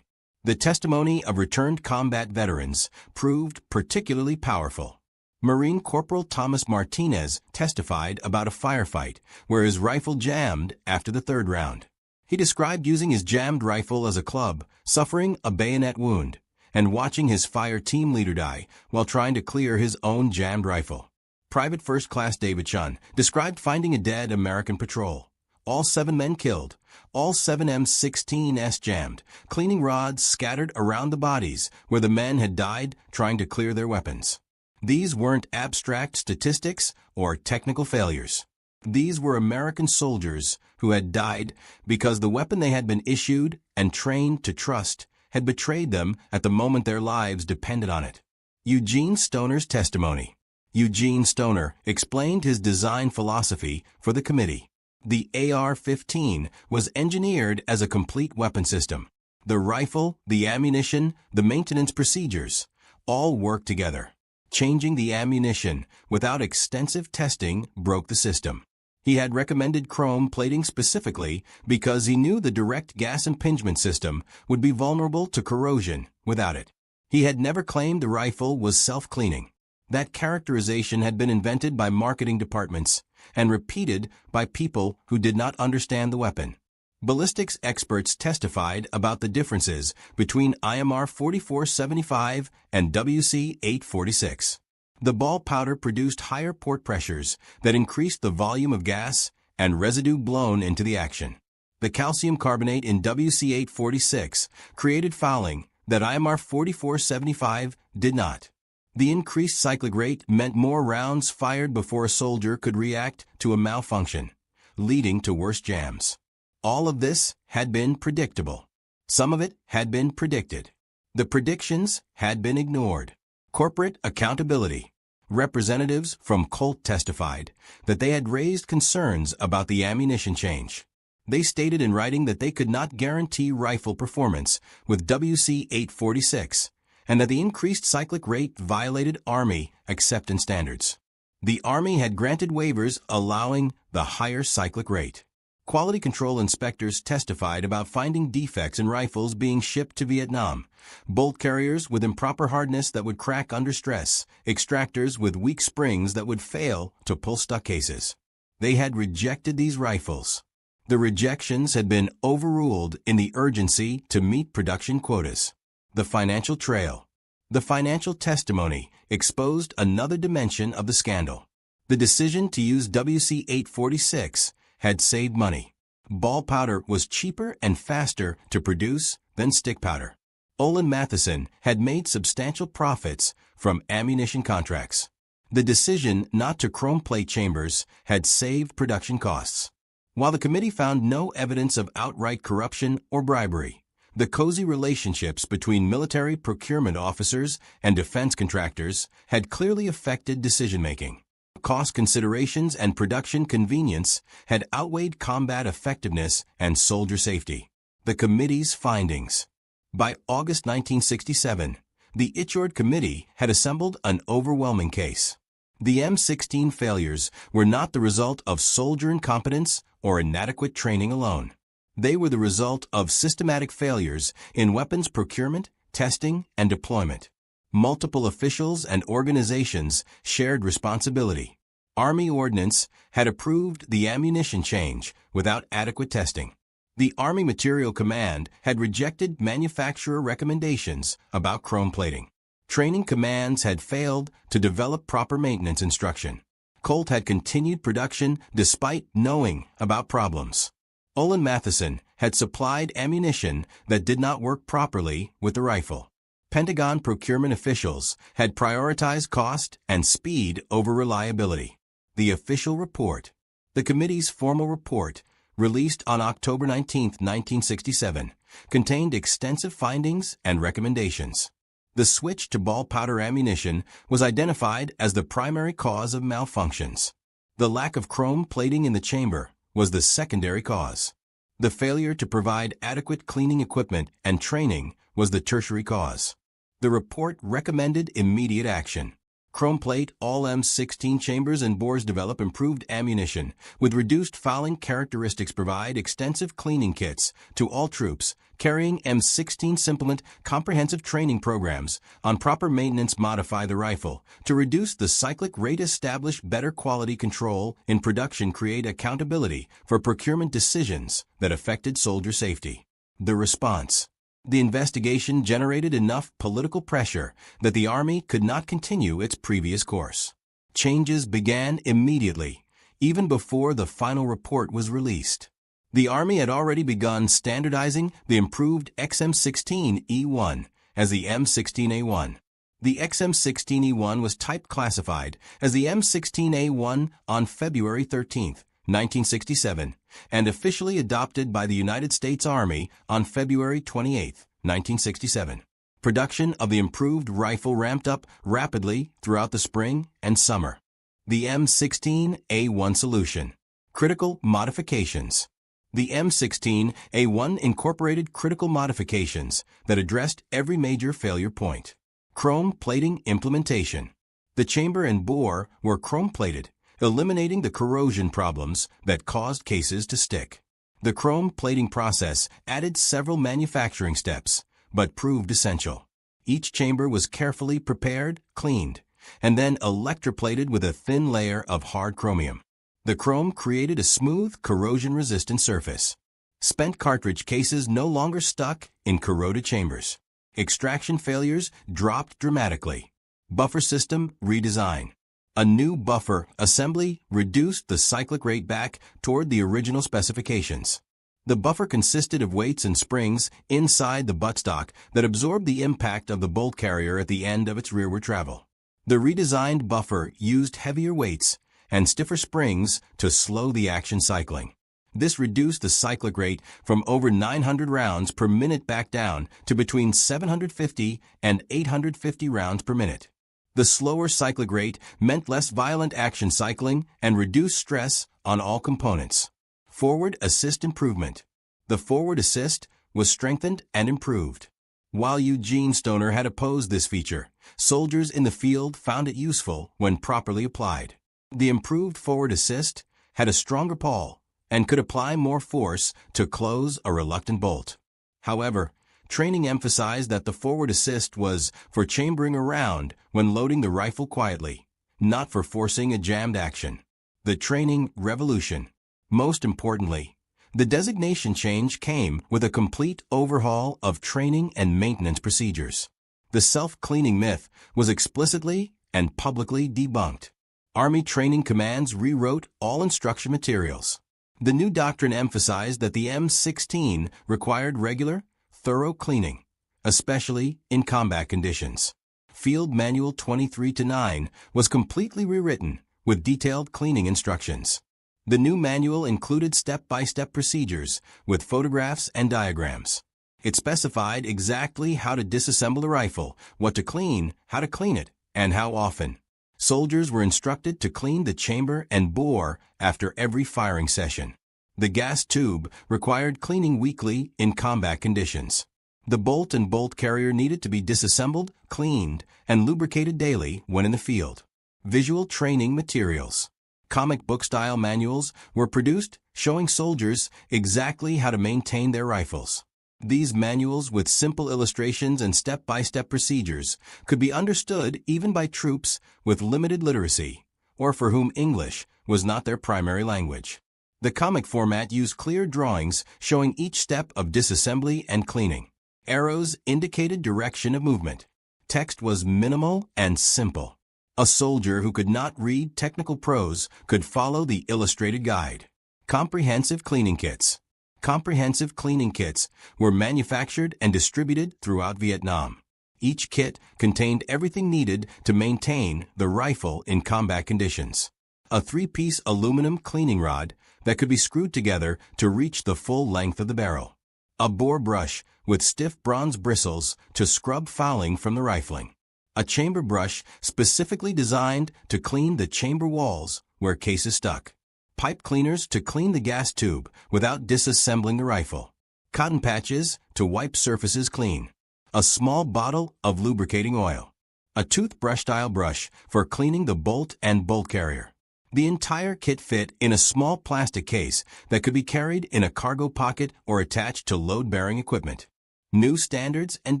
The testimony of returned combat veterans proved particularly powerful. Marine Corporal Thomas Martinez testified about a firefight where his rifle jammed after the third round. He described using his jammed rifle as a club, suffering a bayonet wound, and watching his fire team leader die while trying to clear his own jammed rifle. Private First Class David Chun described finding a dead American patrol. All 7 men killed, all 7 M16s jammed, cleaning rods scattered around the bodies where the men had died trying to clear their weapons. These weren't abstract statistics or technical failures. These were American soldiers who had died because the weapon they had been issued and trained to trust had betrayed them at the moment their lives depended on it. Eugene Stoner's testimony. Eugene Stoner explained his design philosophy for the committee. The AR-15 was engineered as a complete weapon system. The rifle, the ammunition, the maintenance procedures, all worked together. Changing the ammunition without extensive testing broke the system. He had recommended chrome plating specifically because he knew the direct gas impingement system would be vulnerable to corrosion without it. He had never claimed the rifle was self-cleaning. That characterization had been invented by marketing departments and repeated by people who did not understand the weapon. Ballistics experts testified about the differences between IMR 4475 and WC-846. The ball powder produced higher port pressures that increased the volume of gas and residue blown into the action. The calcium carbonate in WC-846 created fouling that IMR 4475 did not. The increased cyclic rate meant more rounds fired before a soldier could react to a malfunction, leading to worse jams. All of this had been predictable. Some of it had been predicted. The predictions had been ignored. Corporate accountability. Representatives from Colt testified that they had raised concerns about the ammunition change. They stated in writing that they could not guarantee rifle performance with WC-846 and that the increased cyclic rate violated Army acceptance standards. The Army had granted waivers allowing the higher cyclic rate. Quality control inspectors testified about finding defects in rifles being shipped to Vietnam, bolt carriers with improper hardness that would crack under stress, extractors with weak springs that would fail to pull stuck cases. They had rejected these rifles. The rejections had been overruled in the urgency to meet production quotas. The financial trail. The financial testimony exposed another dimension of the scandal. The decision to use WC-846 had saved money. Ball powder was cheaper and faster to produce than stick powder. Olin Matheson had made substantial profits from ammunition contracts. The decision not to chrome plate chambers had saved production costs. While the committee found no evidence of outright corruption or bribery, the cozy relationships between military procurement officers and defense contractors had clearly affected decision-making. Cost considerations and production convenience had outweighed combat effectiveness and soldier safety. The committee's findings. By August 1967, the Untold Committee had assembled an overwhelming case. The M16 failures were not the result of soldier incompetence or inadequate training alone. They were the result of systematic failures in weapons procurement, testing, and deployment. Multiple officials and organizations shared responsibility. Army Ordnance had approved the ammunition change without adequate testing. The Army Materiel Command had rejected manufacturer recommendations about chrome plating. Training commands had failed to develop proper maintenance instruction. Colt had continued production despite knowing about problems. Olin Matheson had supplied ammunition that did not work properly with the rifle. Pentagon procurement officials had prioritized cost and speed over reliability. The official report. The committee's formal report, released on October 19, 1967, contained extensive findings and recommendations. The switch to ball powder ammunition was identified as the primary cause of malfunctions. The lack of chrome plating in the chamber was the secondary cause. The failure to provide adequate cleaning equipment and training was the tertiary cause. The report recommended immediate action. Chrome plate all M16 chambers and bores develop improved ammunition with reduced fouling characteristics. Provide extensive cleaning kits to all troops carrying M16s. Implement comprehensive training programs on proper maintenance. Modify the rifle to reduce the cyclic rate. Establish better quality control in production. Create accountability for procurement decisions that affected soldier safety. The response. The investigation generated enough political pressure that the Army could not continue its previous course. Changes began immediately, even before the final report was released. The Army had already begun standardizing the improved XM16E1 as the M16A1. The XM16E1 was type classified as the M16A1 on February 13, 1967, and officially adopted by the United States Army on February 28, 1967. Production of the improved rifle ramped up rapidly throughout the spring and summer. The M16A1 solution. Critical modifications. The M16A1 incorporated critical modifications that addressed every major failure point. Chrome plating implementation. The chamber and bore were chrome plated, eliminating the corrosion problems that caused cases to stick. The chrome plating process added several manufacturing steps, but proved essential. Each chamber was carefully prepared, cleaned, and then electroplated with a thin layer of hard chromium. The chrome created a smooth, corrosion-resistant surface. Spent cartridge cases no longer stuck in corroded chambers. Extraction failures dropped dramatically. Buffer system redesign. A new buffer assembly reduced the cyclic rate back toward the original specifications. The buffer consisted of weights and springs inside the buttstock that absorbed the impact of the bolt carrier at the end of its rearward travel. The redesigned buffer used heavier weights and stiffer springs to slow the action cycling. This reduced the cyclic rate from over 900 rounds per minute back down to between 750 and 850 rounds per minute. The slower cyclic rate meant less violent action cycling and reduced stress on all components. Forward assist improvement. The forward assist was strengthened and improved. While Eugene Stoner had opposed this feature, soldiers in the field found it useful when properly applied. The improved forward assist had a stronger pawl and could apply more force to close a reluctant bolt. However, training emphasized that the forward assist was for chambering around when loading the rifle quietly, not for forcing a jammed action. The training revolution. Most importantly, the designation change came with a complete overhaul of training and maintenance procedures. The self-cleaning myth was explicitly and publicly debunked. Army training commands rewrote all instruction materials. The new doctrine emphasized that the M16 required regular, thorough cleaning, especially in combat conditions. Field Manual 23-9 was completely rewritten with detailed cleaning instructions. The new manual included step-by-step procedures with photographs and diagrams. It specified exactly how to disassemble a rifle, what to clean, how to clean it, and how often. Soldiers were instructed to clean the chamber and bore after every firing session. The gas tube required cleaning weekly in combat conditions. The bolt and bolt carrier needed to be disassembled, cleaned, and lubricated daily when in the field. Visual training materials. Comic book-style manuals were produced showing soldiers exactly how to maintain their rifles. These manuals, with simple illustrations and step-by-step procedures, could be understood even by troops with limited literacy, or for whom English was not their primary language. The comic format used clear drawings showing each step of disassembly and cleaning. Arrows indicated direction of movement. Text was minimal and simple. A soldier who could not read technical prose could follow the illustrated guide. Comprehensive cleaning kits. Comprehensive cleaning kits were manufactured and distributed throughout Vietnam. Each kit contained everything needed to maintain the rifle in combat conditions. A 3-piece aluminum cleaning rod that could be screwed together to reach the full length of the barrel. A bore brush with stiff bronze bristles to scrub fouling from the rifling. A chamber brush specifically designed to clean the chamber walls where cases stuck. Pipe cleaners to clean the gas tube without disassembling the rifle. Cotton patches to wipe surfaces clean. A small bottle of lubricating oil. A toothbrush-style brush for cleaning the bolt and bolt carrier. The entire kit fit in a small plastic case that could be carried in a cargo pocket or attached to load-bearing equipment. New standards and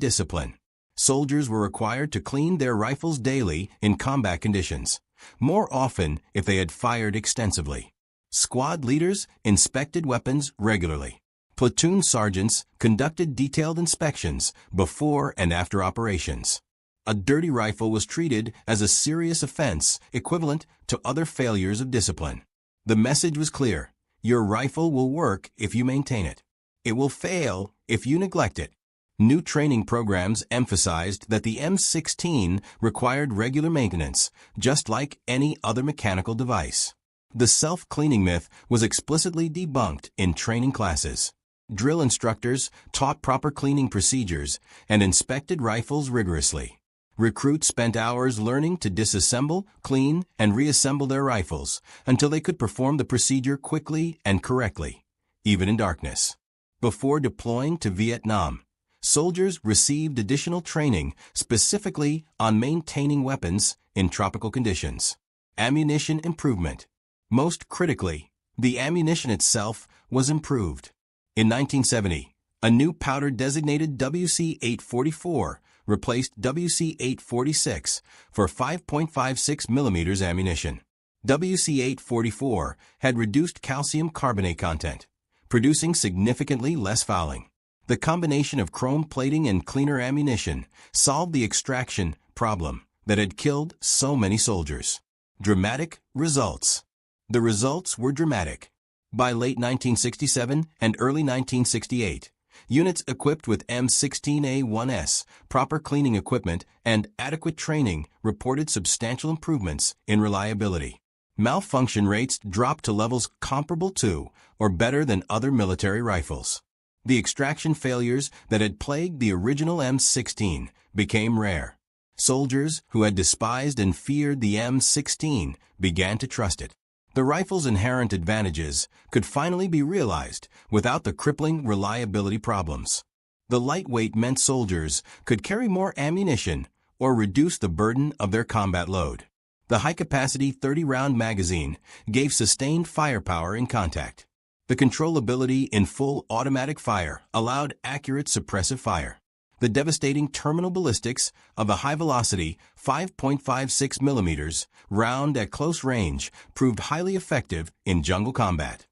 discipline. Soldiers were required to clean their rifles daily in combat conditions, more often if they had fired extensively. Squad leaders inspected weapons regularly. Platoon sergeants conducted detailed inspections before and after operations. A dirty rifle was treated as a serious offense equivalent to other failures of discipline. The message was clear: your rifle will work if you maintain it. It will fail if you neglect it. New training programs emphasized that the M16 required regular maintenance, just like any other mechanical device. The self-cleaning myth was explicitly debunked in training classes. Drill instructors taught proper cleaning procedures and inspected rifles rigorously. Recruits spent hours learning to disassemble, clean, and reassemble their rifles until they could perform the procedure quickly and correctly, even in darkness. Before deploying to Vietnam, soldiers received additional training specifically on maintaining weapons in tropical conditions. Ammunition improvement. Most critically, the ammunition itself was improved. In 1970, a new powder designated WC-844 replaced WC-846 for 5.56 millimeters ammunition. WC-844 had reduced calcium carbonate content, producing significantly less fouling. The combination of chrome plating and cleaner ammunition solved the extraction problem that had killed so many soldiers. Dramatic results. The results were dramatic. By late 1967 and early 1968, units equipped with M16A1S, proper cleaning equipment, and adequate training reported substantial improvements in reliability. Malfunction rates dropped to levels comparable to or better than other military rifles. The extraction failures that had plagued the original M16 became rare. Soldiers who had despised and feared the M16 began to trust it. The rifle's inherent advantages could finally be realized without the crippling reliability problems. The lightweight meant soldiers could carry more ammunition or reduce the burden of their combat load. The high-capacity 30-round magazine gave sustained firepower in contact. The controllability in full automatic fire allowed accurate suppressive fire. The devastating terminal ballistics of the high-velocity 5.56 millimeters round at close range proved highly effective in jungle combat.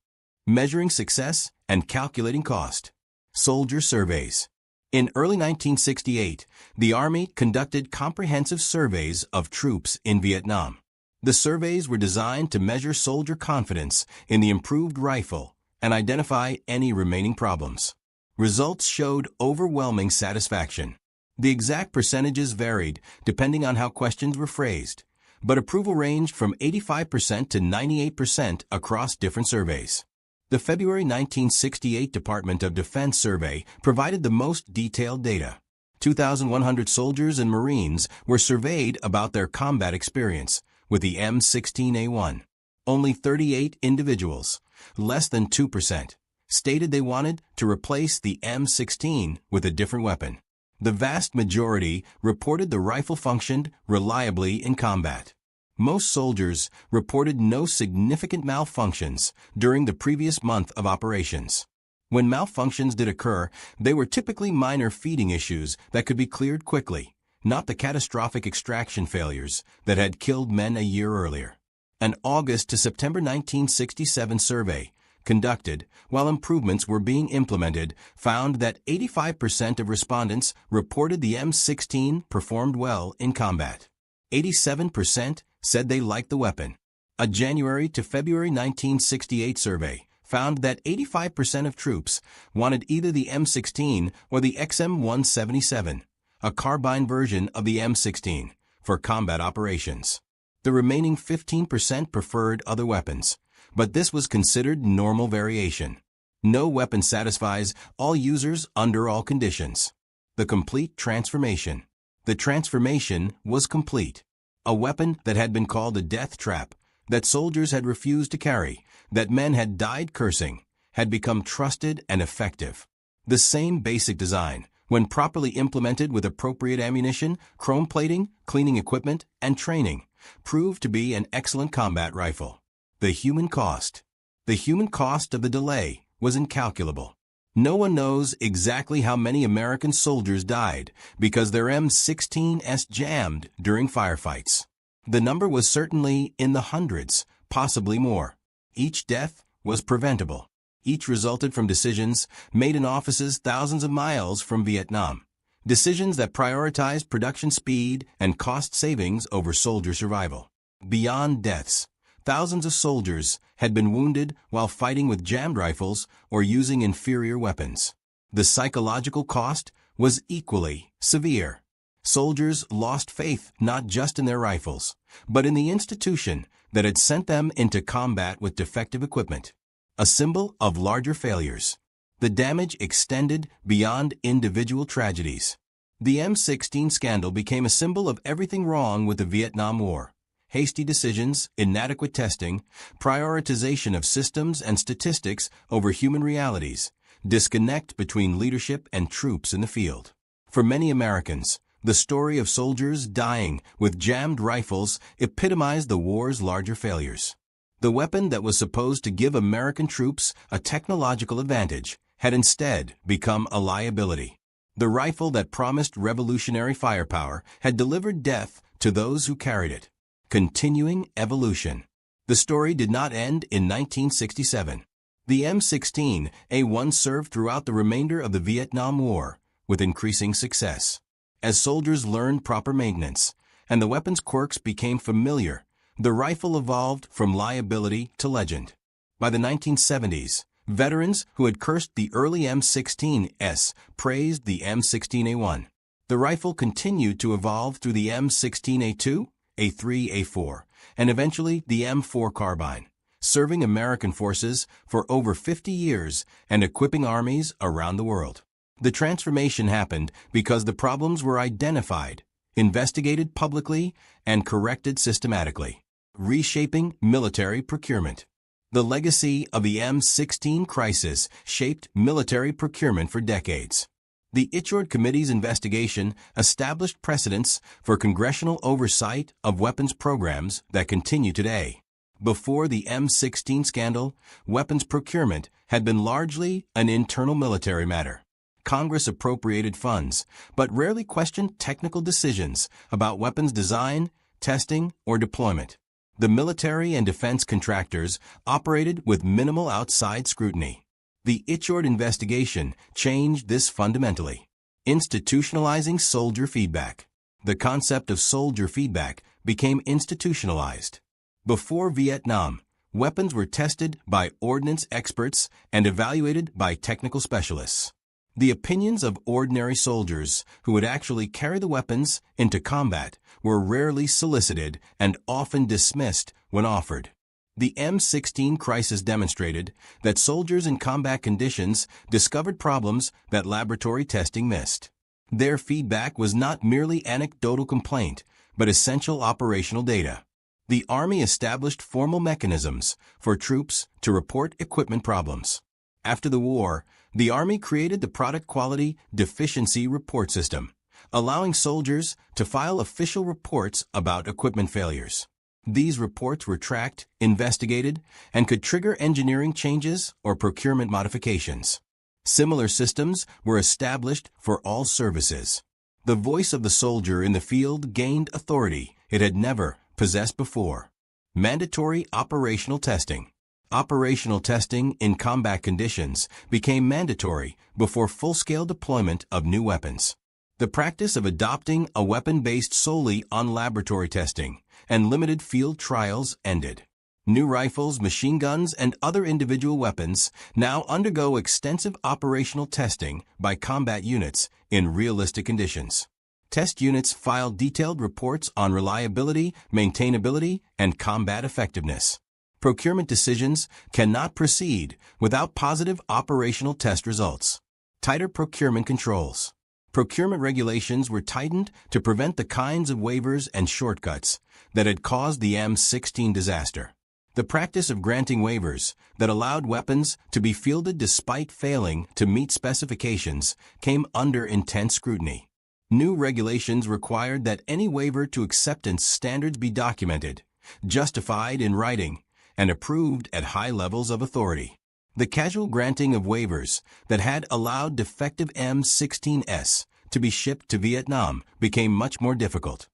Measuring success and calculating cost. Soldier surveys. In early 1968, the Army conducted comprehensive surveys of troops in Vietnam. The surveys were designed to measure soldier confidence in the improved rifle and identify any remaining problems. Results showed overwhelming satisfaction. The exact percentages varied depending on how questions were phrased, but approval ranged from 85% to 98% across different surveys. The February 1968 Department of Defense survey provided the most detailed data. 2,100 soldiers and Marines were surveyed about their combat experience with the M16A1. Only 38 individuals, less than 2%, stated they wanted to replace the M16 with a different weapon. The vast majority reported the rifle functioned reliably in combat. Most soldiers reported no significant malfunctions during the previous month of operations. When malfunctions did occur, they were typically minor feeding issues that could be cleared quickly, not the catastrophic extraction failures that had killed men a year earlier. An August to September 1967 survey conducted while improvements were being implemented found that 85% of respondents reported the M16 performed well in combat. 87% said they liked the weapon. A January to February 1968 survey found that 85% of troops wanted either the M16 or the XM177, a carbine version of the M16, for combat operations. The remaining 15% preferred other weapons, but this was considered normal variation. No weapon satisfies all users under all conditions. The complete transformation. The transformation was complete. A weapon that had been called a death trap, that soldiers had refused to carry, that men had died cursing, had become trusted and effective. The same basic design, when properly implemented with appropriate ammunition, chrome plating, cleaning equipment, and training, proved to be an excellent combat rifle. The human cost. The human cost of the delay was incalculable. No one knows exactly how many American soldiers died because their M16s jammed during firefights. The number was certainly in the hundreds, possibly more. Each death was preventable. Each resulted from decisions made in offices thousands of miles from Vietnam. Decisions that prioritized production speed and cost savings over soldier survival. Beyond deaths, thousands of soldiers had been wounded while fighting with jammed rifles or using inferior weapons. The psychological cost was equally severe. Soldiers lost faith not just in their rifles, but in the institution that had sent them into combat with defective equipment. A symbol of larger failures. The damage extended beyond individual tragedies. The M16 scandal became a symbol of everything wrong with the Vietnam War. Hasty decisions, inadequate testing, prioritization of systems and statistics over human realities, disconnect between leadership and troops in the field. For many Americans, the story of soldiers dying with jammed rifles epitomized the war's larger failures. The weapon that was supposed to give American troops a technological advantage had instead become a liability. The rifle that promised revolutionary firepower had delivered death to those who carried it. Continuing evolution. The story did not end in 1967. The M16A1 served throughout the remainder of the Vietnam War with increasing success. As soldiers learned proper maintenance and the weapon's quirks became familiar, the rifle evolved from liability to legend. By the 1970s, veterans who had cursed the early M16S praised the M16A1. The rifle continued to evolve through the M16A2, A3, A4, and eventually the M4 carbine, serving American forces for over 50 years and equipping armies around the world. The transformation happened because the problems were identified, investigated publicly, and corrected systematically. Reshaping military procurement. The legacy of the M16 crisis shaped military procurement for decades. The Untold Committee's investigation established precedents for congressional oversight of weapons programs that continue today. Before the M16 scandal, weapons procurement had been largely an internal military matter. Congress appropriated funds, but rarely questioned technical decisions about weapons design, testing, or deployment. The military and defense contractors operated with minimal outside scrutiny. The Untold investigation changed this fundamentally. Institutionalizing soldier feedback. The concept of soldier feedback became institutionalized. Before Vietnam, weapons were tested by ordnance experts and evaluated by technical specialists. The opinions of ordinary soldiers who would actually carry the weapons into combat were rarely solicited and often dismissed when offered. The M16 crisis demonstrated that soldiers in combat conditions discovered problems that laboratory testing missed. Their feedback was not merely anecdotal complaint, but essential operational data. The Army established formal mechanisms for troops to report equipment problems. After the war, the Army created the Product Quality Deficiency Report System, allowing soldiers to file official reports about equipment failures. These reports were tracked, investigated, and could trigger engineering changes or procurement modifications. Similar systems were established for all services. The voice of the soldier in the field gained authority it had never possessed before. Mandatory operational testing. Operational testing in combat conditions became mandatory before full-scale deployment of new weapons. The practice of adopting a weapon based solely on laboratory testing and limited field trials ended. New rifles, machine guns, and other individual weapons now undergo extensive operational testing by combat units in realistic conditions. Test units file detailed reports on reliability, maintainability, and combat effectiveness. Procurement decisions cannot proceed without positive operational test results. Tighter procurement controls. Procurement regulations were tightened to prevent the kinds of waivers and shortcuts that had caused the M16 disaster. The practice of granting waivers that allowed weapons to be fielded despite failing to meet specifications came under intense scrutiny. New regulations required that any waiver to acceptance standards be documented, justified in writing, and approved at high levels of authority. The casual granting of waivers that had allowed defective M16s to be shipped to Vietnam became much more difficult.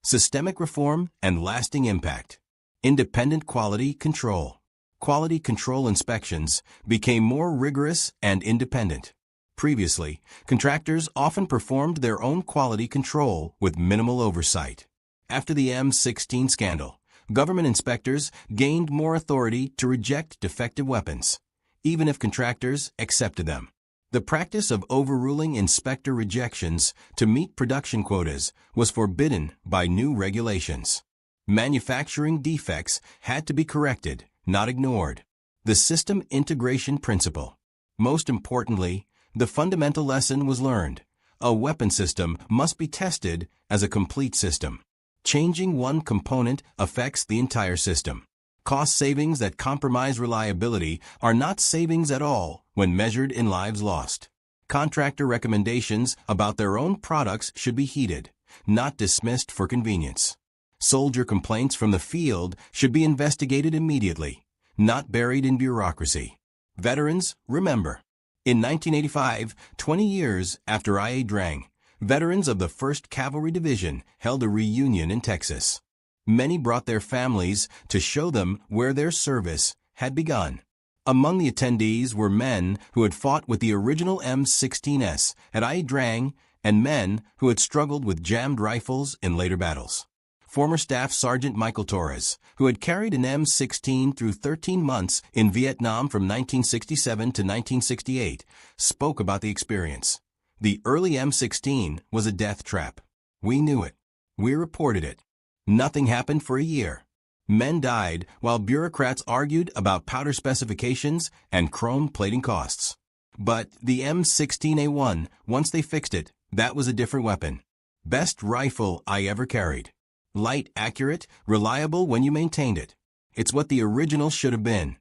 Systemic reform and lasting impact. Independent quality control. Quality control inspections became more rigorous and independent. Previously, contractors often performed their own quality control with minimal oversight. After the M16 scandal, government inspectors gained more authority to reject defective weapons, even if contractors accepted them. The practice of overruling inspector rejections to meet production quotas was forbidden by new regulations. Manufacturing defects had to be corrected, not ignored. The system integration principle. Most importantly, the fundamental lesson was learned. A weapon system must be tested as a complete system. Changing one component affects the entire system. Cost savings that compromise reliability are not savings at all when measured in lives lost. Contractor recommendations about their own products should be heeded, not dismissed for convenience. Soldier complaints from the field should be investigated immediately, not buried in bureaucracy. Veterans, remember. In 1985, 20 years after Ia Drang, veterans of the 1st Cavalry Division held a reunion in Texas. Many brought their families to show them where their service had begun. Among the attendees were men who had fought with the original M16s at Ia Drang and men who had struggled with jammed rifles in later battles. Former Staff Sergeant Michael Torres, who had carried an M16 through 13 months in Vietnam from 1967 to 1968, spoke about the experience. The early M16 was a death trap. We knew it. We reported it. Nothing happened for a year. Men died while bureaucrats argued about powder specifications and chrome plating costs. But the M16A1, once they fixed it, that was a different weapon. Best rifle I ever carried. Light, accurate, reliable when you maintained it. It's what the original should have been.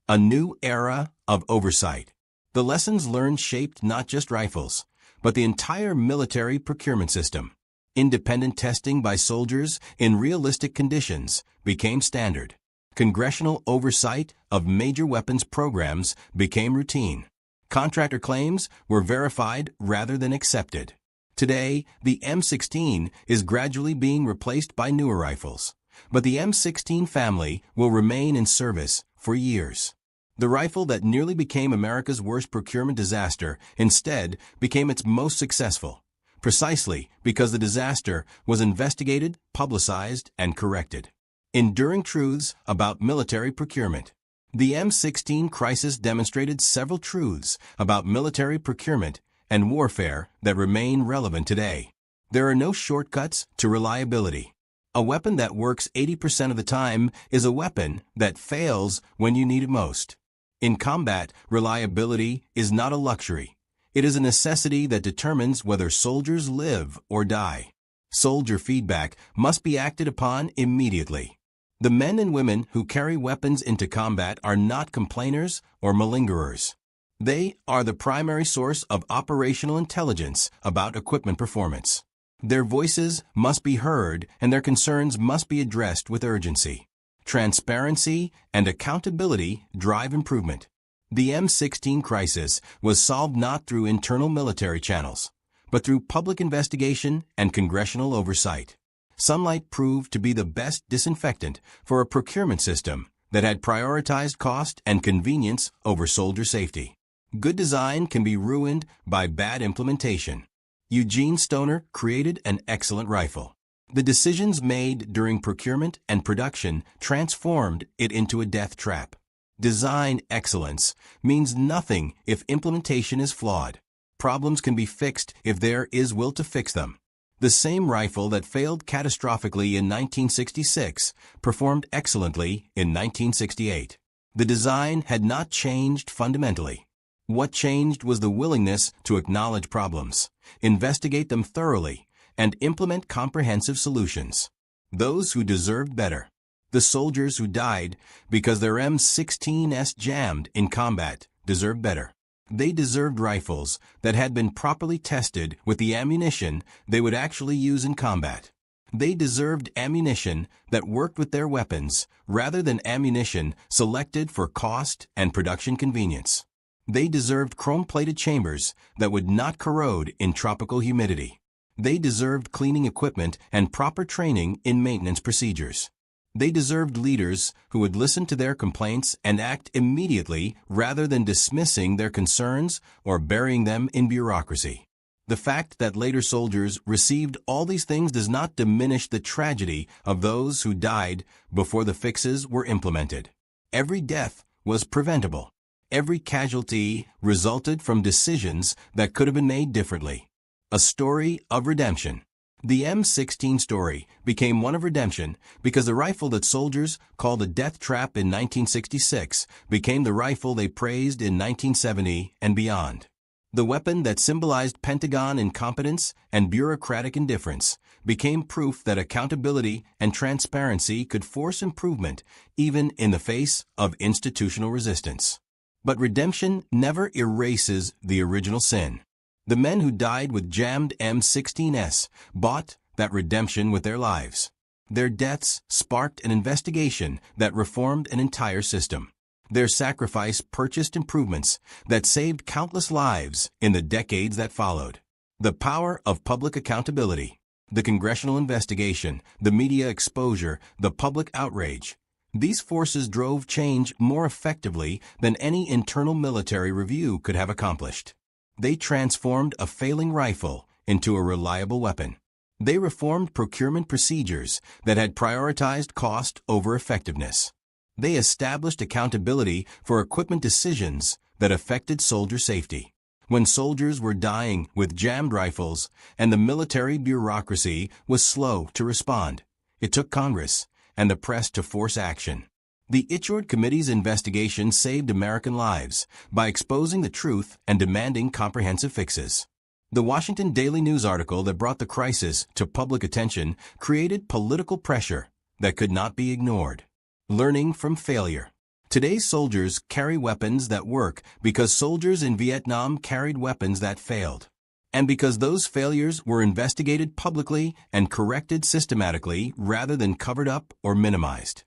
A new era of oversight. The lessons learned shaped not just rifles, but the entire military procurement system. Independent testing by soldiers in realistic conditions became standard. Congressional oversight of major weapons programs became routine. Contractor claims were verified rather than accepted. Today, the M16 is gradually being replaced by newer rifles, but the M16 family will remain in service for years. The rifle that nearly became America's worst procurement disaster instead became its most successful, precisely because the disaster was investigated, publicized, and corrected. Enduring truths about military procurement. The M16 crisis demonstrated several truths about military procurement and warfare that remain relevant today. There are no shortcuts to reliability. A weapon that works 80% of the time is a weapon that fails when you need it most. In combat, reliability is not a luxury. It is a necessity that determines whether soldiers live or die. Soldier feedback must be acted upon immediately. The men and women who carry weapons into combat are not complainers or malingerers. They are the primary source of operational intelligence about equipment performance. Their voices must be heard and their concerns must be addressed with urgency. Transparency and accountability drive improvement. The M16 crisis was solved not through internal military channels, but through public investigation and congressional oversight. Sunlight proved to be the best disinfectant for a procurement system that had prioritized cost and convenience over soldier safety. Good design can be ruined by bad implementation. Eugene Stoner created an excellent rifle. The decisions made during procurement and production transformed it into a death trap. Design excellence means nothing if implementation is flawed. Problems can be fixed if there is will to fix them. The same rifle that failed catastrophically in 1966 performed excellently in 1968. The design had not changed fundamentally. What changed was the willingness to acknowledge problems, investigate them thoroughly, and implement comprehensive solutions. Those who deserved better. The soldiers who died because their M16s jammed in combat deserved better. They deserved rifles that had been properly tested with the ammunition they would actually use in combat. They deserved ammunition that worked with their weapons rather than ammunition selected for cost and production convenience. They deserved chrome-plated chambers that would not corrode in tropical humidity. They deserved cleaning equipment and proper training in maintenance procedures. They deserved leaders who would listen to their complaints and act immediately rather than dismissing their concerns or burying them in bureaucracy. The fact that later soldiers received all these things does not diminish the tragedy of those who died before the fixes were implemented. Every death was preventable. Every casualty resulted from decisions that could have been made differently. A story of redemption. The M16 story became one of redemption because the rifle that soldiers called a death trap in 1966 became the rifle they praised in 1970 and beyond. The weapon that symbolized Pentagon incompetence and bureaucratic indifference became proof that accountability and transparency could force improvement even in the face of institutional resistance. But redemption never erases the original sin. The men who died with jammed M16s bought that redemption with their lives. Their deaths sparked an investigation that reformed an entire system. Their sacrifice purchased improvements that saved countless lives in the decades that followed. The power of public accountability, the congressional investigation, the media exposure, the public outrage. These forces drove change more effectively than any internal military review could have accomplished. They transformed a failing rifle into a reliable weapon. They reformed procurement procedures that had prioritized cost over effectiveness. They established accountability for equipment decisions that affected soldier safety. When soldiers were dying with jammed rifles and the military bureaucracy was slow to respond, it took Congress and the press to force action. The Untold Committee's investigation saved American lives by exposing the truth and demanding comprehensive fixes. The Washington Daily News article that brought the crisis to public attention created political pressure that could not be ignored. Learning from failure. Today's soldiers carry weapons that work because soldiers in Vietnam carried weapons that failed. And because those failures were investigated publicly and corrected systematically rather than covered up or minimized.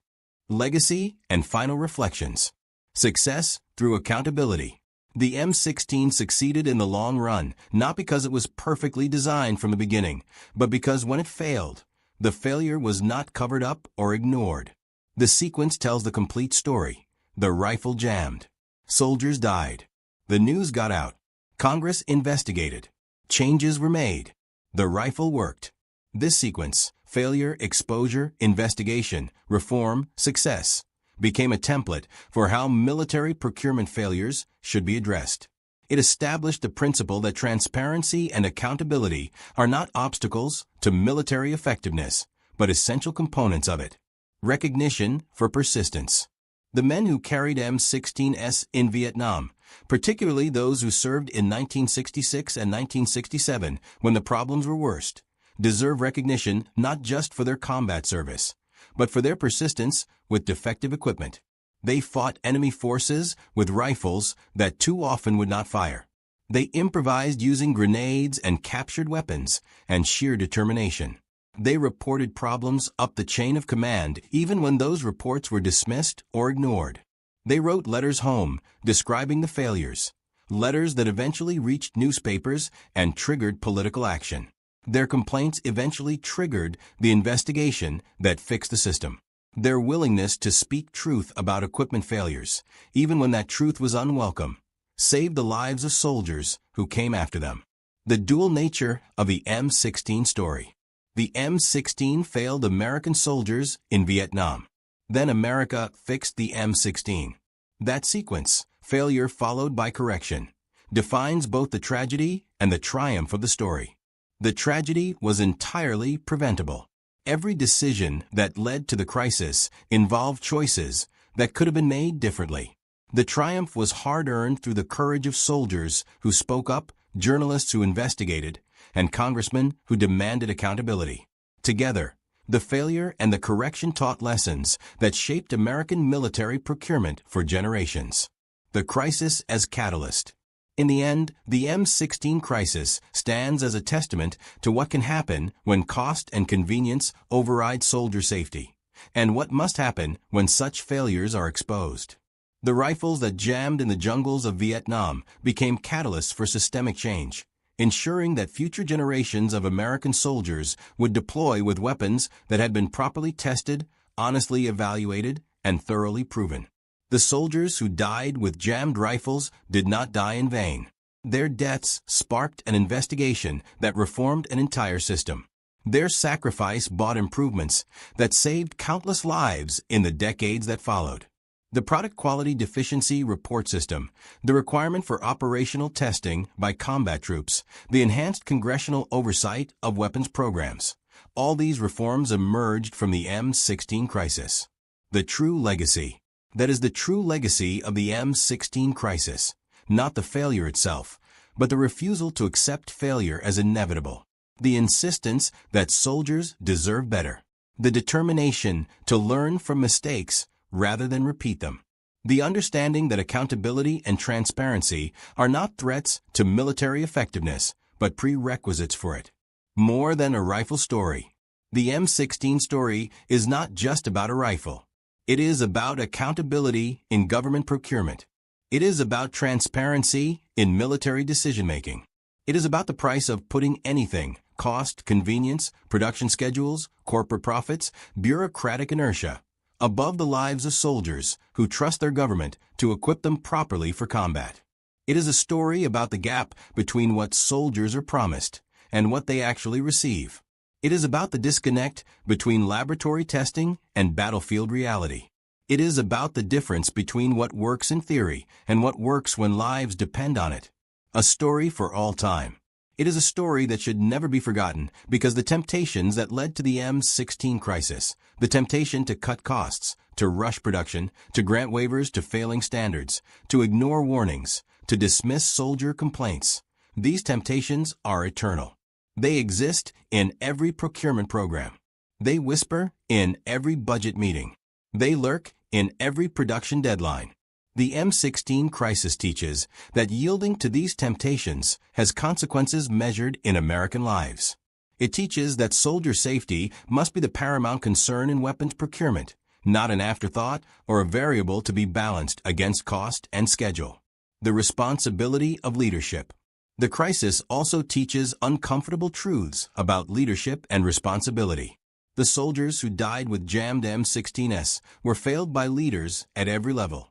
Legacy and final reflections. Success through accountability. The M16 succeeded in the long run, not because it was perfectly designed from the beginning, but because when it failed, the failure was not covered up or ignored. The sequence tells the complete story. The rifle jammed. Soldiers died. The news got out. Congress investigated. Changes were made. The rifle worked. This sequence, failure, exposure, investigation, reform, success, became a template for how military procurement failures should be addressed. It established the principle that transparency and accountability are not obstacles to military effectiveness, but essential components of it. Recognition for persistence. The men who carried M16s in Vietnam, particularly those who served in 1966 and 1967 when the problems were worst, deserve recognition not just for their combat service, but for their persistence with defective equipment. They fought enemy forces with rifles that too often would not fire. They improvised using grenades and captured weapons and sheer determination. They reported problems up the chain of command even when those reports were dismissed or ignored. They wrote letters home describing the failures, letters that eventually reached newspapers and triggered political action. Their complaints eventually triggered the investigation that fixed the system. Their willingness to speak truth about equipment failures, even when that truth was unwelcome, saved the lives of soldiers who came after them. The dual nature of the M16 story. The M16 failed American soldiers in Vietnam. Then America fixed the M16. That sequence, failure followed by correction, defines both the tragedy and the triumph of the story. The tragedy was entirely preventable. Every decision that led to the crisis involved choices that could have been made differently. The triumph was hard-earned through the courage of soldiers who spoke up, journalists who investigated, and congressmen who demanded accountability. Together, the failure and the correction taught lessons that shaped American military procurement for generations. The crisis as catalyst. In the end, the M16 crisis stands as a testament to what can happen when cost and convenience override soldier safety, and what must happen when such failures are exposed. The rifles that jammed in the jungles of Vietnam became catalysts for systemic change, ensuring that future generations of American soldiers would deploy with weapons that had been properly tested, honestly evaluated, and thoroughly proven. The soldiers who died with jammed rifles did not die in vain. Their deaths sparked an investigation that reformed an entire system. Their sacrifice bought improvements that saved countless lives in the decades that followed. The Product Quality Deficiency Report System, the requirement for operational testing by combat troops, the enhanced congressional oversight of weapons programs. All these reforms emerged from the M16 crisis. The true legacy. That is the true legacy of the M16 crisis, not the failure itself, but the refusal to accept failure as inevitable. The insistence that soldiers deserve better. The determination to learn from mistakes rather than repeat them. The understanding that accountability and transparency are not threats to military effectiveness, but prerequisites for it. More than a rifle story. The M16 story is not just about a rifle. It is about accountability in government procurement. It is about transparency in military decision-making. It is about the price of putting anything, cost, convenience, production schedules, corporate profits, bureaucratic inertia, above the lives of soldiers who trust their government to equip them properly for combat. It is a story about the gap between what soldiers are promised and what they actually receive. It is about the disconnect between laboratory testing and battlefield reality. It is about the difference between what works in theory and what works when lives depend on it. A story for all time. It is a story that should never be forgotten because the temptations that led to the M16 crisis, the temptation to cut costs, to rush production, to grant waivers to failing standards, to ignore warnings, to dismiss soldier complaints, these temptations are eternal. They exist in every procurement program. They whisper in every budget meeting. They lurk in every production deadline. The M16 crisis teaches that yielding to these temptations has consequences measured in American lives. It teaches that soldier safety must be the paramount concern in weapons procurement, not an afterthought or a variable to be balanced against cost and schedule. The responsibility of leadership. The crisis also teaches uncomfortable truths about leadership and responsibility. The soldiers who died with jammed M16s were failed by leaders at every level.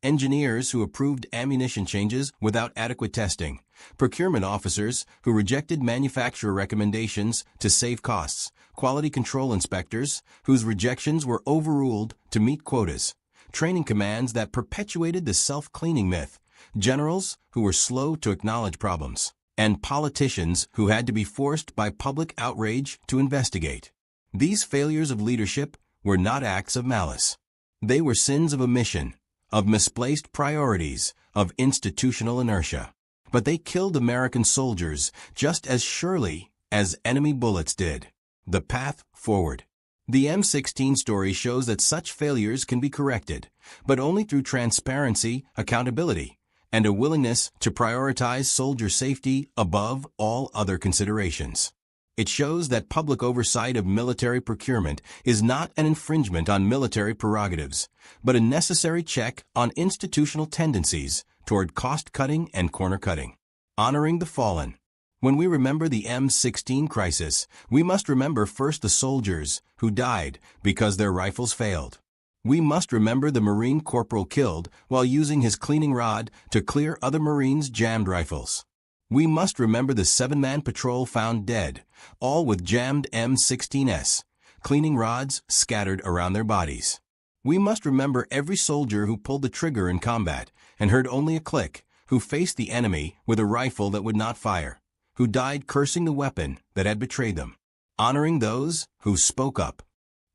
Engineers who approved ammunition changes without adequate testing, procurement officers who rejected manufacturer recommendations to save costs, quality control inspectors whose rejections were overruled to meet quotas, training commands that perpetuated the self-cleaning myth, generals who were slow to acknowledge problems, and politicians who had to be forced by public outrage to investigate. These failures of leadership were not acts of malice. They were sins of omission, of misplaced priorities, of institutional inertia. But they killed American soldiers just as surely as enemy bullets did. The path forward. The M16 story shows that such failures can be corrected, but only through transparency, accountability, and a willingness to prioritize soldier safety above all other considerations. It shows that public oversight of military procurement is not an infringement on military prerogatives, but a necessary check on institutional tendencies toward cost-cutting and corner-cutting. Honoring the fallen. When we remember the M16 crisis, we must remember first the soldiers who died because their rifles failed. We must remember the Marine corporal killed while using his cleaning rod to clear other Marines' jammed rifles. We must remember the 7-man patrol found dead, all with jammed M16s, cleaning rods scattered around their bodies. We must remember every soldier who pulled the trigger in combat and heard only a click, who faced the enemy with a rifle that would not fire, who died cursing the weapon that had betrayed them. Honoring those who spoke up.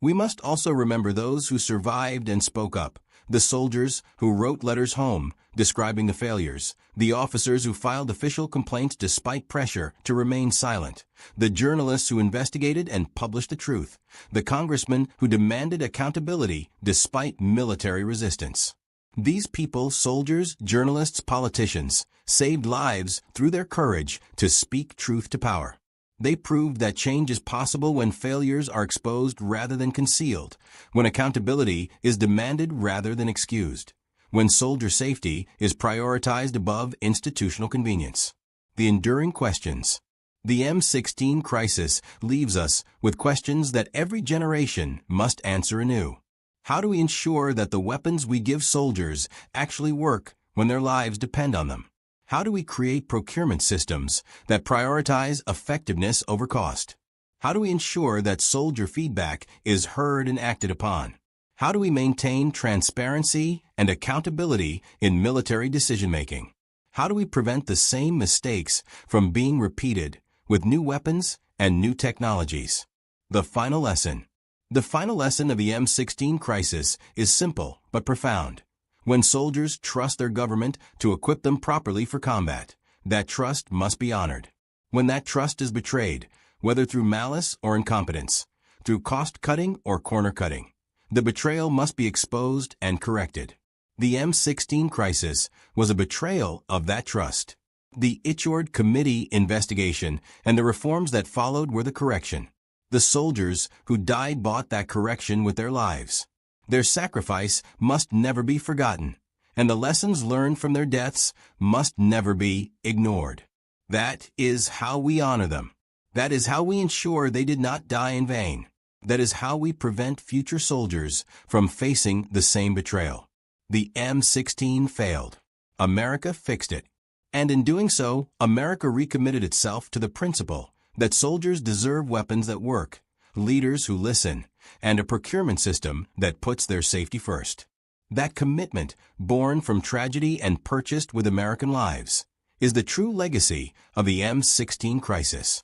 We must also remember those who survived and spoke up, the soldiers who wrote letters home describing the failures, the officers who filed official complaints despite pressure to remain silent, the journalists who investigated and published the truth, the congressmen who demanded accountability despite military resistance. These people, soldiers, journalists, politicians, saved lives through their courage to speak truth to power. They proved that change is possible when failures are exposed rather than concealed, when accountability is demanded rather than excused, when soldier safety is prioritized above institutional convenience. The enduring questions. The M16 crisis leaves us with questions that every generation must answer anew. How do we ensure that the weapons we give soldiers actually work when their lives depend on them? How do we create procurement systems that prioritize effectiveness over cost? How do we ensure that soldier feedback is heard and acted upon? How do we maintain transparency and accountability in military decision-making? How do we prevent the same mistakes from being repeated with new weapons and new technologies? The final lesson. The final lesson of the M16 crisis is simple but profound. When soldiers trust their government to equip them properly for combat, that trust must be honored. When that trust is betrayed, whether through malice or incompetence, through cost-cutting or corner-cutting, the betrayal must be exposed and corrected. The M16 crisis was a betrayal of that trust. The Untold Committee investigation and the reforms that followed were the correction. The soldiers who died bought that correction with their lives. Their sacrifice must never be forgotten, and the lessons learned from their deaths must never be ignored. That is how we honor them. That is how we ensure they did not die in vain. That is how we prevent future soldiers from facing the same betrayal. The M16 failed. America fixed it. And in doing so, America recommitted itself to the principle that soldiers deserve weapons that work, leaders who listen, and a procurement system that puts their safety first. That commitment, born from tragedy and purchased with American lives, is the true legacy of the M16 crisis.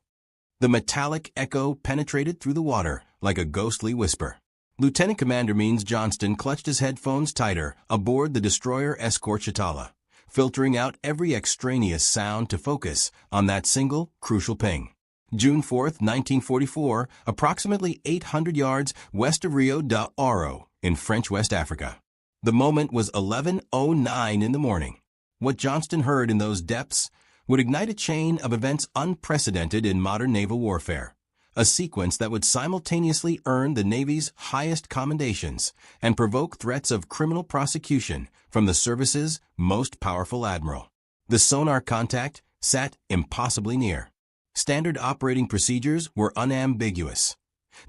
The metallic echo penetrated through the water like a ghostly whisper. Lieutenant Commander Means Johnston clutched his headphones tighter aboard the destroyer escort Shatala, filtering out every extraneous sound to focus on that single, crucial ping. June 4, 1944, approximately 800 yards west of Rio de Oro in French West Africa. The moment was 11:09 in the morning. What Johnston heard in those depths would ignite a chain of events unprecedented in modern naval warfare, a sequence that would simultaneously earn the Navy's highest commendations and provoke threats of criminal prosecution from the service's most powerful admiral. The sonar contact sat impossibly near. Standard operating procedures were unambiguous.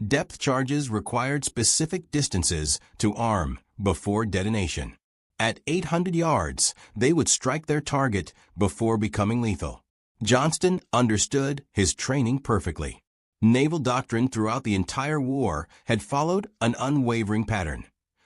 Depth charges required specific distances to arm before detonation. At 800 yards, they would strike their target before becoming lethal. Johnston understood his training perfectly. Naval doctrine throughout the entire war had followed an unwavering pattern.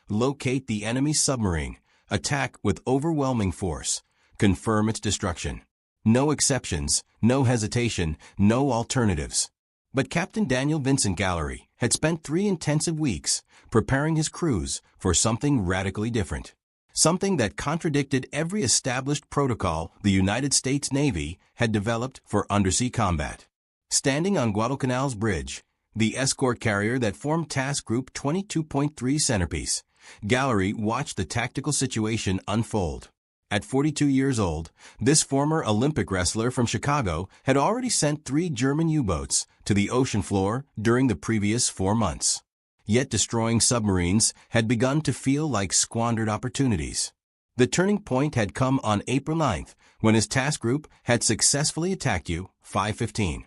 Locate the enemy submarine, attack with overwhelming force, confirm its destruction. No exceptions, no hesitation, no alternatives. But Captain Daniel Vincent Gallery had spent 3 intensive weeks preparing his crews for something radically different. Something that contradicted every established protocol the United States Navy had developed for undersea combat. Standing on Guadalcanal's bridge, the escort carrier that formed Task Group 22.3 centerpiece. Gallery watched the tactical situation unfold. At 42 years old, this former Olympic wrestler from Chicago had already sent 3 German U-boats to the ocean floor during the previous 4 months. Yet destroying submarines had begun to feel like squandered opportunities. The turning point had come on April 9th, when his task group had successfully attacked U-515.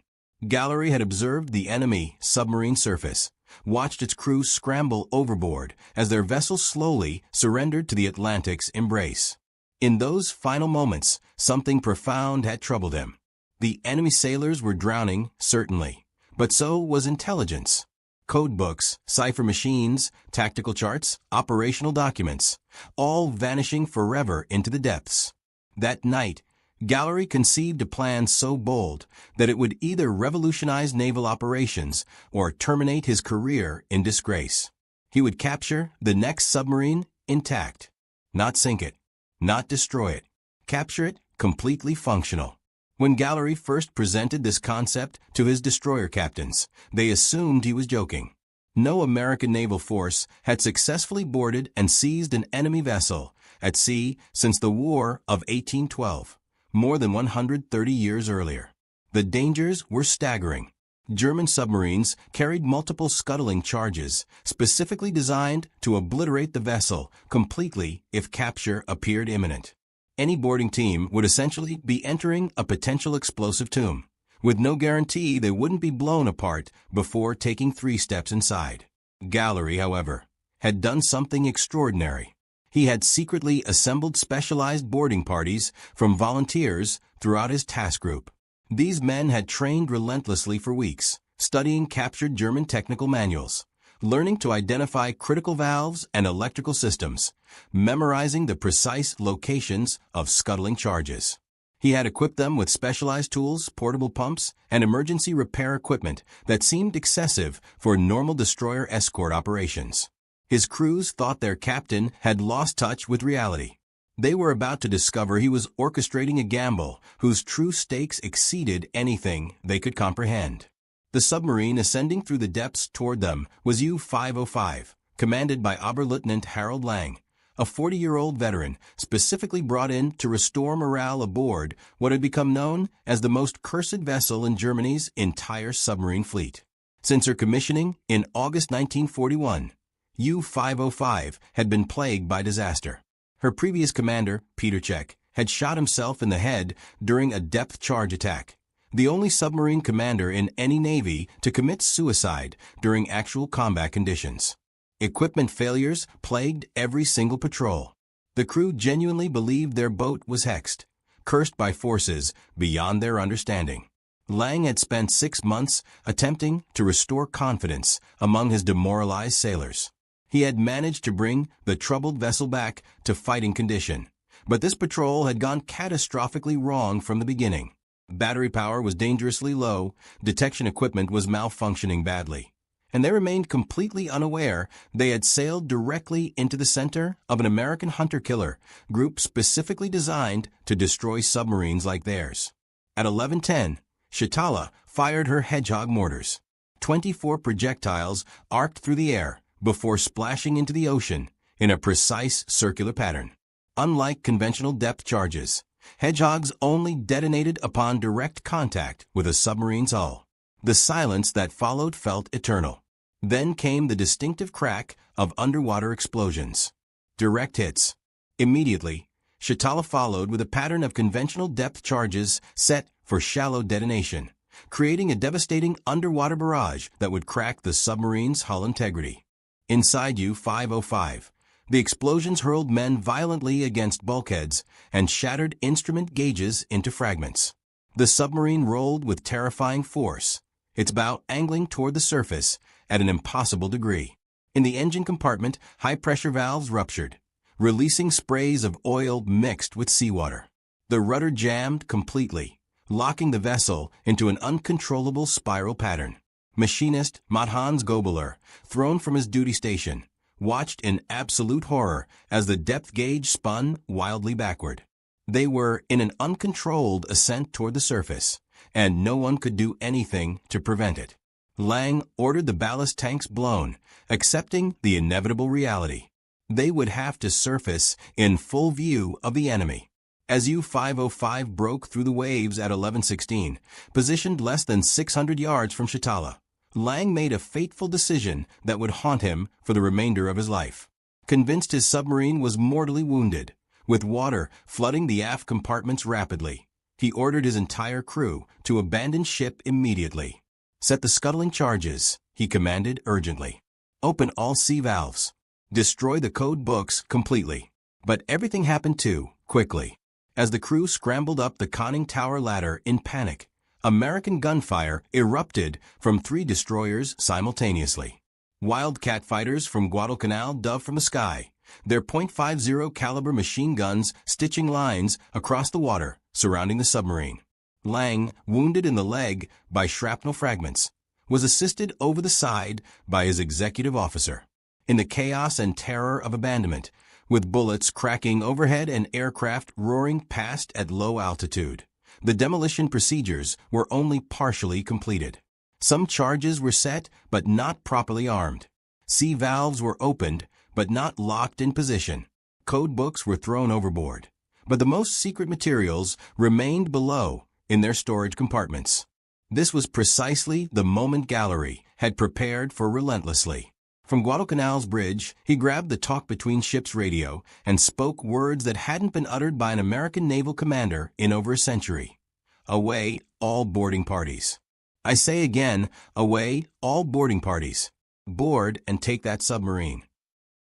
Gallery had observed the enemy submarine surface, watched its crew scramble overboard as their vessel slowly surrendered to the Atlantic's embrace. In those final moments, something profound had troubled him. The enemy sailors were drowning, certainly, but so was intelligence. Code books, cipher machines, tactical charts, operational documents, all vanishing forever into the depths. That night, Gallery conceived a plan so bold that it would either revolutionize naval operations or terminate his career in disgrace. He would capture the next submarine intact. Not sink it, not destroy it. Capture it completely functional. When Gallery first presented this concept to his destroyer captains, they assumed he was joking. No American naval force had successfully boarded and seized an enemy vessel at sea since the War of 1812. More than 130 years earlier. The dangers were staggering. German submarines carried multiple scuttling charges, specifically designed to obliterate the vessel completely if capture appeared imminent. Any boarding team would essentially be entering a potential explosive tomb, with no guarantee they wouldn't be blown apart before taking 3 steps inside. Gallery, however, had done something extraordinary. He had secretly assembled specialized boarding parties from volunteers throughout his task group. These men had trained relentlessly for weeks, studying captured German technical manuals, learning to identify critical valves and electrical systems, memorizing the precise locations of scuttling charges. He had equipped them with specialized tools, portable pumps, and emergency repair equipment that seemed excessive for normal destroyer escort operations. His crews thought their captain had lost touch with reality. They were about to discover he was orchestrating a gamble whose true stakes exceeded anything they could comprehend. The submarine ascending through the depths toward them was U-505, commanded by Oberleutnant Harold Lang, a 40-year-old veteran specifically brought in to restore morale aboard what had become known as the most cursed vessel in Germany's entire submarine fleet. Since her commissioning in August 1941, U-505 had been plagued by disaster. Her previous commander, Peter Czech, had shot himself in the head during a depth charge attack, the only submarine commander in any navy to commit suicide during actual combat conditions. Equipment failures plagued every single patrol. The crew genuinely believed their boat was hexed, cursed by forces beyond their understanding. Lang had spent 6 months attempting to restore confidence among his demoralized sailors. He had managed to bring the troubled vessel back to fighting condition, but this patrol had gone catastrophically wrong from the beginning. Battery power was dangerously low, detection equipment was malfunctioning badly, and they remained completely unaware they had sailed directly into the center of an American hunter-killer group specifically designed to destroy submarines like theirs. At 11:10, Shatala fired her Hedgehog mortars. 24 projectiles arced through the air before splashing into the ocean in a precise circular pattern. Unlike conventional depth charges, Hedgehogs only detonated upon direct contact with a submarine's hull. The silence that followed felt eternal. Then came the distinctive crack of underwater explosions. Direct hits. Immediately, Shatala followed with a pattern of conventional depth charges set for shallow detonation, creating a devastating underwater barrage that would crack the submarine's hull integrity. Inside U-505, the explosions hurled men violently against bulkheads and shattered instrument gauges into fragments. The submarine rolled with terrifying force, its bow angling toward the surface at an impossible degree. In the engine compartment, high-pressure valves ruptured, releasing sprays of oil mixed with seawater. The rudder jammed completely, locking the vessel into an uncontrollable spiral pattern. Machinist Matt-Hans Gobeler, thrown from his duty station, watched in absolute horror as the depth gauge spun wildly backward. They were in an uncontrolled ascent toward the surface, and no one could do anything to prevent it. Lang ordered the ballast tanks blown, accepting the inevitable reality. They would have to surface in full view of the enemy. As U-505 broke through the waves at 11:16, positioned less than 600 yards from Shitala, Lang made a fateful decision that would haunt him for the remainder of his life. Convinced his submarine was mortally wounded, with water flooding the aft compartments rapidly, he ordered his entire crew to abandon ship immediately. "Set the scuttling charges," he commanded urgently. "Open all sea valves. Destroy the code books completely." But everything happened too quickly. As the crew scrambled up the conning tower ladder in panic, American gunfire erupted from 3 destroyers simultaneously. Wildcat fighters from Guadalcanal dove from the sky, their .50 caliber machine guns stitching lines across the water surrounding the submarine. Lang, wounded in the leg by shrapnel fragments, was assisted over the side by his executive officer. In the chaos and terror of abandonment, with bullets cracking overhead and aircraft roaring past at low altitude, the demolition procedures were only partially completed. Some charges were set, but not properly armed. Sea valves were opened, but not locked in position. Code books were thrown overboard, but the most secret materials remained below in their storage compartments. This was precisely the moment Gallery had prepared for relentlessly. From Guadalcanal's bridge, he grabbed the talk-between-ships radio and spoke words that hadn't been uttered by an American naval commander in over a century. "Away, all boarding parties. I say again, away, all boarding parties. Board and take that submarine."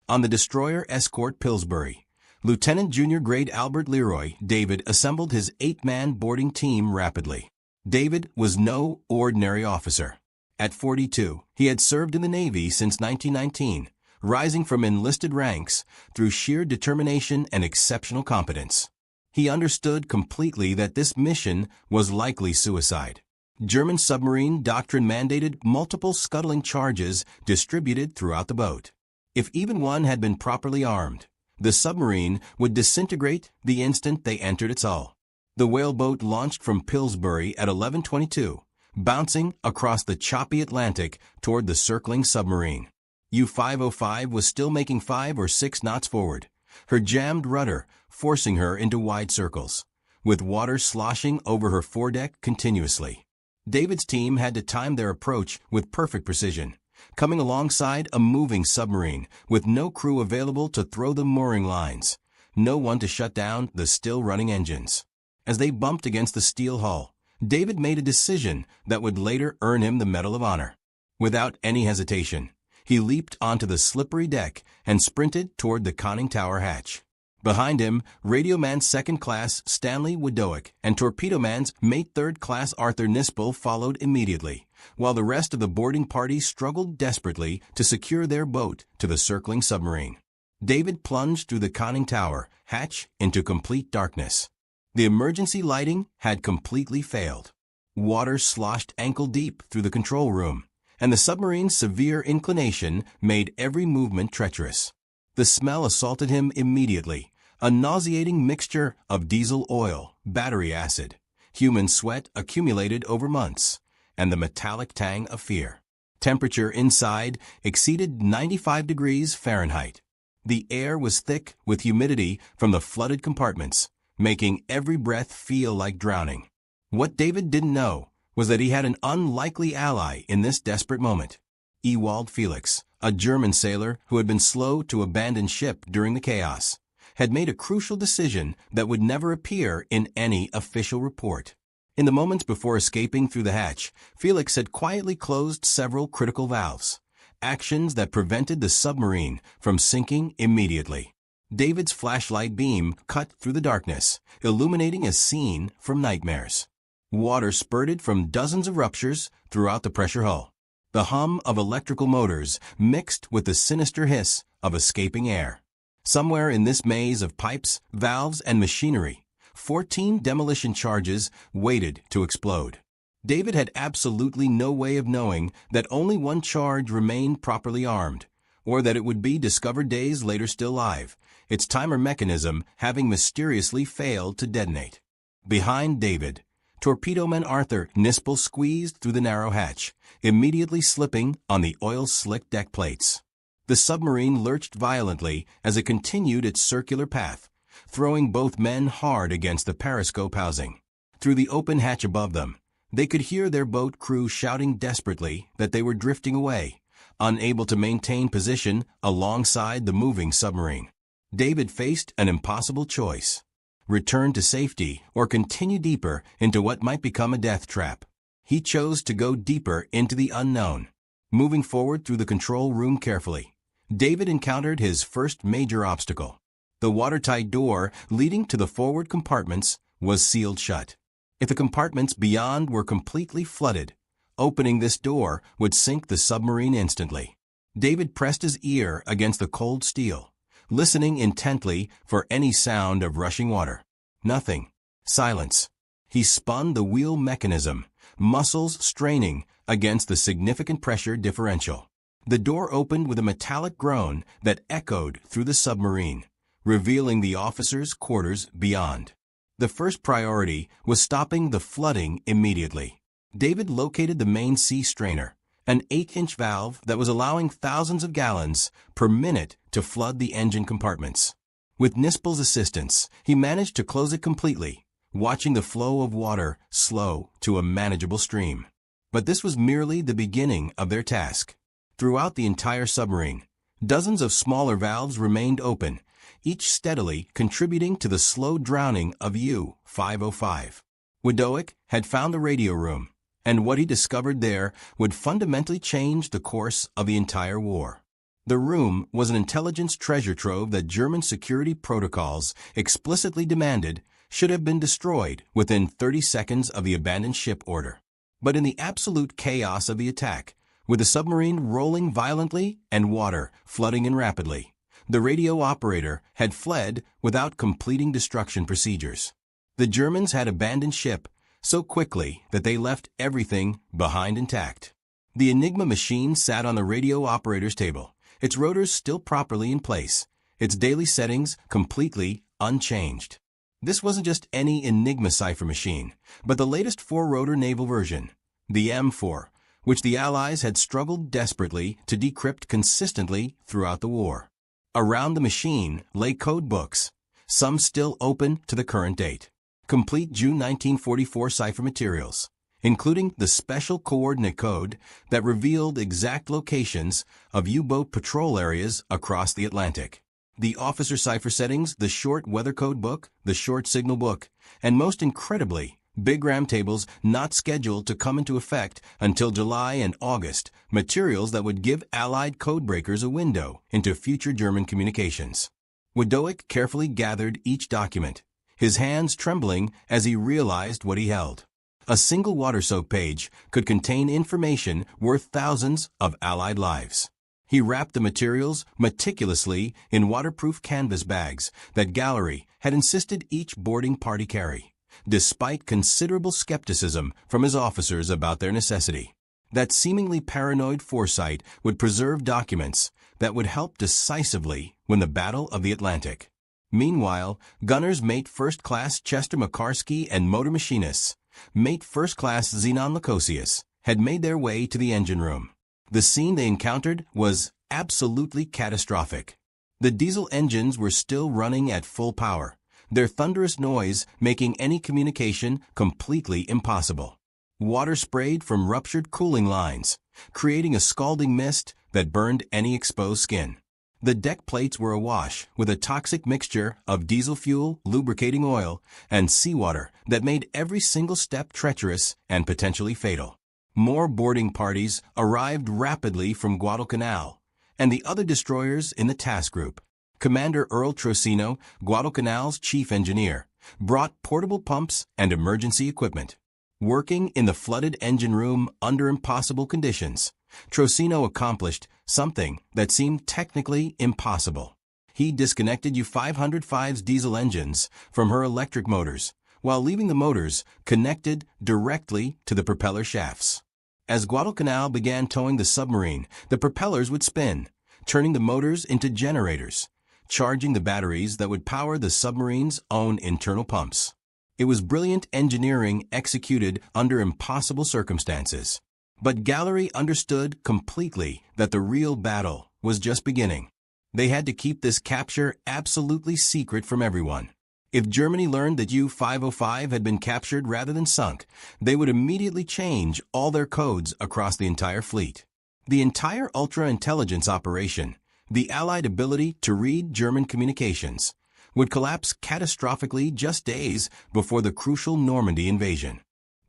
On the destroyer escort Pillsbury, Lieutenant Junior Grade Albert Leroy David assembled his 8-man boarding team rapidly. David was no ordinary officer. At 42, he had served in the Navy since 1919, rising from enlisted ranks through sheer determination and exceptional competence. He understood completely that this mission was likely suicide. German submarine doctrine mandated multiple scuttling charges distributed throughout the boat. If even one had been properly armed, the submarine would disintegrate the instant they entered its hull. The whaleboat launched from Pillsbury at 11:22, bouncing across the choppy Atlantic toward the circling submarine. U-505 was still making 5 or 6 knots forward, her jammed rudder forcing her into wide circles, with water sloshing over her foredeck continuously. David's team had to time their approach with perfect precision, coming alongside a moving submarine with no crew available to throw the mooring lines, no one to shut down the still-running engines. As they bumped against the steel hull, David made a decision that would later earn him the Medal of Honor. Without any hesitation, he leaped onto the slippery deck and sprinted toward the conning tower hatch. Behind him, Radioman Second Class Stanley Wodowick and Torpedo Man's Mate Third Class Arthur Nispel followed immediately, while the rest of the boarding party struggled desperately to secure their boat to the circling submarine. David plunged through the conning tower hatch into complete darkness. The emergency lighting had completely failed. Water sloshed ankle-deep through the control room, and the submarine's severe inclination made every movement treacherous. The smell assaulted him immediately, a nauseating mixture of diesel oil, battery acid, human sweat accumulated over months, and the metallic tang of fear. Temperature inside exceeded 95 degrees Fahrenheit. The air was thick with humidity from the flooded compartments, making every breath feel like drowning. What David didn't know was that he had an unlikely ally in this desperate moment. Ewald Felix, a German sailor who had been slow to abandon ship during the chaos, had made a crucial decision that would never appear in any official report. In the moments before escaping through the hatch, Felix had quietly closed several critical valves, actions that prevented the submarine from sinking immediately. David's flashlight beam cut through the darkness, illuminating a scene from nightmares. Water spurted from dozens of ruptures throughout the pressure hull. The hum of electrical motors mixed with the sinister hiss of escaping air. Somewhere in this maze of pipes, valves, and machinery, 14 demolition charges waited to explode. David had absolutely no way of knowing that only one charge remained properly armed, or that it would be discovered days later still live, its timer mechanism having mysteriously failed to detonate. Behind David, Torpedoman Arthur Nispel squeezed through the narrow hatch, immediately slipping on the oil-slick deck plates. The submarine lurched violently as it continued its circular path, throwing both men hard against the periscope housing. Through the open hatch above them, they could hear their boat crew shouting desperately that they were drifting away, unable to maintain position alongside the moving submarine. David faced an impossible choice: return to safety or continue deeper into what might become a death trap. He chose to go deeper into the unknown. Moving forward through the control room carefully, David encountered his first major obstacle. The watertight door leading to the forward compartments was sealed shut. If the compartments beyond were completely flooded, opening this door would sink the submarine instantly. David pressed his ear against the cold steel, listening intently for any sound of rushing water. Nothing. Silence. He spun the wheel mechanism, muscles straining against the significant pressure differential. The door opened with a metallic groan that echoed through the submarine, revealing the officers' quarters beyond. The first priority was stopping the flooding immediately. David located the main sea strainer, an 8-inch valve that was allowing thousands of gallons per minute to flood the engine compartments. With Nispel's assistance, he managed to close it completely, watching the flow of water slow to a manageable stream. But this was merely the beginning of their task. Throughout the entire submarine, dozens of smaller valves remained open, each steadily contributing to the slow drowning of U-505. Widowick had found the radio room, and what he discovered there would fundamentally change the course of the entire war. The room was an intelligence treasure trove that German security protocols explicitly demanded should have been destroyed within 30 seconds of the abandoned ship order. But in the absolute chaos of the attack, with the submarine rolling violently and water flooding in rapidly, the radio operator had fled without completing destruction procedures. The Germans had abandoned ship so quickly that they left everything behind intact. The Enigma machine sat on the radio operator's table, its rotors still properly in place, its daily settings completely unchanged. This wasn't just any Enigma cipher machine, but the latest 4-rotor naval version, the M4, which the Allies had struggled desperately to decrypt consistently throughout the war. Around the machine lay code books, some still open to the current date. Complete June 1944 cipher materials, including the special coordinate code that revealed exact locations of U-boat patrol areas across the Atlantic. The officer cipher settings, the short weather code book, the short signal book, and most incredibly, bigram tables not scheduled to come into effect until July and August, materials that would give Allied codebreakers a window into future German communications. Widowick carefully gathered each document, his hands trembling as he realized what he held. A single water-soaked page could contain information worth thousands of Allied lives. He wrapped the materials meticulously in waterproof canvas bags that Gallery had insisted each boarding party carry, despite considerable skepticism from his officers about their necessity. That seemingly paranoid foresight would preserve documents that would help decisively win the Battle of the Atlantic. Meanwhile, gunners Mate First Class Chester Makarsky and motor machinists, Mate First Class Zenon Lukosius, had made their way to the engine room. The scene they encountered was absolutely catastrophic. The diesel engines were still running at full power, their thunderous noise making any communication completely impossible. Water sprayed from ruptured cooling lines, creating a scalding mist that burned any exposed skin. The deck plates were awash with a toxic mixture of diesel fuel, lubricating oil, and seawater that made every single step treacherous and potentially fatal. More boarding parties arrived rapidly from Guadalcanal and the other destroyers in the task group. Commander Earl Trocino, Guadalcanal's chief engineer, brought portable pumps and emergency equipment. Working in the flooded engine room under impossible conditions, Trocino accomplished something that seemed technically impossible. He disconnected U-505's diesel engines from her electric motors, while leaving the motors connected directly to the propeller shafts. As Guadalcanal began towing the submarine, the propellers would spin, turning the motors into generators, charging the batteries that would power the submarine's own internal pumps. It was brilliant engineering executed under impossible circumstances. But Gallery understood completely that the real battle was just beginning. They had to keep this capture absolutely secret from everyone. If Germany learned that U-505 had been captured rather than sunk, they would immediately change all their codes across the entire fleet. The entire ultra-intelligence operation, the Allied ability to read German communications, would collapse catastrophically just days before the crucial Normandy invasion.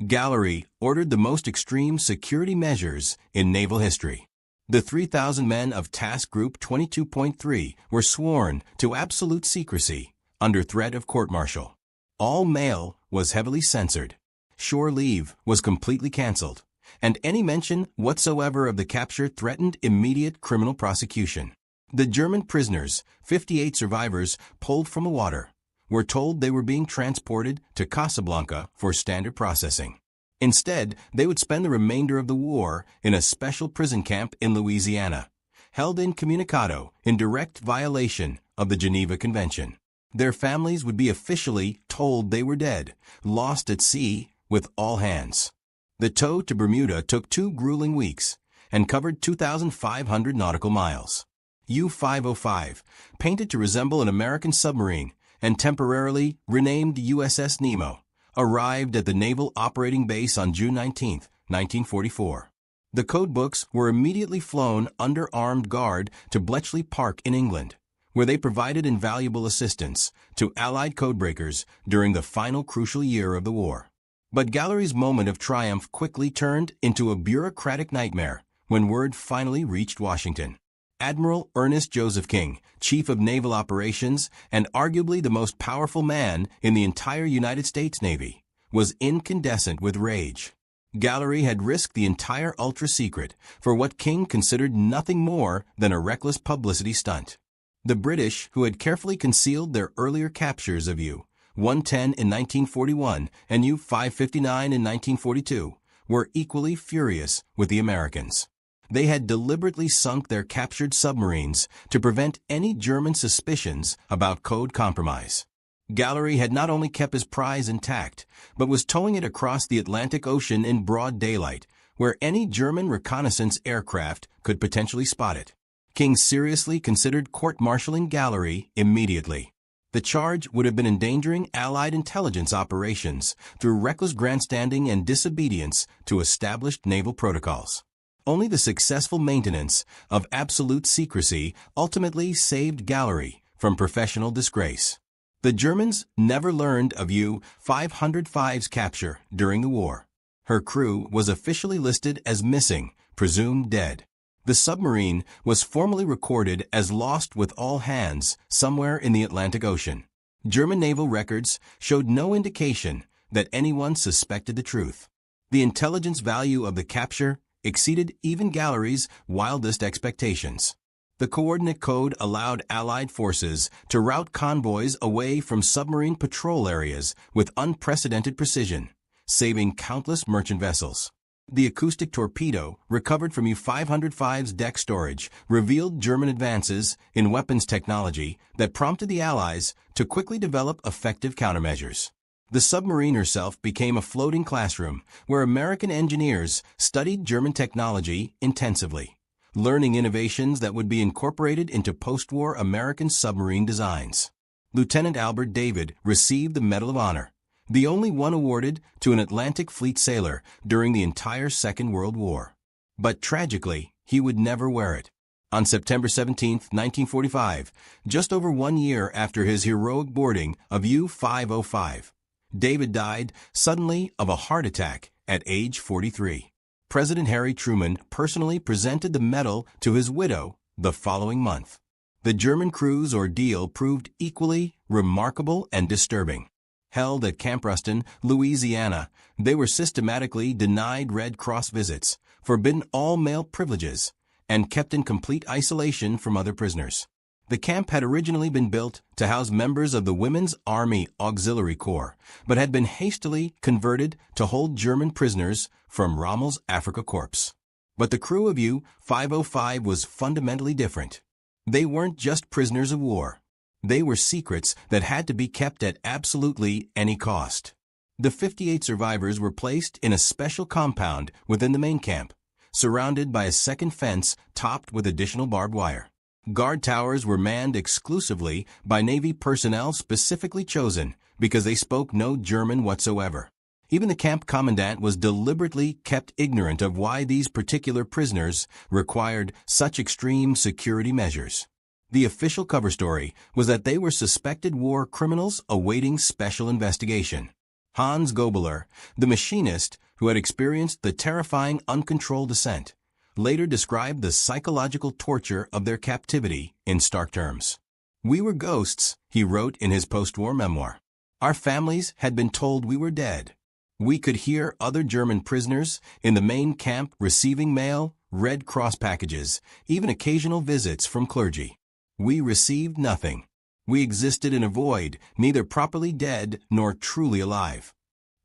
Gallery ordered the most extreme security measures in naval history. The 3,000 men of Task Group 22.3 were sworn to absolute secrecy under threat of court-martial. All mail was heavily censored. Shore leave was completely canceled, and any mention whatsoever of the capture threatened immediate criminal prosecution. The German prisoners, 58 survivors pulled from the water, were told they were being transported to Casablanca for standard processing. Instead, they would spend the remainder of the war in a special prison camp in Louisiana, held incommunicado in direct violation of the Geneva Convention. Their families would be officially told they were dead, lost at sea with all hands. The tow to Bermuda took 2 grueling weeks and covered 2,500 nautical miles. U-505, painted to resemble an American submarine and temporarily renamed USS Nemo, arrived at the Naval Operating Base on June 19, 1944. The codebooks were immediately flown under armed guard to Bletchley Park in England, where they provided invaluable assistance to Allied codebreakers during the final crucial year of the war. But Gallery's moment of triumph quickly turned into a bureaucratic nightmare when word finally reached Washington. Admiral Ernest Joseph King, Chief of Naval Operations and arguably the most powerful man in the entire United States Navy, was incandescent with rage. Gallery had risked the entire ultra-secret for what King considered nothing more than a reckless publicity stunt. The British, who had carefully concealed their earlier captures of U-110 in 1941 and U-559 in 1942, were equally furious with the Americans. They had deliberately sunk their captured submarines to prevent any German suspicions about code compromise. Gallery had not only kept his prize intact, but was towing it across the Atlantic Ocean in broad daylight, where any German reconnaissance aircraft could potentially spot it. King seriously considered court-martialing Gallery immediately. The charge would have been endangering Allied intelligence operations through reckless grandstanding and disobedience to established naval protocols. Only the successful maintenance of absolute secrecy ultimately saved Gallery from professional disgrace. The Germans never learned of U-505's capture during the war. Her crew was officially listed as missing, presumed dead. The submarine was formally recorded as lost with all hands somewhere in the Atlantic Ocean. German naval records showed no indication that anyone suspected the truth. The intelligence value of the capture exceeded even Gallery's wildest expectations. The coordinate code allowed Allied forces to route convoys away from submarine patrol areas with unprecedented precision, saving countless merchant vessels. The acoustic torpedo, recovered from U-505's deck storage, revealed German advances in weapons technology that prompted the Allies to quickly develop effective countermeasures. The submarine herself became a floating classroom where American engineers studied German technology intensively, learning innovations that would be incorporated into post-war American submarine designs. Lieutenant Albert David received the Medal of Honor, the only one awarded to an Atlantic Fleet sailor during the entire Second World War. But tragically, he would never wear it. On September 17, 1945, just over 1 year after his heroic boarding of U-505, David died suddenly of a heart attack at age 43. President Harry Truman personally presented the medal to his widow the following month. The German crew's ordeal proved equally remarkable and disturbing. Held at Camp Ruston, Louisiana, they were systematically denied Red Cross visits, forbidden all male privileges, and kept in complete isolation from other prisoners. The camp had originally been built to house members of the Women's Army Auxiliary Corps, but had been hastily converted to hold German prisoners from Rommel's Afrika Korps. But the crew of U-505 was fundamentally different. They weren't just prisoners of war. They were secrets that had to be kept at absolutely any cost. The 58 survivors were placed in a special compound within the main camp, surrounded by a second fence topped with additional barbed wire. Guard towers were manned exclusively by Navy personnel specifically chosen because they spoke no German whatsoever. Even the camp commandant was deliberately kept ignorant of why these particular prisoners required such extreme security measures. The official cover story was that they were suspected war criminals awaiting special investigation. Hans Gobeler, the machinist who had experienced the terrifying uncontrolled ascent, later described the psychological torture of their captivity in stark terms. "We were ghosts," he wrote in his post-war memoir. "Our families had been told we were dead. We could hear other German prisoners in the main camp receiving mail, Red Cross packages, even occasional visits from clergy. We received nothing. We existed in a void, neither properly dead nor truly alive."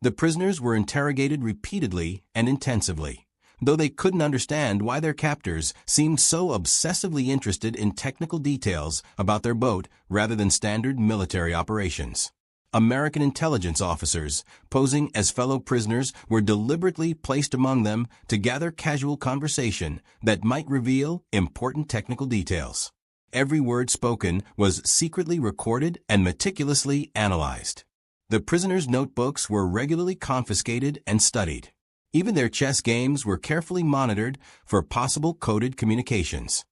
The prisoners were interrogated repeatedly and intensively, though they couldn't understand why their captors seemed so obsessively interested in technical details about their boat rather than standard military operations. American intelligence officers, posing as fellow prisoners, were deliberately placed among them to gather casual conversation that might reveal important technical details. Every word spoken was secretly recorded and meticulously analyzed. The prisoners' notebooks were regularly confiscated and studied. Even their chess games were carefully monitored for possible coded communications.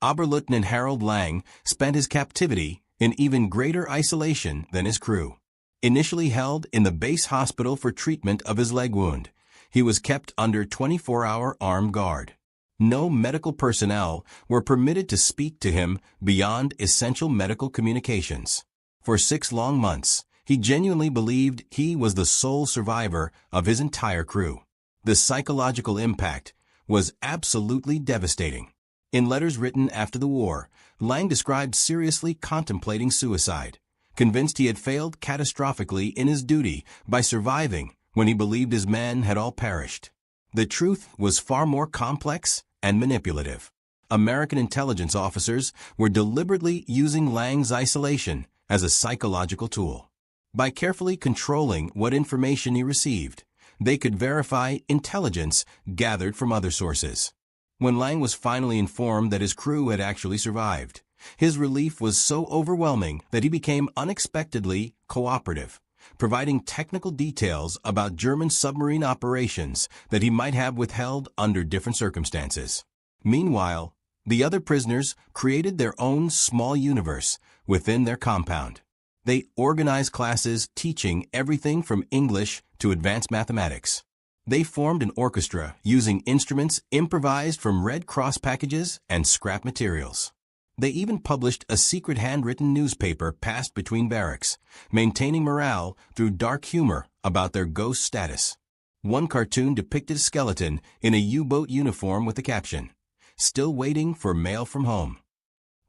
Oberleutnant Harold Lang spent his captivity in even greater isolation than his crew. Initially held in the base hospital for treatment of his leg wound, he was kept under 24-hour armed guard. No medical personnel were permitted to speak to him beyond essential medical communications. For 6 long months, he genuinely believed he was the sole survivor of his entire crew. The psychological impact was absolutely devastating. In letters written after the war, Lang described seriously contemplating suicide, convinced he had failed catastrophically in his duty by surviving when he believed his men had all perished. The truth was far more complex and manipulative. American intelligence officers were deliberately using Lang's isolation as a psychological tool. By carefully controlling what information he received, they could verify intelligence gathered from other sources. When Lang was finally informed that his crew had actually survived, his relief was so overwhelming that he became unexpectedly cooperative, providing technical details about German submarine operations that he might have withheld under different circumstances. Meanwhile, the other prisoners created their own small universe within their compound. They organized classes teaching everything from English to advanced mathematics. They formed an orchestra using instruments improvised from Red Cross packages and scrap materials. They even published a secret handwritten newspaper passed between barracks, maintaining morale through dark humor about their ghost status. One cartoon depicted a skeleton in a U-boat uniform with the caption, "Still waiting for mail from home."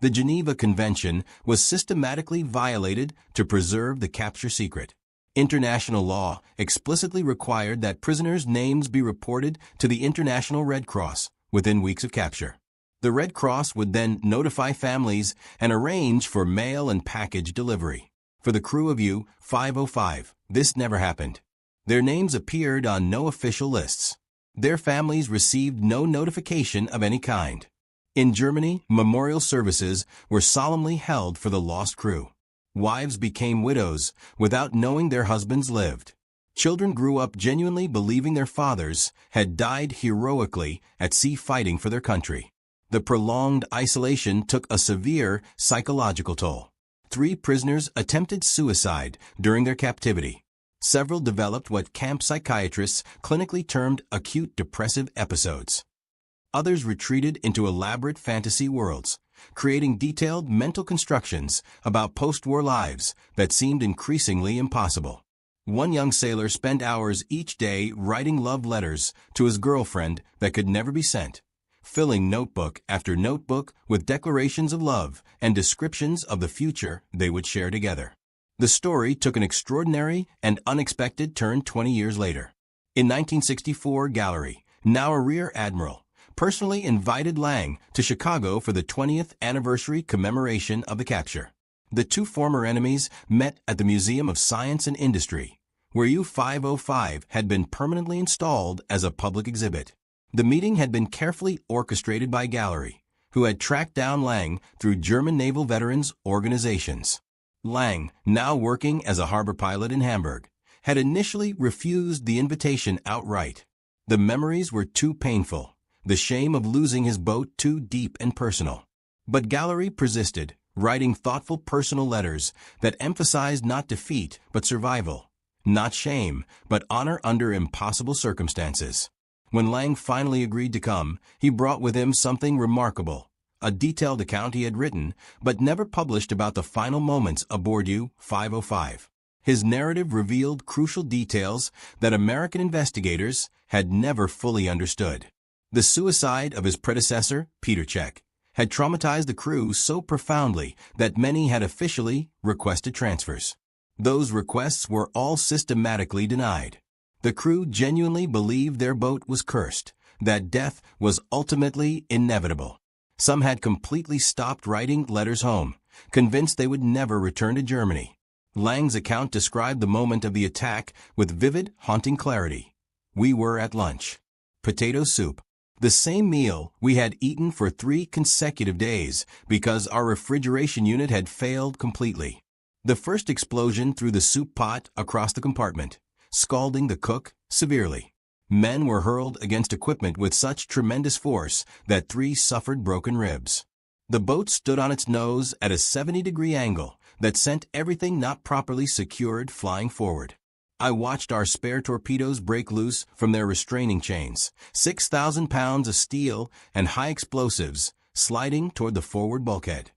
The Geneva Convention was systematically violated to preserve the capture secret. International law explicitly required that prisoners' names be reported to the International Red Cross within weeks of capture. The Red Cross would then notify families and arrange for mail and package delivery. For the crew of U-505, this never happened. Their names appeared on no official lists. Their families received no notification of any kind. In Germany, memorial services were solemnly held for the lost crew. Wives became widows without knowing their husbands lived. Children grew up genuinely believing their fathers had died heroically at sea fighting for their country. The prolonged isolation took a severe psychological toll. 3 prisoners attempted suicide during their captivity. Several developed what camp psychiatrists clinically termed acute depressive episodes. Others retreated into elaborate fantasy worlds, creating detailed mental constructions about post-war lives that seemed increasingly impossible. One young sailor spent hours each day writing love letters to his girlfriend that could never be sent, filling notebook after notebook with declarations of love and descriptions of the future they would share together. The story took an extraordinary and unexpected turn 20 years later. In 1964, Gallery, now a rear admiral, personally invited Lang to Chicago for the 20th anniversary commemoration of the capture. The two former enemies met at the Museum of Science and Industry, where U-505 had been permanently installed as a public exhibit. The meeting had been carefully orchestrated by Gallery, who had tracked down Lang through German naval veterans organizations. Lang, now working as a harbor pilot in Hamburg, had initially refused the invitation outright. The memories were too painful, the shame of losing his boat too deep and personal. But Gallery persisted, writing thoughtful personal letters that emphasized not defeat but survival, not shame but honor under impossible circumstances. When Lang finally agreed to come, he brought with him something remarkable, a detailed account he had written but never published about the final moments aboard U-505. His narrative revealed crucial details that American investigators had never fully understood. The suicide of his predecessor, Peterchek, had traumatized the crew so profoundly that many had officially requested transfers. Those requests were all systematically denied. The crew genuinely believed their boat was cursed, that death was ultimately inevitable. Some had completely stopped writing letters home, convinced they would never return to Germany. Lang's account described the moment of the attack with vivid, haunting clarity. We were at lunch. Potato soup. The same meal we had eaten for 3 consecutive days because our refrigeration unit had failed completely. The first explosion threw the soup pot across the compartment, scalding the cook severely. Men were hurled against equipment with such tremendous force that 3 suffered broken ribs. The boat stood on its nose at a 70-degree angle that sent everything not properly secured flying forward. I watched our spare torpedoes break loose from their restraining chains, 6,000 pounds of steel and high explosives sliding toward the forward bulkhead.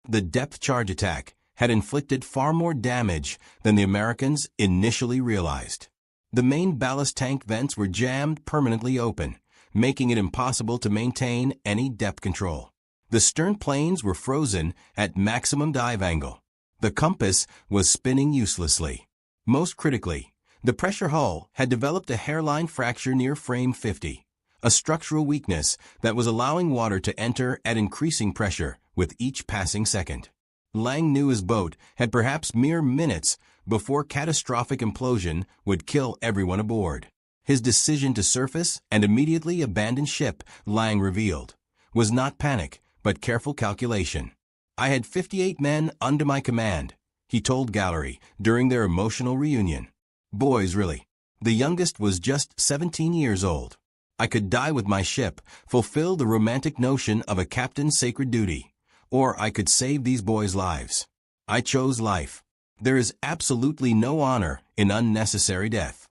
The depth charge attack had inflicted far more damage than the Americans initially realized. The main ballast tank vents were jammed permanently open, making it impossible to maintain any depth control. The stern planes were frozen at maximum dive angle. The compass was spinning uselessly. Most critically, the pressure hull had developed a hairline fracture near frame 50, a structural weakness that was allowing water to enter at increasing pressure with each passing second. Lang knew his boat had perhaps mere minutes before catastrophic implosion would kill everyone aboard. His decision to surface and immediately abandon ship, Lang revealed, was not panic but careful calculation. I had 58 men under my command, he told Gallery during their emotional reunion. Boys, really. The youngest was just 17 years old. I could die with my ship, fulfill the romantic notion of a captain's sacred duty, or I could save these boys' lives. I chose life. There is absolutely no honor in unnecessary death.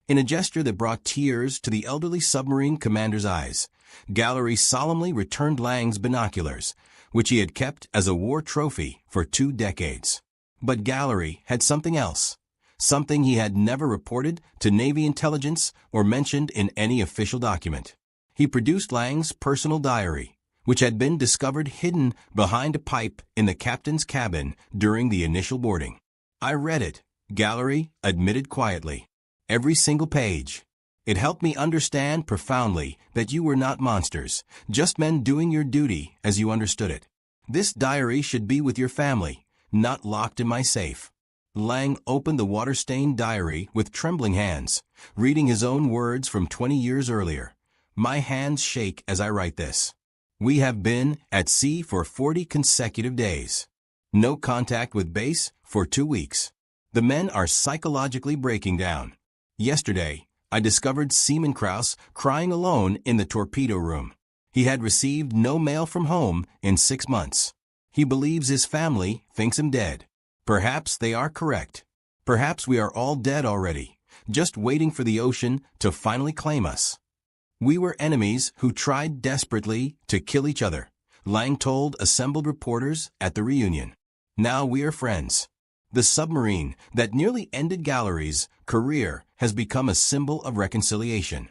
In a gesture that brought tears to the elderly submarine commander's eyes, Gallery solemnly returned Lang's binoculars, which he had kept as a war trophy for 2 decades. But Gallery had something else, something he had never reported to Navy intelligence or mentioned in any official document. He produced Lang's personal diary, which had been discovered hidden behind a pipe in the captain's cabin during the initial boarding. I read it, Gallery admitted quietly. Every single page. It helped me understand profoundly that you were not monsters, just men doing your duty as you understood it. This diary should be with your family, not locked in my safe. Lang opened the water-stained diary with trembling hands, reading his own words from 20 years earlier. My hands shake as I write this. We have been at sea for 40 consecutive days. No contact with base for 2 weeks. The men are psychologically breaking down. Yesterday, I discovered Seaman Krause crying alone in the torpedo room. He had received no mail from home in 6 months. He believes his family thinks him dead. Perhaps they are correct. Perhaps we are all dead already, just waiting for the ocean to finally claim us. We were enemies who tried desperately to kill each other, Lang told assembled reporters at the reunion. Now we are friends. The submarine that nearly ended Gallery's career has become a symbol of reconciliation.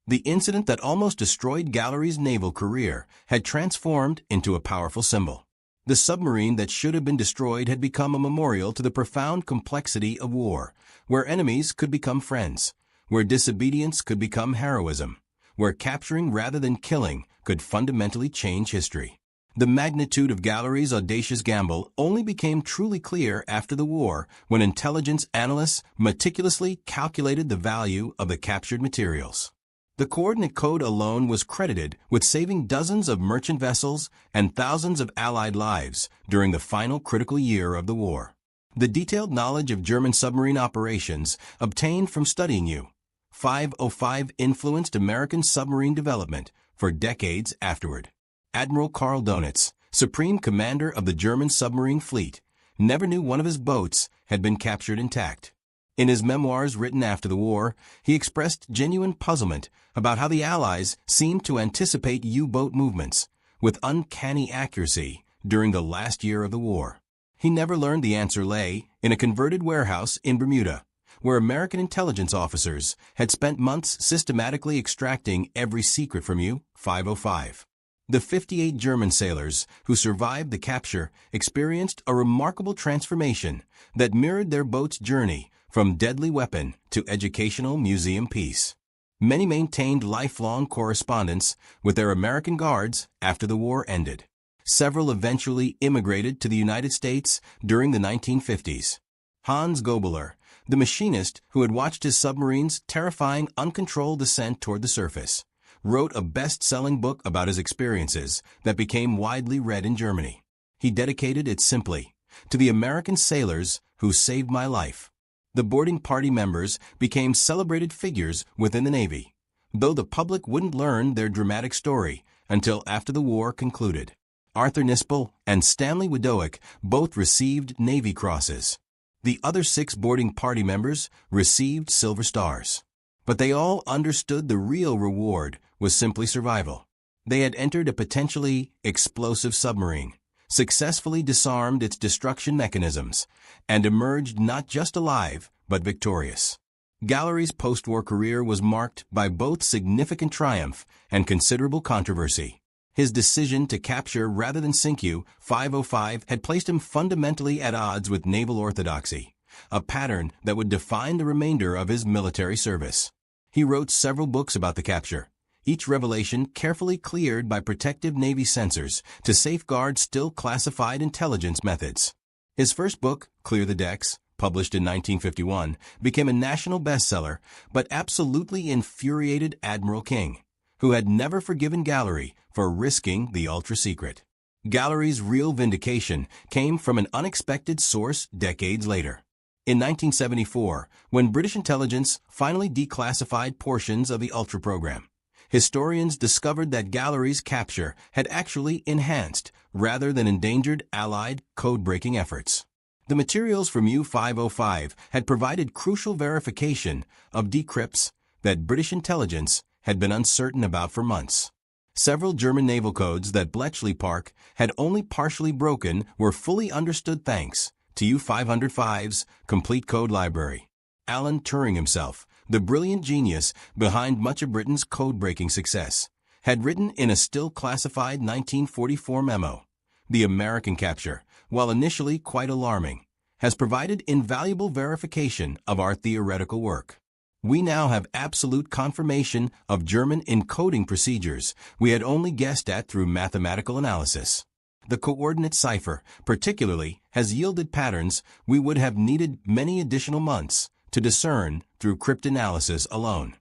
The incident that almost destroyed Gallery's naval career had transformed into a powerful symbol. The submarine that should have been destroyed had become a memorial to the profound complexity of war, where enemies could become friends, where disobedience could become heroism, where capturing rather than killing could fundamentally change history. The magnitude of Gallery's audacious gamble only became truly clear after the war when intelligence analysts meticulously calculated the value of the captured materials. The coordinate code alone was credited with saving dozens of merchant vessels and thousands of Allied lives during the final critical year of the war. The detailed knowledge of German submarine operations obtained from studying U-505 influenced American submarine development for decades afterward. Admiral Karl Donitz, supreme commander of the German submarine fleet, never knew one of his boats had been captured intact. In his memoirs written after the war, he expressed genuine puzzlement about how the Allies seemed to anticipate U-boat movements with uncanny accuracy during the last year of the war. He never learned the answer lay in a converted warehouse in Bermuda, where American intelligence officers had spent months systematically extracting every secret from U-505. The 58 German sailors who survived the capture experienced a remarkable transformation that mirrored their boat's journey from deadly weapon to educational museum piece. Many maintained lifelong correspondence with their American guards after the war ended. Several eventually immigrated to the United States during the 1950s. Hans Gobeler, the machinist who had watched his submarine's terrifying, uncontrolled descent toward the surface, wrote a best-selling book about his experiences that became widely read in Germany. He dedicated it simply to the American sailors who saved my life. The boarding party members became celebrated figures within the Navy, though the public wouldn't learn their dramatic story until after the war concluded. Arthur Nispel and Stanley Widowick both received Navy Crosses. The other 6 boarding party members received Silver Stars. But they all understood the real reward was simply survival. They had entered a potentially explosive submarine, successfully disarmed its destruction mechanisms, and emerged not just alive, but victorious. Gallery's post-war career was marked by both significant triumph and considerable controversy. His decision to capture rather than sink U-505 had placed him fundamentally at odds with naval orthodoxy, a pattern that would define the remainder of his military service. He wrote several books about the capture, each revelation carefully cleared by protective Navy censors to safeguard still classified intelligence methods. His first book, Clear the Decks, published in 1951, became a national bestseller, but absolutely infuriated Admiral King, who had never forgiven Gallery for risking the ultra-secret. Gallery's real vindication came from an unexpected source decades later. In 1974, when British intelligence finally declassified portions of the Ultra program, historians discovered that Gallery's capture had actually enhanced, rather than endangered, Allied code-breaking efforts. The materials from U-505 had provided crucial verification of decrypts that British intelligence had been uncertain about for months. Several German naval codes that Bletchley Park had only partially broken were fully understood thanks to U-505's complete code library. Alan Turing himself, the brilliant genius behind much of Britain's code-breaking success, had written in a still classified 1944 memo, "The American capture, while initially quite alarming, has provided invaluable verification of our theoretical work. We now have absolute confirmation of German encoding procedures we had only guessed at through mathematical analysis. The coordinate cipher, particularly, has yielded patterns we would have needed many additional months to discern through cryptanalysis alone."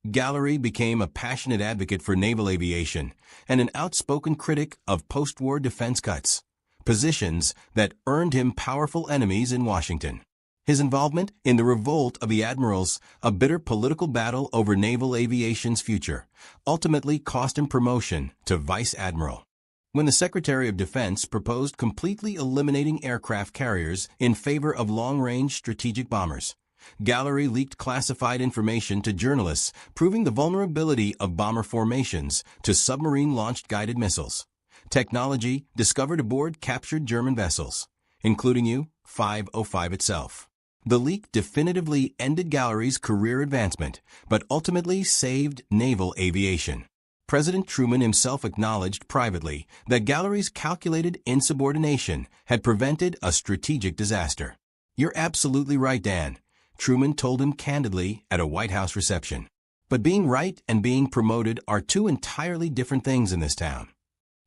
Gallery became a passionate advocate for naval aviation and an outspoken critic of post-war defense cuts, positions that earned him powerful enemies in Washington. His involvement in the revolt of the admirals, a bitter political battle over naval aviation's future, ultimately cost him promotion to vice admiral. When the Secretary of Defense proposed completely eliminating aircraft carriers in favor of long-range strategic bombers, Gallery leaked classified information to journalists proving the vulnerability of bomber formations to submarine-launched guided missiles, technology discovered aboard captured German vessels, including U-505 itself. The leak definitively ended Gallery's career advancement, but ultimately saved naval aviation. President Truman himself acknowledged privately that Gallery's calculated insubordination had prevented a strategic disaster. "You're absolutely right, Dan," Truman told him candidly at a White House reception. "But being right and being promoted are two entirely different things in this town."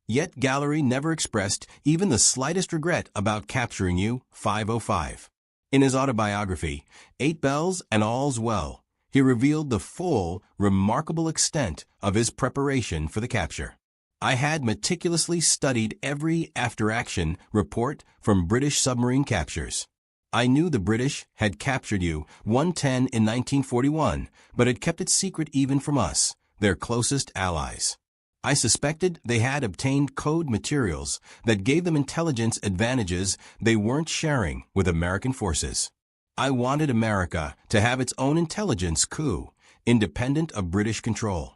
Yet Gallery never expressed even the slightest regret about capturing U-505. In his autobiography, 8 Bells and All's Well, he revealed the full, remarkable extent of his preparation for the capture. I had meticulously studied every after-action report from British submarine captures. I knew the British had captured U-110 in 1941, but had kept it secret even from us, their closest allies. I suspected they had obtained code materials that gave them intelligence advantages they weren't sharing with American forces. I wanted America to have its own intelligence coup, independent of British control.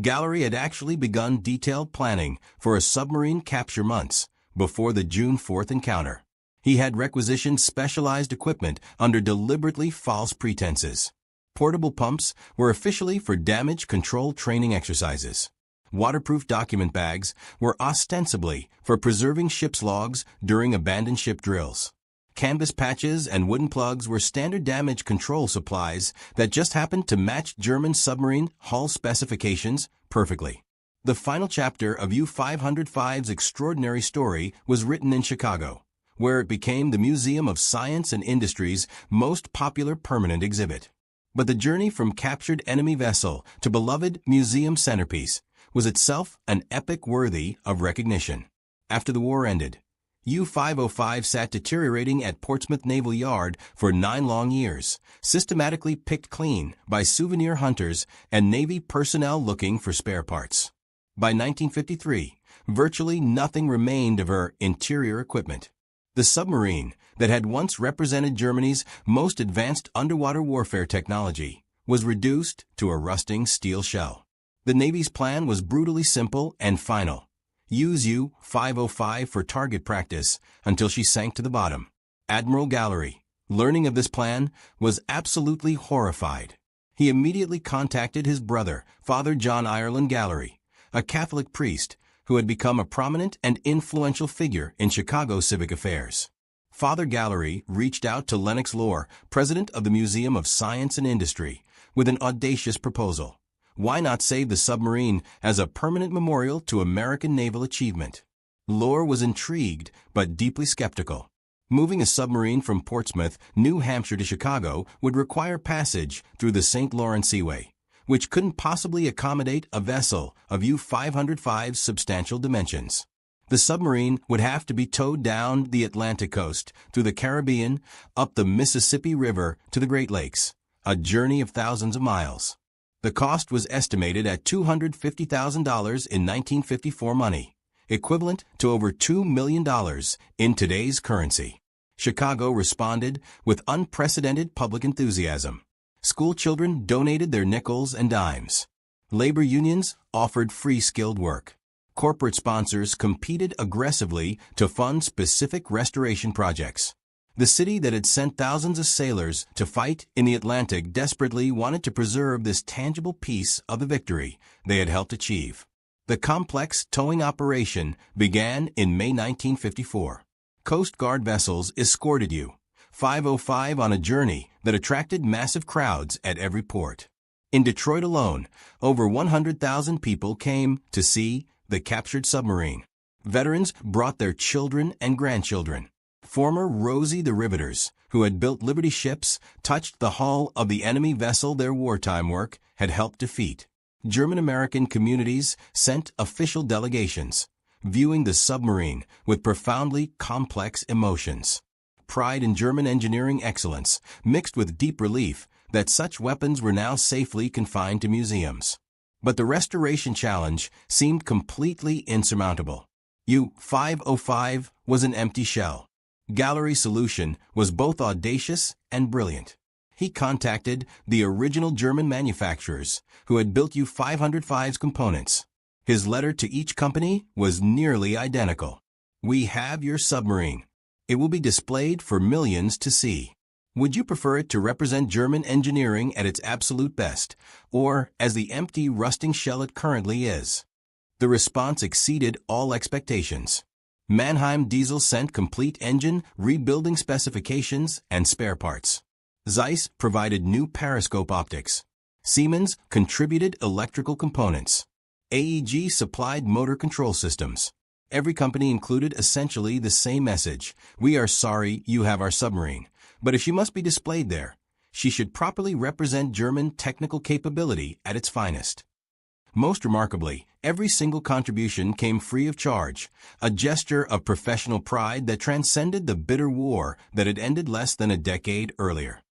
Gallery had actually begun detailed planning for a submarine capture months before the June 4th encounter. He had requisitioned specialized equipment under deliberately false pretenses. Portable pumps were officially for damage control training exercises. Waterproof document bags were ostensibly for preserving ship's logs during abandoned ship drills. Canvas patches and wooden plugs were standard damage control supplies that just happened to match German submarine hull specifications perfectly. The final chapter of U-505's extraordinary story was written in Chicago, where it became the Museum of Science and Industry's most popular permanent exhibit. But the journey from captured enemy vessel to beloved museum centerpiece was itself an epic worthy of recognition. After the war ended, U-505 sat deteriorating at Portsmouth Naval Yard for 9 long years, systematically picked clean by souvenir hunters and Navy personnel looking for spare parts. By 1953, virtually nothing remained of her interior equipment. The submarine that had once represented Germany's most advanced underwater warfare technology was reduced to a rusting steel shell. The Navy's plan was brutally simple and final. Use U-505 for target practice until she sank to the bottom. Admiral Gallery, learning of this plan, was absolutely horrified. He immediately contacted his brother, Father John Ireland Gallery, a Catholic priest who had become a prominent and influential figure in Chicago civic affairs. Father Gallery reached out to Lennox Lohr, president of the Museum of Science and Industry, with an audacious proposal. Why not save the submarine as a permanent memorial to American naval achievement? Lohr was intrigued but deeply skeptical. Moving a submarine from Portsmouth, New Hampshire to Chicago would require passage through the St. Lawrence Seaway, which couldn't possibly accommodate a vessel of U-505's substantial dimensions. The submarine would have to be towed down the Atlantic coast, through the Caribbean, up the Mississippi River to the Great Lakes, a journey of thousands of miles. The cost was estimated at $250,000 in 1954 money, equivalent to over $2 million in today's currency. Chicago responded with unprecedented public enthusiasm. School children donated their nickels and dimes. Labor unions offered free skilled work. Corporate sponsors competed aggressively to fund specific restoration projects. The city that had sent thousands of sailors to fight in the Atlantic desperately wanted to preserve this tangible piece of the victory they had helped achieve. The complex towing operation began in May 1954. Coast Guard vessels escorted U-505 on a journey that attracted massive crowds at every port. In Detroit alone, over 100,000 people came to see the captured submarine. Veterans brought their children and grandchildren. Former Rosie the Riveters, who had built Liberty ships, touched the hull of the enemy vessel their wartime work had helped defeat. German-American communities sent official delegations, viewing the submarine with profoundly complex emotions. Pride in German engineering excellence, mixed with deep relief that such weapons were now safely confined to museums. But the restoration challenge seemed completely insurmountable. U-505 was an empty shell. Gallery's solution was both audacious and brilliant. He contacted the original German manufacturers who had built U-505's components. His letter to each company was nearly identical. "We have your submarine. It will be displayed for millions to see. Would you prefer it to represent German engineering at its absolute best, or as the empty, rusting shell it currently is?" The response exceeded all expectations. Mannheim Diesel sent complete engine rebuilding specifications and spare parts. Zeiss provided new periscope optics. Siemens contributed electrical components. AEG supplied motor control systems. Every company included essentially the same message: we are sorry you have our submarine, but if she must be displayed there, she should properly represent German technical capability at its finest. Most remarkably, every single contribution came free of charge, a gesture of professional pride that transcended the bitter war that had ended less than a decade earlier.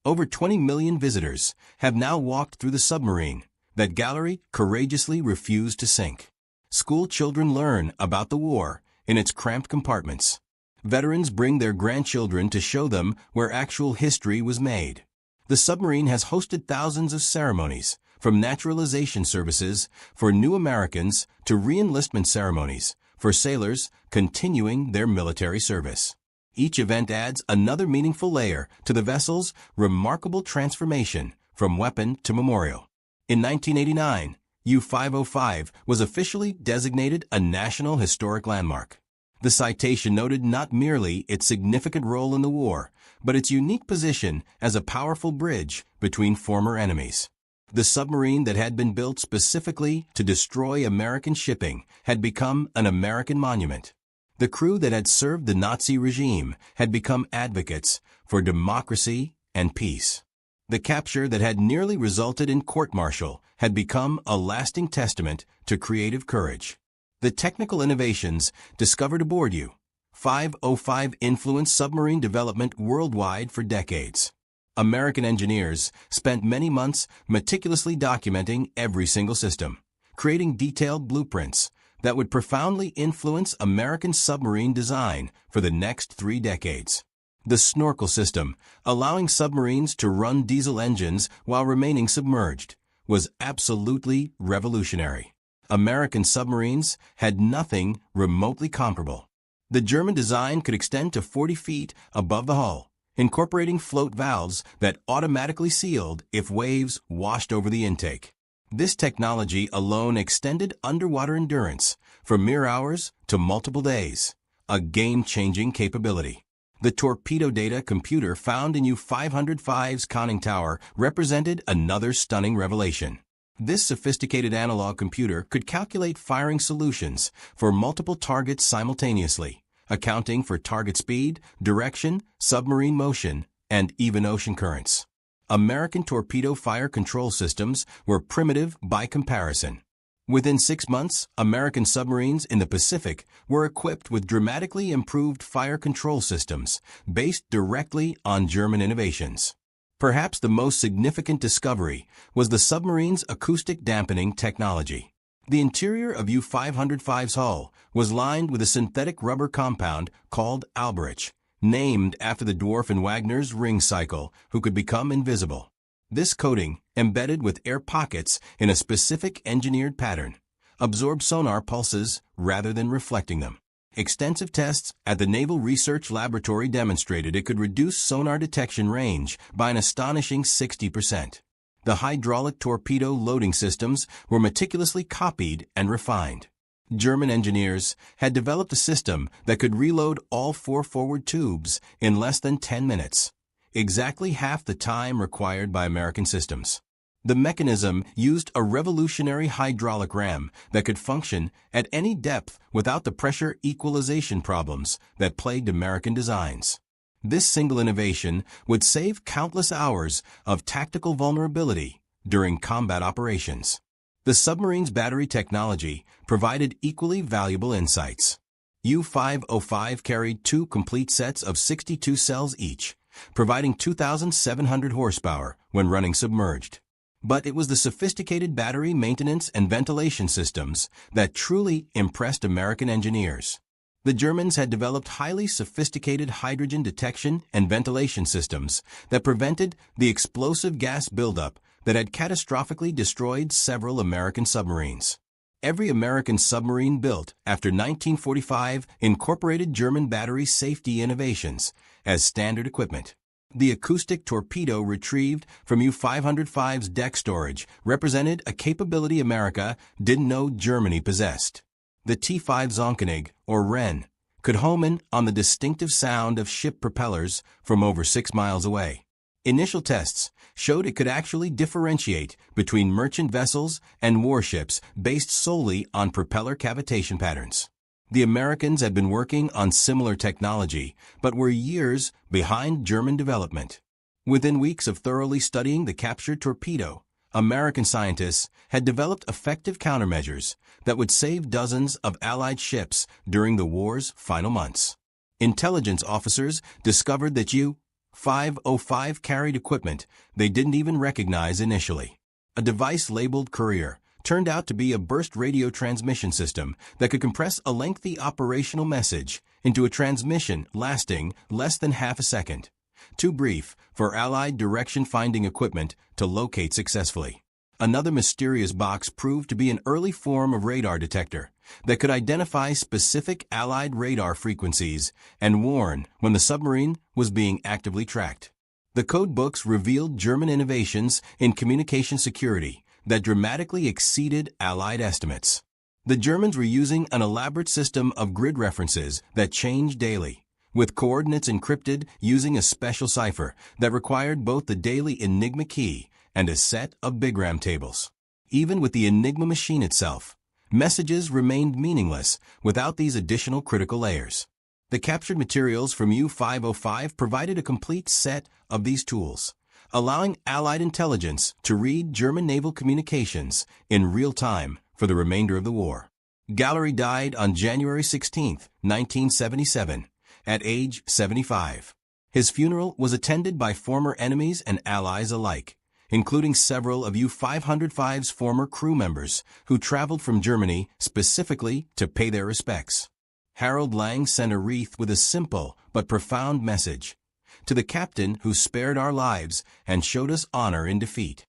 Over 20 million visitors have now walked through the submarine that gallery courageously refused to sink. School children learn about the war in its cramped compartments. Veterans bring their grandchildren to show them where actual history was made. The submarine has hosted thousands of ceremonies, from naturalization services for new Americans to re-enlistment ceremonies for sailors continuing their military service. Each event adds another meaningful layer to the vessel's remarkable transformation from weapon to memorial. In 1989, U-505 was officially designated a National Historic Landmark. The citation noted not merely its significant role in the war, but its unique position as a powerful bridge between former enemies. The submarine that had been built specifically to destroy American shipping had become an American monument. The crew that had served the Nazi regime had become advocates for democracy and peace. The capture that had nearly resulted in court-martial had become a lasting testament to creative courage. The technical innovations discovered aboard U-505 influenced submarine development worldwide for decades. American engineers spent many months meticulously documenting every single system, creating detailed blueprints that would profoundly influence American submarine design for the next 3 decades. The snorkel system, allowing submarines to run diesel engines while remaining submerged, was absolutely revolutionary. American submarines had nothing remotely comparable. The German design could extend to 40 feet above the hull, incorporating float valves that automatically sealed if waves washed over the intake. This technology alone extended underwater endurance from mere hours to multiple days, a game-changing capability. The torpedo data computer found in U-505's conning tower represented another stunning revelation. This sophisticated analog computer could calculate firing solutions for multiple targets simultaneously, accounting for target speed, direction, submarine motion, and even ocean currents. American torpedo fire control systems were primitive by comparison. Within 6 months, American submarines in the Pacific were equipped with dramatically improved fire control systems based directly on German innovations. Perhaps the most significant discovery was the submarine's acoustic dampening technology. The interior of U-505's hull was lined with a synthetic rubber compound called alberich, named after the dwarf in Wagner's Ring Cycle who could become invisible. This coating, embedded with air pockets in a specific engineered pattern, absorbed sonar pulses rather than reflecting them. Extensive tests at the Naval Research Laboratory demonstrated it could reduce sonar detection range by an astonishing 60%. The hydraulic torpedo loading systems were meticulously copied and refined. German engineers had developed a system that could reload all 4 forward tubes in less than 10 minutes, exactly half the time required by American systems. The mechanism used a revolutionary hydraulic ram that could function at any depth without the pressure equalization problems that plagued American designs. This single innovation would save countless hours of tactical vulnerability during combat operations. The submarine's battery technology provided equally valuable insights. U-505 carried 2 complete sets of 62 cells each, providing 2,700 horsepower when running submerged. But it was the sophisticated battery maintenance and ventilation systems that truly impressed American engineers. The Germans had developed highly sophisticated hydrogen detection and ventilation systems that prevented the explosive gas buildup that had catastrophically destroyed several American submarines. Every American submarine built after 1945 incorporated German battery safety innovations as standard equipment. The acoustic torpedo retrieved from U-505's deck storage represented a capability America didn't know Germany possessed. The T-5 Zonkenig, or Wren, could home in on the distinctive sound of ship propellers from over 6 miles away. Initial tests showed it could actually differentiate between merchant vessels and warships based solely on propeller cavitation patterns. The Americans had been working on similar technology, but were years behind German development. Within weeks of thoroughly studying the captured torpedo, American scientists had developed effective countermeasures that would save dozens of Allied ships during the war's final months. Intelligence officers discovered that U-505 carried equipment they didn't even recognize initially. A device labeled Courier turned out to be a burst radio transmission system that could compress a lengthy operational message into a transmission lasting less than half a second, too brief for Allied direction-finding equipment to locate successfully. Another mysterious box proved to be an early form of radar detector that could identify specific Allied radar frequencies and warn when the submarine was being actively tracked. The code books revealed German innovations in communication security that dramatically exceeded Allied estimates. The Germans were using an elaborate system of grid references that changed daily, with coordinates encrypted using a special cipher that required both the daily Enigma key and a set of bigram tables. Even with the Enigma machine itself, messages remained meaningless without these additional critical layers. The captured materials from U-505 provided a complete set of these tools, allowing Allied intelligence to read German naval communications in real time for the remainder of the war. Gallery died on January 16, 1977, at age 75. His funeral was attended by former enemies and allies alike, including several of U-505's former crew members who traveled from Germany specifically to pay their respects. Harold Lang sent a wreath with a simple but profound message: to the captain who spared our lives and showed us honor in defeat.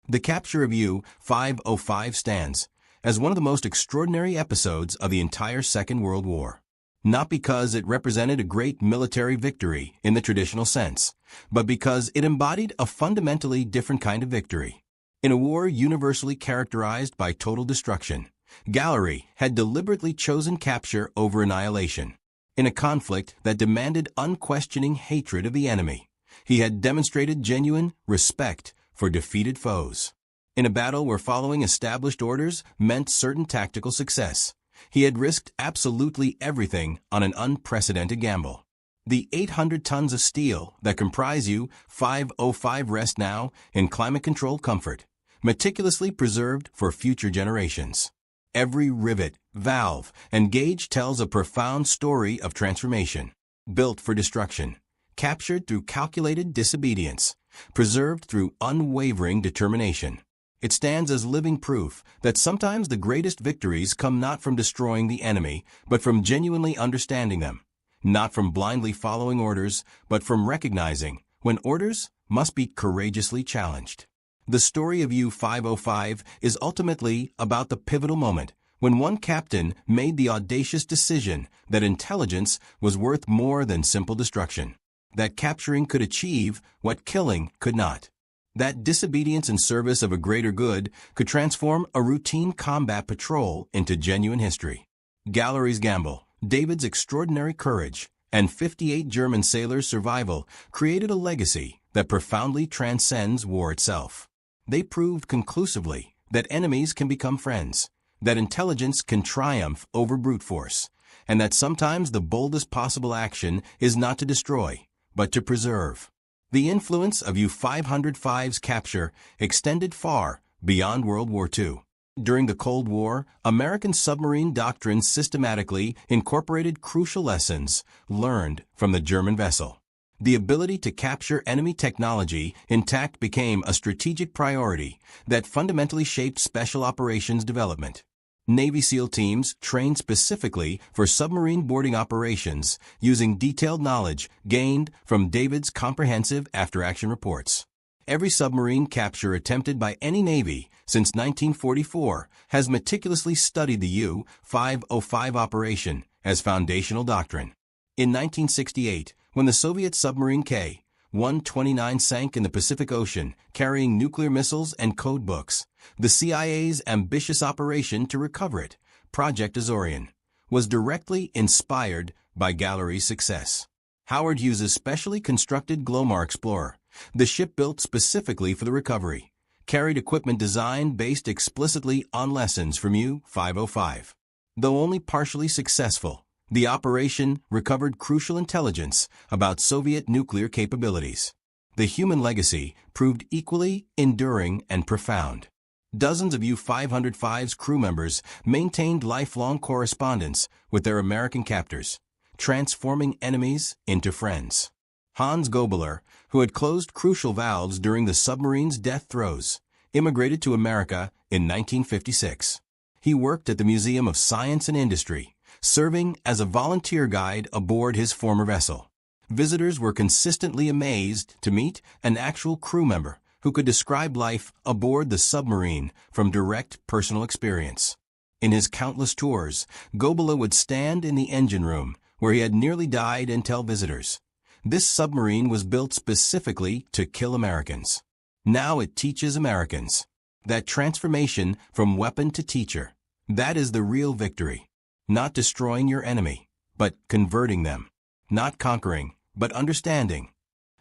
The capture of U-505 stands as one of the most extraordinary episodes of the entire Second World War. Not because it represented a great military victory in the traditional sense, but because it embodied a fundamentally different kind of victory. In a war universally characterized by total destruction, Gallery had deliberately chosen capture over annihilation. In a conflict that demanded unquestioning hatred of the enemy, he had demonstrated genuine respect for defeated foes. In a battle where following established orders meant certain tactical success, he had risked absolutely everything on an unprecedented gamble. The 800 tons of steel that comprise U-505 rest now in climate-controlled comfort, meticulously preserved for future generations. Every rivet, valve, and gauge tells a profound story of transformation. Built for destruction, captured through calculated disobedience, preserved through unwavering determination. It stands as living proof that sometimes the greatest victories come not from destroying the enemy, but from genuinely understanding them. Not from blindly following orders, but from recognizing when orders must be courageously challenged. The story of U-505 is ultimately about the pivotal moment when one captain made the audacious decision that intelligence was worth more than simple destruction, that capturing could achieve what killing could not, that disobedience in service of a greater good could transform a routine combat patrol into genuine history. Gallery's gamble, David's extraordinary courage, and 58 German sailors' survival created a legacy that profoundly transcends war itself. They proved conclusively that enemies can become friends, that intelligence can triumph over brute force, and that sometimes the boldest possible action is not to destroy, but to preserve. The influence of U-505's capture extended far beyond World War II. During the Cold War, American submarine doctrine systematically incorporated crucial lessons learned from the German vessel. The ability to capture enemy technology intact became a strategic priority that fundamentally shaped special operations development. Navy SEAL teams trained specifically for submarine boarding operations using detailed knowledge gained from David's comprehensive after-action reports. Every submarine capture attempted by any Navy since 1944 has meticulously studied the U-505 operation as foundational doctrine. In 1968, when the Soviet submarine K-129 sank in the Pacific Ocean carrying nuclear missiles and code books, the CIA's ambitious operation to recover it, Project Azorian, was directly inspired by Gallery's success. Howard Hughes's specially constructed Glomar Explorer The ship built specifically for the recovery carried equipment designed based explicitly on lessons from U-505. Though only partially successful, the operation recovered crucial intelligence about Soviet nuclear capabilities. The human legacy proved equally enduring and profound. Dozens of U-505's crew members maintained lifelong correspondence with their American captors, transforming enemies into friends. Hans Gobler, who had closed crucial valves during the submarine's death throes, immigrated to America in 1956. He worked at the Museum of Science and Industry, serving as a volunteer guide aboard his former vessel. Visitors were consistently amazed to meet an actual crew member who could describe life aboard the submarine from direct personal experience. In his countless tours, Gobela would stand in the engine room where he had nearly died and tell visitors, "This submarine was built specifically to kill Americans. Now it teaches Americans." That transformation from weapon to teacher, that is the real victory. Not destroying your enemy, but converting them. Not conquering, but understanding.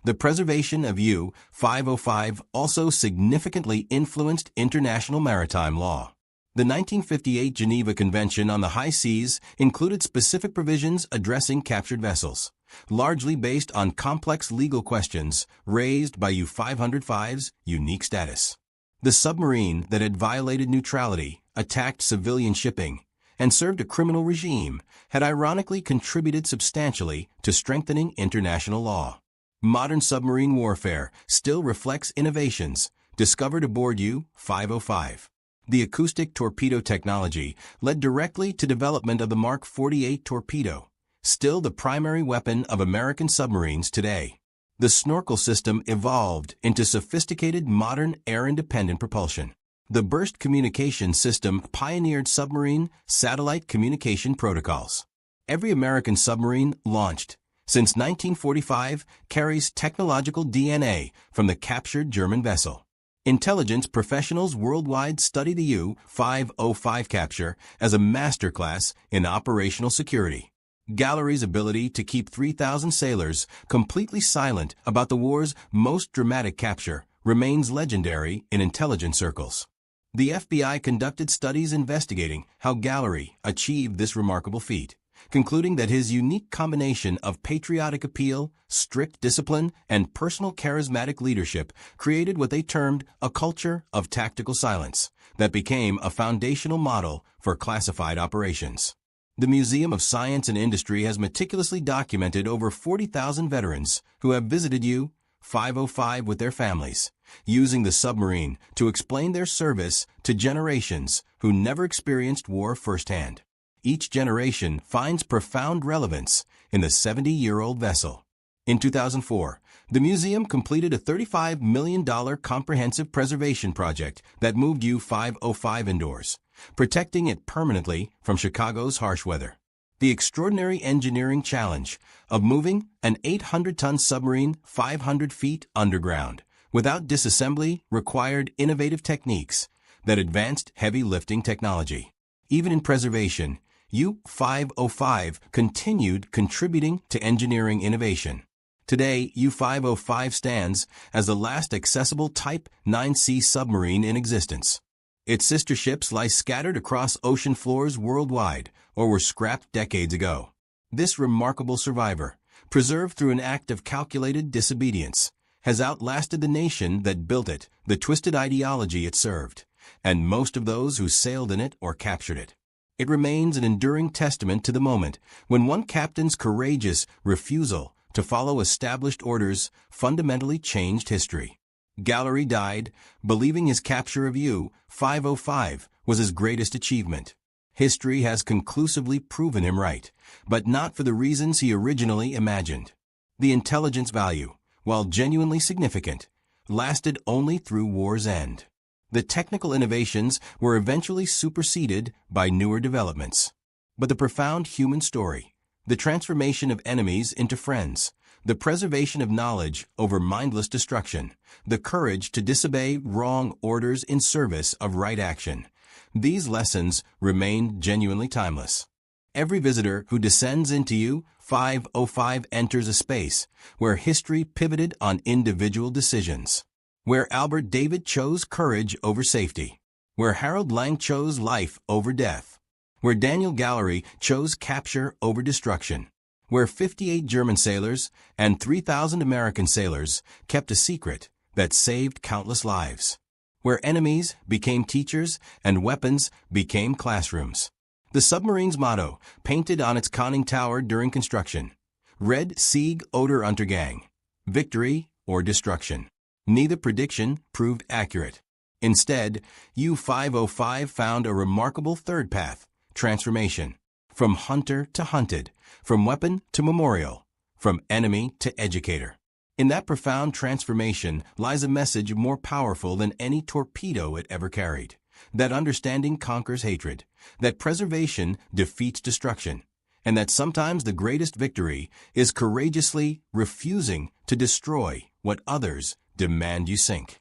The preservation of U-505 also significantly influenced international maritime law. The 1958 Geneva Convention on the High Seas included specific provisions addressing captured vessels, largely based on complex legal questions raised by U-505's unique status. The submarine that had violated neutrality, attacked civilian shipping, and served a criminal regime had ironically contributed substantially to strengthening international law. Modern submarine warfare still reflects innovations discovered aboard U-505. The acoustic torpedo technology led directly to development of the Mark 48 torpedo, still the primary weapon of American submarines today. The snorkel system evolved into sophisticated modern air-independent propulsion. The burst communication system pioneered submarine satellite communication protocols. Every American submarine launched since 1945 carries technological DNA from the captured German vessel. Intelligence professionals worldwide study the U-505 capture as a masterclass in operational security. Gallery's ability to keep 3,000 sailors completely silent about the war's most dramatic capture remains legendary in intelligence circles. The FBI conducted studies investigating how Gallery achieved this remarkable feat, concluding that his unique combination of patriotic appeal, strict discipline, and personal charismatic leadership created what they termed a culture of tactical silence that became a foundational model for classified operations. The Museum of Science and Industry has meticulously documented over 40,000 veterans who have visited U-505 with their families, using the submarine to explain their service to generations who never experienced war firsthand. Each generation finds profound relevance in the 70-year-old vessel. In 2004, the museum completed a $35 million comprehensive preservation project that moved U-505 indoors, protecting it permanently from Chicago's harsh weather. The extraordinary engineering challenge of moving an 800-ton submarine 500 feet underground without disassembly required innovative techniques that advanced heavy lifting technology. Even in preservation, U-505 continued contributing to engineering innovation. Today, U-505 stands as the last accessible Type 9C submarine in existence. Its sister ships lie scattered across ocean floors worldwide or were scrapped decades ago. This remarkable survivor, preserved through an act of calculated disobedience, has outlasted the nation that built it, the twisted ideology it served, and most of those who sailed in it or captured it. It remains an enduring testament to the moment when one captain's courageous refusal to follow established orders fundamentally changed history. Gallery died, believing his capture of U-505 was his greatest achievement. History has conclusively proven him right, but not for the reasons he originally imagined. The intelligence value, while genuinely significant, lasted only through war's end. The technical innovations were eventually superseded by newer developments. But the profound human story, the transformation of enemies into friends, the preservation of knowledge over mindless destruction, the courage to disobey wrong orders in service of right action, these lessons remain genuinely timeless. Every visitor who descends into 505 enters a space where history pivoted on individual decisions, where Albert David chose courage over safety, where Harold Lang chose life over death, where Daniel Gallery chose capture over destruction, where 58 German sailors and 3,000 American sailors kept a secret that saved countless lives, where enemies became teachers and weapons became classrooms. The submarine's motto, painted on its conning tower during construction, read Sieg oder Untergang, victory or destruction. Neither prediction proved accurate. Instead, U-505 found a remarkable third path, transformation. From hunter to hunted, from weapon to memorial, from enemy to educator. In that profound transformation lies a message more powerful than any torpedo it ever carried. That understanding conquers hatred, that preservation defeats destruction, and that sometimes the greatest victory is courageously refusing to destroy what others demand you sink.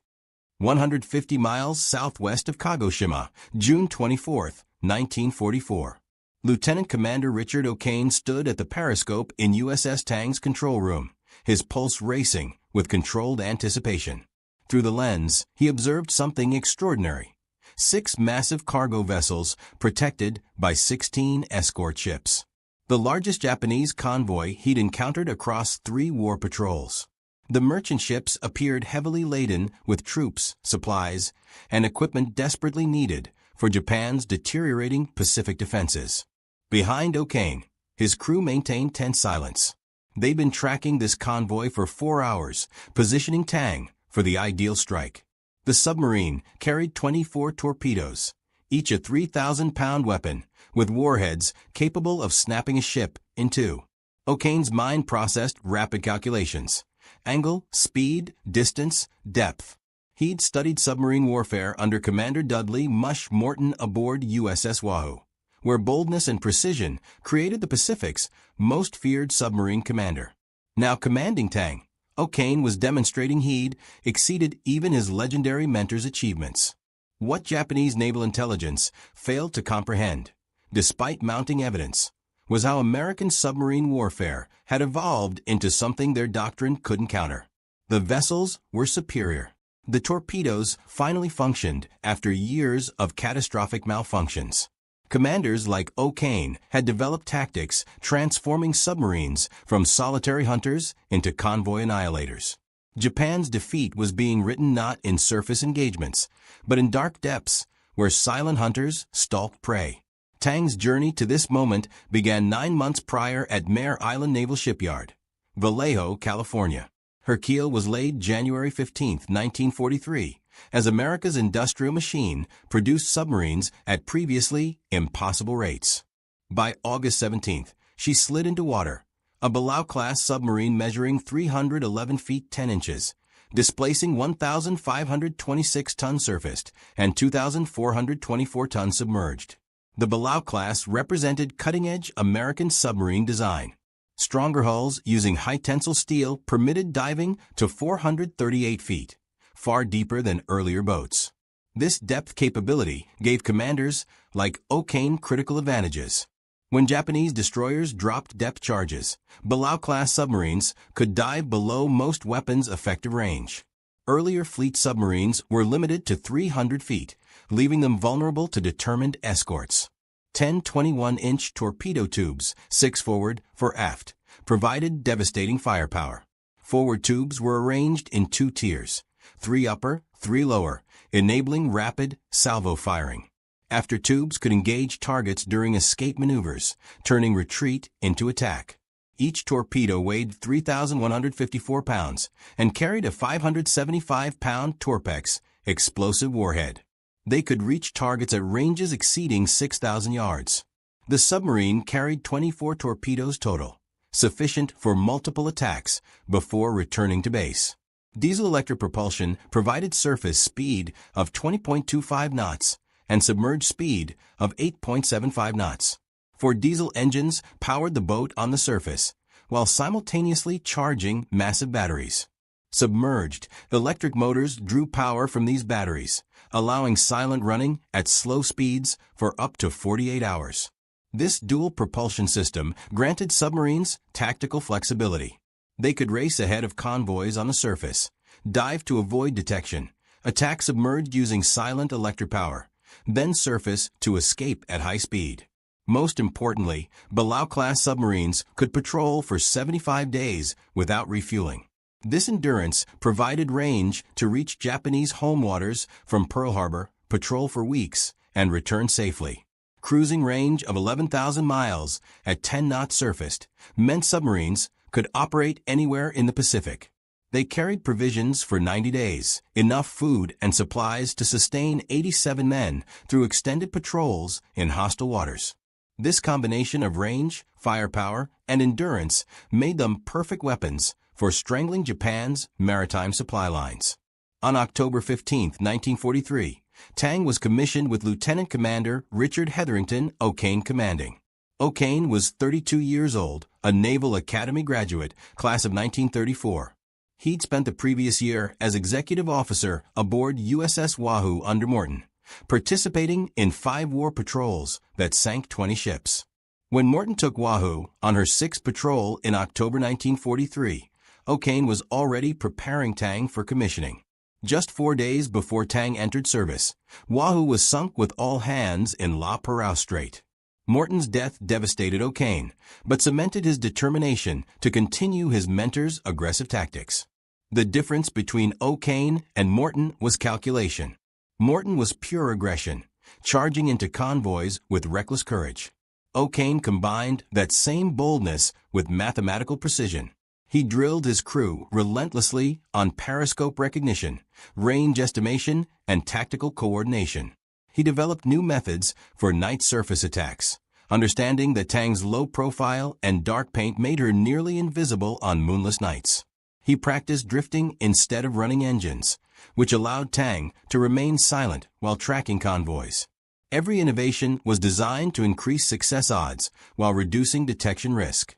150 miles southwest of Kagoshima, June 24, 1944. Lieutenant Commander Richard O'Kane stood at the periscope in USS Tang's control room, his pulse racing with controlled anticipation. Through the lens, he observed something extraordinary. 6 massive cargo vessels protected by 16 escort ships. The largest Japanese convoy he'd encountered across 3 war patrols. The merchant ships appeared heavily laden with troops, supplies, and equipment desperately needed for Japan's deteriorating Pacific defenses. Behind O'Kane, his crew maintained tense silence. They'd been tracking this convoy for 4 hours, positioning Tang for the ideal strike. The submarine carried 24 torpedoes, each a 3,000-pound weapon, with warheads capable of snapping a ship in two. O'Kane's mind processed rapid calculations: angle, speed, distance, depth. He'd studied submarine warfare under Commander Dudley Mush Morton aboard USS Wahoo, where boldness and precision created the Pacific's most feared submarine commander. Now commanding Tang, O'Kane was demonstrating he'd exceeded even his legendary mentor's achievements. What Japanese naval intelligence failed to comprehend, despite mounting evidence, was how American submarine warfare had evolved into something their doctrine couldn't counter. The vessels were superior. The torpedoes finally functioned after years of catastrophic malfunctions. Commanders like O'Kane had developed tactics transforming submarines from solitary hunters into convoy annihilators. Japan's defeat was being written not in surface engagements, but in dark depths where silent hunters stalked prey. Tang's journey to this moment began 9 months prior at Mare Island Naval Shipyard, Vallejo, California. Her keel was laid January 15, 1943, as America's industrial machine produced submarines at previously impossible rates. By August 17, she slid into water, a Belau-class submarine measuring 311 feet 10 inches, displacing 1,526 tons surfaced and 2,424 tons submerged. The Belau class represented cutting-edge American submarine design. Stronger hulls using high-tensile steel permitted diving to 438 feet, far deeper than earlier boats. This depth capability gave commanders like O'Kane critical advantages. When Japanese destroyers dropped depth charges, Belau-class submarines could dive below most weapons' effective range. Earlier fleet submarines were limited to 300 feet, leaving them vulnerable to determined escorts. 10 21-inch torpedo tubes, 6 forward, 4 aft, provided devastating firepower. Forward tubes were arranged in 2 tiers, 3 upper, 3 lower, enabling rapid salvo firing. After tubes could engage targets during escape maneuvers, turning retreat into attack. Each torpedo weighed 3,154 pounds and carried a 575-pound Torpex explosive warhead. They could reach targets at ranges exceeding 6,000 yards. The submarine carried 24 torpedoes total, sufficient for multiple attacks before returning to base. Diesel-electric propulsion provided surface speed of 20.25 knots and submerged speed of 8.75 knots. 4 diesel engines powered the boat on the surface, while simultaneously charging massive batteries. Submerged, electric motors drew power from these batteries, allowing silent running at slow speeds for up to 48 hours. This dual propulsion system granted submarines tactical flexibility. They could race ahead of convoys on the surface, dive to avoid detection, attack submerged using silent electric power, then surface to escape at high speed. Most importantly, Belau-class submarines could patrol for 75 days without refueling. This endurance provided range to reach Japanese home waters from Pearl Harbor, patrol for weeks, and return safely. Cruising range of 11,000 miles at 10 knots surfaced meant submarines could operate anywhere in the Pacific. They carried provisions for 90 days, enough food and supplies to sustain 87 men through extended patrols in hostile waters. This combination of range, firepower, and endurance made them perfect weapons for strangling Japan's maritime supply lines. On October 15, 1943, Tang was commissioned with Lieutenant Commander Richard Hetherington O'Kane commanding. O'Kane was 32 years old, a Naval Academy graduate, class of 1934. He'd spent the previous year as executive officer aboard USS Wahoo under Morton, participating in 5 war patrols that sank 20 ships. When Morton took Wahoo on her 6th patrol in October 1943, O'Kane was already preparing Tang for commissioning. Just 4 days before Tang entered service, Wahoo was sunk with all hands in La Perouse Strait. Morton's death devastated O'Kane, but cemented his determination to continue his mentor's aggressive tactics. The difference between O'Kane and Morton was calculation. Morton was pure aggression, charging into convoys with reckless courage. O'Kane combined that same boldness with mathematical precision. He drilled his crew relentlessly on periscope recognition, range estimation, and tactical coordination. He developed new methods for night surface attacks, understanding that Tang's low profile and dark paint made her nearly invisible on moonless nights. He practiced drifting instead of running engines, which allowed Tang to remain silent while tracking convoys. Every innovation was designed to increase success odds while reducing detection risk.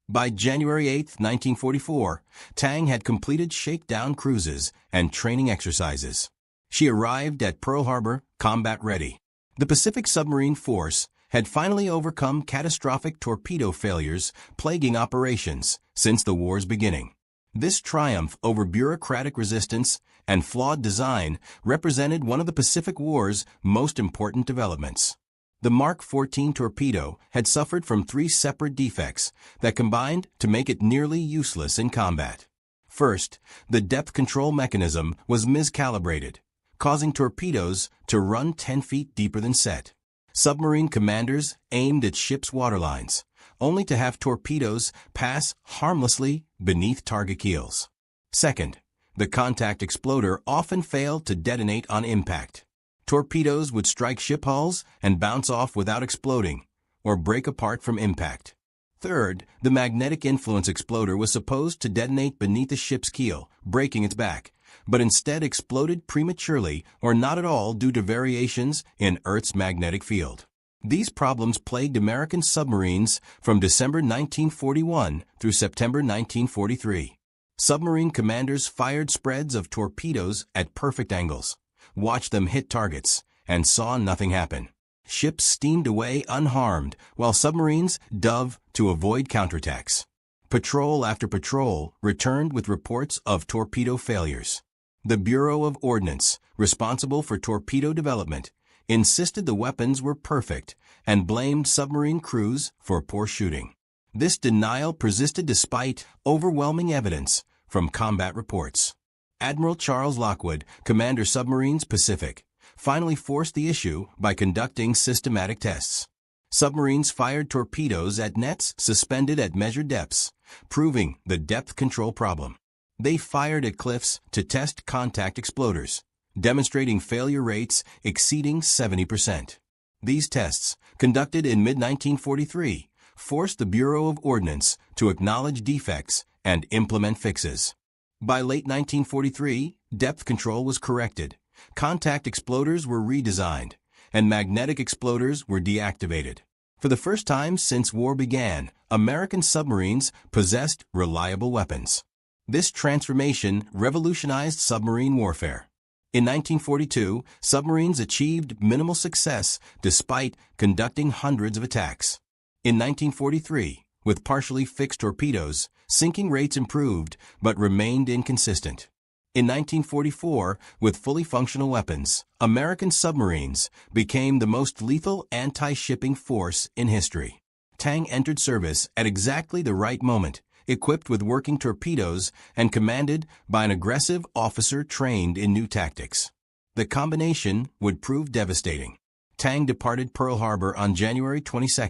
By January 8, 1944, Tang had completed shakedown cruises and training exercises. She arrived at Pearl Harbor combat-ready. The Pacific Submarine Force had finally overcome catastrophic torpedo failures plaguing operations since the war's beginning. This triumph over bureaucratic resistance and flawed design represented one of the Pacific War's most important developments. The Mark 14 torpedo had suffered from 3 separate defects that combined to make it nearly useless in combat. First, the depth control mechanism was miscalibrated, causing torpedoes to run 10 feet deeper than set. Submarine commanders aimed at ships' waterlines, only to have torpedoes pass harmlessly beneath target keels. Second, the contact exploder often failed to detonate on impact. Torpedoes would strike ship hulls and bounce off without exploding, or break apart from impact. Third, the magnetic influence exploder was supposed to detonate beneath the ship's keel, breaking its back, but instead exploded prematurely or not at all due to variations in Earth's magnetic field. These problems plagued American submarines from December 1941 through September 1943. Submarine commanders fired spreads of torpedoes at perfect angles, watched them hit targets, and saw nothing happen. Ships steamed away unharmed while submarines dove to avoid counterattacks. Patrol after patrol returned with reports of torpedo failures. The Bureau of Ordnance, responsible for torpedo development, insisted the weapons were perfect and blamed submarine crews for poor shooting. This denial persisted despite overwhelming evidence from combat reports. Admiral Charles Lockwood, Commander Submarines Pacific, finally forced the issue by conducting systematic tests. Submarines fired torpedoes at nets suspended at measured depths, proving the depth control problem. They fired at cliffs to test contact exploders, demonstrating failure rates exceeding 70%. These tests, conducted in mid-1943, forced the Bureau of Ordnance to acknowledge defects and implement fixes. By late 1943, depth control was corrected, contact exploders were redesigned, and magnetic exploders were deactivated. For the first time since war began, American submarines possessed reliable weapons. This transformation revolutionized submarine warfare. In 1942, submarines achieved minimal success despite conducting hundreds of attacks. In 1943, with partially fixed torpedoes, sinking rates improved but remained inconsistent. In 1944, with fully functional weapons, American submarines became the most lethal anti-shipping force in history. Tang entered service at exactly the right moment, equipped with working torpedoes and commanded by an aggressive officer trained in new tactics. The combination would prove devastating. Tang departed Pearl Harbor on January 22,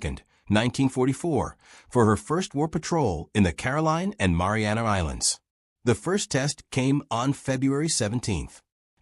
1944, for her first war patrol in the Caroline and Mariana Islands. The first test came on February 17.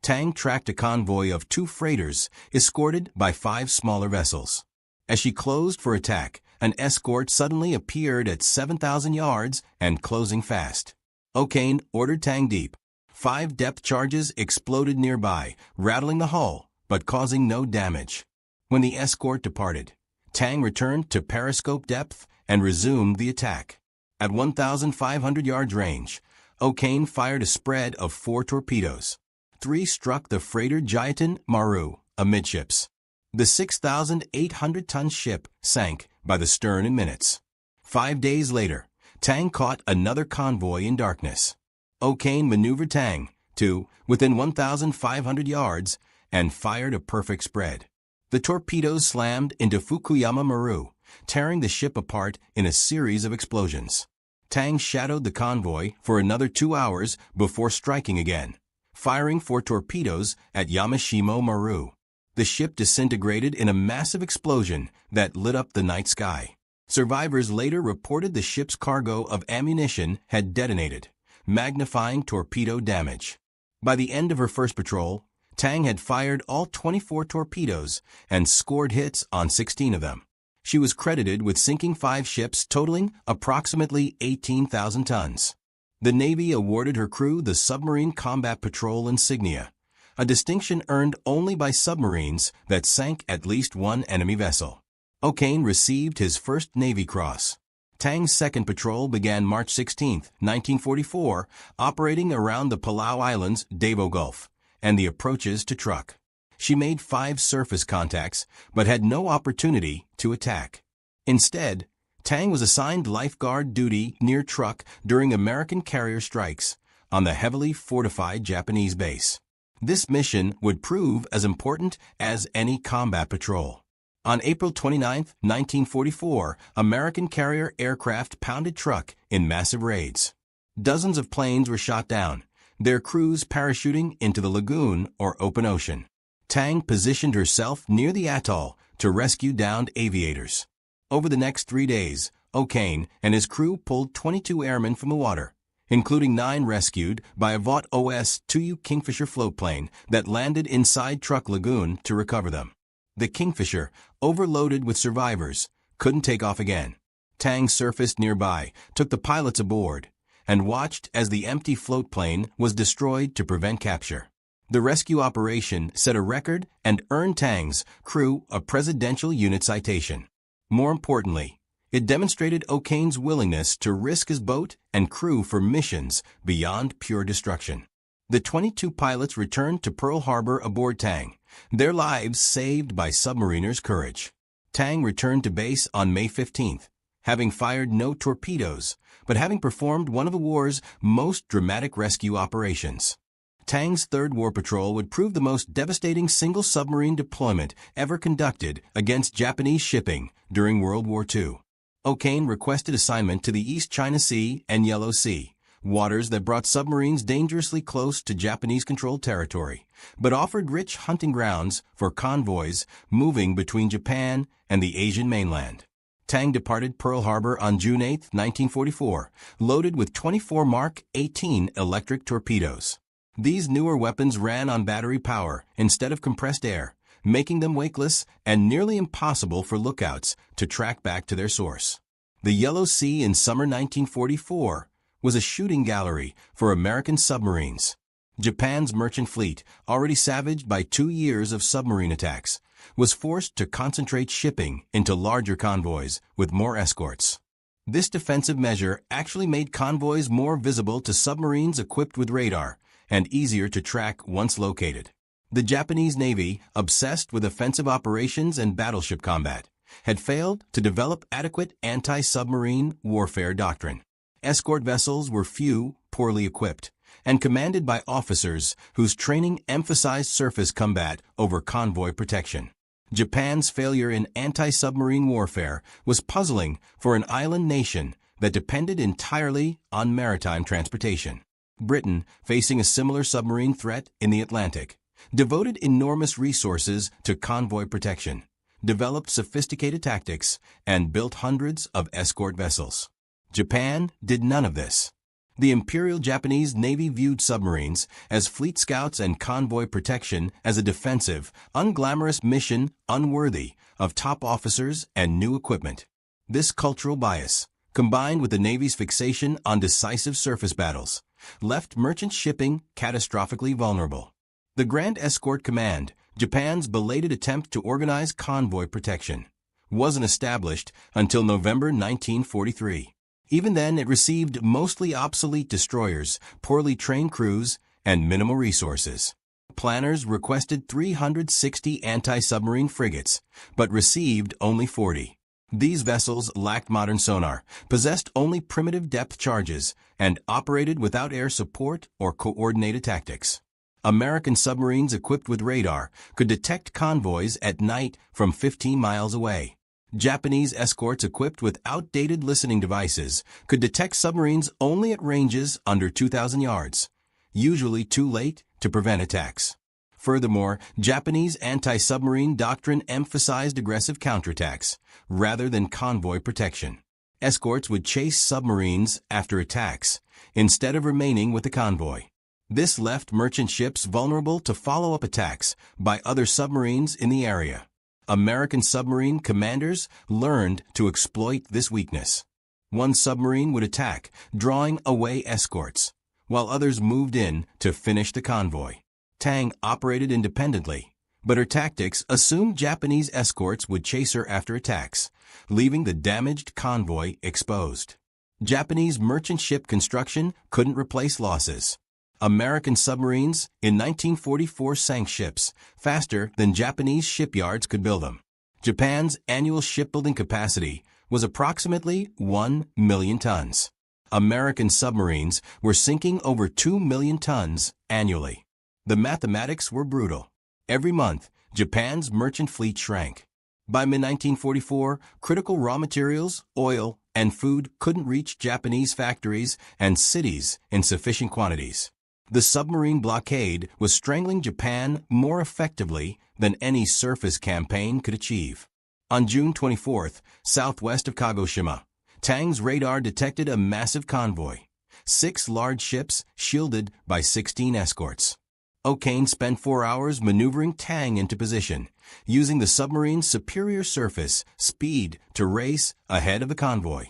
Tang tracked a convoy of 2 freighters escorted by 5 smaller vessels. As she closed for attack, an escort suddenly appeared at 7,000 yards and closing fast. O'Kane ordered Tang deep. 5 depth charges exploded nearby, rattling the hull, but causing no damage. When the escort departed, Tang returned to periscope depth and resumed the attack. At 1,500 yards range, O'Kane fired a spread of 4 torpedoes. 3 struck the freighter Jayatan Maru amidships. The 6,800-ton ship sank by the stern in minutes. 5 days later, Tang caught another convoy in darkness. O'Kane maneuvered Tang to within 1,500 yards and fired a perfect spread. The torpedoes slammed into Fukuyama Maru, tearing the ship apart in a series of explosions. Tang shadowed the convoy for another 2 hours before striking again, firing 4 torpedoes at Yamashimo Maru. The ship disintegrated in a massive explosion that lit up the night sky. Survivors later reported the ship's cargo of ammunition had detonated, magnifying torpedo damage. By the end of her first patrol, Tang had fired all 24 torpedoes and scored hits on 16 of them. She was credited with sinking 5 ships totaling approximately 18,000 tons. The Navy awarded her crew the Submarine Combat Patrol insignia, a distinction earned only by submarines that sank at least one enemy vessel. O'Kane received his first Navy Cross. Tang's second patrol began March 16, 1944, operating around the Palau Islands, Davao Gulf, and the approaches to Truk. She made 5 surface contacts, but had no opportunity to attack. Instead, Tang was assigned lifeguard duty near Truk during American carrier strikes on the heavily fortified Japanese base. This mission would prove as important as any combat patrol. On April 29, 1944, American carrier aircraft pounded Truk in massive raids. Dozens of planes were shot down, their crews parachuting into the lagoon or open ocean. Tang positioned herself near the atoll to rescue downed aviators. Over the next 3 days, O'Kane and his crew pulled 22 airmen from the water, including 9 rescued by a Vought OS-2U Kingfisher floatplane that landed inside Truk Lagoon to recover them. The Kingfisher, overloaded with survivors, couldn't take off again. Tang surfaced nearby, took the pilots aboard, and watched as the empty floatplane was destroyed to prevent capture. The rescue operation set a record and earned Tang's crew a Presidential Unit Citation. More importantly, it demonstrated O'Kane's willingness to risk his boat and crew for missions beyond pure destruction. The 22 pilots returned to Pearl Harbor aboard Tang, their lives saved by submariners' courage. Tang returned to base on May 15th, having fired no torpedoes, but having performed one of the war's most dramatic rescue operations. Tang's third war patrol would prove the most devastating single submarine deployment ever conducted against Japanese shipping during World War II. O'Kane requested assignment to the East China Sea and Yellow Sea, waters that brought submarines dangerously close to Japanese-controlled territory, but offered rich hunting grounds for convoys moving between Japan and the Asian mainland. Tang departed Pearl Harbor on June 8, 1944, loaded with 24 Mark 18 electric torpedoes. These newer weapons ran on battery power instead of compressed air, making them weightless and nearly impossible for lookouts to track back to their source. The Yellow Sea in summer 1944 was a shooting gallery for American submarines. Japan's merchant fleet, already savaged by 2 years of submarine attacks, was forced to concentrate shipping into larger convoys with more escorts. This defensive measure actually made convoys more visible to submarines equipped with radar and easier to track once located. The Japanese Navy, obsessed with offensive operations and battleship combat, had failed to develop adequate anti-submarine warfare doctrine. Escort vessels were few, poorly equipped, and commanded by officers whose training emphasized surface combat over convoy protection. Japan's failure in anti-submarine warfare was puzzling for an island nation that depended entirely on maritime transportation. Britain, facing a similar submarine threat in the Atlantic, devoted enormous resources to convoy protection, developed sophisticated tactics, and built hundreds of escort vessels. Japan did none of this. The Imperial Japanese Navy viewed submarines as fleet scouts and convoy protection as a defensive, unglamorous mission unworthy of top officers and new equipment. This cultural bias, combined with the Navy's fixation on decisive surface battles, left merchant shipping catastrophically vulnerable. The Grand Escort Command, Japan's belated attempt to organize convoy protection, wasn't established until November 1943. Even then, it received mostly obsolete destroyers, poorly trained crews, and minimal resources. Planners requested 360 anti-submarine frigates, but received only 40. These vessels lacked modern sonar, possessed only primitive depth charges, and operated without air support or coordinated tactics. American submarines equipped with radar could detect convoys at night from 15 miles away. Japanese escorts equipped with outdated listening devices could detect submarines only at ranges under 2,000 yards, usually too late to prevent attacks. Furthermore, Japanese anti-submarine doctrine emphasized aggressive counterattacks rather than convoy protection. Escorts would chase submarines after attacks instead of remaining with the convoy. This left merchant ships vulnerable to follow-up attacks by other submarines in the area. American submarine commanders learned to exploit this weakness. One submarine would attack, drawing away escorts, while others moved in to finish the convoy. Tang operated independently, but her tactics assumed Japanese escorts would chase her after attacks, leaving the damaged convoy exposed. Japanese merchant ship construction couldn't replace losses. American submarines in 1944 sank ships faster than Japanese shipyards could build them. Japan's annual shipbuilding capacity was approximately 1 million tons. American submarines were sinking over 2 million tons annually. The mathematics were brutal. Every month, Japan's merchant fleet shrank. By mid-1944, critical raw materials, oil, and food couldn't reach Japanese factories and cities in sufficient quantities. The submarine blockade was strangling Japan more effectively than any surface campaign could achieve. On June 24th, southwest of Kagoshima, Tang's radar detected a massive convoy, 6 large ships shielded by 16 escorts. O'Kane spent 4 hours maneuvering Tang into position, using the submarine's superior surface speed to race ahead of the convoy,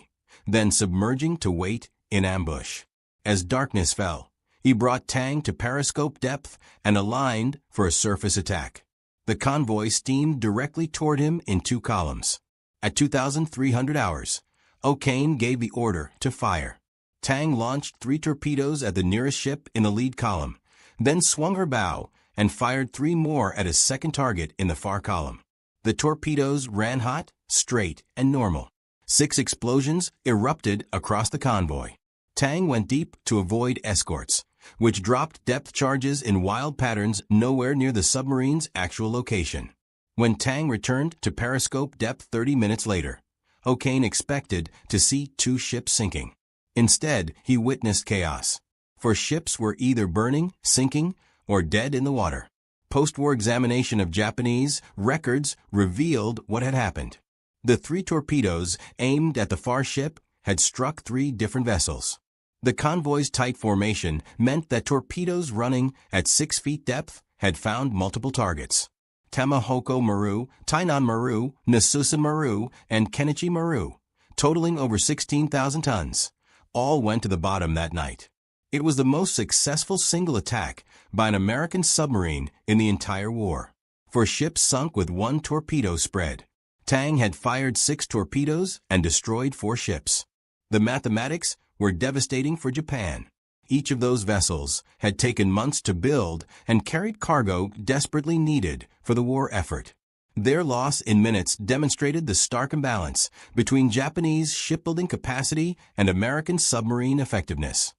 then submerging to wait in ambush. As darkness fell, he brought Tang to periscope depth and aligned for a surface attack. The convoy steamed directly toward him in 2 columns. At 2,300 hours, O'Kane gave the order to fire. Tang launched 3 torpedoes at the nearest ship in the lead column, then swung her bow and fired 3 more at a second target in the far column. The torpedoes ran hot, straight, and normal. 6 explosions erupted across the convoy. Tang went deep to avoid escorts, which dropped depth charges in wild patterns nowhere near the submarine's actual location. When Tang returned to periscope depth 30 minutes later, O'Kane expected to see 2 ships sinking. Instead, he witnessed chaos, for ships were either burning, sinking, or dead in the water. Post-war examination of Japanese records revealed what had happened. The 3 torpedoes aimed at the far ship had struck 3 different vessels. The convoy's tight formation meant that torpedoes running at 6 feet depth had found multiple targets. Tamahoko Maru, Tainan Maru, Nasusa Maru, and Kenichi Maru, totaling over 16,000 tons, all went to the bottom that night. It was the most successful single attack by an American submarine in the entire war. For ships sunk with 1 torpedo spread, Tang had fired 6 torpedoes and destroyed 4 ships. The mathematics were devastating for Japan. Each of those vessels had taken months to build and carried cargo desperately needed for the war effort. Their loss in minutes demonstrated the stark imbalance between Japanese shipbuilding capacity and American submarine effectiveness.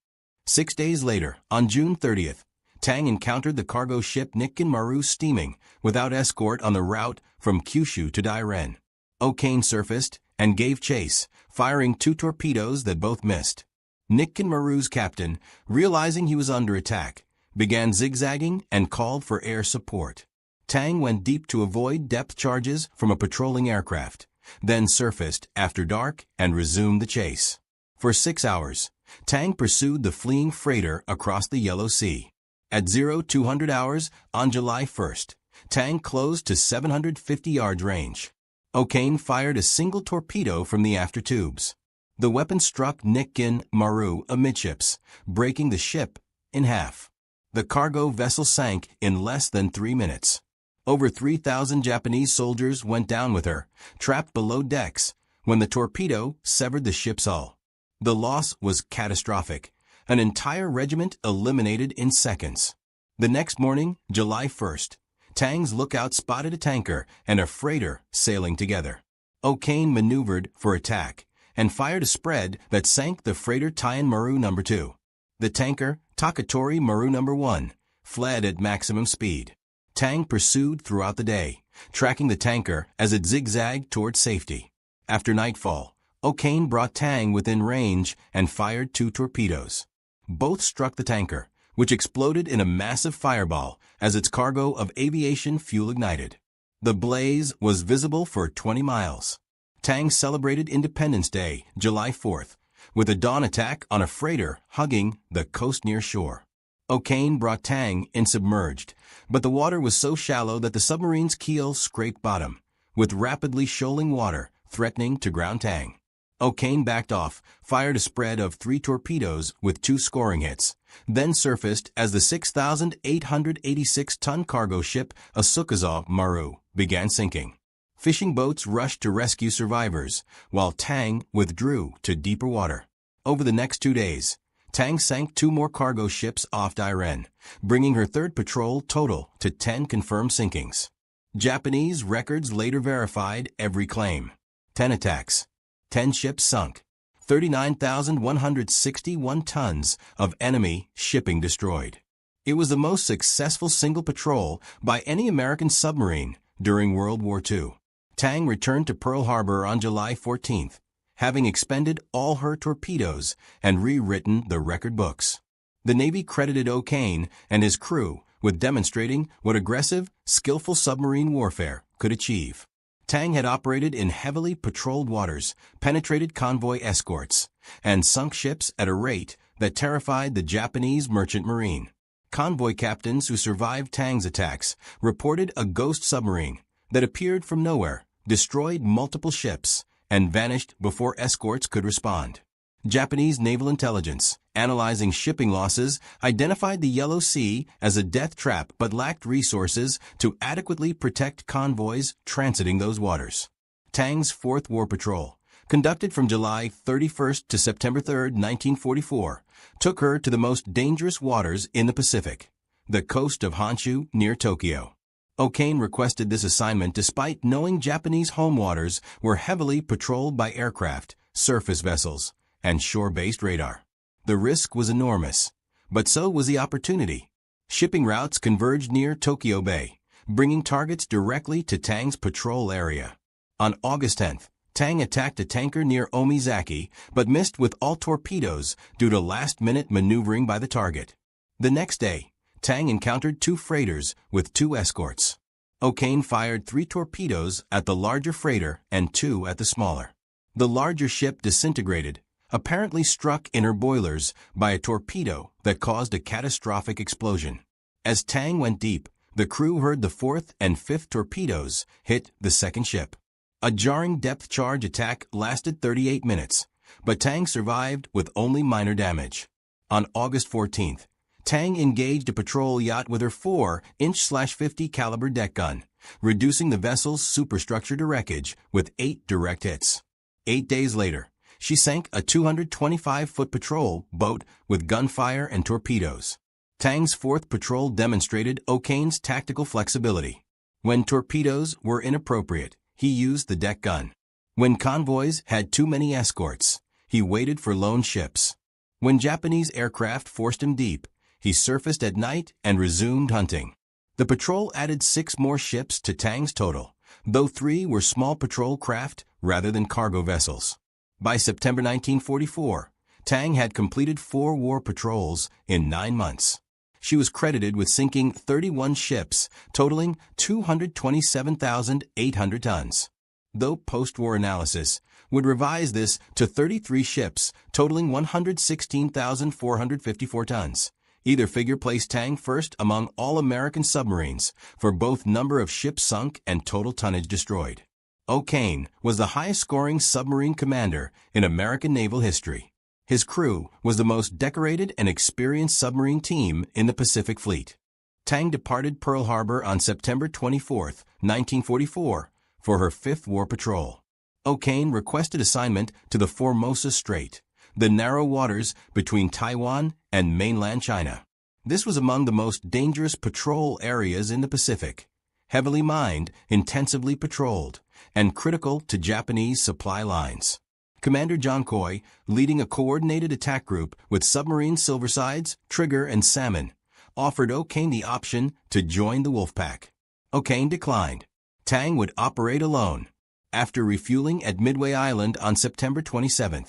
6 days later, on June 30th, Tang encountered the cargo ship Nikken Maru steaming without escort on the route from Kyushu to Dairen. O'Kane surfaced and gave chase, firing 2 torpedoes that both missed. Nikken Maru's captain, realizing he was under attack, began zigzagging and called for air support. Tang went deep to avoid depth charges from a patrolling aircraft, then surfaced after dark and resumed the chase. For 6 hours, Tang pursued the fleeing freighter across the Yellow Sea. At 0200 hours on July 1st, Tang closed to 750 yards range. O'Kane fired a single torpedo from the after tubes. The weapon struck Nikken Maru amidships, breaking the ship in half. The cargo vessel sank in less than 3 minutes. Over 3,000 Japanese soldiers went down with her, trapped below decks, when the torpedo severed the ship's hull. The loss was catastrophic. An entire regiment eliminated in seconds. The next morning, July 1st, Tang's lookout spotted a tanker and a freighter sailing together. O'Kane maneuvered for attack and fired a spread that sank the freighter Tien Maru No. 2. The tanker, Takatori Maru No. 1, fled at maximum speed. Tang pursued throughout the day, tracking the tanker as it zigzagged toward safety. After nightfall, O'Kane brought Tang within range and fired 2 torpedoes. Both struck the tanker, which exploded in a massive fireball as its cargo of aviation fuel ignited. The blaze was visible for 20 miles. Tang celebrated Independence Day, July 4th, with a dawn attack on a freighter hugging the coast near shore. O'Kane brought Tang in submerged, but the water was so shallow that the submarine's keel scraped bottom, with rapidly shoaling water threatening to ground Tang. O'Kane backed off, fired a spread of 3 torpedoes with 2 scoring hits, then surfaced as the 6,886-ton cargo ship Asukawa Maru began sinking. Fishing boats rushed to rescue survivors, while Tang withdrew to deeper water. Over the next 2 days, Tang sank 2 more cargo ships off Dairen, bringing her third patrol total to 10 confirmed sinkings. Japanese records later verified every claim. 10 attacks, 10 ships sunk, 39,161 tons of enemy shipping destroyed. It was the most successful single patrol by any American submarine during World War II. Tang returned to Pearl Harbor on July 14th, having expended all her torpedoes and rewritten the record books. The Navy credited O'Kane and his crew with demonstrating what aggressive, skillful submarine warfare could achieve. Tang had operated in heavily patrolled waters, penetrated convoy escorts, and sunk ships at a rate that terrified the Japanese merchant marine. Convoy captains who survived Tang's attacks reported a ghost submarine that appeared from nowhere, destroyed multiple ships, and vanished before escorts could respond. Japanese naval intelligence, analyzing shipping losses, identified the Yellow Sea as a death trap but lacked resources to adequately protect convoys transiting those waters. Tang's Fourth War Patrol, conducted from July 31st to September 3, 1944, took her to the most dangerous waters in the Pacific, the coast of Honshu near Tokyo. O'Kane requested this assignment despite knowing Japanese home waters were heavily patrolled by aircraft, surface vessels, and shore-based radar. The risk was enormous, but so was the opportunity. Shipping routes converged near Tokyo Bay, bringing targets directly to Tang's patrol area. On August 10th, Tang attacked a tanker near Omizaki, but missed with all torpedoes due to last-minute maneuvering by the target. The next day, Tang encountered 2 freighters with 2 escorts. O'Kane fired 3 torpedoes at the larger freighter and 2 at the smaller. The larger ship disintegrated, apparently struck in her boilers by a torpedo that caused a catastrophic explosion. As Tang went deep, the crew heard the 4th and 5th torpedoes hit the second ship. A jarring depth charge attack lasted 38 minutes, but Tang survived with only minor damage. On August 14th, Tang engaged a patrol yacht with her 4-inch/50 caliber deck gun, reducing the vessel's superstructure to wreckage with 8 direct hits. 8 days later, she sank a 225-foot patrol boat with gunfire and torpedoes. Tang's 4th Patrol demonstrated O'Kane's tactical flexibility. When torpedoes were inappropriate, he used the deck gun. When convoys had too many escorts, he waited for lone ships. When Japanese aircraft forced him deep, he surfaced at night and resumed hunting. The patrol added 6 more ships to Tang's total, though 3 were small patrol craft rather than cargo vessels. By September 1944, Tang had completed 4 war patrols in 9 months. She was credited with sinking 31 ships, totaling 227,800 tons. Though post-war analysis would revise this to 33 ships, totaling 116,454 tons. Either figure placed Tang first among all American submarines for both number of ships sunk and total tonnage destroyed. O'Kane was the highest-scoring submarine commander in American naval history. His crew was the most decorated and experienced submarine team in the Pacific Fleet. Tang departed Pearl Harbor on September 24, 1944, for her 5th war patrol. O'Kane requested assignment to the Formosa Strait, the narrow waters between Taiwan and mainland China. This was among the most dangerous patrol areas in the Pacific, heavily mined, intensively patrolled, and critical to Japanese supply lines. Commander John Coy, leading a coordinated attack group with submarine Silversides, Trigger, and Salmon, offered O'Kane the option to join the Wolfpack. O'Kane declined. Tang would operate alone. After refueling at Midway Island on September 27,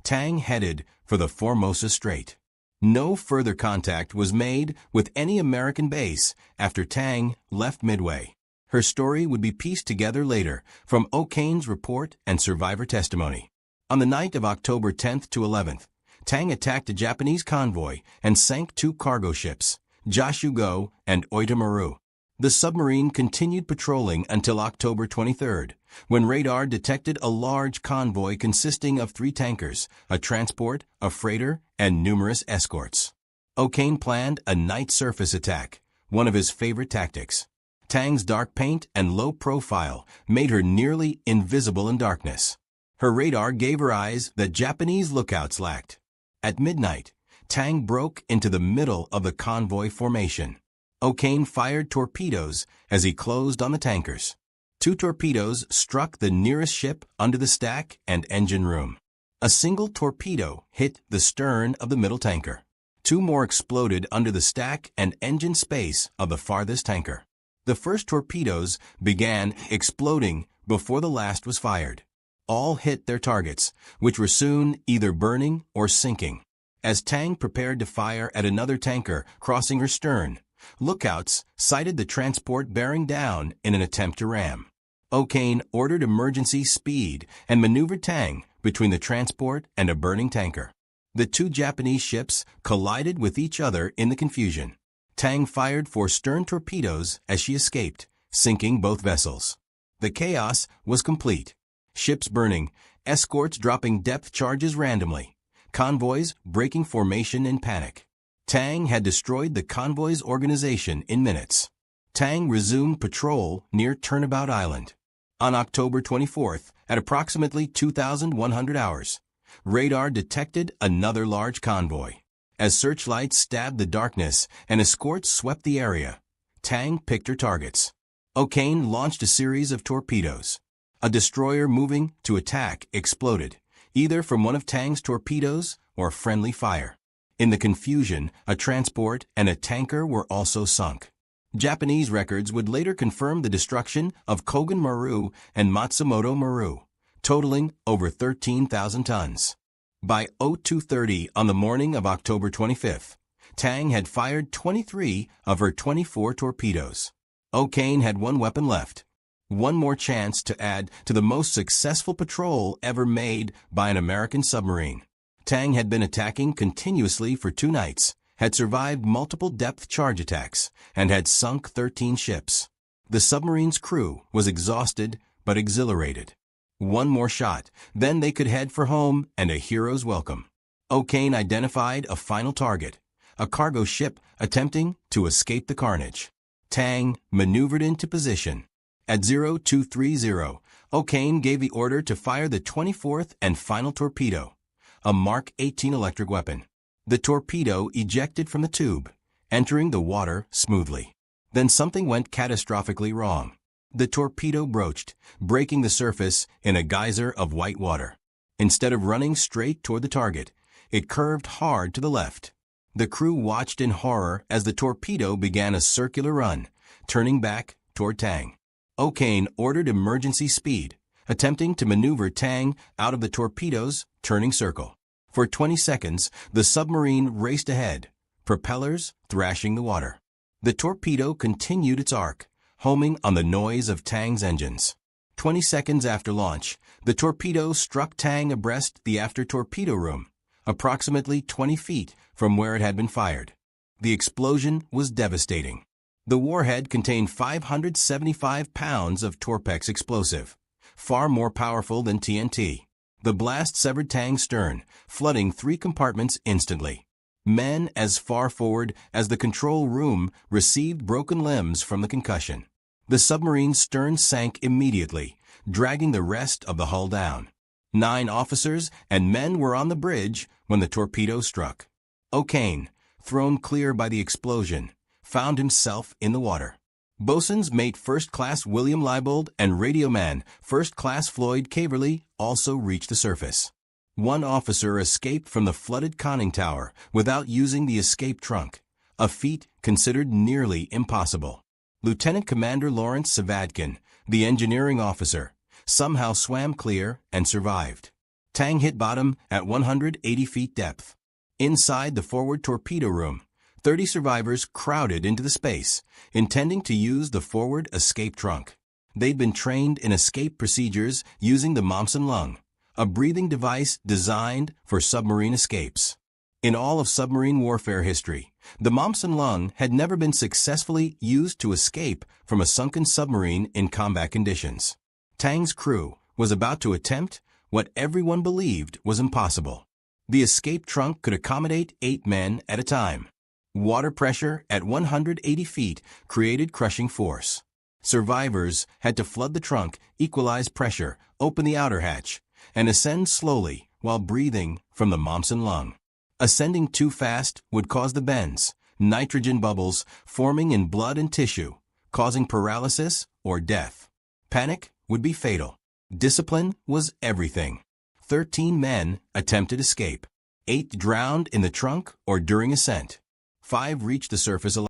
Tang headed for the Formosa Strait. No further contact was made with any American base after Tang left Midway. Her story would be pieced together later from O'Kane's report and survivor testimony. On the night of October 10th to 11th, Tang attacked a Japanese convoy and sank 2 cargo ships, Jashugo and Oitamaru. The submarine continued patrolling until October 23rd, when radar detected a large convoy consisting of 3 tankers, a transport, a freighter, and numerous escorts. O'Kane planned a night surface attack, one of his favorite tactics. Tang's dark paint and low profile made her nearly invisible in darkness. Her radar gave her eyes that Japanese lookouts lacked. At midnight, Tang broke into the middle of the convoy formation. O'Kane fired torpedoes as he closed on the tankers. 2 torpedoes struck the nearest ship under the stack and engine room. A single torpedo hit the stern of the middle tanker. 2 more exploded under the stack and engine space of the farthest tanker. The first torpedoes began exploding before the last was fired. All hit their targets, which were soon either burning or sinking. As Tang prepared to fire at another tanker crossing her stern, lookouts sighted the transport bearing down in an attempt to ram. O'Kane ordered emergency speed and maneuvered Tang between the transport and a burning tanker. The 2 Japanese ships collided with each other in the confusion. Tang fired 4 stern torpedoes as she escaped, sinking both vessels. The chaos was complete. Ships burning, escorts dropping depth charges randomly, convoys breaking formation in panic. Tang had destroyed the convoy's organization in minutes. Tang resumed patrol near Turnabout Island. On October 24th, at approximately 2,100 hours, radar detected another large convoy. As searchlights stabbed the darkness and escorts swept the area, Tang picked her targets. O'Kane launched a series of torpedoes. A destroyer moving to attack exploded, either from one of Tang's torpedoes or friendly fire. In the confusion, a transport and a tanker were also sunk. Japanese records would later confirm the destruction of Kogen Maru and Matsumoto Maru, totaling over 13,000 tons. By 02:30 on the morning of October 25th, Tang had fired 23 of her 24 torpedoes. O'Kane had 1 weapon left. One more chance to add to the most successful patrol ever made by an American submarine. Tang had been attacking continuously for 2 nights, had survived multiple depth charge attacks, and had sunk 13 ships. The submarine's crew was exhausted but exhilarated. One more shot, then they could head for home and a hero's welcome. O'Kane identified a final target, a cargo ship attempting to escape the carnage. Tang maneuvered into position. At 0230, O'Kane gave the order to fire the 24th and final torpedo, a Mark 18 electric weapon. The torpedo ejected from the tube, entering the water smoothly. Then something went catastrophically wrong. The torpedo broached, breaking the surface in a geyser of white water. Instead of running straight toward the target, it curved hard to the left. The crew watched in horror as the torpedo began a circular run, turning back toward Tang. O'Kane ordered emergency speed, attempting to maneuver Tang out of the torpedo's turning circle. For 20 seconds, the submarine raced ahead, propellers thrashing the water. The torpedo continued its arc, homing on the noise of Tang's engines. 20 seconds after launch, the torpedo struck Tang abreast the after torpedo room, approximately 20 feet from where it had been fired. The explosion was devastating. The warhead contained 575 pounds of Torpex explosive, far more powerful than TNT. The blast severed Tang's stern, flooding 3 compartments instantly. Men as far forward as the control room received broken limbs from the concussion. The submarine's stern sank immediately, dragging the rest of the hull down. 9 officers and men were on the bridge when the torpedo struck. O'Kane, thrown clear by the explosion, found himself in the water. Bosun's mate First Class William Leibold and radioman First Class Floyd Caverly also reached the surface. 1 officer escaped from the flooded conning tower without using the escape trunk, a feat considered nearly impossible. Lieutenant Commander Lawrence Savadkin, the engineering officer, somehow swam clear and survived. Tang hit bottom at 180 feet depth. Inside the forward torpedo room, 30 survivors crowded into the space, intending to use the forward escape trunk. They'd been trained in escape procedures using the Momsen lung, a breathing device designed for submarine escapes. In all of submarine warfare history, the Momsen lung had never been successfully used to escape from a sunken submarine in combat conditions. Tang's crew was about to attempt what everyone believed was impossible. The escape trunk could accommodate 8 men at a time. Water pressure at 180 feet created crushing force. Survivors had to flood the trunk, equalize pressure, open the outer hatch, and ascend slowly while breathing from the Momsen lung. Ascending too fast would cause the bends, nitrogen bubbles forming in blood and tissue, causing paralysis or death. Panic would be fatal. Discipline was everything. 13 men attempted escape. 8 drowned in the trunk or during ascent. 5 reached the surface alive.